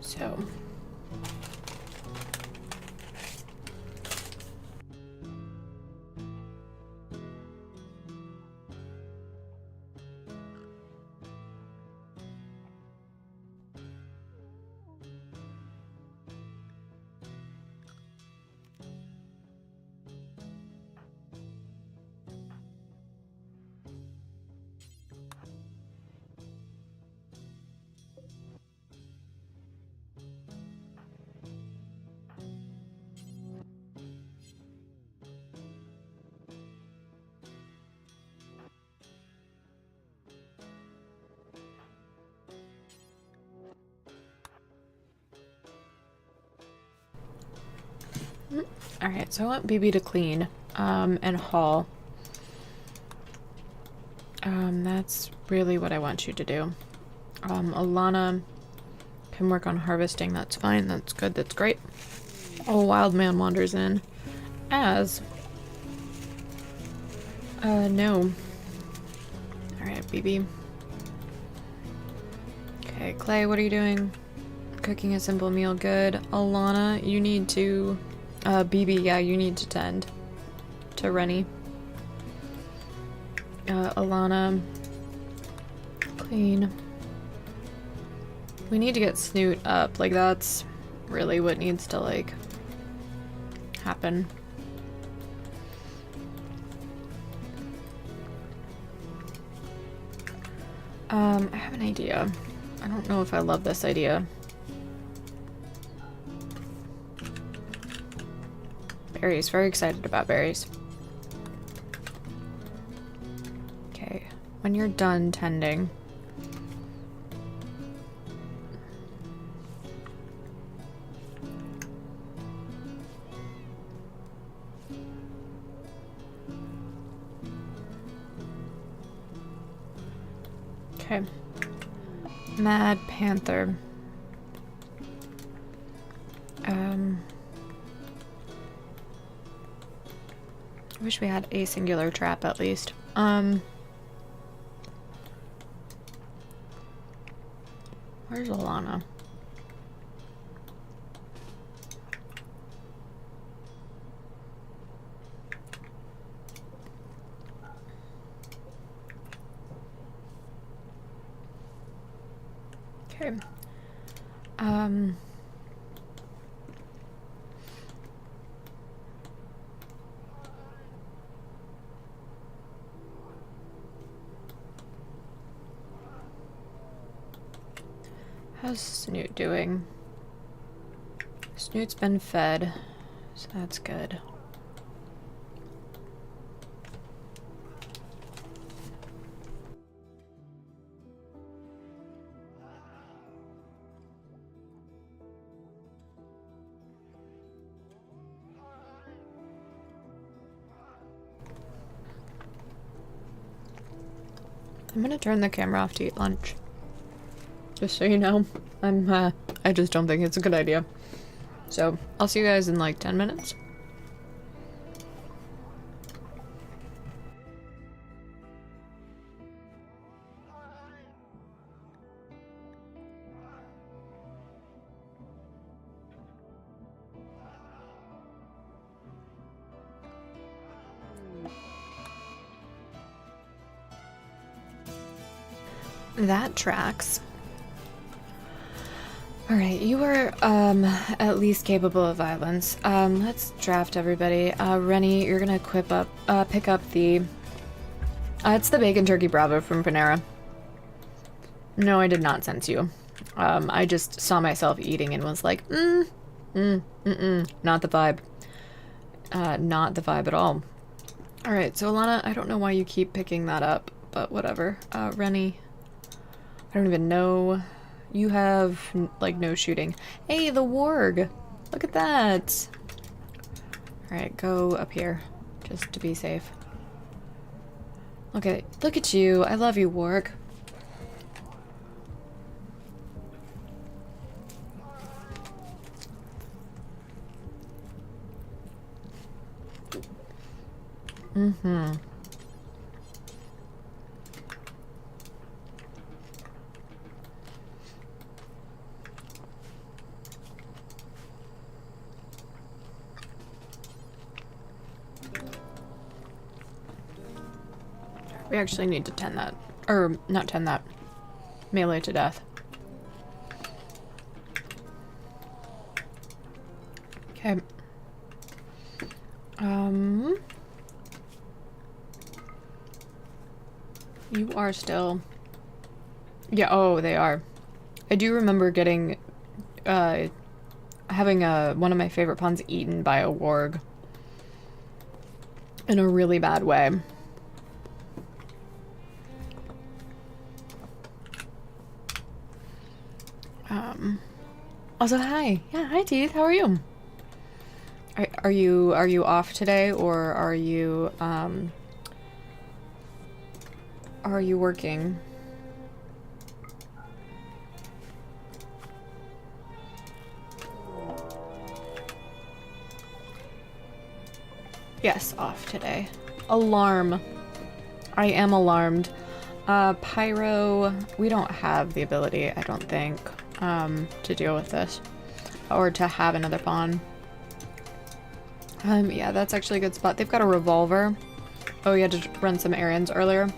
So... Alright, so I want BB to clean, and haul. That's really what I want you to do. Alana can work on harvesting, that's fine, that's good, that's great. Oh, Wild Man wanders in. As... no. Alright, BB. Okay, Clay, what are you doing? Cooking a simple meal, good. Alana, you need to... BB, yeah, you need to tend to Rennie. Alana, clean. We need to get Snoot up. Like, that's really what needs to, like, happen. I have an idea. I don't know if I love this idea. Berries. Very excited about berries. Okay. When you're done tending... Okay. Mad Panther. I wish we had a singular trap at least. Where's Alana? Okay. How's Snoot doing? Snoot's been fed, so that's good. I'm gonna turn the camera off to eat lunch. Just so you know, I just don't think it's a good idea. So, I'll see you guys in like 10 minutes. That tracks. Alright, you are, at least capable of violence. Let's draft everybody. Rennie, you're gonna pick up the... it's the Bacon Turkey Bravo from Panera. No, I did not sense you. I just saw myself eating and was like, not the vibe. Not the vibe at all. Alright, so Alana, I don't know why you keep picking that up, but whatever. Rennie, I don't even know... You have, like, no shooting. Hey, the warg! Look at that! Alright, go up here. Just to be safe. Okay, look at you. I love you, warg. Mm-hmm. We actually need to 10 that. Or, not 10 that. Melee to death. Okay. You are still... Yeah, oh, they are. I do remember getting... having one of my favorite pawns eaten by a warg. In a really bad way. Also, hi. Yeah, hi, Teeth. How are you? Are you off today, or are you working? Yes, off today. Alarm. I am alarmed. Pyro, we don't have the ability, I don't think, to deal with this. Or to have another pawn. Yeah, that's actually a good spot. They've got a revolver. Oh, you had to run some errands earlier.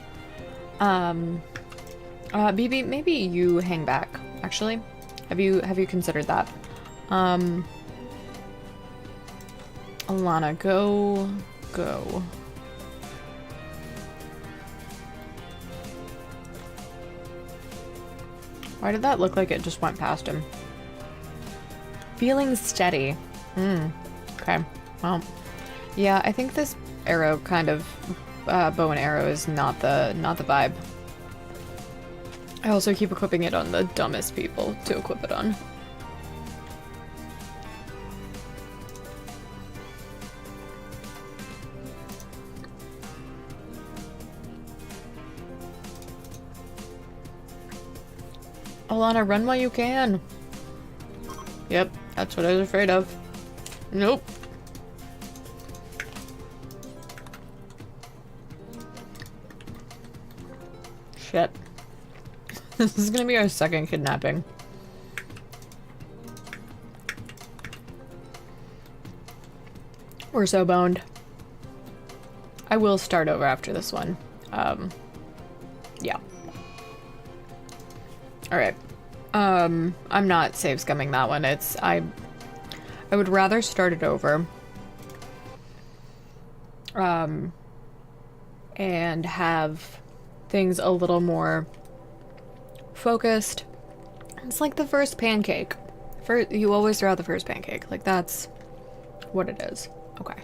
BB, maybe you hang back, actually. Have you considered that? Alana, go. Why did that look like it just went past him? Feeling steady. Okay. Well, yeah, I think this arrow kind of bow and arrow is not the vibe. I also keep equipping it on the dumbest people to equip it on. Alana, run while you can. Yep, that's what I was afraid of. Nope. Shit. This is gonna be our second kidnapping. We're so boned. I will start over after this one. Yeah. Alright. I'm not save scumming that one. I would rather start it over. And have things a little more focused. It's like the first pancake. You always throw out the first pancake. Like, that's what it is. Okay.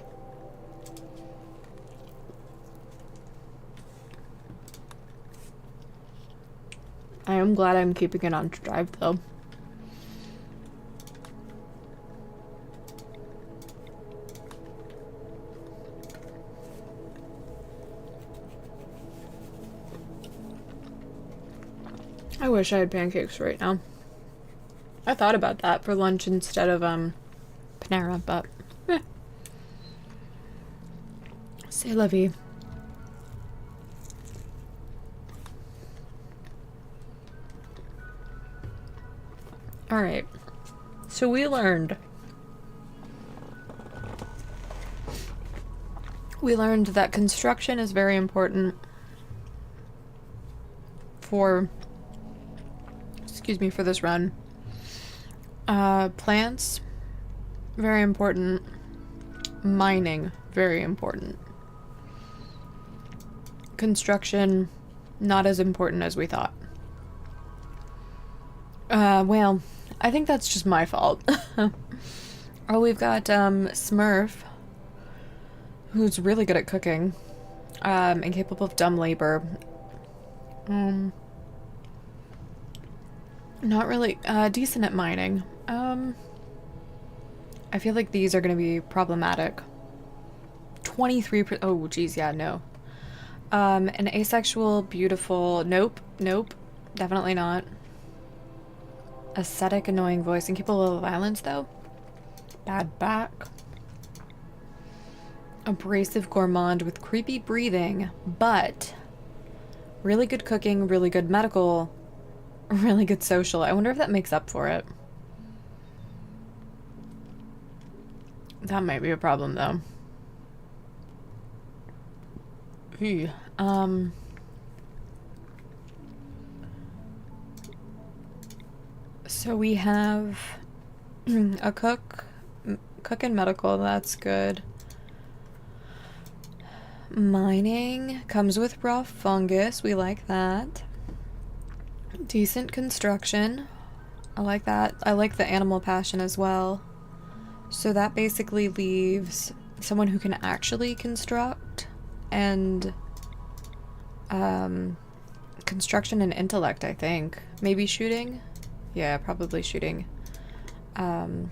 I am glad I'm keeping it on drive, though. I wish I had pancakes right now. I thought about that for lunch instead of Panera, but c'est la vie. All right. So we learned that construction is very important for for this run. Plants, very important. Mining, very important. Construction, not as important as we thought. Well, I think that's just my fault. Oh, we've got Smurf, who's really good at cooking, and capable of dumb labor. Not really decent at mining. I feel like these are going to be problematic. 23%. Oh, geez, yeah, no. An asexual, beautiful. Nope, definitely not. Aesthetic, annoying voice, and capable of violence, though. Bad back. Abrasive gourmand with creepy breathing, but really good cooking, really good medical, really good social. I wonder if that makes up for it. That might be a problem, though. So we have a cook and medical, that's good. Mining comes with raw fungus, we like that. Decent construction, I like that. I like the animal passion as well. So that basically leaves someone who can actually construct and construction and intellect, I think. Maybe shooting? Yeah, probably shooting. Capable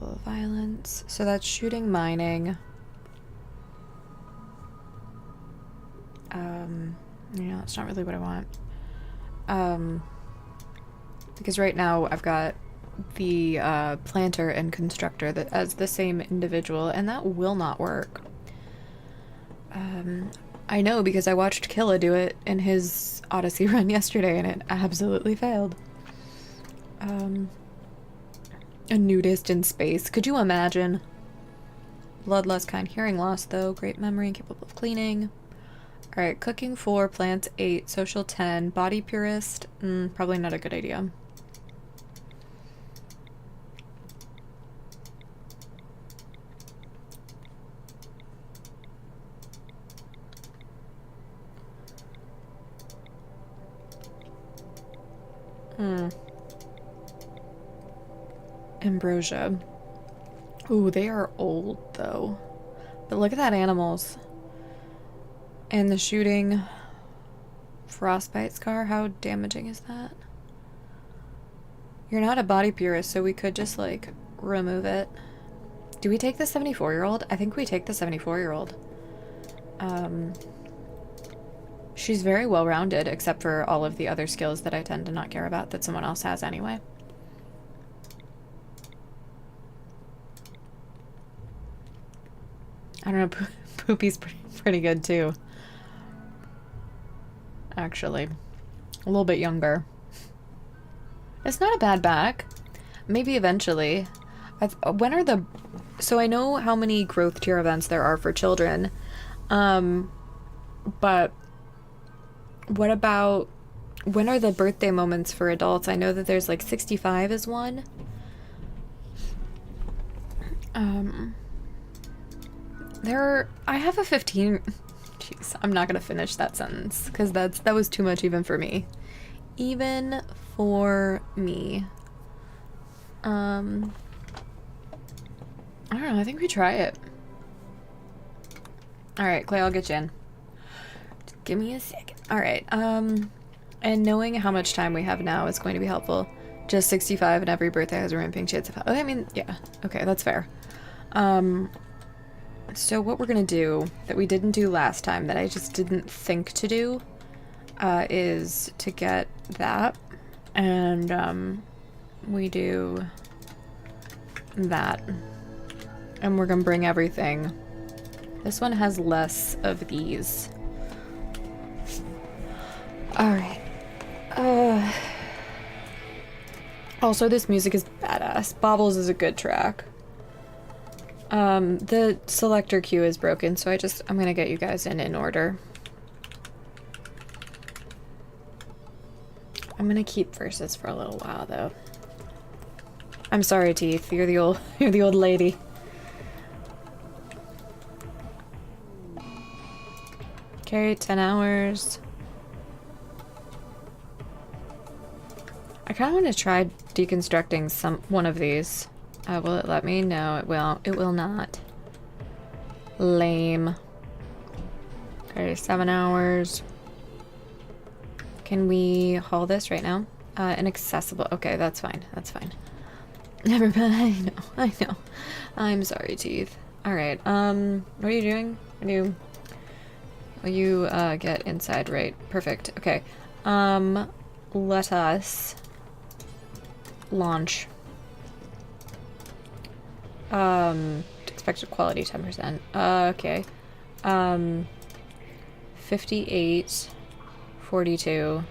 of violence. So that's shooting, mining. Yeah, that's not really what I want. Because right now I've got the planter and constructor that as the same individual, and that will not work. I know because I watched Killa do it in his Odyssey run yesterday and it absolutely failed. A nudist in space. Could you imagine? Bloodlust, kind hearing loss though. Great memory, capable of cleaning. Alright, cooking 4, plants 8, social 10, body purist. Probably not a good idea. Ambrosia. Ooh, they are old though. But look at that animals. And the shooting. Frostbite scar, how damaging is that? You're not a body purist, so we could just like remove it. Do we take the 74-year-old? I think we take the 74-year-old. She's very well-rounded, except for all of the other skills that I tend to not care about that someone else has anyway. I don't know, Poopy's pretty good too. Actually. A little bit younger. It's not a bad back. Maybe eventually. When are the... So I know how many growth tier events there are for children. But what about... When are the birthday moments for adults? I know that there's like 65 is one. I have a 15... Jeez, I'm not gonna finish that sentence because that was too much even for me. Even for me. I don't know, I think we try it. Alright, Clay, I'll get you in. Just give me a second. Alright, and knowing how much time we have now is going to be helpful. Just 65 and every birthday has a ramping chance of... I mean, yeah. Okay, that's fair. So what we're gonna do that we didn't do last time that I just didn't think to do, is to get that, and we do that, and we're gonna bring everything. This one has less of these. Alright. Also, this music is badass. Bobbles is a good track. The selector queue is broken, so I'm gonna get you guys in order. I'm gonna keep verses for a little while, though. I'm sorry, Teeth. You're the old lady. Okay, 10 hours. I kind of want to try deconstructing one of these. Will it let me? No, it will. It will not. Lame. Okay, 7 hours. Can we haul this right now? Inaccessible. Okay, that's fine. That's fine. Never mind. I know. I'm sorry, Teeth. Alright, what are you doing? Will you get inside, right? Perfect. Okay. Let us launch. Expected quality 10%. Okay. 58, 42.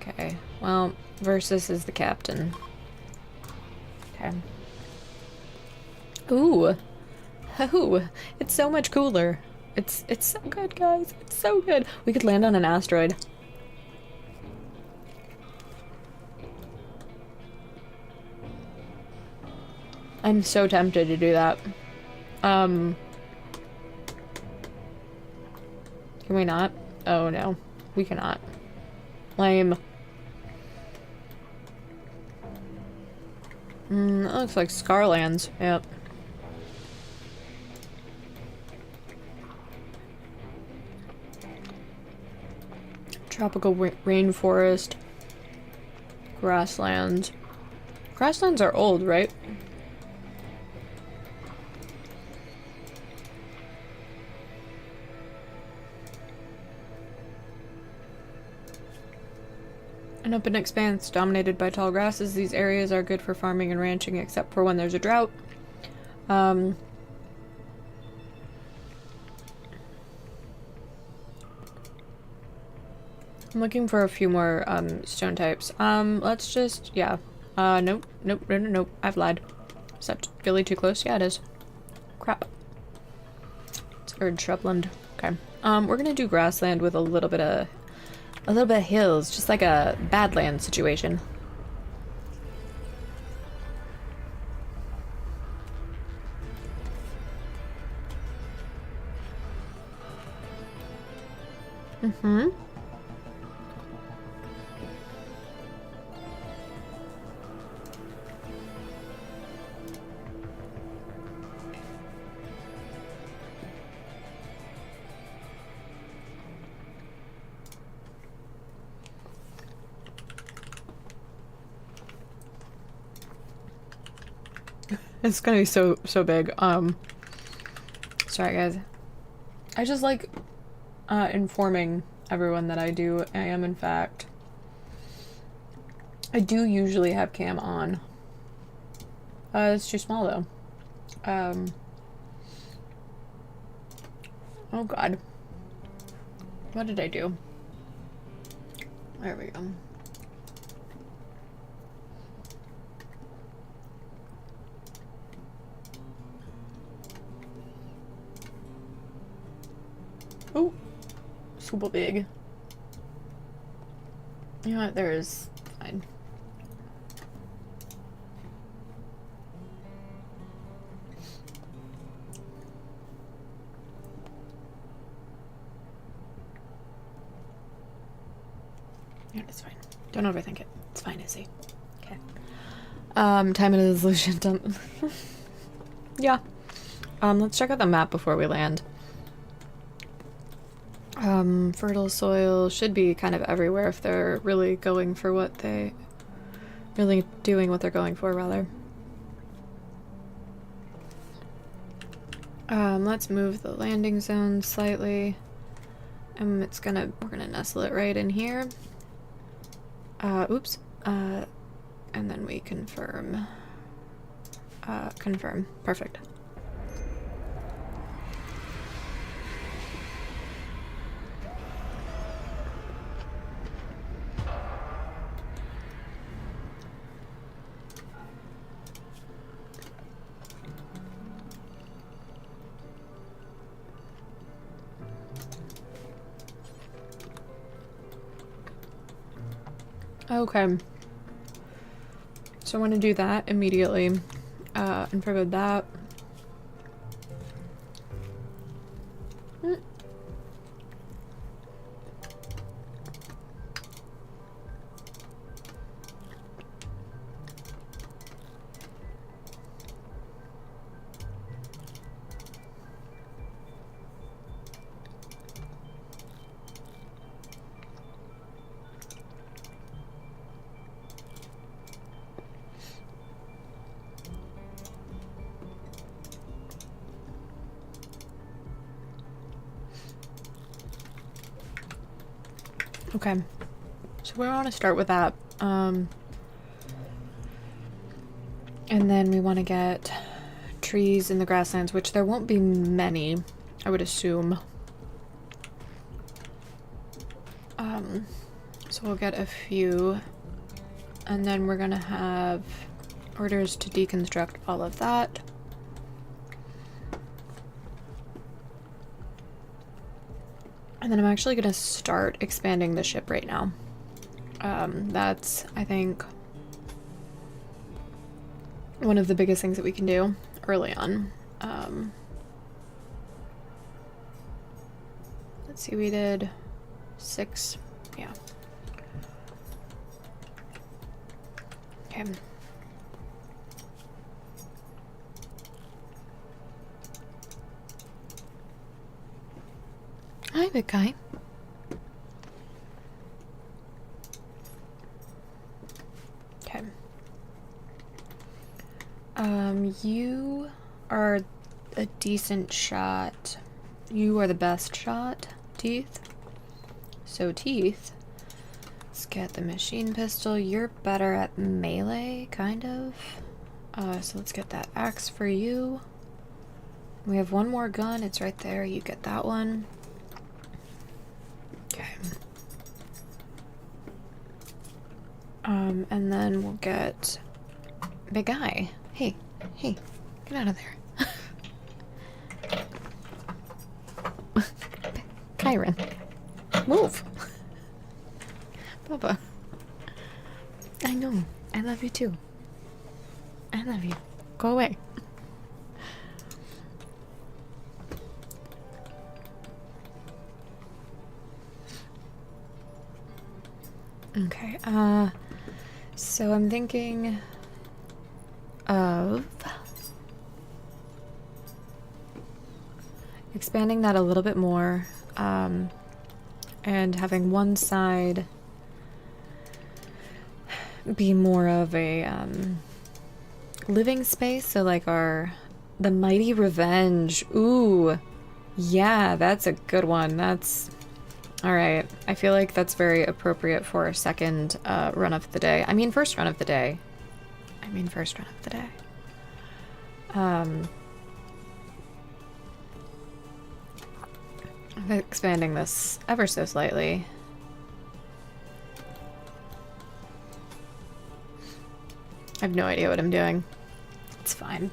Okay. Well, Versus is the captain. Okay. Ooh. Oh, it's so much cooler. It's so good, guys. It's so good. We could land on an asteroid. I'm so tempted to do that. Can we not? Oh no, we cannot. Lame. That looks like Scarlands. Yep. Tropical rainforest. Grasslands. Grasslands are old, right? An open expanse dominated by tall grasses. These areas are good for farming and ranching, except for when there's a drought. I'm looking for a few more stone types. Let's just, yeah. Nope. I've lied. Is that really too close? Yeah, it is. Crap. It's Erd Shrubland. Okay. We're gonna do grassland with a little bit of hills, just like a Badland situation. Mm-hmm. It's gonna be so big. Sorry guys. I just like informing everyone that I am in fact. I do usually have cam on. It's too small though. Oh god. What did I do? There we go. Oh, super big. You know what? There is fine. Yeah, it's fine. Don't overthink it. It's fine, Izzy. Okay. Time and a solution dump. Yeah. Let's check out the map before we land. Fertile soil should be kind of everywhere if they're really going for what they... really doing what they're going for, rather. Let's move the landing zone slightly. We're gonna nestle it right in here. Oops. And then we confirm. Confirm. Perfect. Okay. So I want to do that immediately. And forget that. Okay, so we want to start with that, and then we want to get trees in the grasslands, which there won't be many, I would assume. So we'll get a few, and then we're gonna have orders to deconstruct all of that. And then I'm actually going to start expanding the ship right now. That's, I think, one of the biggest things that we can do early on. Let's see, we did 6. Yeah. Okay. Hi, big guy. Okay. You are a decent shot. You are the best shot, Teeth. So, Teeth, let's get the machine pistol. You're better at melee, kind of. So let's get that axe for you. We have one more gun. It's right there. You get that one. Okay. And then we'll get big guy. Hey, hey, get out of there. Kyron, move. Bubba. I know. I love you too. I love you. Go away. Okay, so I'm thinking of expanding that a little bit more, and having one side be more of a, living space, so like the Mighty Revenge. Ooh, yeah, that's a good one. That's... Alright, I feel like that's very appropriate for a second run of the day. I mean, first run of the day. I'm expanding this ever so slightly. I have no idea what I'm doing. It's fine.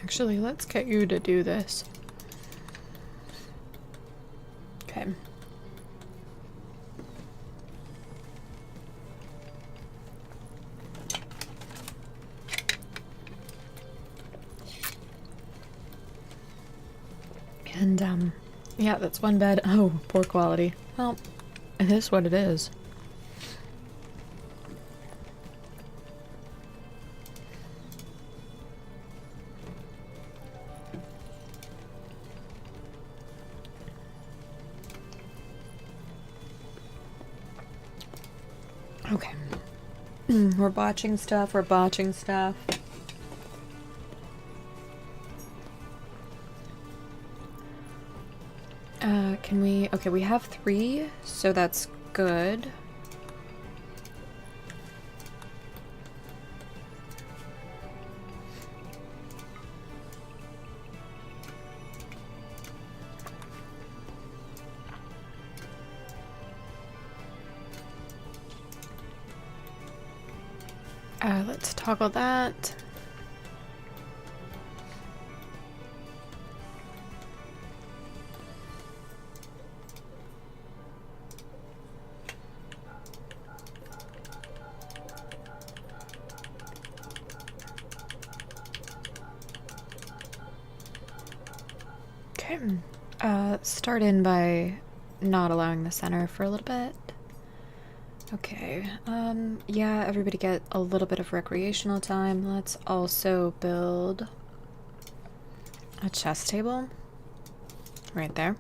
Actually, let's get you to do this. Okay. And, yeah, that's one bed. Oh, poor quality. Well, it is what it is. Okay. We're botching stuff, we're botching stuff. Can we... Okay, we have 3, so that's good. Let's toggle that. Okay. Start in by not allowing the center for a little bit. Okay, yeah, everybody get a little bit of recreational time. Let's also build a chess table right there.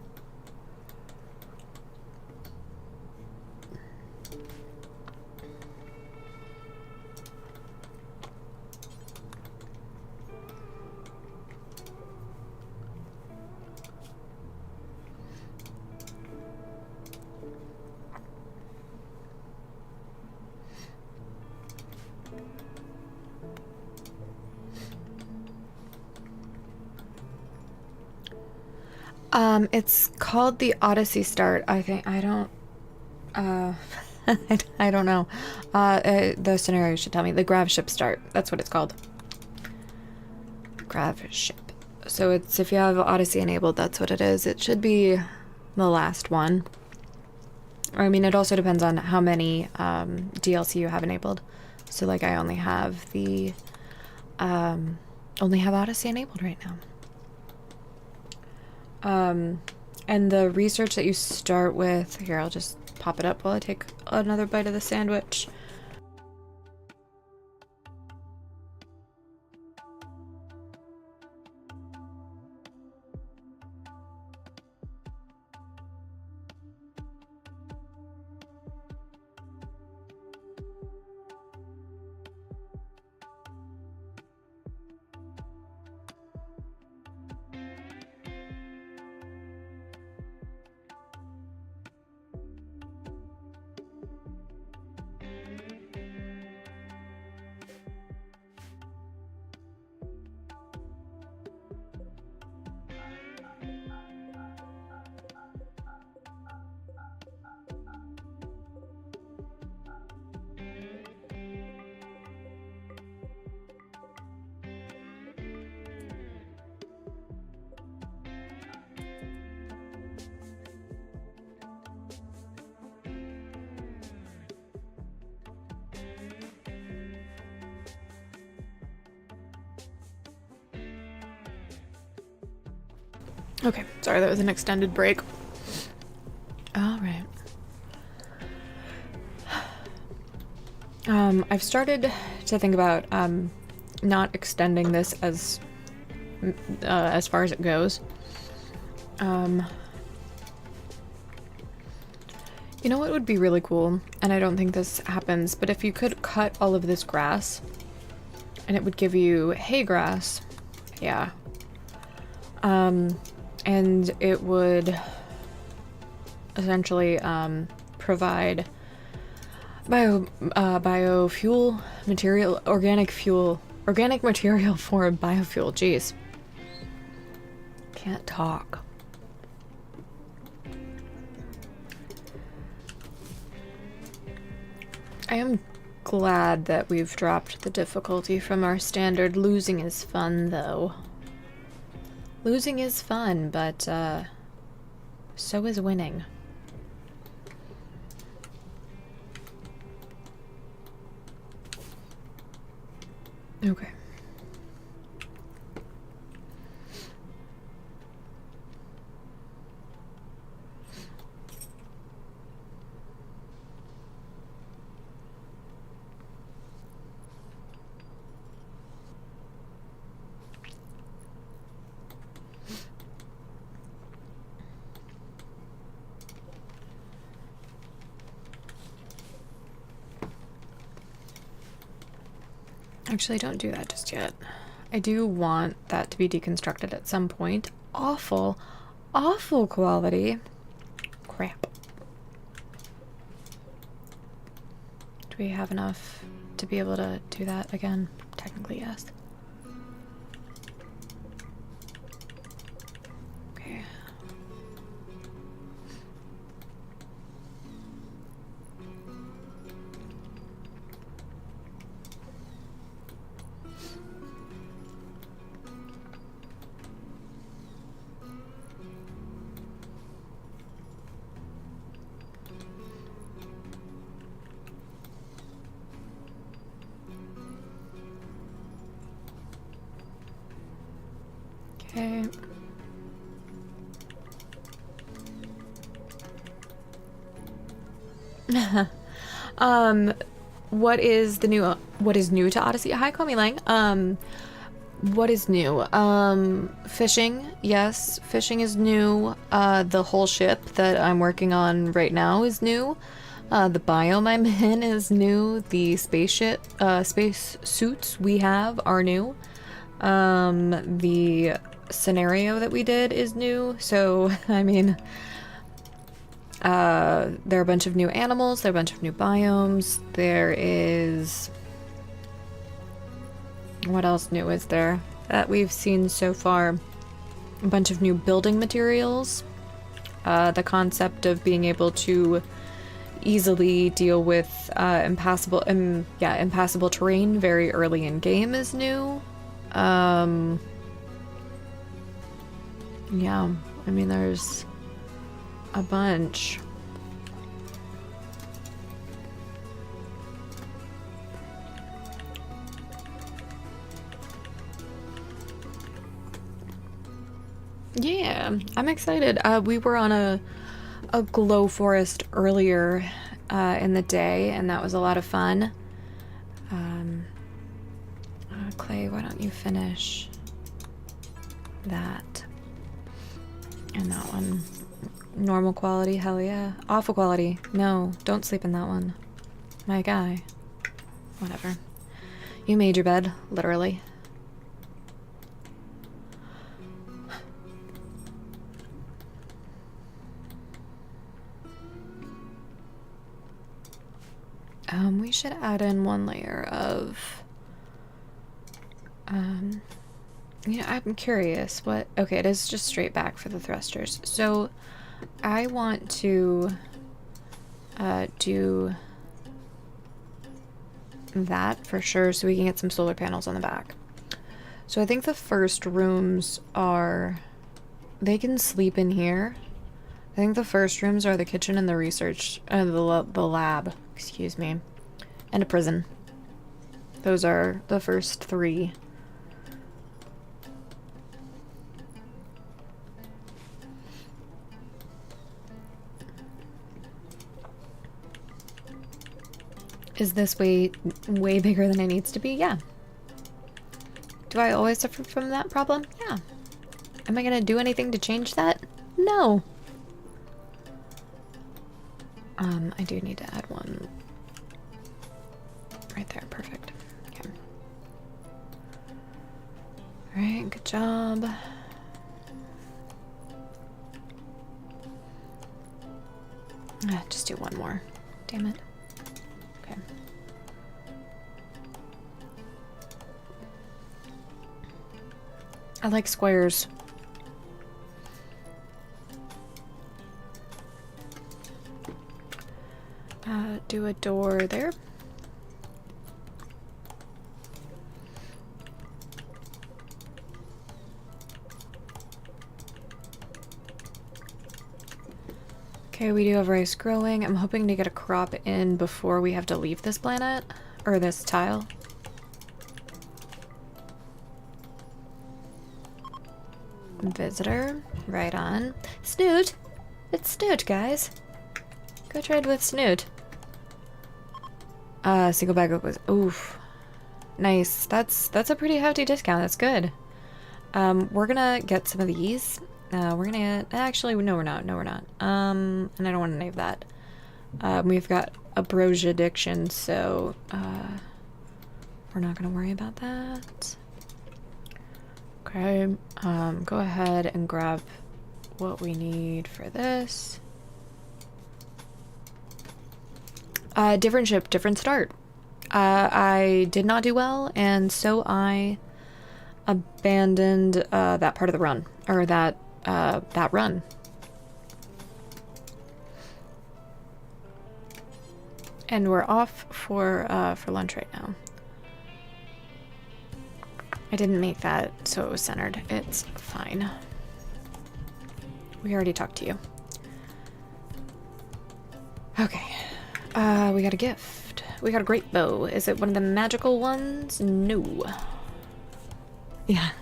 It's called the Odyssey Start. I think I don't I don't know. The scenario should tell me. The Grav Ship Start. That's what it's called. Grav Ship. So it's if you have Odyssey enabled, that's what it is. It should be the last one. Or I mean, it also depends on how many DLC you have enabled. So like I only have the only have Odyssey enabled right now. And the research that you start with, here, I'll just pop it up while I take another bite of the sandwich. Okay, sorry, that was an extended break. All right. I've started to think about not extending this as far as it goes. You know what would be really cool, and I don't think this happens, but if you could cut all of this grass, and it would give you hay grass, yeah. And it would essentially provide biofuel material, organic material for biofuel. Jeez, can't talk. I am glad that we've dropped the difficulty from our standard. Losing is fun, though. Losing is fun, but So is winning. Okay. Actually, don't do that just yet. I do want that to be deconstructed at some point. Awful, awful quality. Crap. Do we have enough to be able to do that again? Technically, yes. Okay. Okay. What is the new, what is new to Odyssey? Hi, call me Lang. What is new? Fishing. Yes, fishing is new. The whole ship that I'm working on right now is new. The biome I'm in is new. The spaceship, space suits we have are new. The scenario that we did is new. So, I mean, there are a bunch of new animals, there are a bunch of new biomes, there is... What else new is there that we've seen so far? A bunch of new building materials. The concept of being able to easily deal with impassable terrain very early in game is new. Yeah, I mean, there's a bunch. Yeah, I'm excited. We were on a glow forest earlier in the day, and that was a lot of fun. Clay, why don't you finish that? And that one. Normal quality, hell yeah. Awful quality. No, don't sleep in that one. My guy. Whatever. You made your bed, literally. We should add in one layer of... Yeah, I'm curious what... Okay, it is just straight back for the thrusters. So, I want to do that for sure so we can get some solar panels on the back. So I think the first rooms are... They can sleep in here. I think the first rooms are the kitchen and the research... the lab, excuse me. And a prison. Those are the first three. Is this way bigger than it needs to be? Yeah. Do I always suffer from that problem? Yeah. Am I gonna do anything to change that? No. I do need to add one right there. Perfect. Okay. Alright, good job. Just do one more. Damn it. Okay. I like squares. Do a door there. Okay, we do have rice growing. I'm hoping to get a crop in before we have to leave this planet. Or this tile. Visitor. Right on. Snoot! It's Snoot, guys. Go trade with Snoot. Single bag of... Oof. Nice. That's a pretty hefty discount. That's good. We're gonna get some of these. We're gonna get... Actually, no we're not. No we're not. And I don't want to name that. We've got a Brosia addiction, so, we're not gonna worry about that. Okay, go ahead and grab what we need for this. Different ship, different start. I did not do well, and so I abandoned, that part of the run. Or that run. And we're off for lunch right now. I didn't make that so it was centered. It's fine. We already talked to you. Okay. We got a gift. We got a great bow. Is it one of the magical ones? No. Yeah.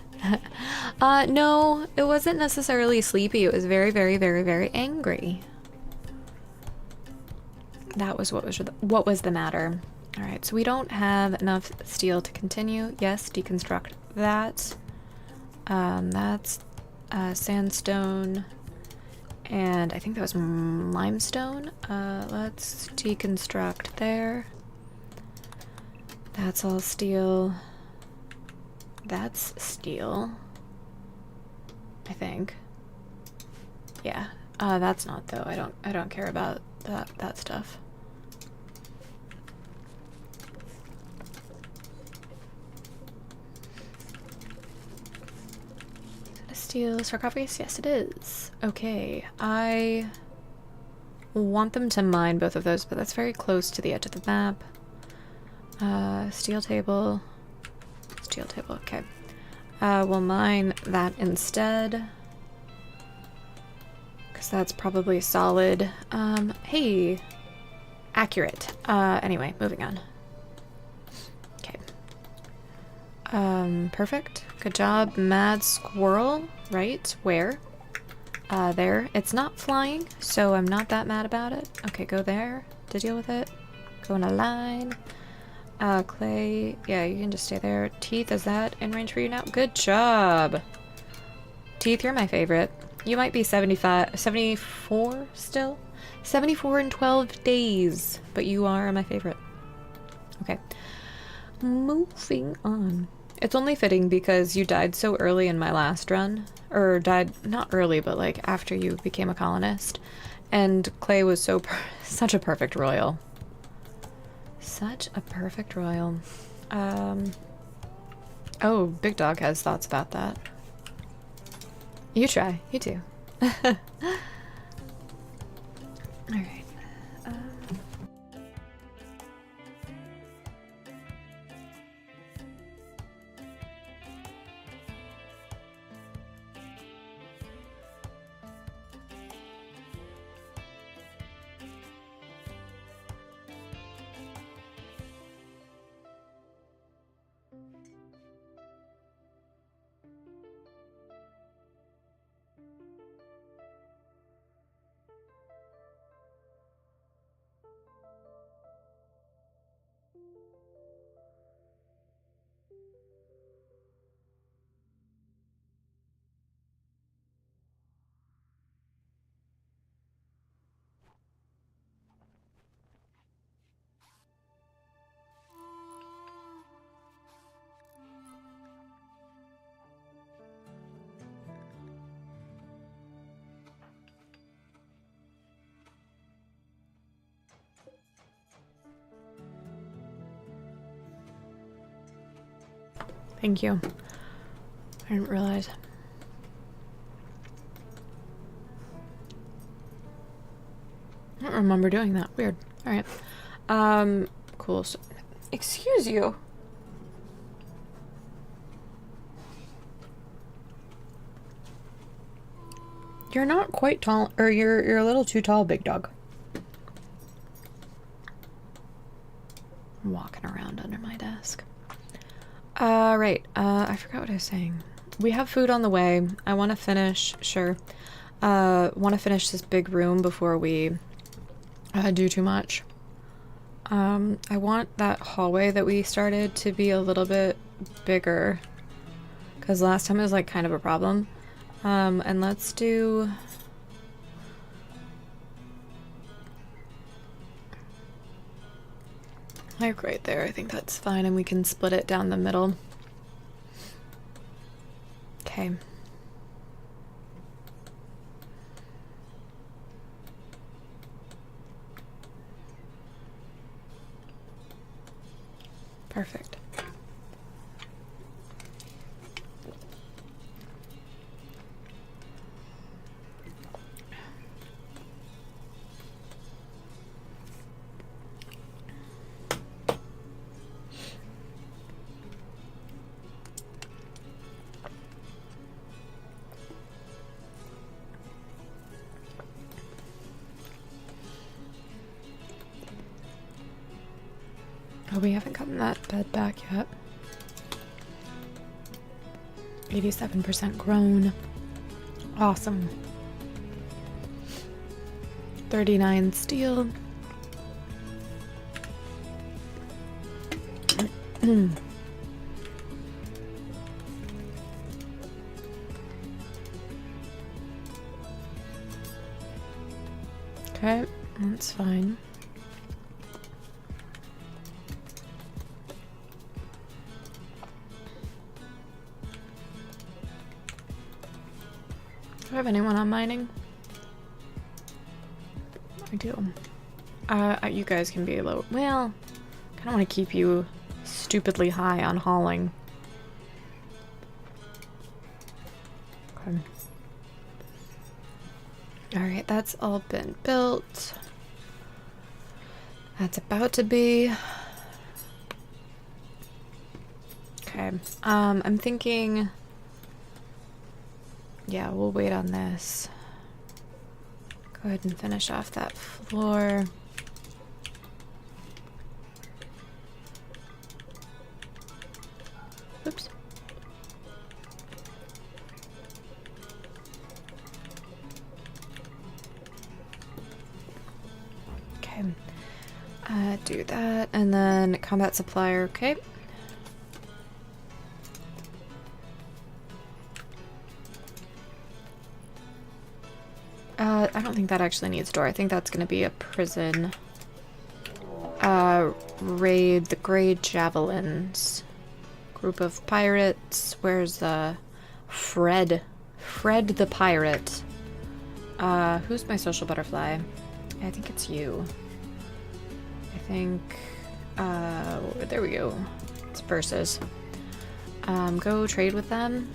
No, it wasn't necessarily sleepy. It was very, very, very, very angry. That was what was the matter. All right, so we don't have enough steel to continue. Yes, deconstruct that. That's sandstone, and I think that was limestone. Let's deconstruct there. That's all steel. That's steel, I think. Yeah. That's not though. I don't care about that stuff. Steel sarcophagus? Yes, it is. Okay, I want them to mine both of those, but that's very close to the edge of the map. Steel table. Steel table, okay. We'll mine that instead. Because that's probably solid. Hey! Accurate. Anyway, moving on. Okay. Perfect. Good job. Mad squirrel. Right. Where? There. It's not flying, so I'm not that mad about it. Okay, go there to deal with it. Go in a line. Clay. Yeah, you can just stay there. Teeth, is that in range for you now? Good job. Teeth, you're my favorite. You might be 74 still? 74 in 12 days. But you are my favorite. Okay. Moving on. It's only fitting because you died so early in my last run. Or died, not early, but like after you became a colonist. And Clay was such a perfect royal. Such a perfect royal. Oh, Big Dog has thoughts about that. You try. You too. Alright. Thank you. I didn't realize. I don't remember doing that. Weird. Alright. Cool. So, excuse you. You're not quite tall, or you're a little too tall, big dog. I'm walking around under my desk. Right. I forgot what I was saying. We have food on the way. I want to finish, sure. Want to finish this big room before we do too much. I want that hallway that we started to be a little bit bigger, because last time it was like kind of a problem. And let's do... like right there, I think that's fine, and we can split it down the middle. Okay. Perfect. Oh, we haven't gotten that bed back yet. 87% grown. Awesome. 39 steel. Okay, that's fine. Do I have anyone on mining? I do. You guys can be low. Well, I kind of want to keep you stupidly high on hauling. Okay. Alright, that's all been built. That's about to be. Okay. I'm thinking... yeah, we'll wait on this. Go ahead and finish off that floor. Oops. Okay. Do that, and then combat supplier, okay. I don't think that actually needs a door. I think that's going to be a prison. Raid the Grey Javelins. Group of pirates. Where's Fred? Fred the pirate. Who's my social butterfly? I think it's you. I think, there we go. It's versus. Go trade with them.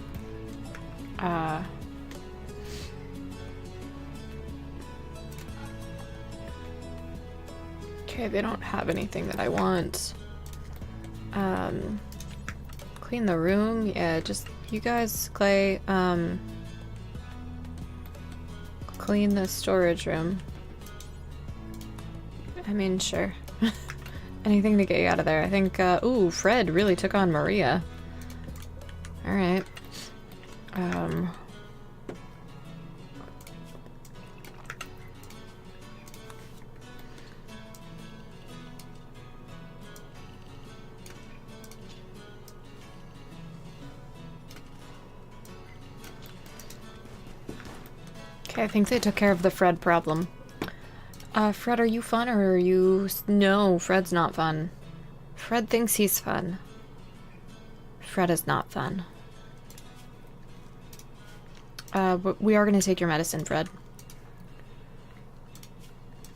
Okay, they don't have anything that I want. Clean the room. Yeah, just you guys, Clay, clean the storage room. I mean, sure. Anything to get you out of there. I think, ooh, Fred really took on Maria. Alright. Okay, I think they took care of the Fred problem. Fred, are you fun or are you... No, Fred's not fun. Fred thinks he's fun. Fred is not fun. But we are going to take your medicine, Fred.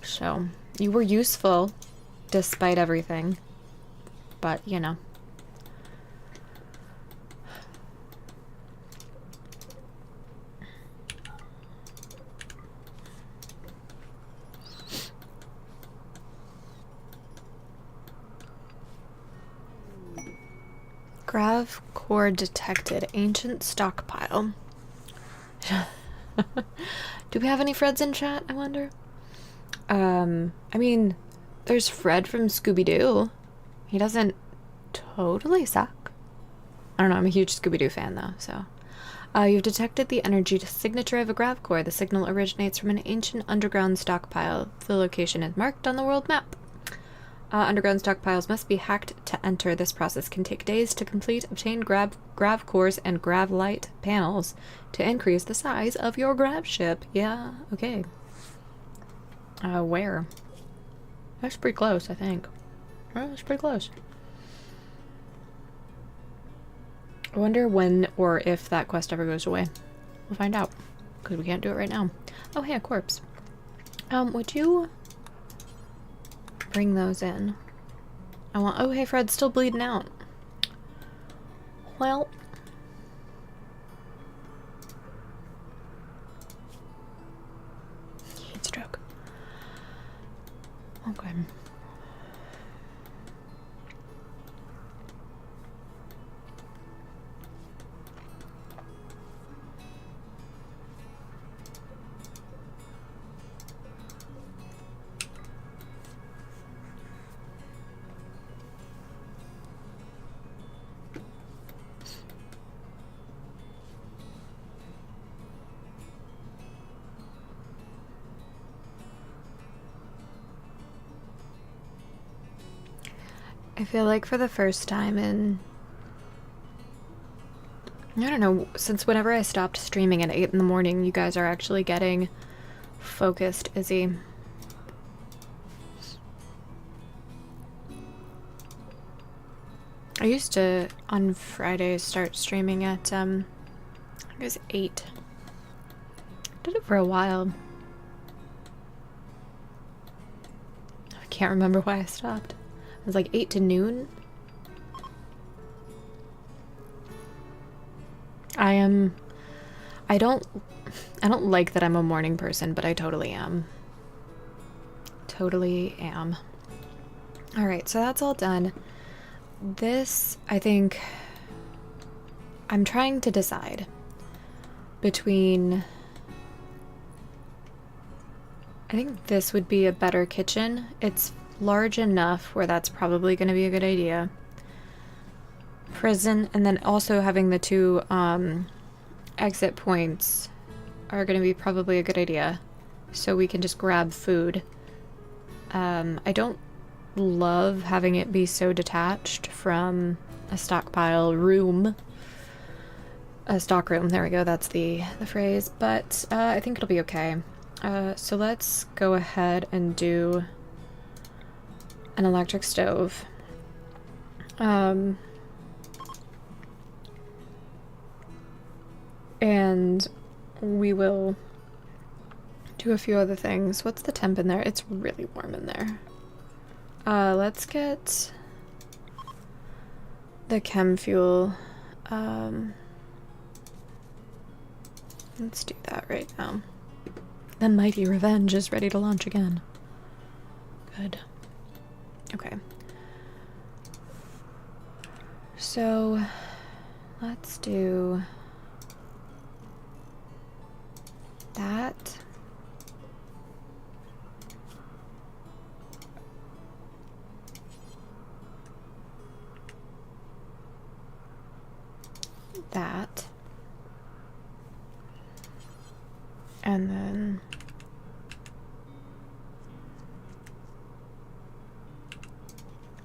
So, you were useful, despite everything. But, you know. Grav core detected. Ancient stockpile. Do we have any Freds in chat, I wonder? I mean, there's Fred from Scooby-Doo. He doesn't totally suck. I don't know, I'm a huge Scooby-Doo fan though, so. You've detected the energy signature of a grav core. The signal originates from an ancient underground stockpile. The location is marked on the world map. Underground stockpiles must be hacked to enter. This process can take days to complete. Obtain grav cores and grav light panels to increase the size of your grav ship. Yeah, okay. Where? That's pretty close, I think. Oh, that's pretty close. I wonder when or if that quest ever goes away. We'll find out. Because we can't do it right now. Oh, hey, a corpse. Would you bring those in? Oh, hey, Fred's still bleeding out. Well. Heat stroke. Okay. I feel like for the first time in, I don't know, since whenever I stopped streaming at 8 in the morning, you guys are actually getting focused, Izzy. I used to, on Fridays, start streaming at, I think it was 8. Did it for a while. I can't remember why I stopped. It was like 8 to noon. I don't like that I'm a morning person, but I totally am. Totally am. Alright, so that's all done. This, I think, I'm trying to decide between, I think this would be a better kitchen. It's large enough where that's probably going to be a good idea. Prison, and then also having the 2 exit points are going to be probably a good idea. So we can just grab food. I don't love having it be so detached from a stockpile room. A stock room, there we go, that's the phrase. But I think it'll be okay. So let's go ahead and do an electric stove. And we will do a few other things. What's the temp in there? It's really warm in there. Let's get the chem fuel. Let's do that right now. The mighty Revenge is ready to launch again. Good. Okay. So, let's do that. That. And then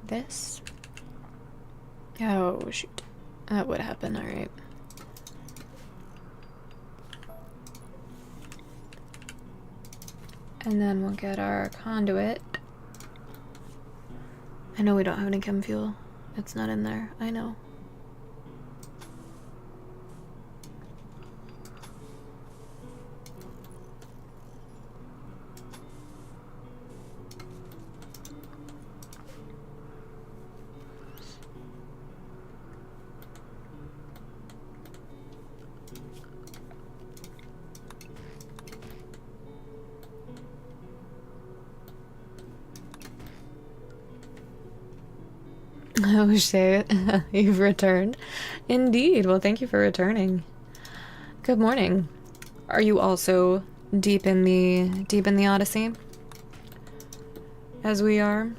this. Oh, shoot. That would happen, alright. And then we'll get our conduit. I know we don't have any chem fuel. It's not in there. I know. Oh shit, you've returned. Indeed, well thank you for returning. Good morning. Are you also deep in the Odyssey, as we are.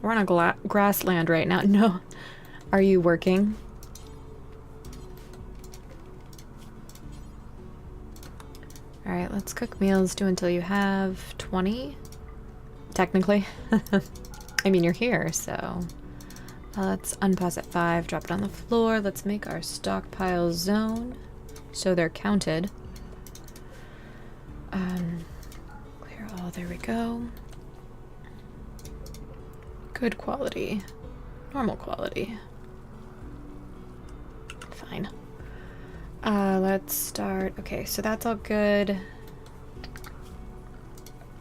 We're on a grassland right now. No. Are you working? Alright, let's cook meals. Do until you have 20. Technically. I mean, you're here, so... let's unpause at 5, drop it on the floor. Let's make our stockpile zone so they're counted. Clear all. There we go. Good quality. Normal quality. Fine. Let's start. Okay, so that's all good.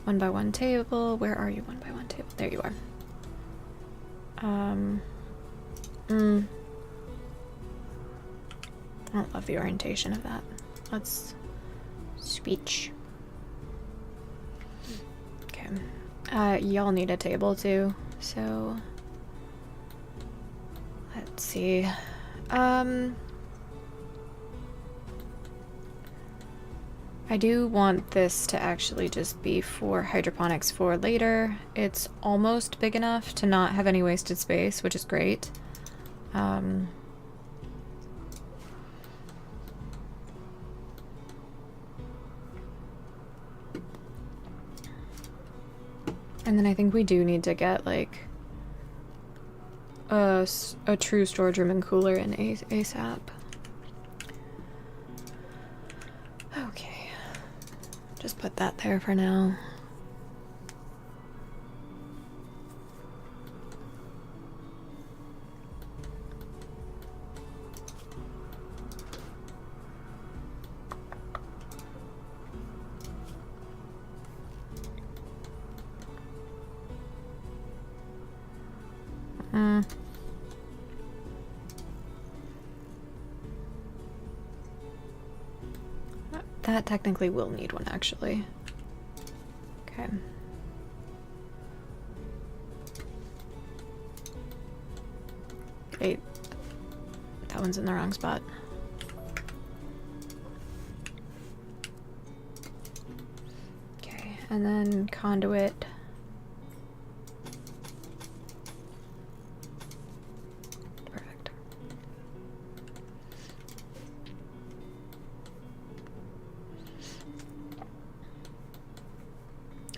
1 by 1 table. Where are you? 1 by 1 table. There you are. I don't love the orientation of that. Let's switch. Okay. Y'all need a table too, so let's see. I do want this to actually just be for hydroponics for later. It's almost big enough to not have any wasted space, which is great. And then I think we do need to get like a true storage room and cooler in ASAP. Okay, just put that there for now. That technically will need one, actually. Okay. Wait. That one's in the wrong spot. Okay, and then conduit. Perfect.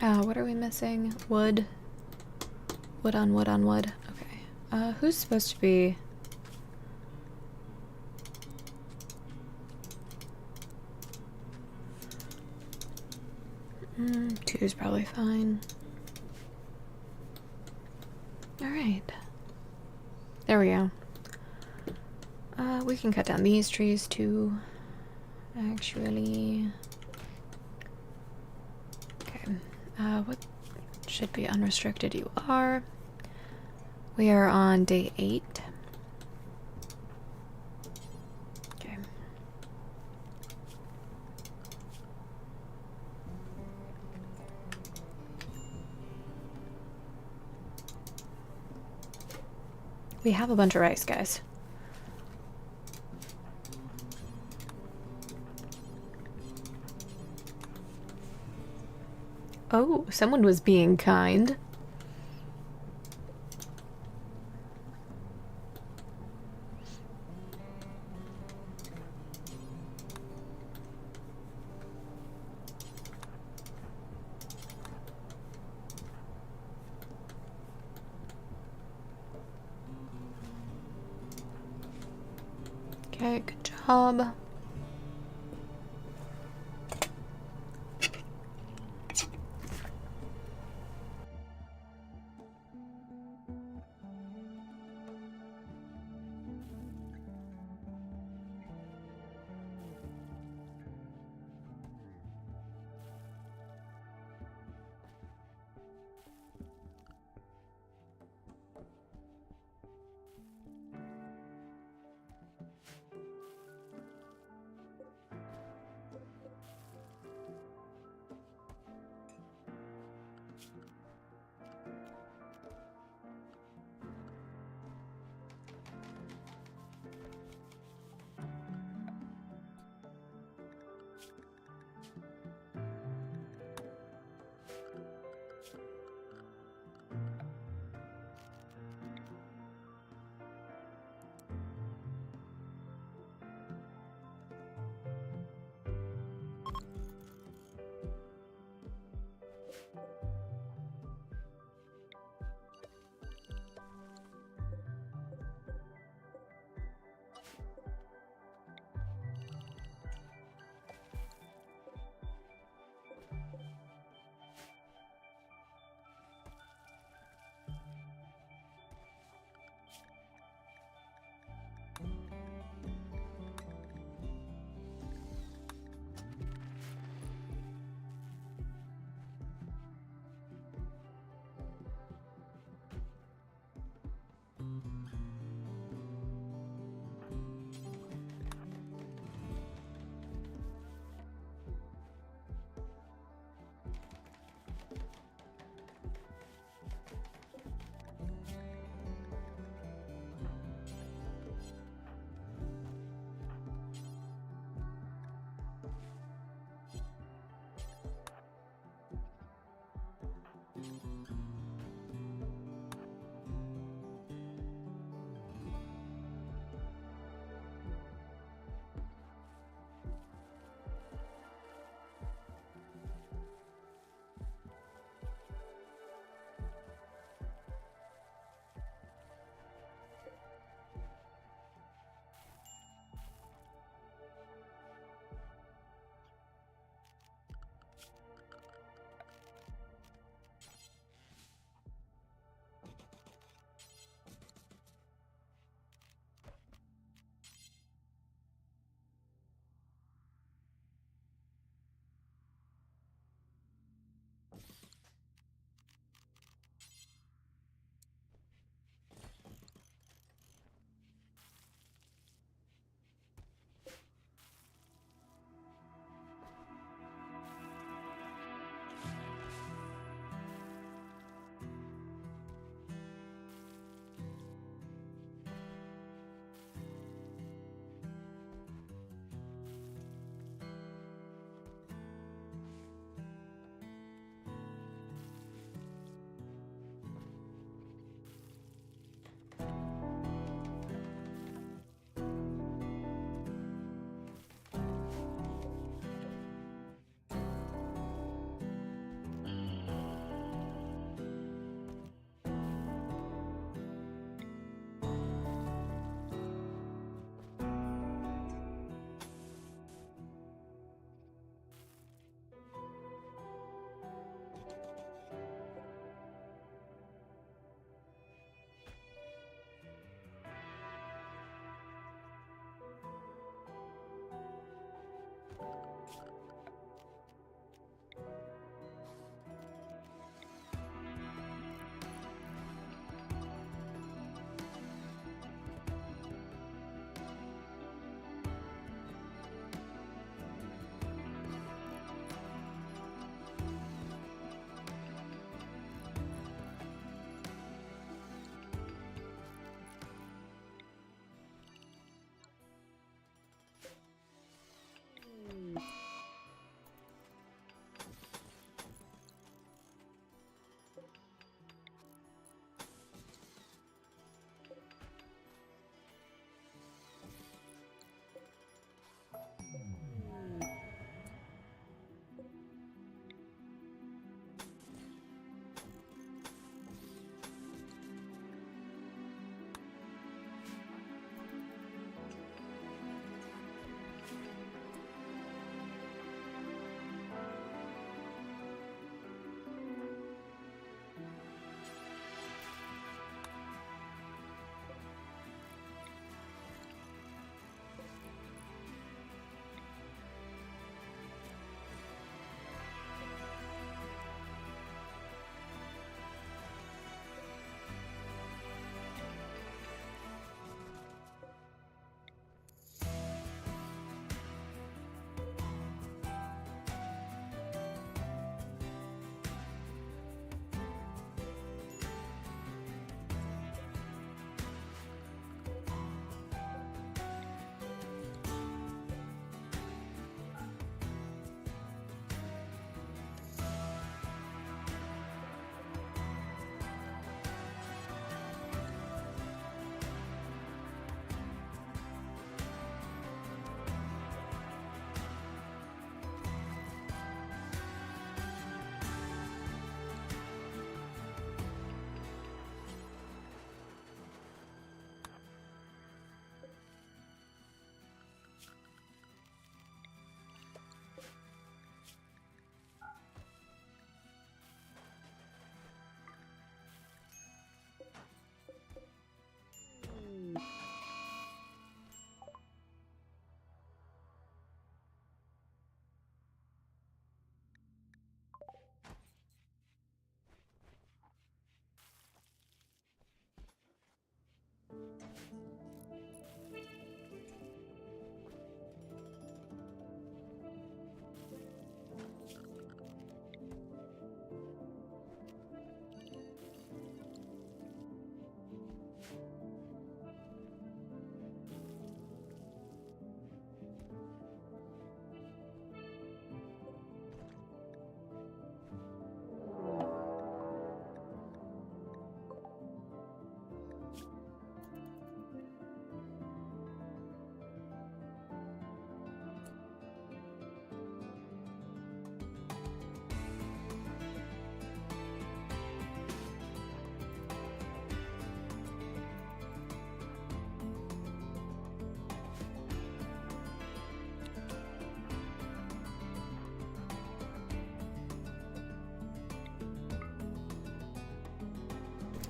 What are we missing? Wood. Wood on wood on wood. Okay. Who's supposed to be... two is probably fine. Alright. There we go. We can cut down these trees too. Actually... Okay. What should be unrestricted? You are. We are on day 8. Okay. We have a bunch of rice, guys. Oh, someone was being kind. Okay, good job.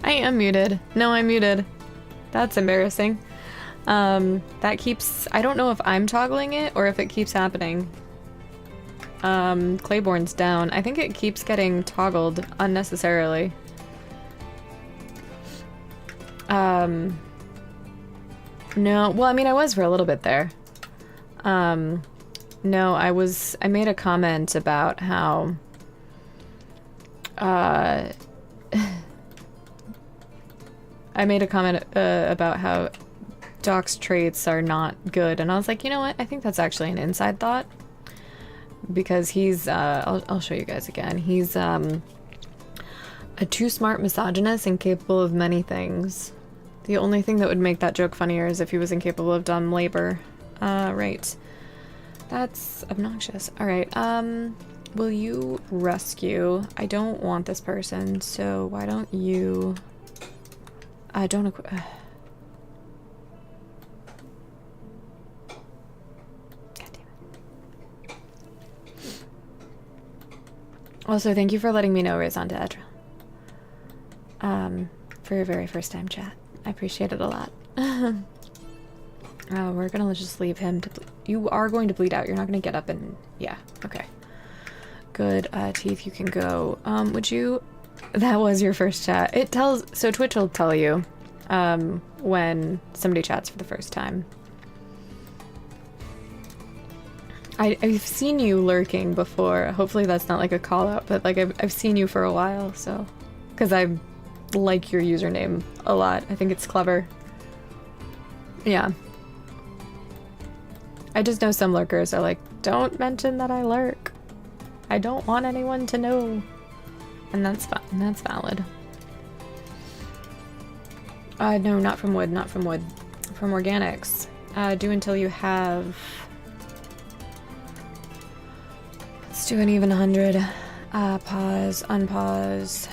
I am muted. No, I'm muted. That's embarrassing. That keeps... I don't know if I'm toggling it or if it keeps happening. Claiborne's down. I think it keeps getting toggled unnecessarily. No, well, I mean, I was for a little bit there. No, I made a comment about how, I made a comment, about how Doc's traits are not good, and I was like, you know what, I think that's actually an inside thought. Because he's, I'll show you guys again. He's, a too smart misogynist, incapable of many things. The only thing that would make that joke funnier is if he was incapable of dumb labor. Right. That's obnoxious. Alright, will you rescue? I don't want this person, so why don't you... don't equip... God damn it. Also, thank you for letting me know Raison d'etre. For your very first time chat. I appreciate it a lot. We're gonna just leave him to... You are going to bleed out. You're not gonna get up and... Yeah, okay. Good. Teeth, you can go. Would you... That was your first chat. It tells... So Twitch will tell you when somebody chats for the first time. I've seen you lurking before. Hopefully that's not like a call out, but like I've seen you for a while, so... Because I like your username a lot. I think it's clever. Yeah. I just know some lurkers are like, don't mention that I lurk. I don't want anyone to know. And that's fine. That's valid. No, not from wood, not from wood. From organics. Do until you have... Let's do an even 100. Pause, unpause.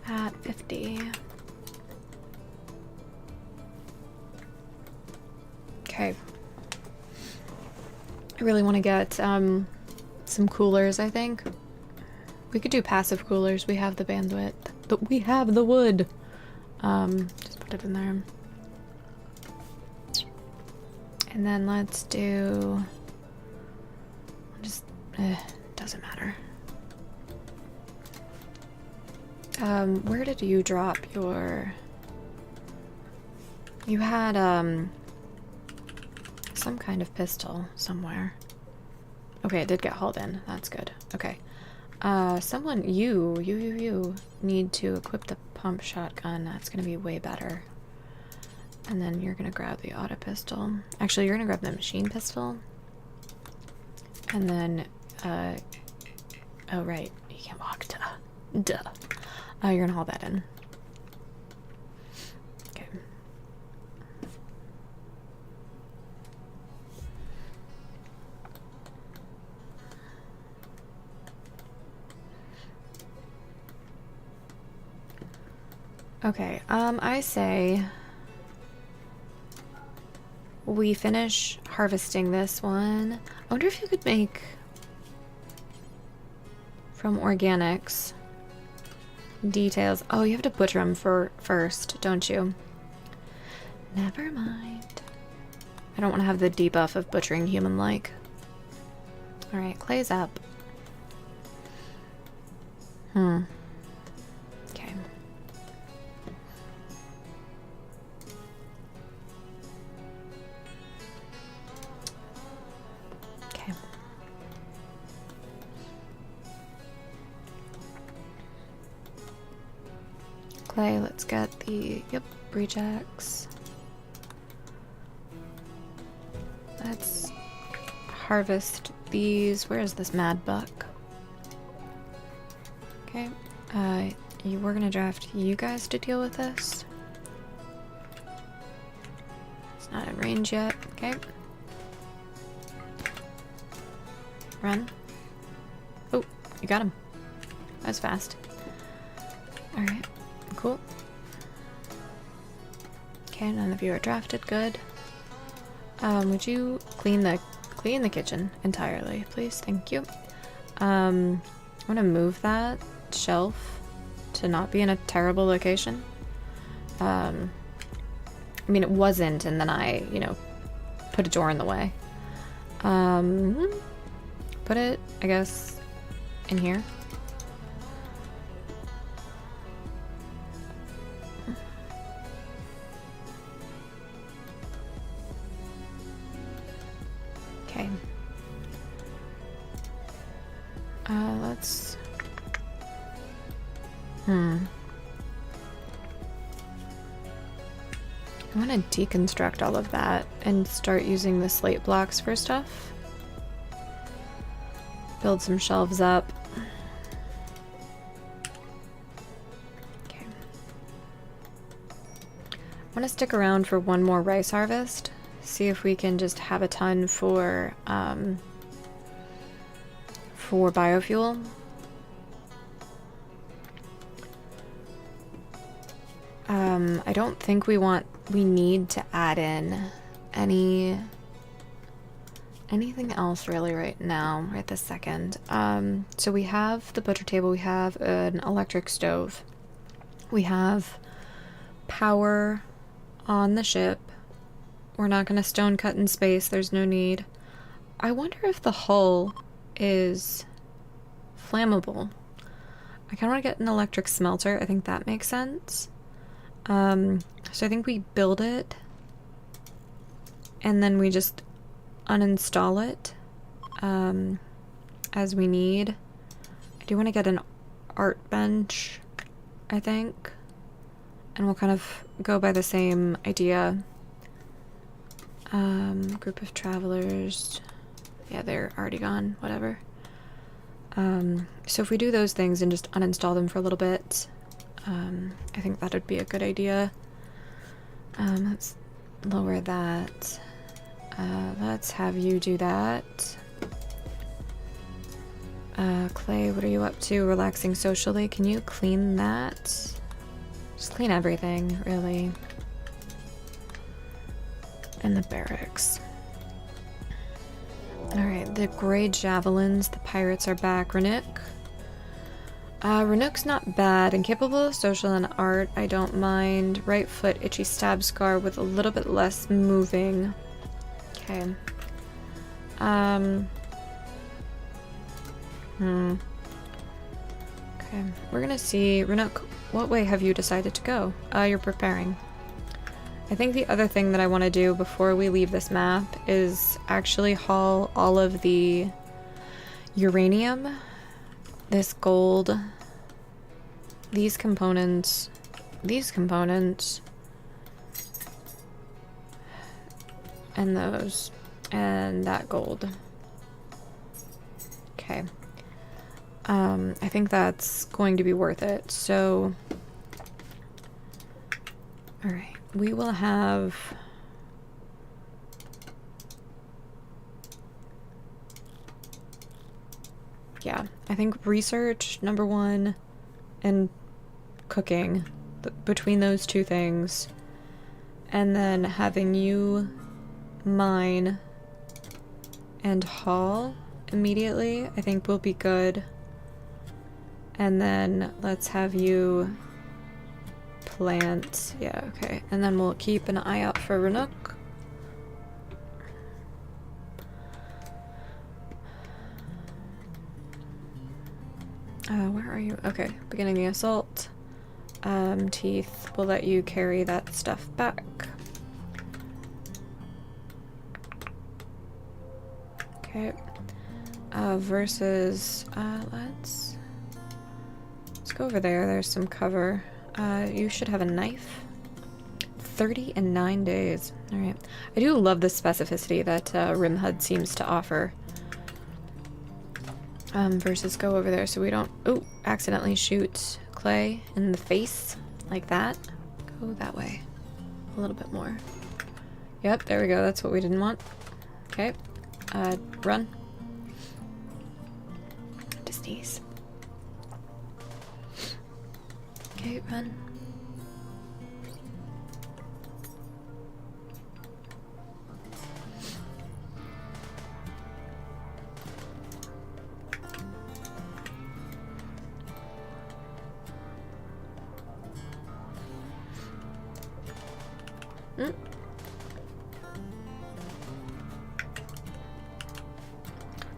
At 50. Okay. I really want to get some coolers, I think. We could do passive coolers. We have the bandwidth. We have the wood. Just put it in there. And then let's do... Just... doesn't matter. Where did you drop your... You had, some kind of pistol somewhere. Okay, it did get hauled in. That's good. Okay. Someone, you need to equip the pump shotgun. That's gonna be way better. And then you're gonna grab the auto pistol. Actually, you're gonna grab the machine pistol. And then, oh right, you can't walk, duh. You're gonna haul that in. Okay. Okay, I say we finish harvesting this one. I wonder if you could make from organics details. Oh, you have to butcher them first, don't you? Never mind. I don't want to have the debuff of butchering human-like. Alright, clay's up. Okay. Okay. Clay, let's get the, yep, breach axe. Let's harvest these. Where is this mad buck? Okay, we're gonna draft you guys to deal with this. It's not in range yet, okay. Run. Oh, you got him. That was fast. Alright. Cool. Okay, none of you are drafted. Good. Would you clean the kitchen entirely, please? Thank you. I'm gonna move that shelf to not be in a terrible location. I mean, it wasn't, and then I, you know, put a door in the way. Put it, I guess, in here. Okay. Let's... I want to deconstruct all of that and start using the slate blocks for stuff. Build some shelves up. Okay. I want to stick around for one more rice harvest. See if we can just have a ton for biofuel. I don't think we need to add in anything else really right now, right this second. So we have the butcher table, we have an electric stove, we have power on the ship. We're not going to stone cut in space, there's no need. I wonder if the hull is flammable. I kind of want to get an electric smelter. I think that makes sense. So I think we build it and then we just uninstall it as we need. I do want to get an art bench, I think, and we'll kind of go by the same idea. Group of travelers, yeah, they're already gone, whatever. So if we do those things and just uninstall them for a little bit, I think that would be a good idea. Let's lower that. Let's have you do that. Clay, what are you up to? Relaxing socially. Can you clean that? Just clean everything, really. In the barracks. Alright, the gray javelins. The pirates are back. Renuk. Renuk's not bad. Incapable of social and art. I don't mind. Right foot, itchy stab scar with a little bit less moving. Okay. Okay, we're gonna see. Renuk, what way have you decided to go? You're preparing. I think the other thing that I want to do before we leave this map is actually haul all of the uranium, this gold, these components, and those, and that gold. Okay. I think that's going to be worth it. So, all right, we will have. Yeah, I think research, number one, and cooking, between those two things, and then having you mine and haul immediately, I think will be good. And then let's have you plant. Yeah, okay. And then we'll keep an eye out for Renuk. Where are you? Okay, beginning the assault. Teeth, we'll let you carry that stuff back. Okay. Versus, let's go over there. There's some cover. You should have a knife. 30 and 9 days. Alright. I do love the specificity that Rimhud seems to offer. Versus go over there so we don't, accidentally shoot Clay in the face like that. Go that way. A little bit more. Yep, there we go. That's what we didn't want. Okay. Run. To sneeze. Okay, run.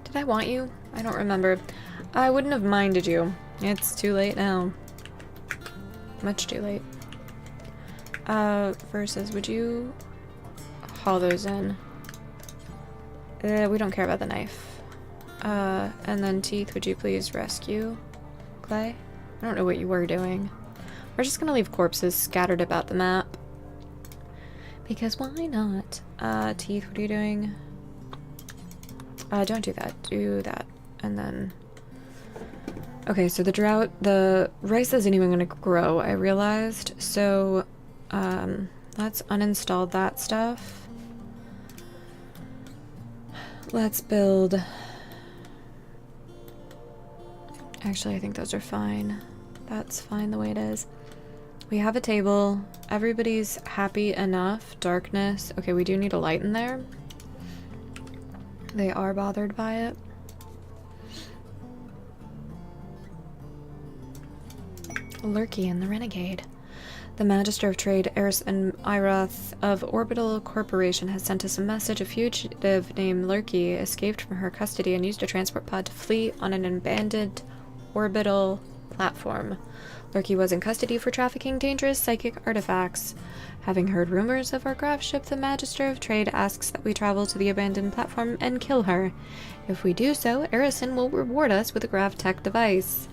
Did I want you? I don't remember. I wouldn't have minded you. It's too late now. Much too late. Versus, would you haul those in? We don't care about the knife. And then Teeth, would you please rescue Clay? I don't know what you were doing. We're just gonna leave corpses scattered about the map. Because why not? Teeth, what are you doing? Don't do that. Do that. And then... Okay, so the drought, the rice isn't even gonna grow, I realized. So, let's uninstall that stuff. Let's build... Actually, I think those are fine. That's fine the way it is. We have a table. Everybody's happy enough. Darkness. Okay, we do need a light in there. They are bothered by it. Lurky and the Renegade. The Magister of Trade, Erison Irath of Orbital Corporation, has sent us a message. A fugitive named Lurky escaped from her custody and used a transport pod to flee on an abandoned orbital platform. Lurky was in custody for trafficking dangerous psychic artifacts. Having heard rumors of our grav ship, the Magister of Trade asks that we travel to the abandoned platform and kill her. If we do so, Erison will reward us with a grav tech device.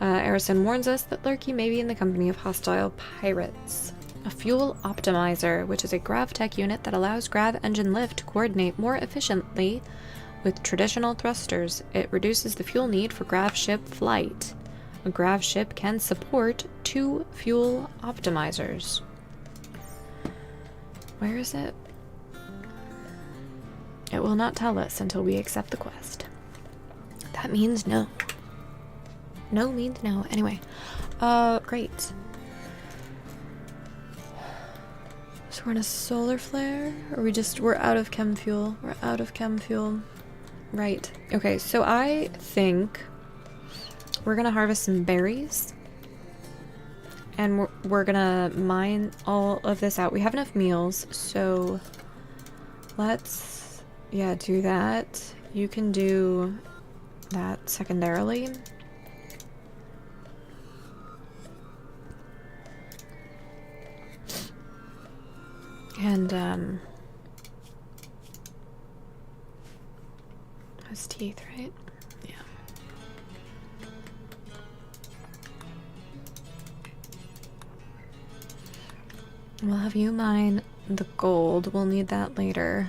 Erison warns us that Lurky may be in the company of hostile pirates. A fuel optimizer, which is a grav tech unit that allows grav engine lift to coordinate more efficiently with traditional thrusters. It reduces the fuel need for grav ship flight. A grav ship can support 2 fuel optimizers. Where is it? It will not tell us until we accept the quest. That means no. No means no. Anyway, great. So we're in a solar flare? Or we're out of chem fuel. We're out of chem fuel. Right. Okay, so I think we're gonna harvest some berries. And we're gonna mine all of this out. We have enough meals, so let's, yeah, do that. You can do that secondarily. And, has teeth, right? Yeah. We'll have you mine the gold. We'll need that later.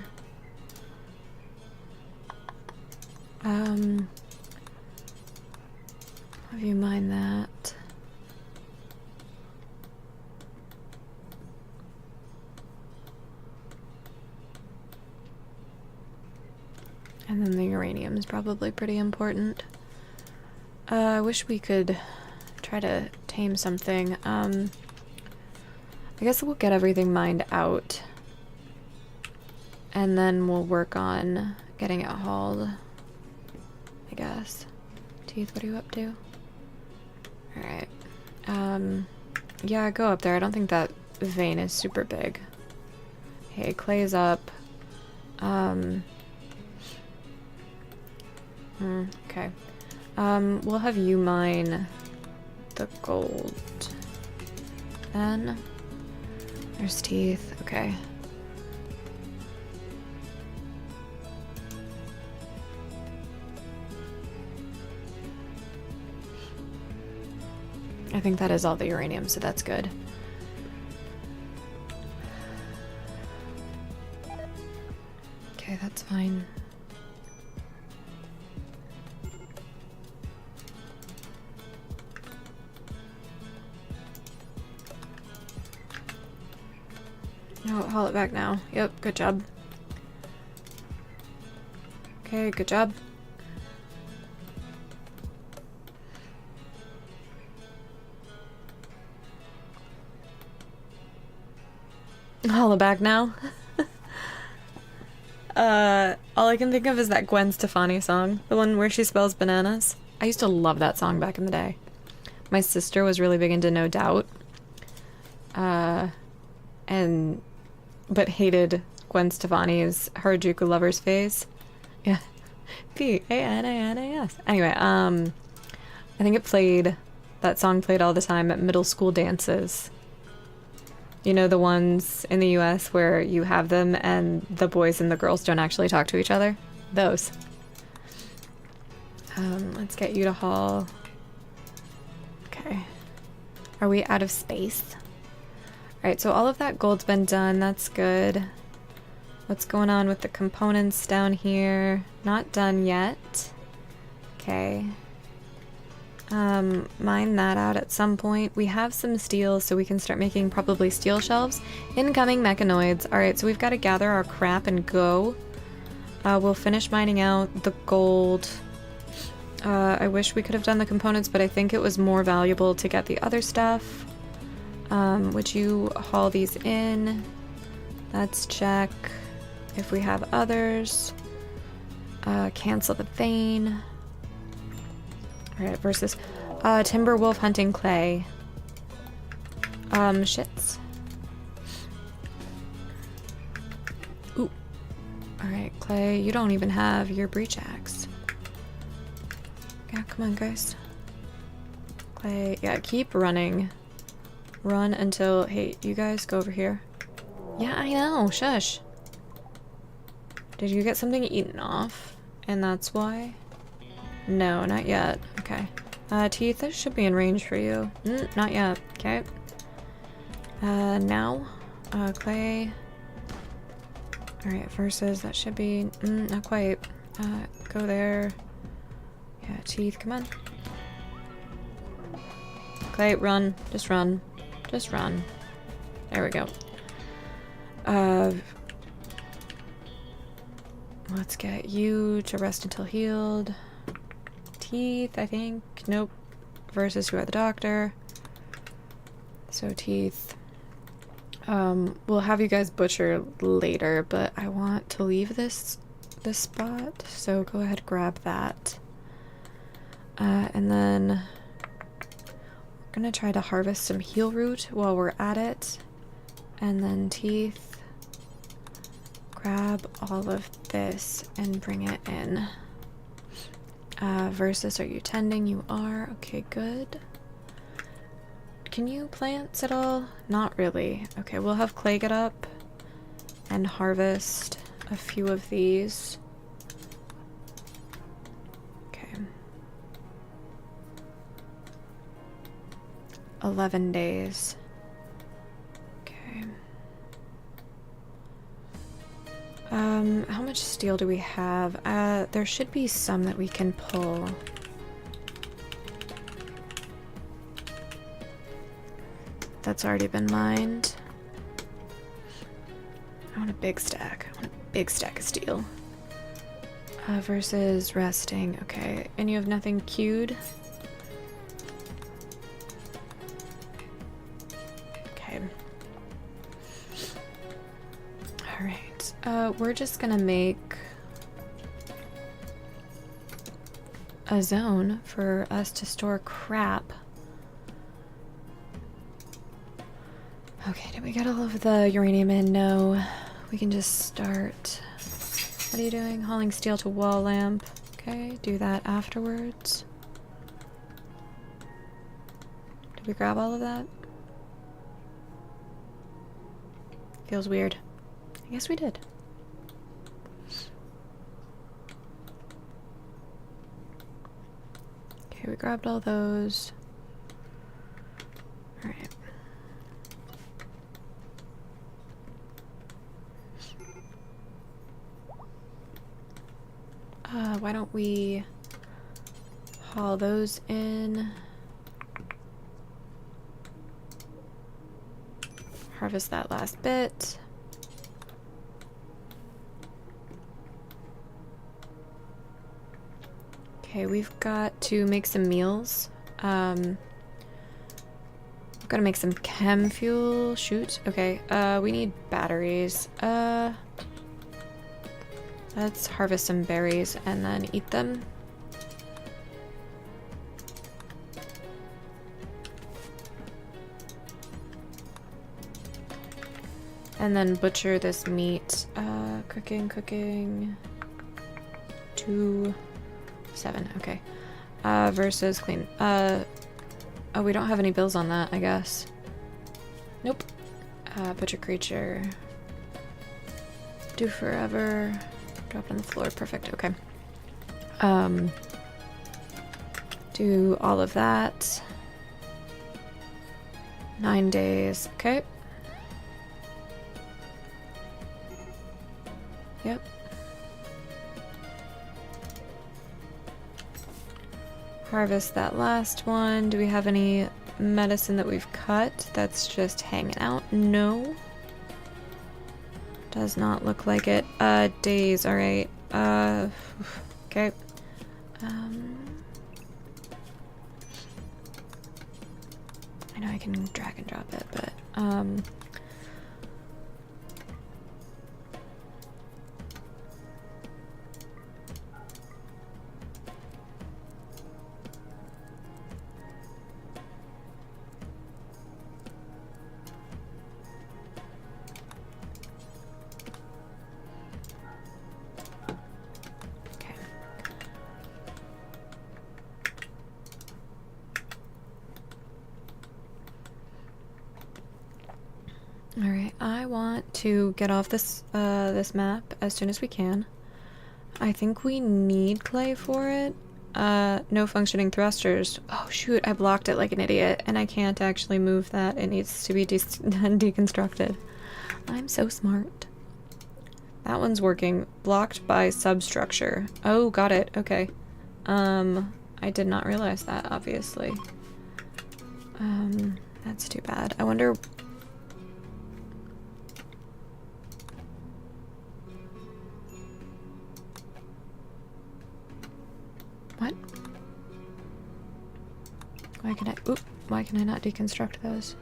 Have you mine that. And then the uranium is probably pretty important. I wish we could try to tame something. I guess we'll get everything mined out. And then we'll work on getting it hauled. I guess. Teeth, what are you up to? Alright. Yeah, go up there. I don't think that vein is super big. Okay, clay's up. Okay. We'll have you mine the gold. Then there's teeth. Okay. I think that is all the uranium, so that's good. Okay, that's fine. No, haul it back now. Yep, good job. Okay, good job. Haul it back now. All I can think of is that Gwen Stefani song. The one where she spells bananas. I used to love that song back in the day. My sister was really big into No Doubt. And but hated Gwen Stefani's Harajuku Lovers phase. Yeah. P-A-N-A-N-A-S. Anyway, I think that song played all the time at middle school dances. You know, the ones in the US where you have them and the boys and the girls don't actually talk to each other? Those. Let's get you to haul. Okay. Are we out of space? Alright, so all of that gold's been done. That's good. What's going on with the components down here? Not done yet. Okay. Mine that out at some point. We have some steel, so we can start making probably steel shelves. Incoming mechanoids. Alright, so we've got to gather our crap and go. We'll finish mining out the gold. I wish we could have done the components, but I think it was more valuable to get the other stuff. Would you haul these in? Let's check if we have others. Cancel the vein. Alright, versus timber wolf hunting clay. Shits. Ooh. Alright, clay, you don't even have your breach axe. Yeah, come on, guys. Clay, yeah, keep running. Run until, hey, you guys go over here. Yeah, I know, shush. Did you get something eaten off? And that's why? No, not yet. Okay. Teeth, this should be in range for you. Not yet. Okay. Now. Clay. Alright, versus, that should be, not quite. Go there. Yeah, teeth, come on. Clay, run. Just run. Just run. There we go. Let's get you to rest until healed. Teeth, I think. Nope. Versus who are the doctor. So teeth. We'll have you guys butcher later, but I want to leave this spot, so go ahead, grab that. And then we're gonna try to harvest some heal root while we're at it. And then teeth. Grab all of this and bring it in. Versus, are you tending? You are. Okay, good. Can you plants at all? Not really. Okay, we'll have Clay get up and harvest a few of these. Okay. 11 days. Okay. How much steel do we have? There should be some that we can pull. That's already been mined. I want a big stack. I want a big stack of steel. Versus resting. Okay, and you have nothing queued? Okay. Alright. We're just gonna make a zone for us to store crap. Okay, did we get all of the uranium in? No. We can just start. What are you doing? Hauling steel to wall lamp. Okay, do that afterwards. Did we grab all of that? Feels weird. I guess we did. Okay, we grabbed all those. Alright. Why don't we haul those in? Harvest that last bit. Okay, we've got to make some meals. We've got to make some chem fuel. Shoot. Okay, we need batteries. Let's harvest some berries and then eat them. And then butcher this meat. Cooking. 2, 7, okay. Versus clean. Oh, we don't have any bills on that, I guess. Nope. Butcher creature. Do forever. Drop it on the floor. Perfect. Okay. Do all of that. 9 days. Okay. Yep. Harvest that last one. Do we have any medicine that we've cut that's just hanging out? No. Does not look like it. Days, alright. Okay. I know I can drag and drop it, but, okay. Alright, I want to get off this this map as soon as we can. I think we need clay for it. No functioning thrusters. Oh shoot, I blocked it like an idiot and I can't actually move that. It needs to be deconstructed. I'm so smart. That one's working. Blocked by substructure. Oh, got it. Okay. I did not realize that, obviously. That's too bad. I wonder... What? Why can I not deconstruct those?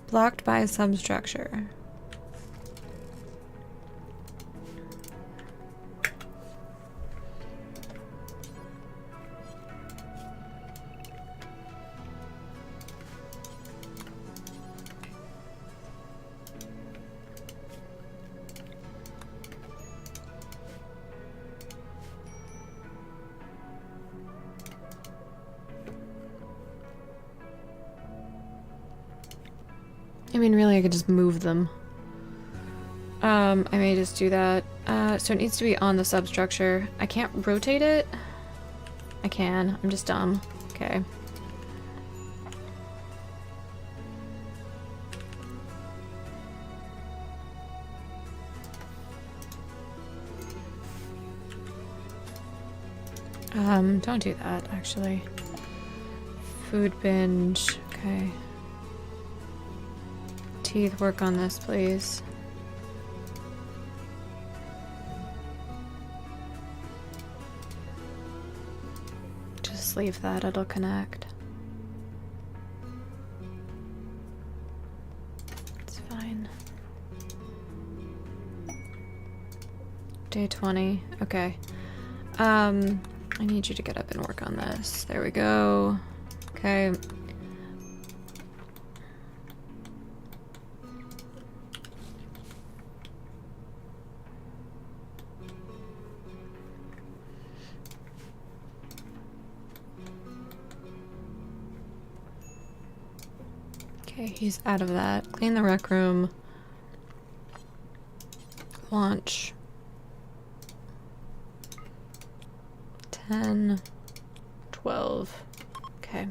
Blocked by a substructure. I mean, really, I could just move them. I may just do that. So it needs to be on the substructure. I can't rotate it? I can. I'm just dumb. Okay. Don't do that, actually. Food binge. Okay. Teeth, work on this, please. Just leave that, it'll connect. It's fine. Day 20. Okay. I need you to get up and work on this. There we go. Okay. Okay, he's out of that. Clean the rec room. Launch. 10, 12. Okay.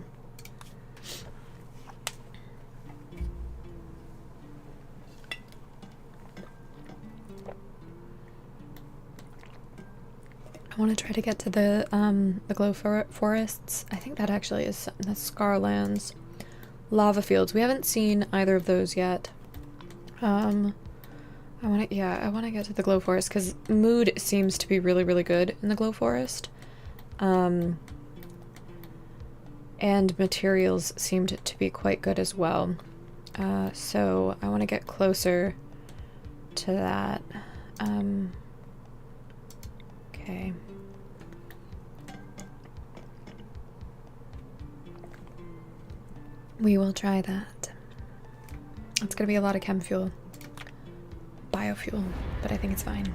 I want to try to get to the glow forests. I think that actually is the Scarlands. Lava fields. We haven't seen either of those yet. I want to get to the glow forest because mood seems to be really, really good in the glow forest. And materials seemed to be quite good as well. So I want to get closer to that. Okay. We will try that. It's gonna be a lot of chem fuel. Biofuel, but I think it's fine.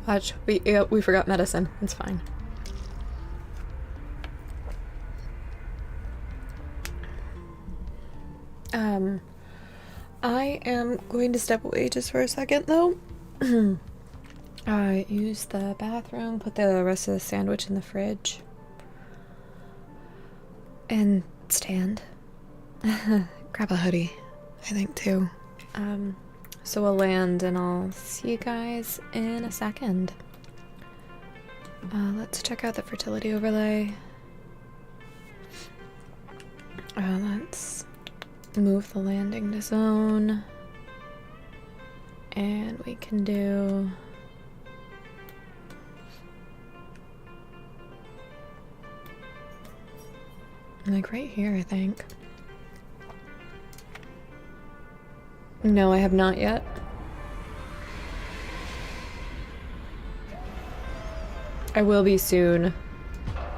Watch, we forgot medicine. It's fine. I am going to step away just for a second though. Use the bathroom, put the rest of the sandwich in the fridge, and stand. Grab a hoodie, I think too. So we'll land and I'll see you guys in a second. Let's check out the fertility overlay. Let's move the landing to zone. And we can do... like right here, I think. No, I have not yet. I will be soon.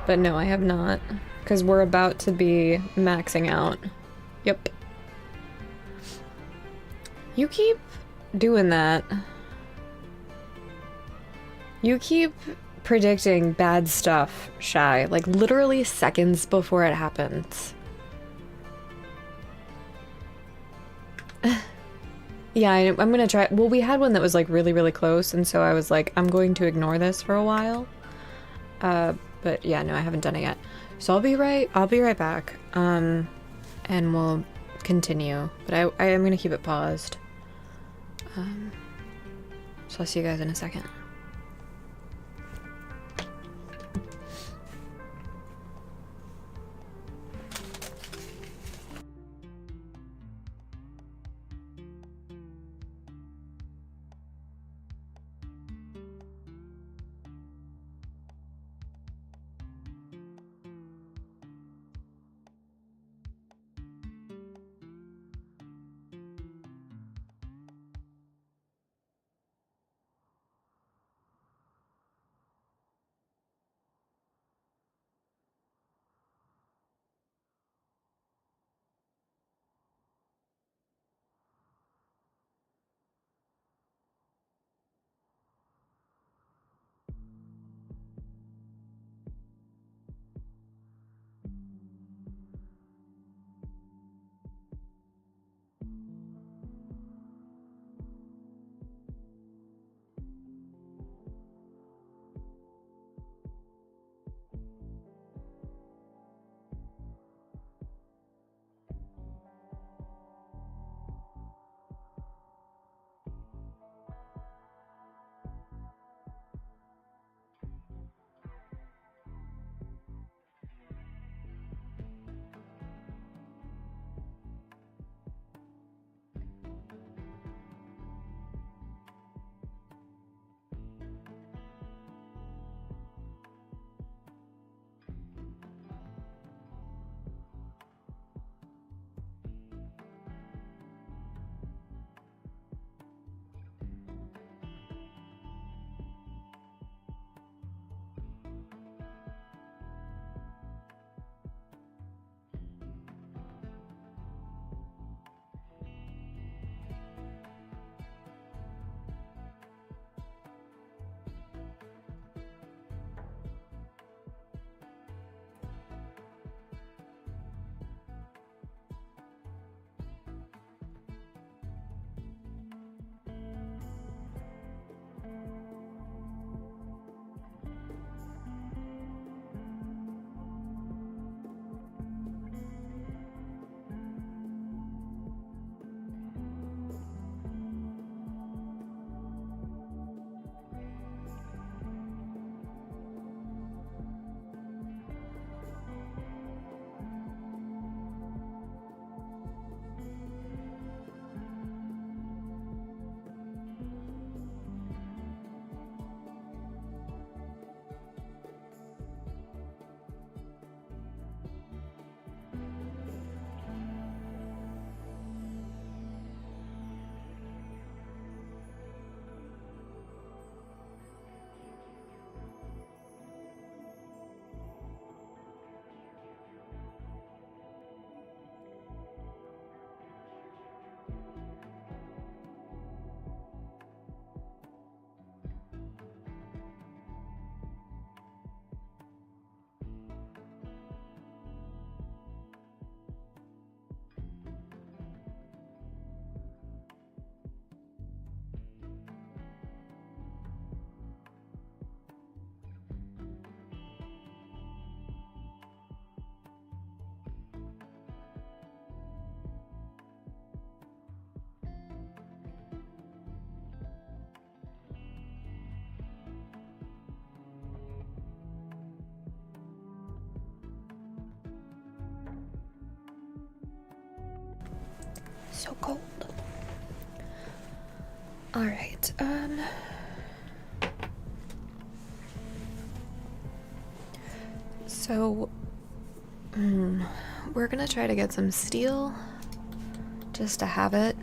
But no, I have not. Because we're about to be maxing out. Yep. You keep doing that. You keep predicting bad stuff, Shy. Like literally seconds before it happens. Yeah, I'm gonna try. Well, we had one that was like really, really close, and so I was like, I'm going to ignore this for a while. But yeah, no, I haven't done it yet. So I'll be right back. And we'll continue. But I am gonna keep it paused. So I'll see you guys in a second. so cold. All right. So, we're gonna try to get some steel, just to have it.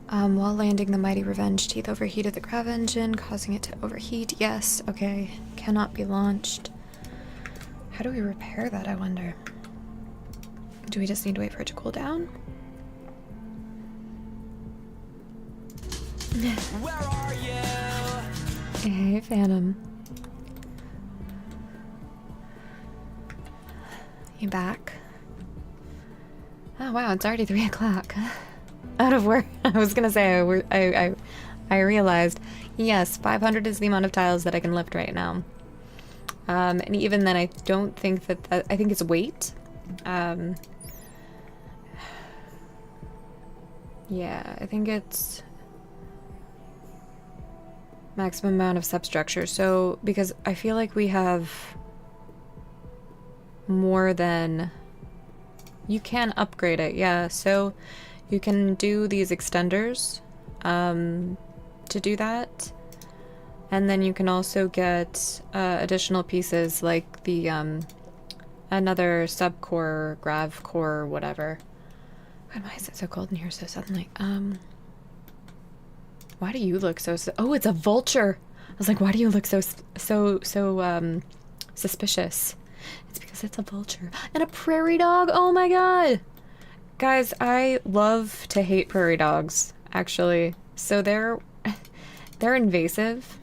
While landing, the mighty Revenge Teeth overheated the grav engine, causing it to overheat. Yes, okay. Cannot be launched. How do we repair that, I wonder? Do we just need to wait for it to cool down? Where are you? Hey, Phantom. You back? Oh wow, it's already 3 o'clock. Out of work. I was gonna say I realized, yes, 500 is the amount of tiles that I can lift right now. And even then, I don't think that I think it's weight. Yeah, I think it's maximum amount of substructure. So, because I feel like we have more than... You can upgrade it, yeah. So, you can do these extenders to do that. And then you can also get additional pieces like the another subcore, grav core, whatever. God, why is it so cold in here so suddenly? Why do you look so... Oh, it's a vulture! I was like, why do you look so suspicious? It's because it's a vulture. And a prairie dog! Oh my god! Guys, I love to hate prairie dogs, actually. So they're invasive.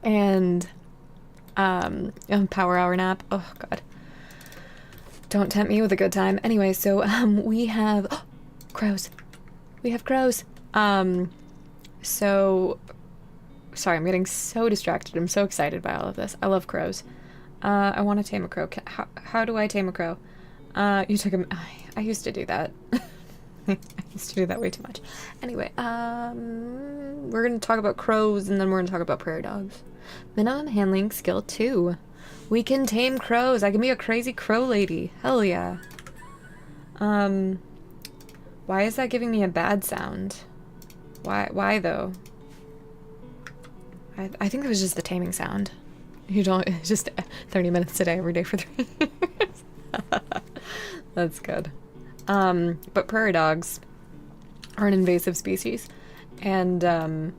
And, power hour nap. Oh god. Don't tempt me with a good time. Anyway, so, we have... Oh, crows. We have crows. So... Sorry, I'm getting so distracted. I'm so excited by all of this. I love crows. I want to tame a crow. How do I tame a crow? You took him... I used to do that. I used to do that way too much. Anyway, we're going to talk about crows, and then we're going to talk about prairie dogs. Minimum handling skill 2. We can tame crows. I can be a crazy crow lady. Hell yeah. Why is that giving me a bad sound? Why though? I think it was just the taming sound. You don't, it's just 30 minutes today, every day for 3 years. That's good. But prairie dogs are an invasive species, and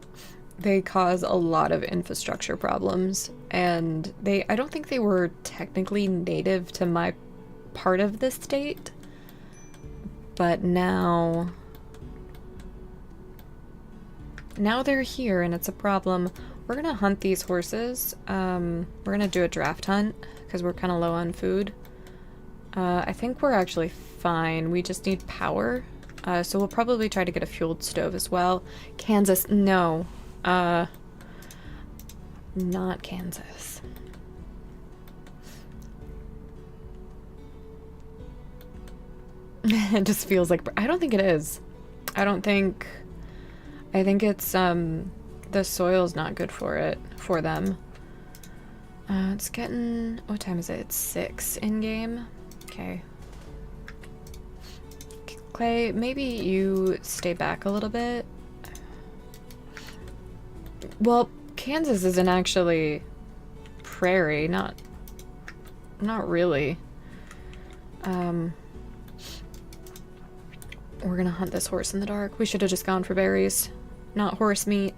they cause a lot of infrastructure problems, and I don't think they were technically native to my part of the state, but now they're here and it's a problem. We're gonna hunt these horses. We're gonna do a draft hunt because we're kind of low on food. I think we're actually fine. We just need power. So we'll probably try to get a fueled stove as well. Kansas, no. Not Kansas. It just feels like... I don't think it is. I think it's, the soil's not good for them. It's getting... What time is it? It's 6 in-game. Okay. Clay, maybe you stay back a little bit. Well, Kansas isn't actually prairie, not really. We're gonna hunt this horse in the dark. We should have just gone for berries, not horse meat.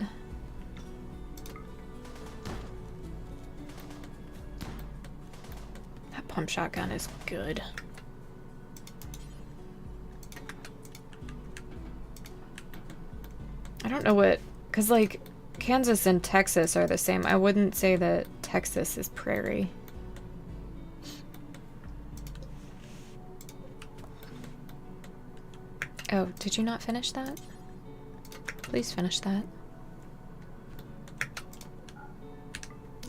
That pump shotgun is good. I don't know what, because like Kansas and Texas are the same. I wouldn't say that Texas is prairie. Oh, did you not finish that? Please finish that.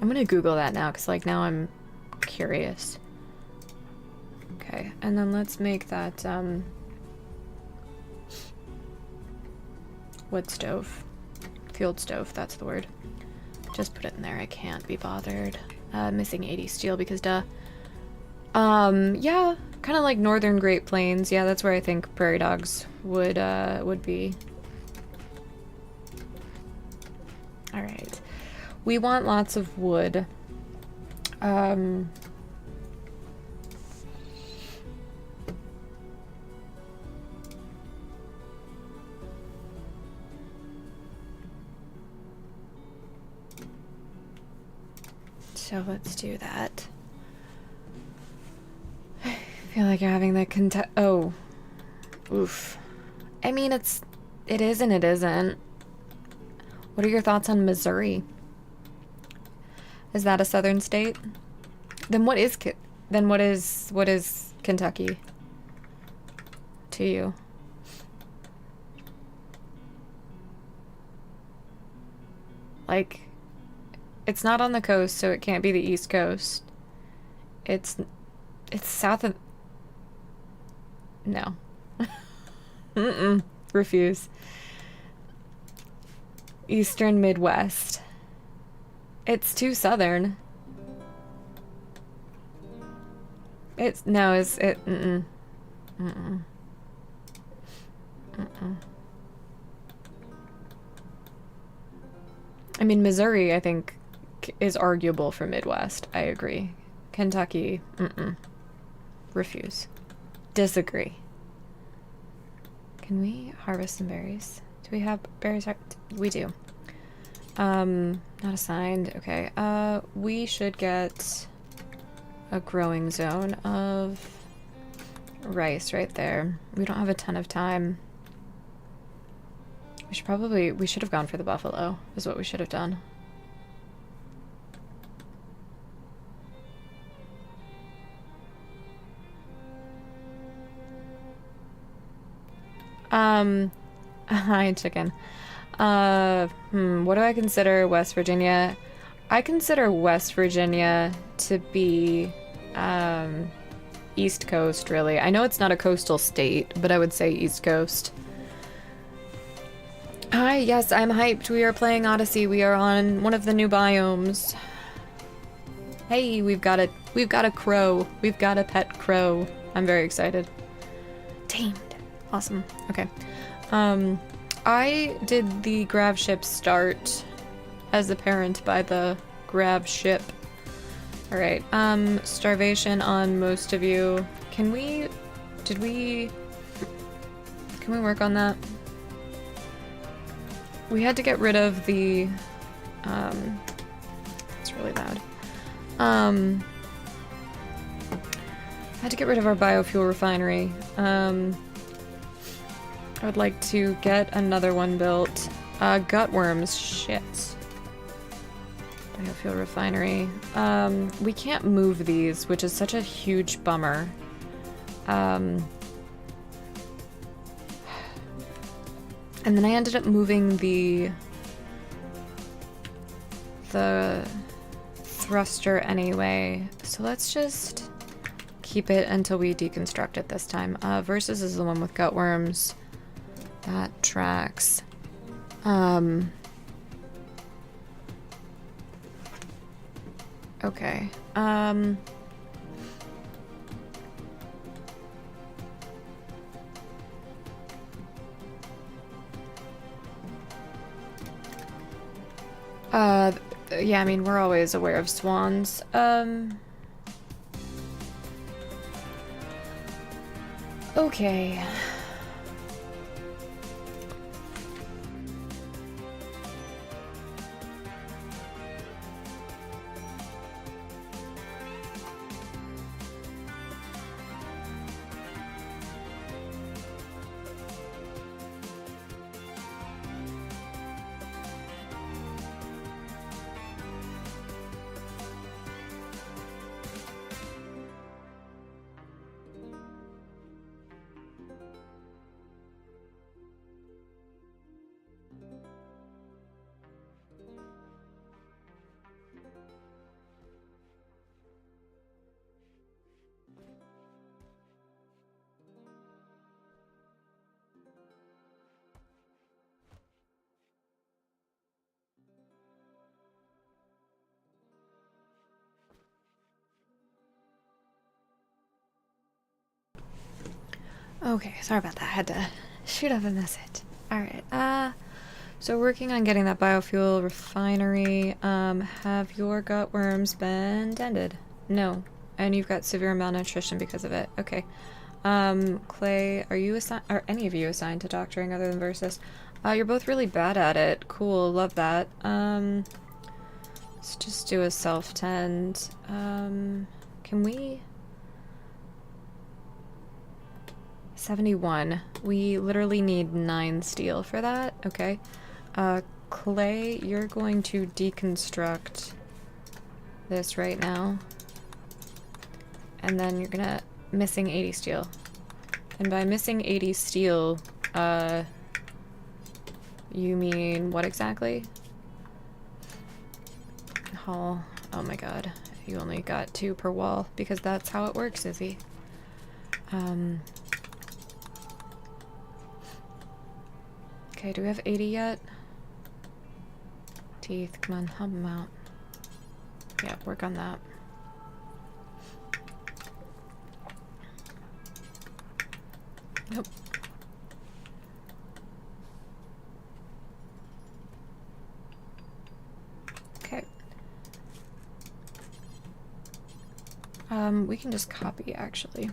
I'm gonna Google that now, because like now I'm curious. Okay, and then let's make that wood stove. Fueled stove, that's the word. Just put it in there, I can't be bothered. Missing 80 steel because duh. Yeah, Kind of like northern Great Plains. Yeah, that's where I think prairie dogs would be. All right. We want lots of wood. So let's do that. I feel like you're having the oh. Oof. I mean, it is and it isn't. What are your thoughts on Missouri? Is that a southern state? Then what is Kentucky to you? Like, it's not on the coast, so it can't be the East Coast. It's south of... No. Mm-mm. Refuse. Eastern Midwest. It's too southern. Mm-mm. Mm-mm. Mm-mm. I mean, Missouri, I think, is arguable for Midwest. I agree. Kentucky, mm-mm. Refuse. Disagree. Can we harvest some berries? Do we have berries? We do. Not assigned. Okay. We should get a growing zone of rice right there. We don't have a ton of time. We should have gone for the buffalo, is what we should have done. Hi, chicken. What do I consider West Virginia? I consider West Virginia to be, East Coast, really. I know it's not a coastal state, but I would say East Coast. Hi, yes, I'm hyped. We are playing Odyssey. We are on one of the new biomes. Hey, we've got a crow. We've got a pet crow. I'm very excited. Tamed. Awesome. Okay. I did the grav ship start as a parent by the grav ship. Alright, starvation on most of you. Can we work on that? We had to get rid of the, it's really loud. Had to get rid of our biofuel refinery. I would like to get another one built. Gutworms, shit. Biofuel refinery. We can't move these, which is such a huge bummer. And then I ended up moving the thruster anyway. So let's just keep it until we deconstruct it this time. Versus is the one with gutworms. That tracks. Okay. Yeah, I mean, we're always aware of swans. Okay. Okay, sorry about that. I had to shoot off a message. Alright, so working on getting that biofuel refinery. Have your gut worms been dented? No. And you've got severe malnutrition because of it. Okay. Clay, are you are any of you assigned to doctoring other than Versus? You're both really bad at it. Cool, love that. Let's just do a self-tend. Can we... 71. We literally need 9 steel for that. Okay. Clay, you're going to deconstruct this right now. And then you're gonna... missing 80 steel. And by missing 80 steel, you mean what exactly? Oh my god. You only got 2 per wall, because that's how it works, Izzy. Okay, do we have 80 yet? Teeth, come on, help them out. Yeah, work on that. Nope. Okay. We can just copy, actually.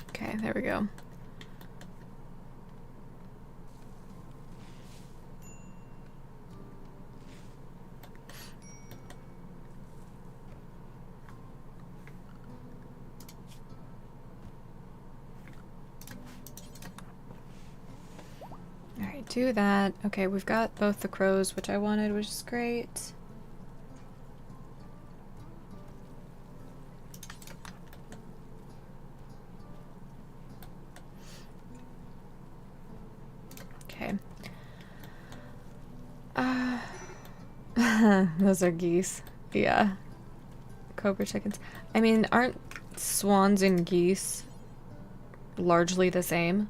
Okay, there we go. Alright, do that. Okay, we've got both the crows, which I wanted, which is great. Okay. Those are geese. Yeah. Cobra chickens. I mean, aren't swans and geese largely the same?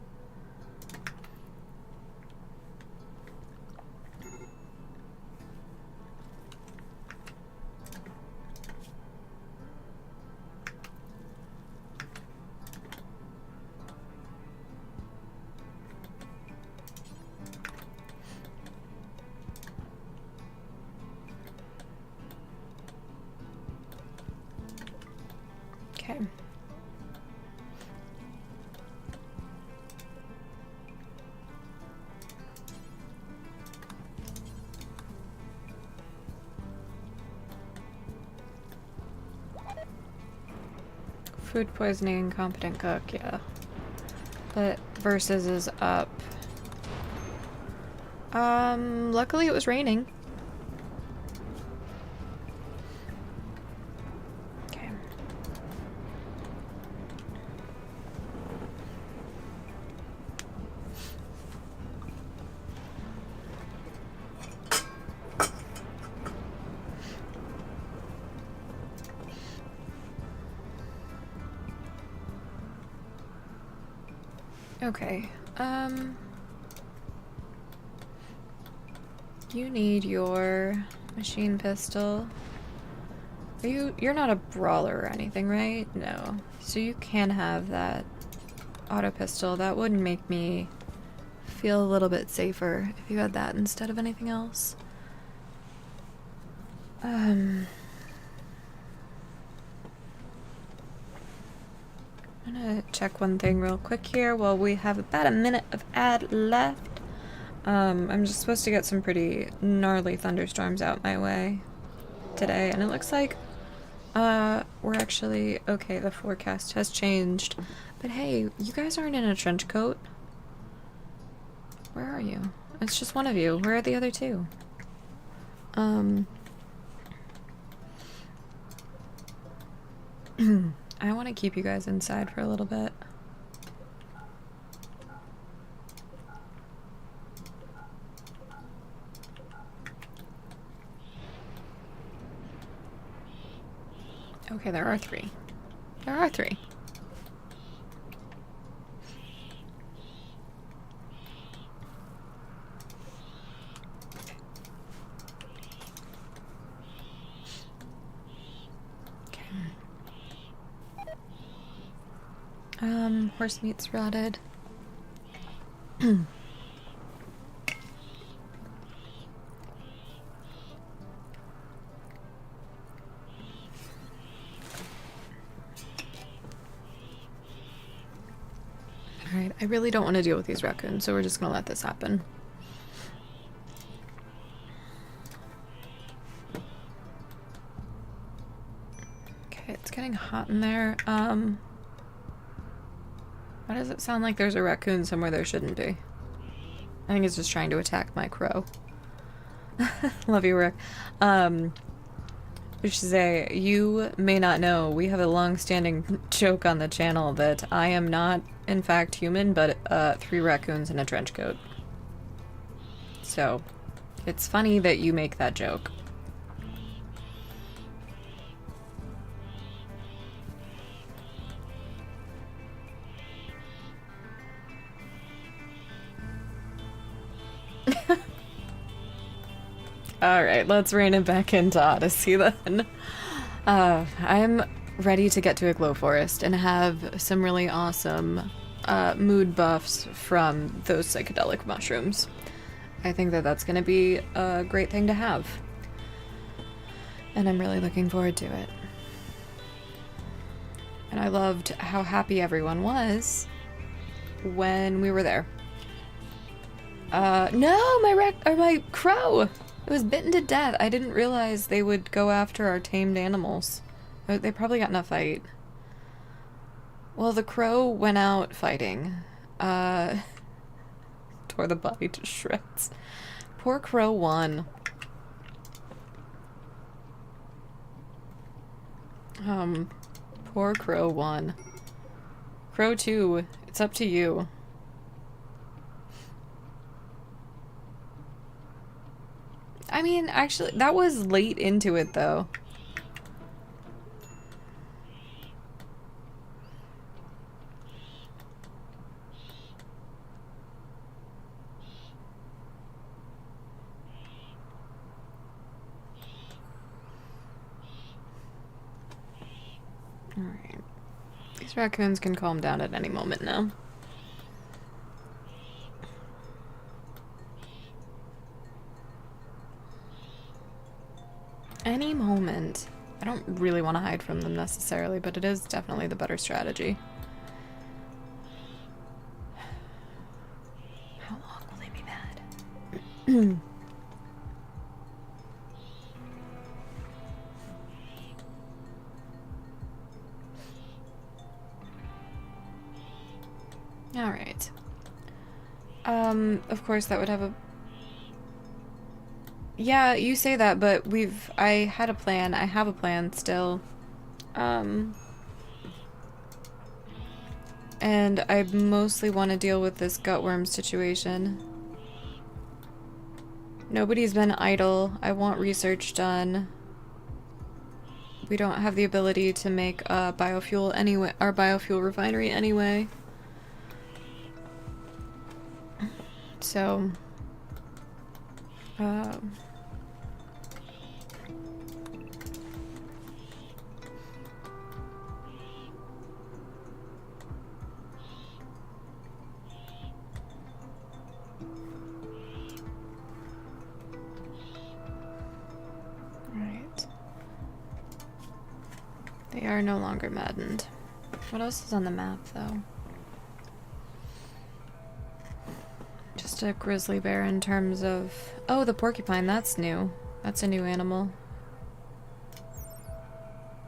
Okay. Food poisoning, incompetent cook, yeah. But Versus is up. Luckily it was raining. Okay. Okay, you need your machine pistol. You're not a brawler or anything, right? No. So you can have that auto pistol. That would make me feel a little bit safer if you had that instead of anything else. I'm gonna check one thing real quick here while we have about a minute of ad left. I'm just supposed to get some pretty gnarly thunderstorms out my way today, and it looks like we're actually okay. The forecast has changed, but hey, you guys aren't in a trench coat. Where are you? It's just one of you. Where are the other two? I want to keep you guys inside for a little bit. Okay, there are 3. There are 3. Horse meat's rotted. Alright, I really don't want to deal with these raccoons, so we're just gonna let this happen. Okay, it's getting hot in there. Why does it sound like there's a raccoon somewhere there shouldn't be? I think it's just trying to attack my crow. Love you, Rick. Which is you may not know, we have a long-standing joke on the channel that I am not, in fact, human, but 3 raccoons in a trench coat. So, it's funny that you make that joke. Alright, let's rein it back into Odyssey then. I'm ready to get to a glow forest and have some really awesome mood buffs from those psychedelic mushrooms. I think that that's going to be a great thing to have. And I'm really looking forward to it. And I loved how happy everyone was when we were there. No, my crow! It was bitten to death. I didn't realize they would go after our tamed animals. They probably got in a fight. Well, the crow went out fighting. Tore the body to shreds. Poor Crow 1. Poor Crow 1. Crow 2, it's up to you. I mean, actually, that was late into it, though. Alright. These raccoons can calm down at any moment now. Any moment. I don't really want to hide from them necessarily, but it is definitely the better strategy. How long will they be mad? Alright. Of course that would have a... Yeah, you say that, but I had a plan. I have a plan still. And I mostly want to deal with this gutworm situation. Nobody's been idle. I want research done. We don't have the ability to make biofuel anyway, our biofuel refinery anyway. So, right. They are no longer maddened. What else is on the map, though? Just a grizzly bear in terms of... Oh, the porcupine, that's new. That's a new animal.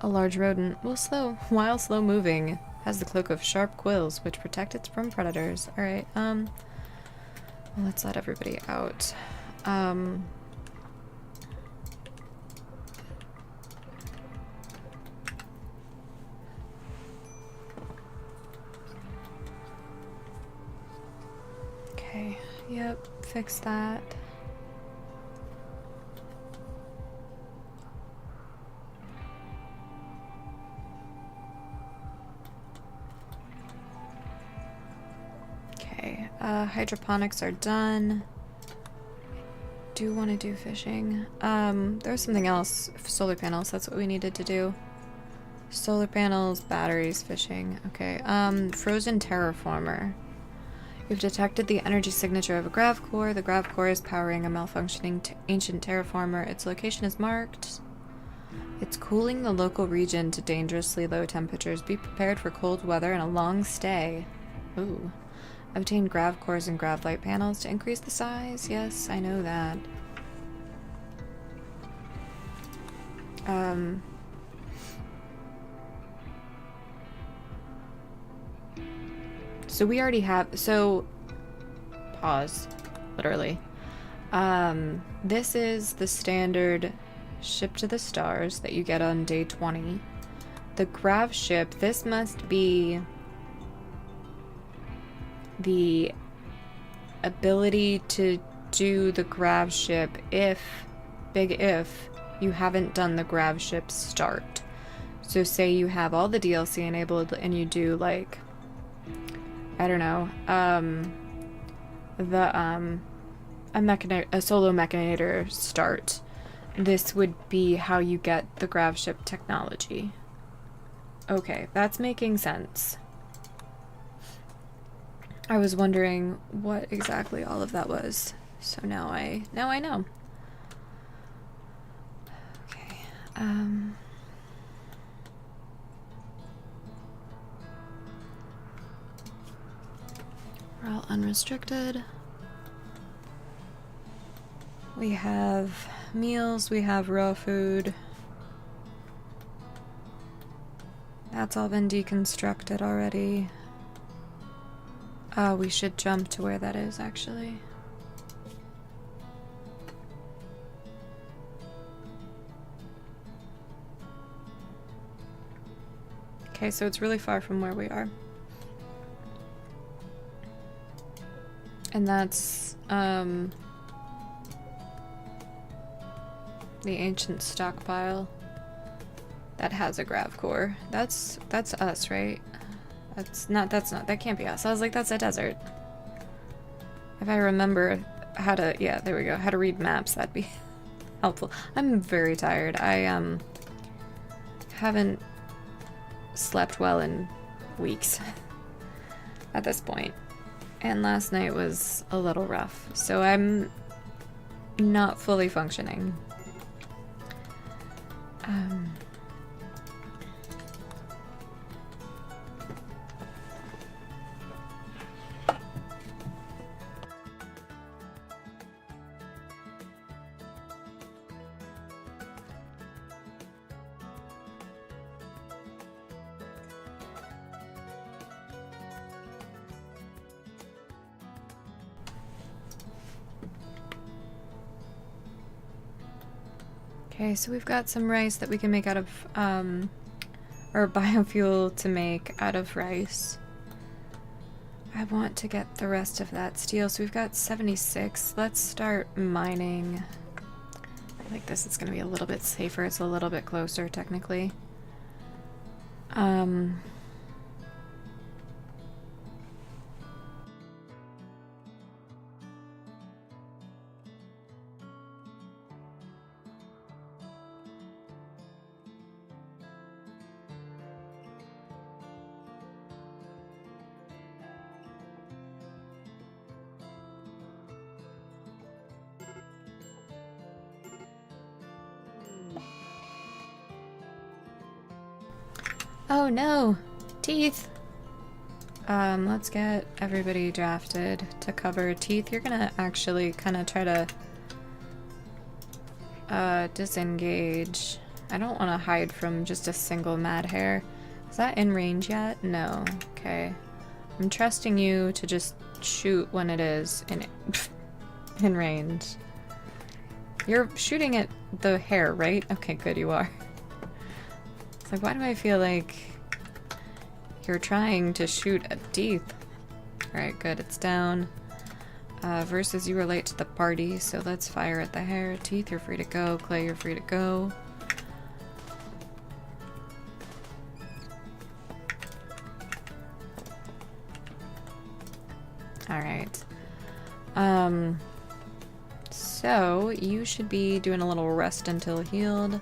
A large rodent. While slow moving, has the cloak of sharp quills, which protect it from predators. Alright, well, let's let everybody out. Okay, yep, fix that. Okay, hydroponics are done. Do want to do fishing. There's something else. Solar panels, that's what we needed to do. Solar panels, batteries, fishing. Okay. Frozen terraformer. You've detected the energy signature of a grav core. The grav core is powering a malfunctioning ancient terraformer. Its location is marked. It's cooling the local region to dangerously low temperatures. Be prepared for cold weather and a long stay. Ooh. Obtain grav cores and grav light panels to increase the size. Yes, I know that. So we already have, so pause, literally. This is the standard ship to the stars that you get on day 20. The grav ship, this must be the ability to do the grav ship if, big if, you haven't done the grav ship start. So say you have all the DLC enabled and you do like, I don't know, a solo mechanator start. This would be how you get the grav ship technology. Okay, that's making sense. I was wondering what exactly all of that was. So now I know. Okay. We're all unrestricted. We have meals, we have raw food. That's all been deconstructed already. We should jump to where that is, actually. Okay, so it's really far from where we are. And that's, the ancient stockpile that has a grav core. That's us, right? That can't be us. I was like, that's a desert. If I remember how to, yeah, there we go, how to read maps, that'd be helpful. I'm very tired. I, haven't slept well in weeks at this point. And last night was a little rough, so I'm not fully functioning. Okay, so we've got some rice that we can make out of, or biofuel to make out of rice. I want to get the rest of that steel, so we've got 76. Let's start mining. I like this, it's gonna be a little bit safer, it's a little bit closer, technically. Oh no! Teeth! Let's get everybody drafted to cover Teeth. You're gonna actually kind of try to disengage. I don't want to hide from just a single mad hair. Is that in range yet? No. Okay. I'm trusting you to just shoot when it is in range. You're shooting at the hair, right? Okay, good, you are. It's like, why do I feel like you're trying to shoot at Teeth? Alright, good, it's down. Versus you were late to the party, so let's fire at the hair. Teeth, you're free to go. Clay, you're free to go. Alright. So you should be doing a little rest until healed.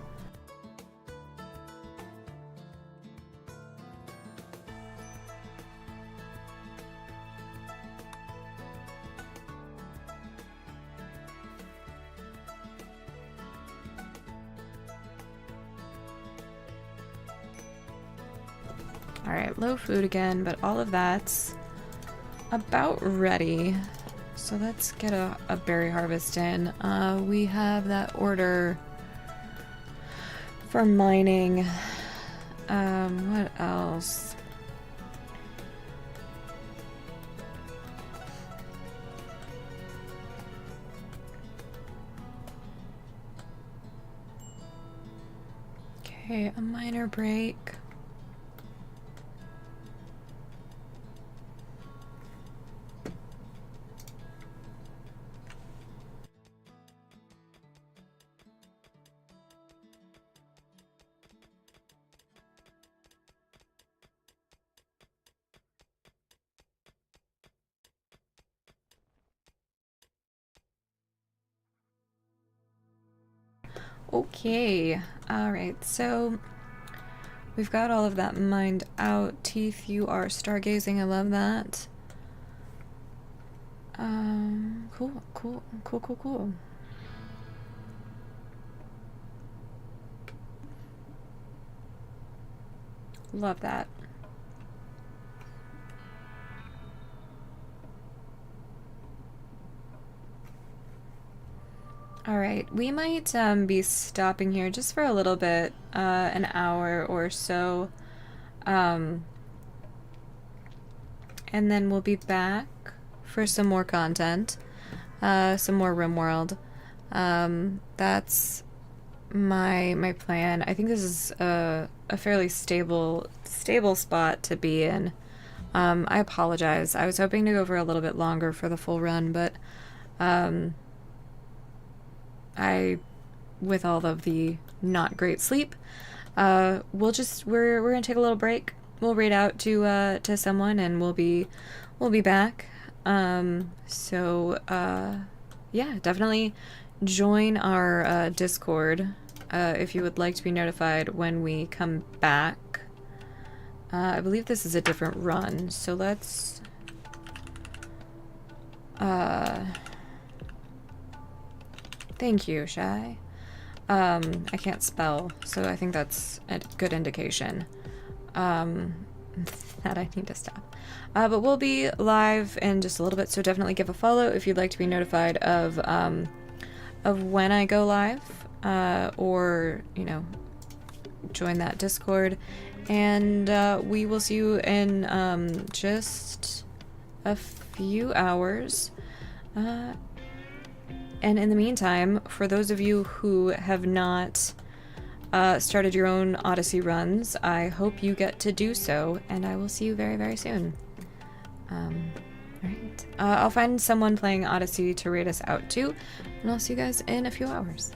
Alright, low food again, but all of that's about ready. So let's get a berry harvest in. We have that order for mining. What else? Okay, a minor break. Okay, alright, so we've got all of that mined out. Teeth, you are stargazing, I love that. Cool. Love that. Alright, we might be stopping here just for a little bit, an hour or so. And then we'll be back for some more content, some more RimWorld. That's my plan. I think this is a fairly stable spot to be in. I apologize. I was hoping to go for a little bit longer for the full run, but with all of the not great sleep, we're gonna take a little break. We'll raid out to someone, and we'll be back. Yeah, definitely join our Discord if you would like to be notified when we come back. I believe this is a different run, so let's thank you, Shy. I can't spell, so I think that's a good indication that I need to stop. But we'll be live in just a little bit, so definitely give a follow if you'd like to be notified of when I go live, or, you know, join that Discord. And we will see you in just a few hours. And in the meantime, for those of you who have not started your own Odyssey runs, I hope you get to do so, and I will see you very, very soon. Alright. I'll find someone playing Odyssey to raid us out to, and I'll see you guys in a few hours.